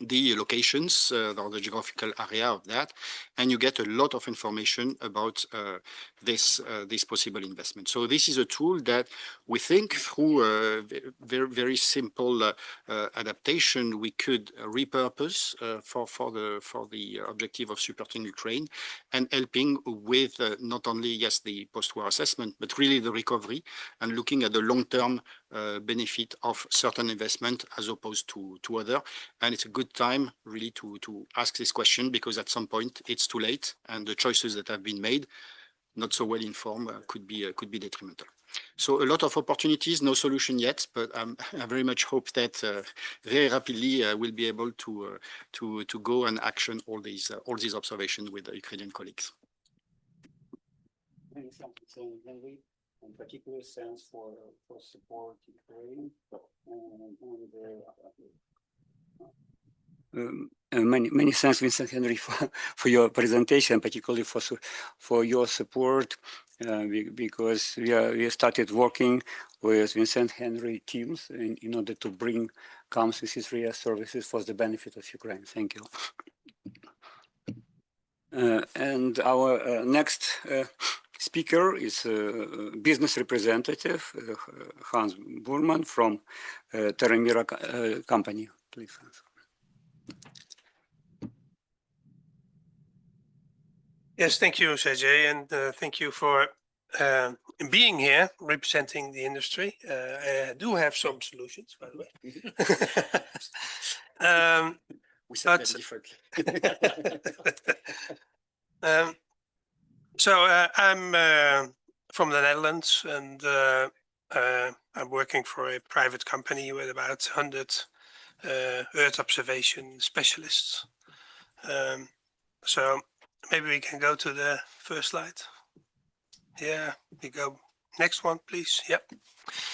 the locations or the geographical area of that, and you get a lot of information about this possible investment. So this is a tool that we think, through a very simple adaptation, we could repurpose for the objective of supporting Ukraine and helping with not only, yes, the post-war assessment, but really the recovery, and looking at the long-term benefit of certain investment as opposed to other. And it's a good time really to ask this question, because at some point it's too late, and the choices that have been made, not so well informed, could be detrimental. So a lot of opportunities, no solution yet, but I very much hope that very rapidly we'll be able to go and action all these observations with the Ukrainian colleagues. So when we, in particular sense, for support Ukraine Many thanks, Vincent Henry, for your presentation, particularly for your support, because we started working with Vincent Henry teams in order to bring CAMS with Israel services for the benefit of Ukraine. Thank you. And our next speaker is business representative Hans Burman from Terramira company. Please, Hans. Yes, thank you, Sergey, and thank you for being here representing the industry. I do have some solutions, by the way. We said that differently. I'm from the Netherlands, and I'm working for a private company with about 100 Earth observation specialists. So maybe we can go to the first slide. Yeah, we go. Next one, please. Yep.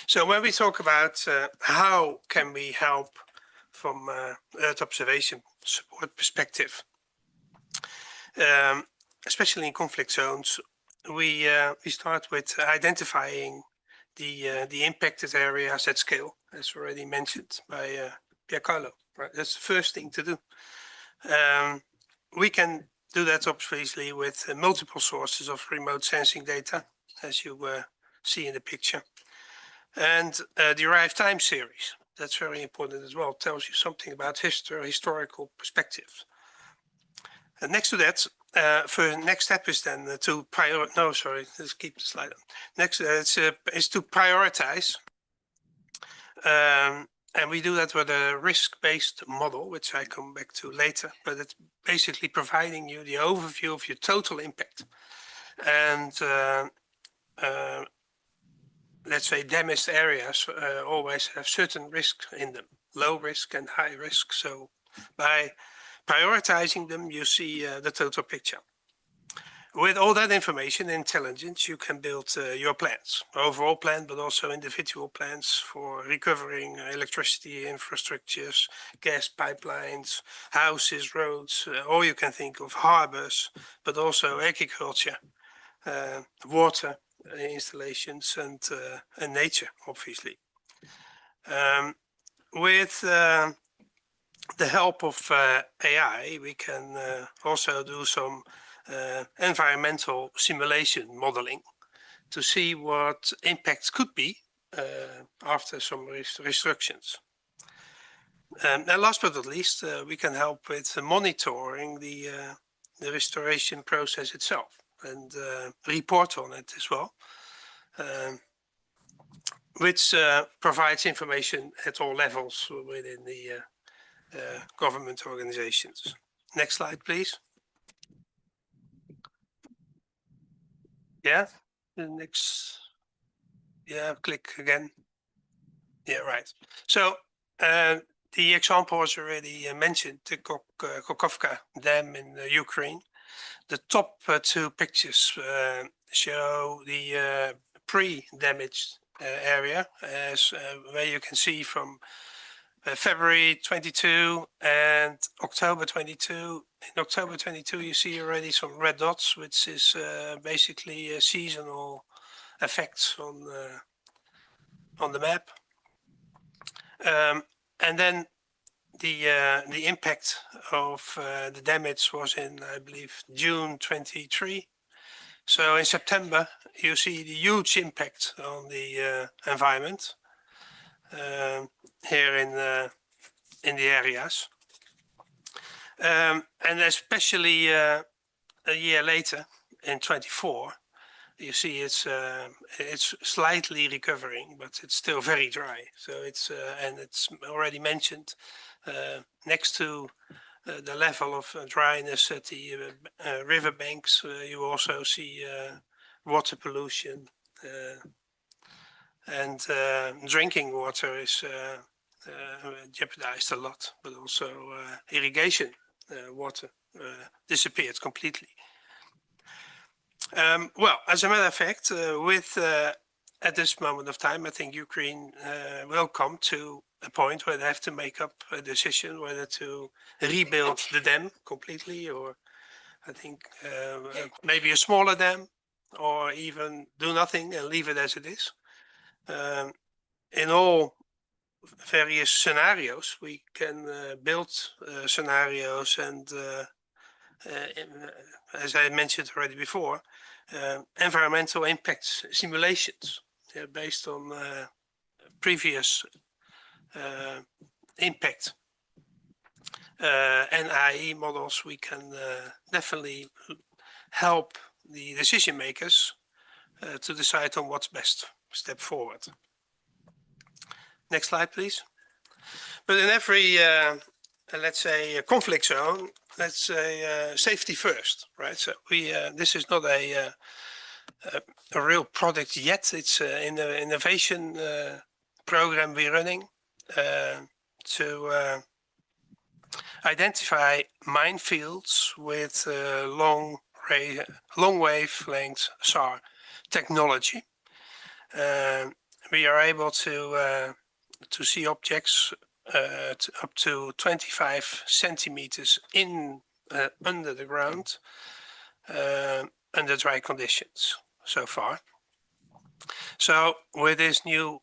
So when we talk about how can we help from Earth observation support perspective, especially in conflict zones, we start with identifying the impacted areas at scale, as already mentioned by Piercarlo. Right? That's the first thing to do. We can do that obviously with multiple sources of remote sensing data, as you see in the picture, and derived time series. That's very important as well. It tells you something about historical perspectives. And next to that, for next step is then to let's keep the slide on. Next is to prioritize. And we do that with a risk-based model, which I come back to later, but it's basically providing you the overview of your total impact. And let's say damaged areas always have certain risks in them, low risk and high risk. So by prioritizing them, you see the total picture. With all that information and intelligence, you can build your plans, overall plan, but also individual plans for recovering electricity infrastructures, gas pipelines, houses, roads, or you can think of harbors, but also agriculture, water installations, and nature, obviously. With the help of AI, we can also do some environmental simulation modeling to see what impacts could be after some restrictions. And last but not least, we can help with monitoring the restoration process itself and report on it as well, which provides information at all levels within the government organizations. Next slide, please. Yeah, the next. Yeah, click again. Yeah, right. So the example was already mentioned, the Kakhovka Dam in Ukraine. The top two pictures show the pre-damaged area, as where you can see from February 22 and October 22. In October 22, you see already some red dots, which is basically seasonal effects on the map. And then the impact of the damage was in, I believe, June 23. So in September, you see the huge impact on the environment here in the areas. And especially a year later, in 24, you see it's slightly recovering, but it's still very dry. So it's and it's already mentioned next to the level of dryness at the river banks. You also see water pollution, and drinking water is jeopardized a lot, but also irrigation water disappeared completely. Well, as a matter of fact, with at this moment of time, I think Ukraine will come to a point where they have to make up a decision whether to rebuild the dam completely, or I think maybe a smaller dam, or even do nothing and leave it as it is. In all various scenarios, we can build scenarios and as I mentioned already before, environmental impact simulations based on previous impact NIE models. We can definitely help the decision makers to decide on what's best step forward. Next slide, please. But in every, let's say, a conflict zone, let's say safety first, right? So we this is not a real product yet. It's in the innovation program we're running to identify minefields with long wavelength SAR technology. We are able to see objects up to 25 centimeters in under the ground under dry conditions so far. So with this new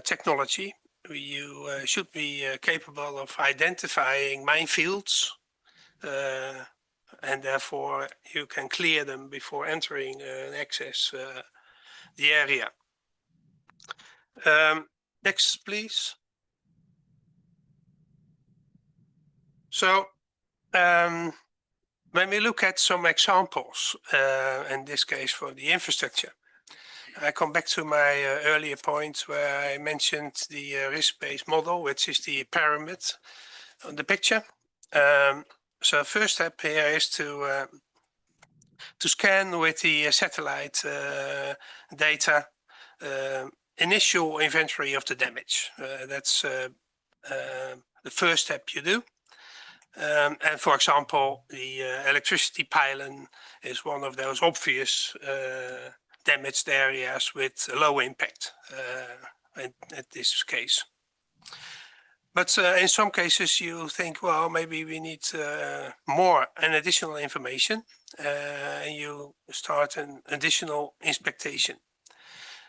technology, you should be capable of identifying minefields, and therefore you can clear them before entering and access the area. Next, please. So when we look at some examples, in this case for the infrastructure, I come back to my earlier point where I mentioned the risk-based model, which is the pyramid on the picture. So first step here is to scan with the satellite data initial inventory of the damage. That's the first step you do. And for example, the electricity pylon is one of those obvious damaged areas with low impact at this case. But in some cases you think, well, maybe we need more and additional information, and you start an additional inspection.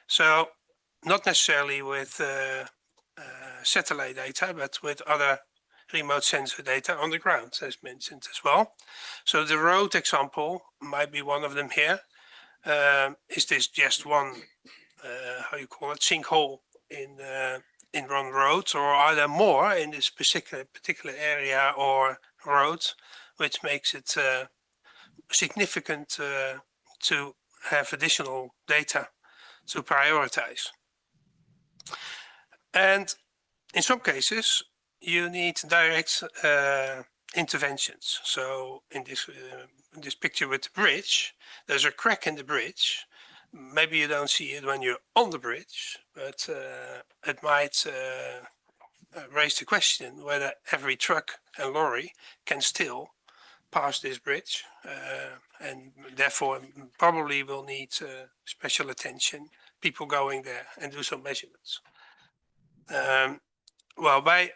So not necessarily with satellite data, but with other remote sensor data on the ground, as mentioned as well. So the road example might be one of them here. Is this just one, how you call it, sinkhole in one road, or are there more in this particular area or road, which makes it significant to have additional data to prioritize? And in some cases, you need direct interventions. So in this picture with the bridge, there's a crack in the bridge. Maybe you don't see it when you're on the bridge, but it might raise the question whether every truck and lorry can still pass this bridge, and therefore probably will need special attention, people going there and do some measurements. Well, by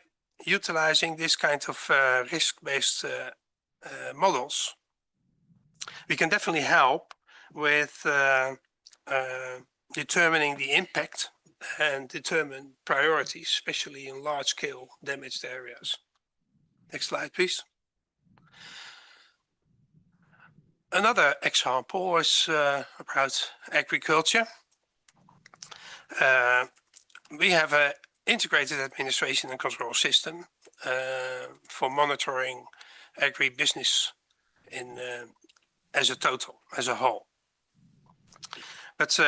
utilizing this kind of risk-based models, we can definitely help with determining the impact and determine priorities, especially in large-scale damaged areas. Next slide, please. Another example is about agriculture. We have an integrated administration and control system for monitoring agribusiness as a total, as a whole. But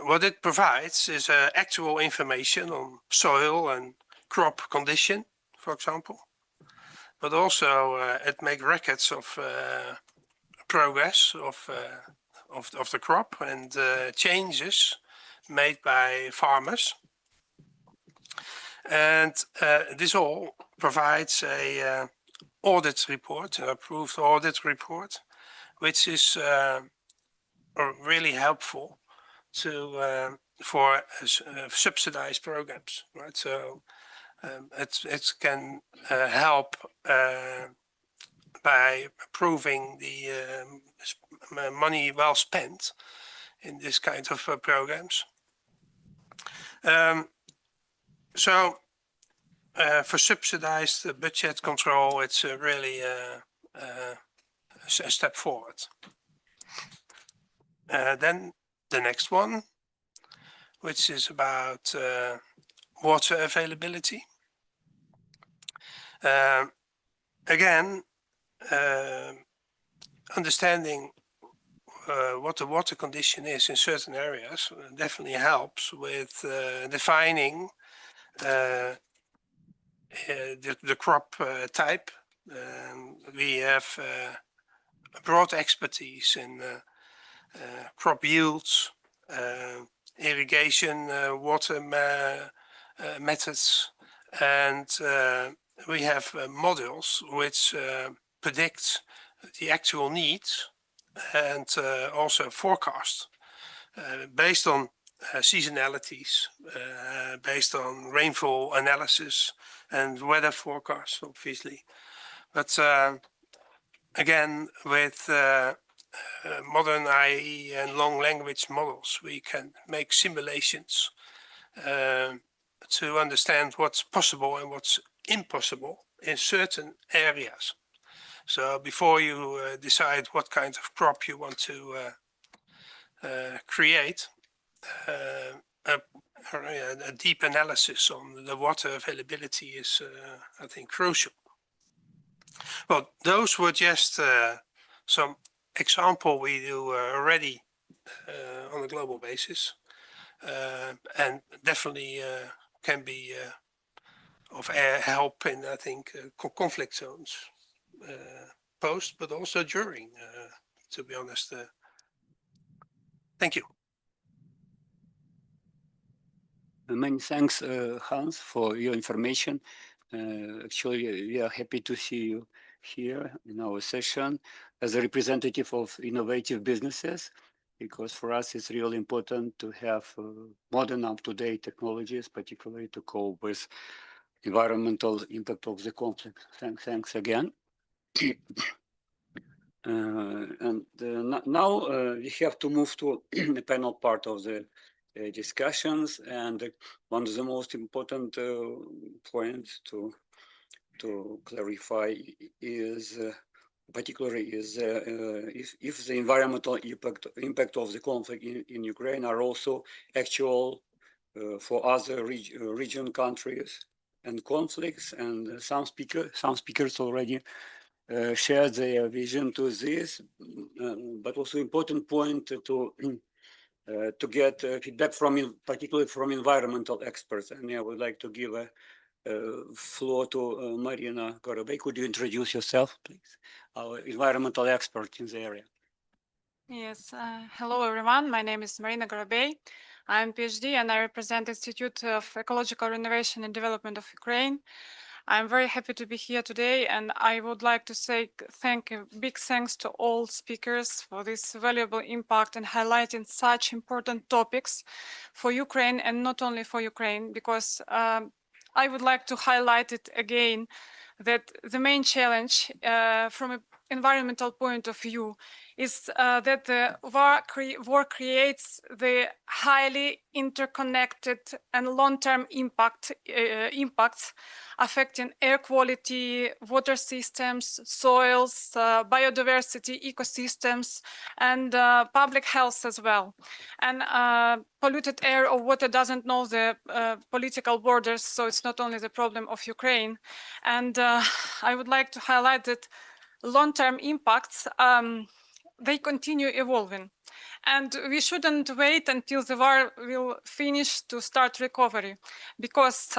what it provides is actual information on soil and crop condition, for example. But also it makes records of progress of the crop and changes made by farmers. And this all provides a audit report, an approved audit report, which is really helpful to for subsidized programs, right? So It can help by proving the money well spent in this kind of programs. So for subsidized budget control, it's really a step forward. Then the next one, which is about water availability. Again, understanding what the water condition is in certain areas definitely helps with defining the crop type. We have broad expertise in crop yields, irrigation, water methods, and we have models which predict the actual needs and also forecast based on seasonalities, based on rainfall analysis and weather forecasts, obviously. But again, with modern IE and long language models, we can make simulations to understand what's possible and what's impossible in certain areas. So before you decide what kind of crop you want to create, a deep analysis on the water availability is, I think, crucial. Well, those were just some example we do already on a global basis, and definitely can be of help in, I think, conflict zones, post, but also during, to be honest. Thank you. Many thanks, Hans, for your information. Actually, we are happy to see you here in our session as a representative of innovative businesses, because for us it's really important to have modern, up-to-date technologies, particularly to cope with environmental impact of the conflict. Thanks again. And now we have to move to the panel part of the discussions, and one of the most important points to clarify is particularly is if the environmental impact of the conflict in Ukraine are also actual for other region countries and conflicts, and some speakers already shared their vision to this, but also important point to get feedback from, particularly from environmental experts. And I would like to give a floor to Marina Gorobey. Could you introduce yourself, please? Our environmental expert in the area. Yes. Hello, everyone. My name is Marina Gorobey. I'm PhD and I represent Institute of Ecological Renovation and Development of Ukraine. I'm very happy to be here today, and I would like to say big thanks to all speakers for this valuable impact and highlighting such important topics for Ukraine, and not only for Ukraine, because I would like to highlight it again that the main challenge from an environmental point of view is that the war creates the highly interconnected and long-term impacts affecting air quality, water systems, soils, biodiversity, ecosystems, and public health as well. And polluted air or water doesn't know the political borders, so it's not only the problem of Ukraine. And I would like to highlight that long-term impacts, they continue evolving. And we shouldn't wait until the war will finish to start recovery, because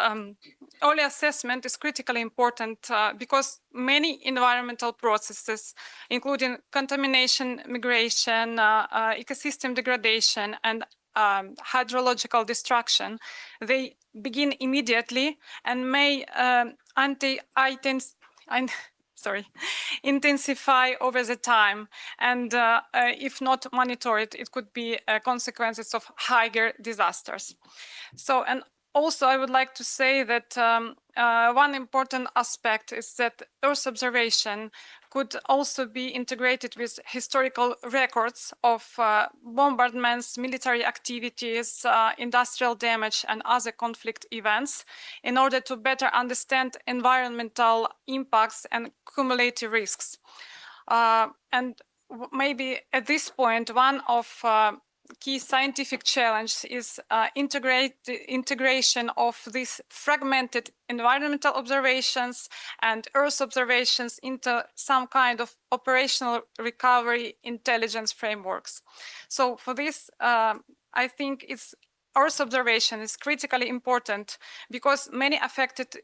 early assessment is critically important because many environmental processes, including contamination, migration, ecosystem degradation, and hydrological destruction, they begin immediately and may intensify over the time, and if not monitored, it could be consequences of higher disasters. So, and also, I would like to say that one important aspect is that Earth observation could also be integrated with historical records of bombardments, military activities, industrial damage, and other conflict events in order to better understand environmental impacts and cumulative risks. And maybe at this point, one of key scientific challenge is integration of these fragmented environmental observations and Earth observations into some kind of operational recovery intelligence frameworks. So for this, I think Earth observation is critically important because many affected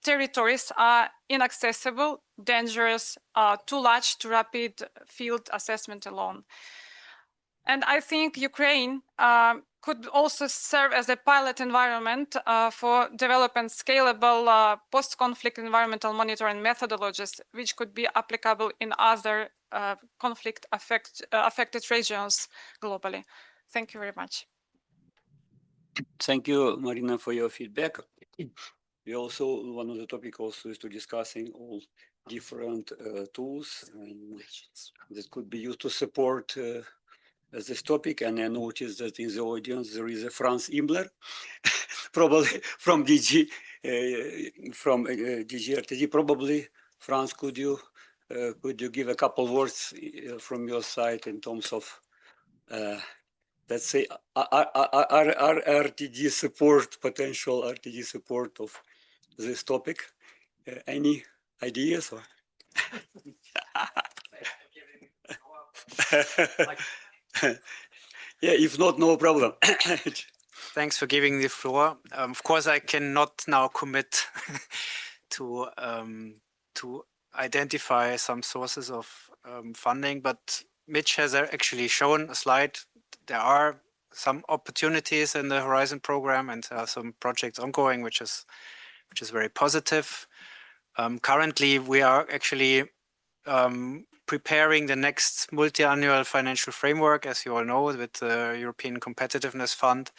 territories are inaccessible, dangerous, too large to rapid field assessment alone. And I think Ukraine could also serve as a pilot environment for developing scalable post-conflict environmental monitoring methodologies, which could be applicable in other conflict-affected regions globally. Thank you very much. Thank you, Marina, for your feedback. We also, one of the topics also is to discussing all different tools that could be used to support this topic. And I noticed that in the audience there is a Franz Imbler, probably from DG RTD. Probably, Franz, could you give a couple words from your side in terms of let's say RTD support, potential RTD support of this topic? Any ideas? Or? Yeah, if not, no problem. Thanks for giving the floor. Of course, I cannot now commit to identify some sources of funding, but Mitch has actually shown a slide. There are some opportunities in the Horizon program, and there are some projects ongoing, which is very positive. Currently, we are actually preparing the next multi-annual financial framework, as you all know, with the European Competitiveness Fund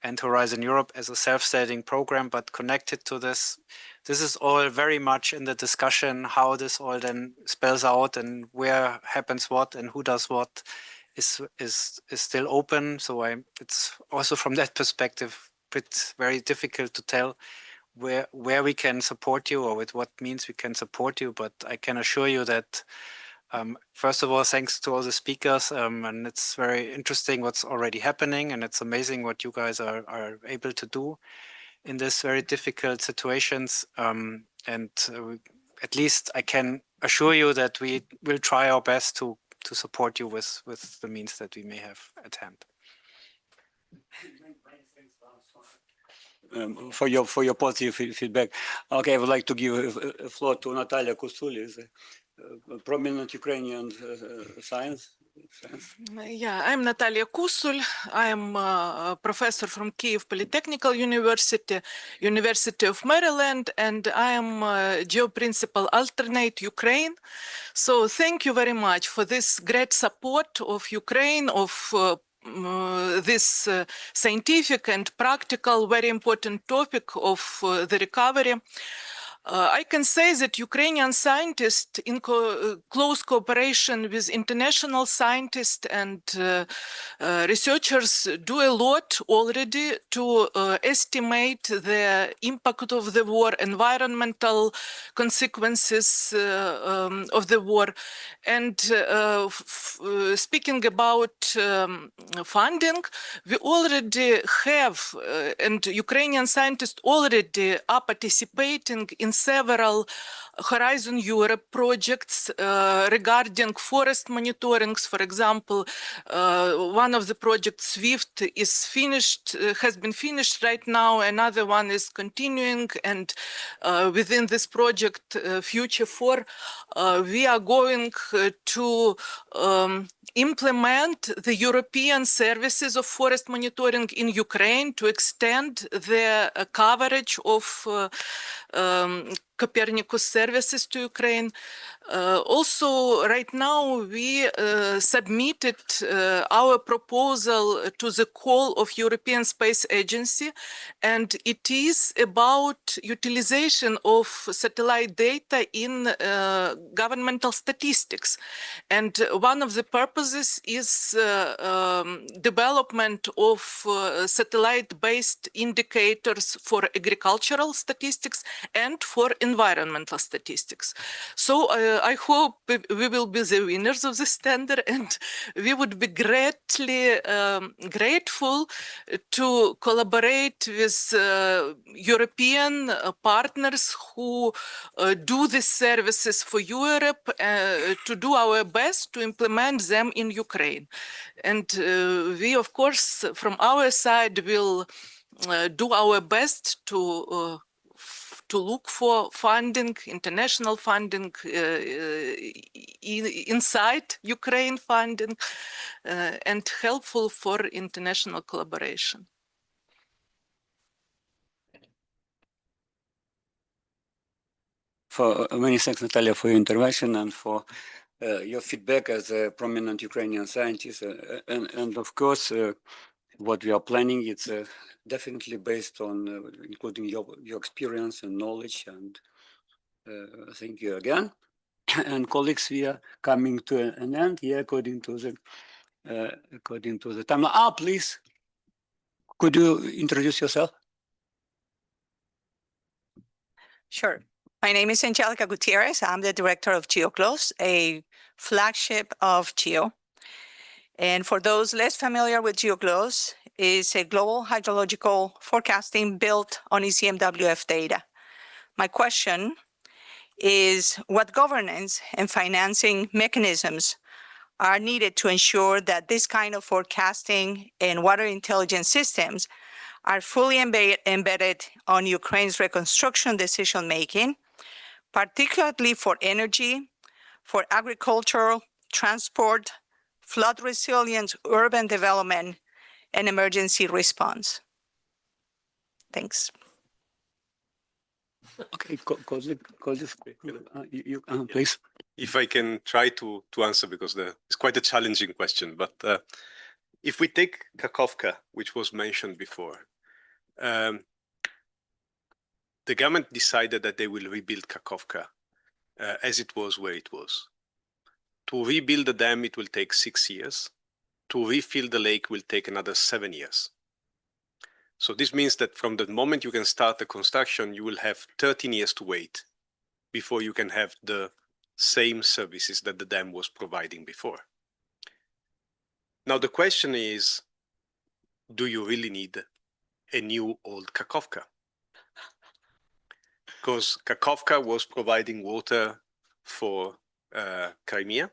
and Horizon Europe as a self-standing program, but connected to this. This is all very much in the discussion, how this all then spells out and where happens what and who does what is still open. So it's also from that perspective, it's very difficult to tell where we can support you or with what means we can support you. But I can assure you that first of all, thanks to all the speakers, and it's very interesting what's already happening, and it's amazing what you guys are able to do in these very difficult situations. At least I can assure you that we will try our best to support you with the means that we may have at hand. For your positive feedback. Okay, I would like to give a floor to Natalia Kusuli, a prominent Ukrainian science. Yeah, I'm Natalia Kusul. I am a professor from Kyiv Polytechnical University, University of Maryland, and I am GEO-Principal Alternate Ukraine. So thank you very much for this great support of Ukraine, of this scientific and practical, very important topic of the recovery. I can say that Ukrainian scientists, in close cooperation with international scientists and researchers, do a lot already to estimate the impact of the war, environmental consequences of the war. And speaking about funding, we already have, and Ukrainian scientists already are participating in several Horizon Europe projects regarding forest monitorings. For example, one of the projects, SWIFT, is finished, has been finished right now. Another one is continuing, and within this project, Future 4, we are going to implement the European services of forest monitoring in Ukraine to extend the coverage of Copernicus services to Ukraine. Also, right now, we submitted our proposal to the call of European Space Agency, and it is about utilization of satellite data in governmental statistics. And one of the purposes is development of satellite-based indicators for agricultural statistics and for environmental statistics. So I hope we will be the winners of this tender, and we would be greatly grateful to collaborate with European partners who do these services for Europe, to do our best to implement them in Ukraine. And we, of course, from our side, will do our best to look for funding, international funding, inside Ukraine funding, and helpful for international collaboration. For many thanks, Natalia, for your intervention and for your feedback as a prominent Ukrainian scientist. And of course, what we are planning, it's definitely based on including your experience and knowledge. And thank you again. And colleagues, we are coming to an end here according to the timeline. Please, could you introduce yourself? Sure. My name is Angelica Gutierrez. I'm the director of GeoClose, a flagship of GEO. And for those less familiar with GeoClose, is a global hydrological forecasting built on ECMWF data. My question is, what governance and financing mechanisms are needed to ensure that this kind of forecasting and water intelligence systems are fully embedded on Ukraine's reconstruction decision-making, particularly for energy, for agricultural, transport, flood resilience, urban development, and emergency response? Thanks. Okay, please. If I can try to answer, because it's quite a challenging question, but if we take Kakhovka, which was mentioned before, the government decided that they will rebuild Kakhovka as it was where it was. To rebuild the dam, it will take 6 years. To refill the lake will take another 7 years. So this means that from the moment you can start the construction, you will have 13 years to wait before you can have the same services that the dam was providing before. Now the question is, do you really need a new old Kakhovka? Because Kakhovka was providing water for Crimea.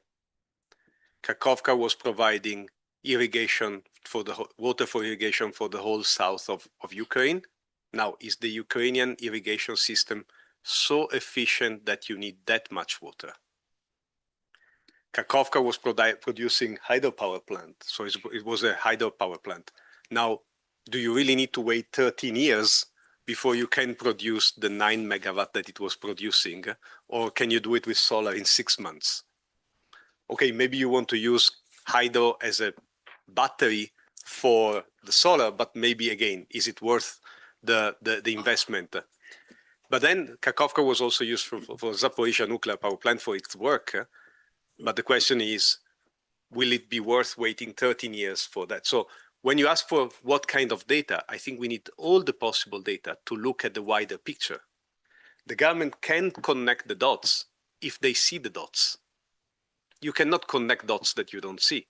Kakhovka was providing irrigation for the water for irrigation for the whole south of Ukraine. Now, is the Ukrainian irrigation system so efficient that you need that much water? Kakhovka was producing hydropower plant, so it was a hydropower plant. Now, do you really need to wait 13 years before you can produce the 9 megawatt that it was producing, or can you do it with solar in 6 months? Okay, maybe you want to use hydro as a battery for the solar, but maybe again, is it worth the investment? But then Kakhovka was also used for Zaporizhzhia nuclear power plant for its work. But the question is, will it be worth waiting 13 years for that? So when you ask for what kind of data, I think we need all the possible data to look at the wider picture. The government can connect the dots if they see the dots. You cannot connect dots that you don't see.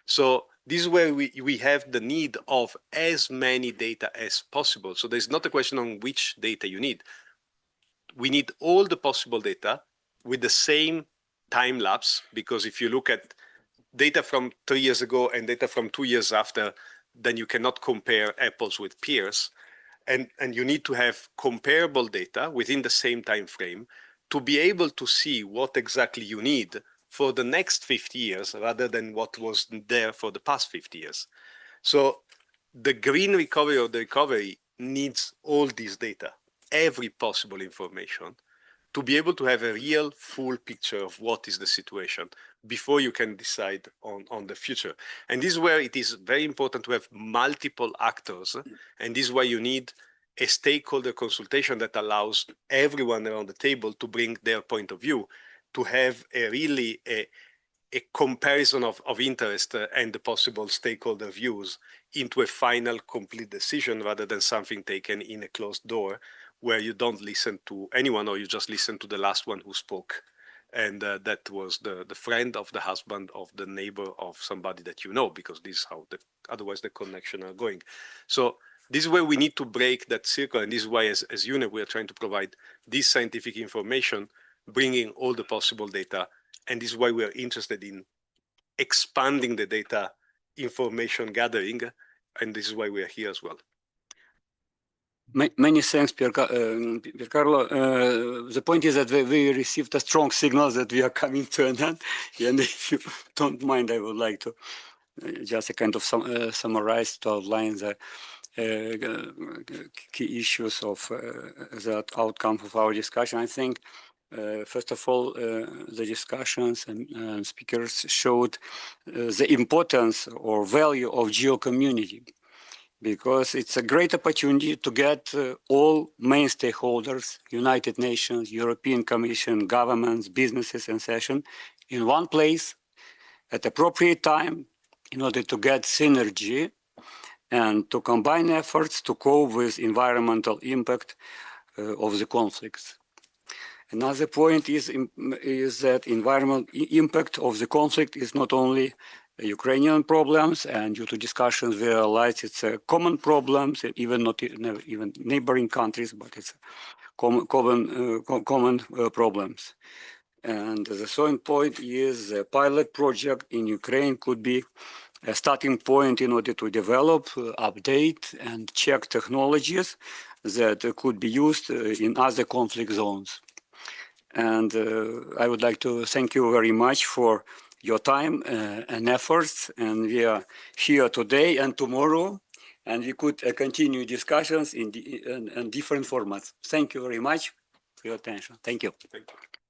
So this is where we have the need of as many data as possible. So there's not a question on which data you need. We need all the possible data with the same time lapse, because if you look at data from 3 years ago and data from 2 years after, then you cannot compare apples with pears. And you need to have comparable data within the same time frame to be able to see what exactly you need for the next 50 years rather than what was there for the past 50 years. So the green recovery or the recovery needs all this data, every possible information, to be able to have a real full picture of what is the situation before you can decide on the future. And this is where it is very important to have multiple actors. And this is why you need a stakeholder consultation that allows everyone around the table to bring their point of view, to have a comparison of interest and the possible stakeholder views into a final complete decision rather than something taken in a closed door where you don't listen to anyone or you just listen to the last one who spoke. And that was the friend of the husband of the neighbor of somebody that you know, because this is how otherwise the connection are going. So this is where we need to break that circle. And this is why as UNEP, we are trying to provide this scientific information, bringing all the possible data. And this is why we are interested in expanding the data information gathering. And this is why we are here as well. Many thanks, Piercarlo. The point is that we received a strong signal that we are coming to an end. And if you don't mind, I would like to just a kind of summarize to outline the key issues of that outcome of our discussion. I think, first of all, the discussions and speakers showed the importance or value of GEO community, because it's a great opportunity to get all main stakeholders, United Nations, European Commission, governments, businesses, and session in one place at appropriate time in order to get synergy and to combine efforts to cope with environmental impact of the conflicts. Another point is that environmental impact of the conflict is not only Ukrainian problems, and due to discussions we realize it's a common problems, even not even neighboring countries, but it's common problems. And the second point is the pilot project in Ukraine could be a starting point in order to develop, update, and check technologies that could be used in other conflict zones. And I would like to thank you very much for your time and efforts. And we are here today and tomorrow, and we could continue discussions in different formats. Thank you very much for your attention. Thank you. Thank you.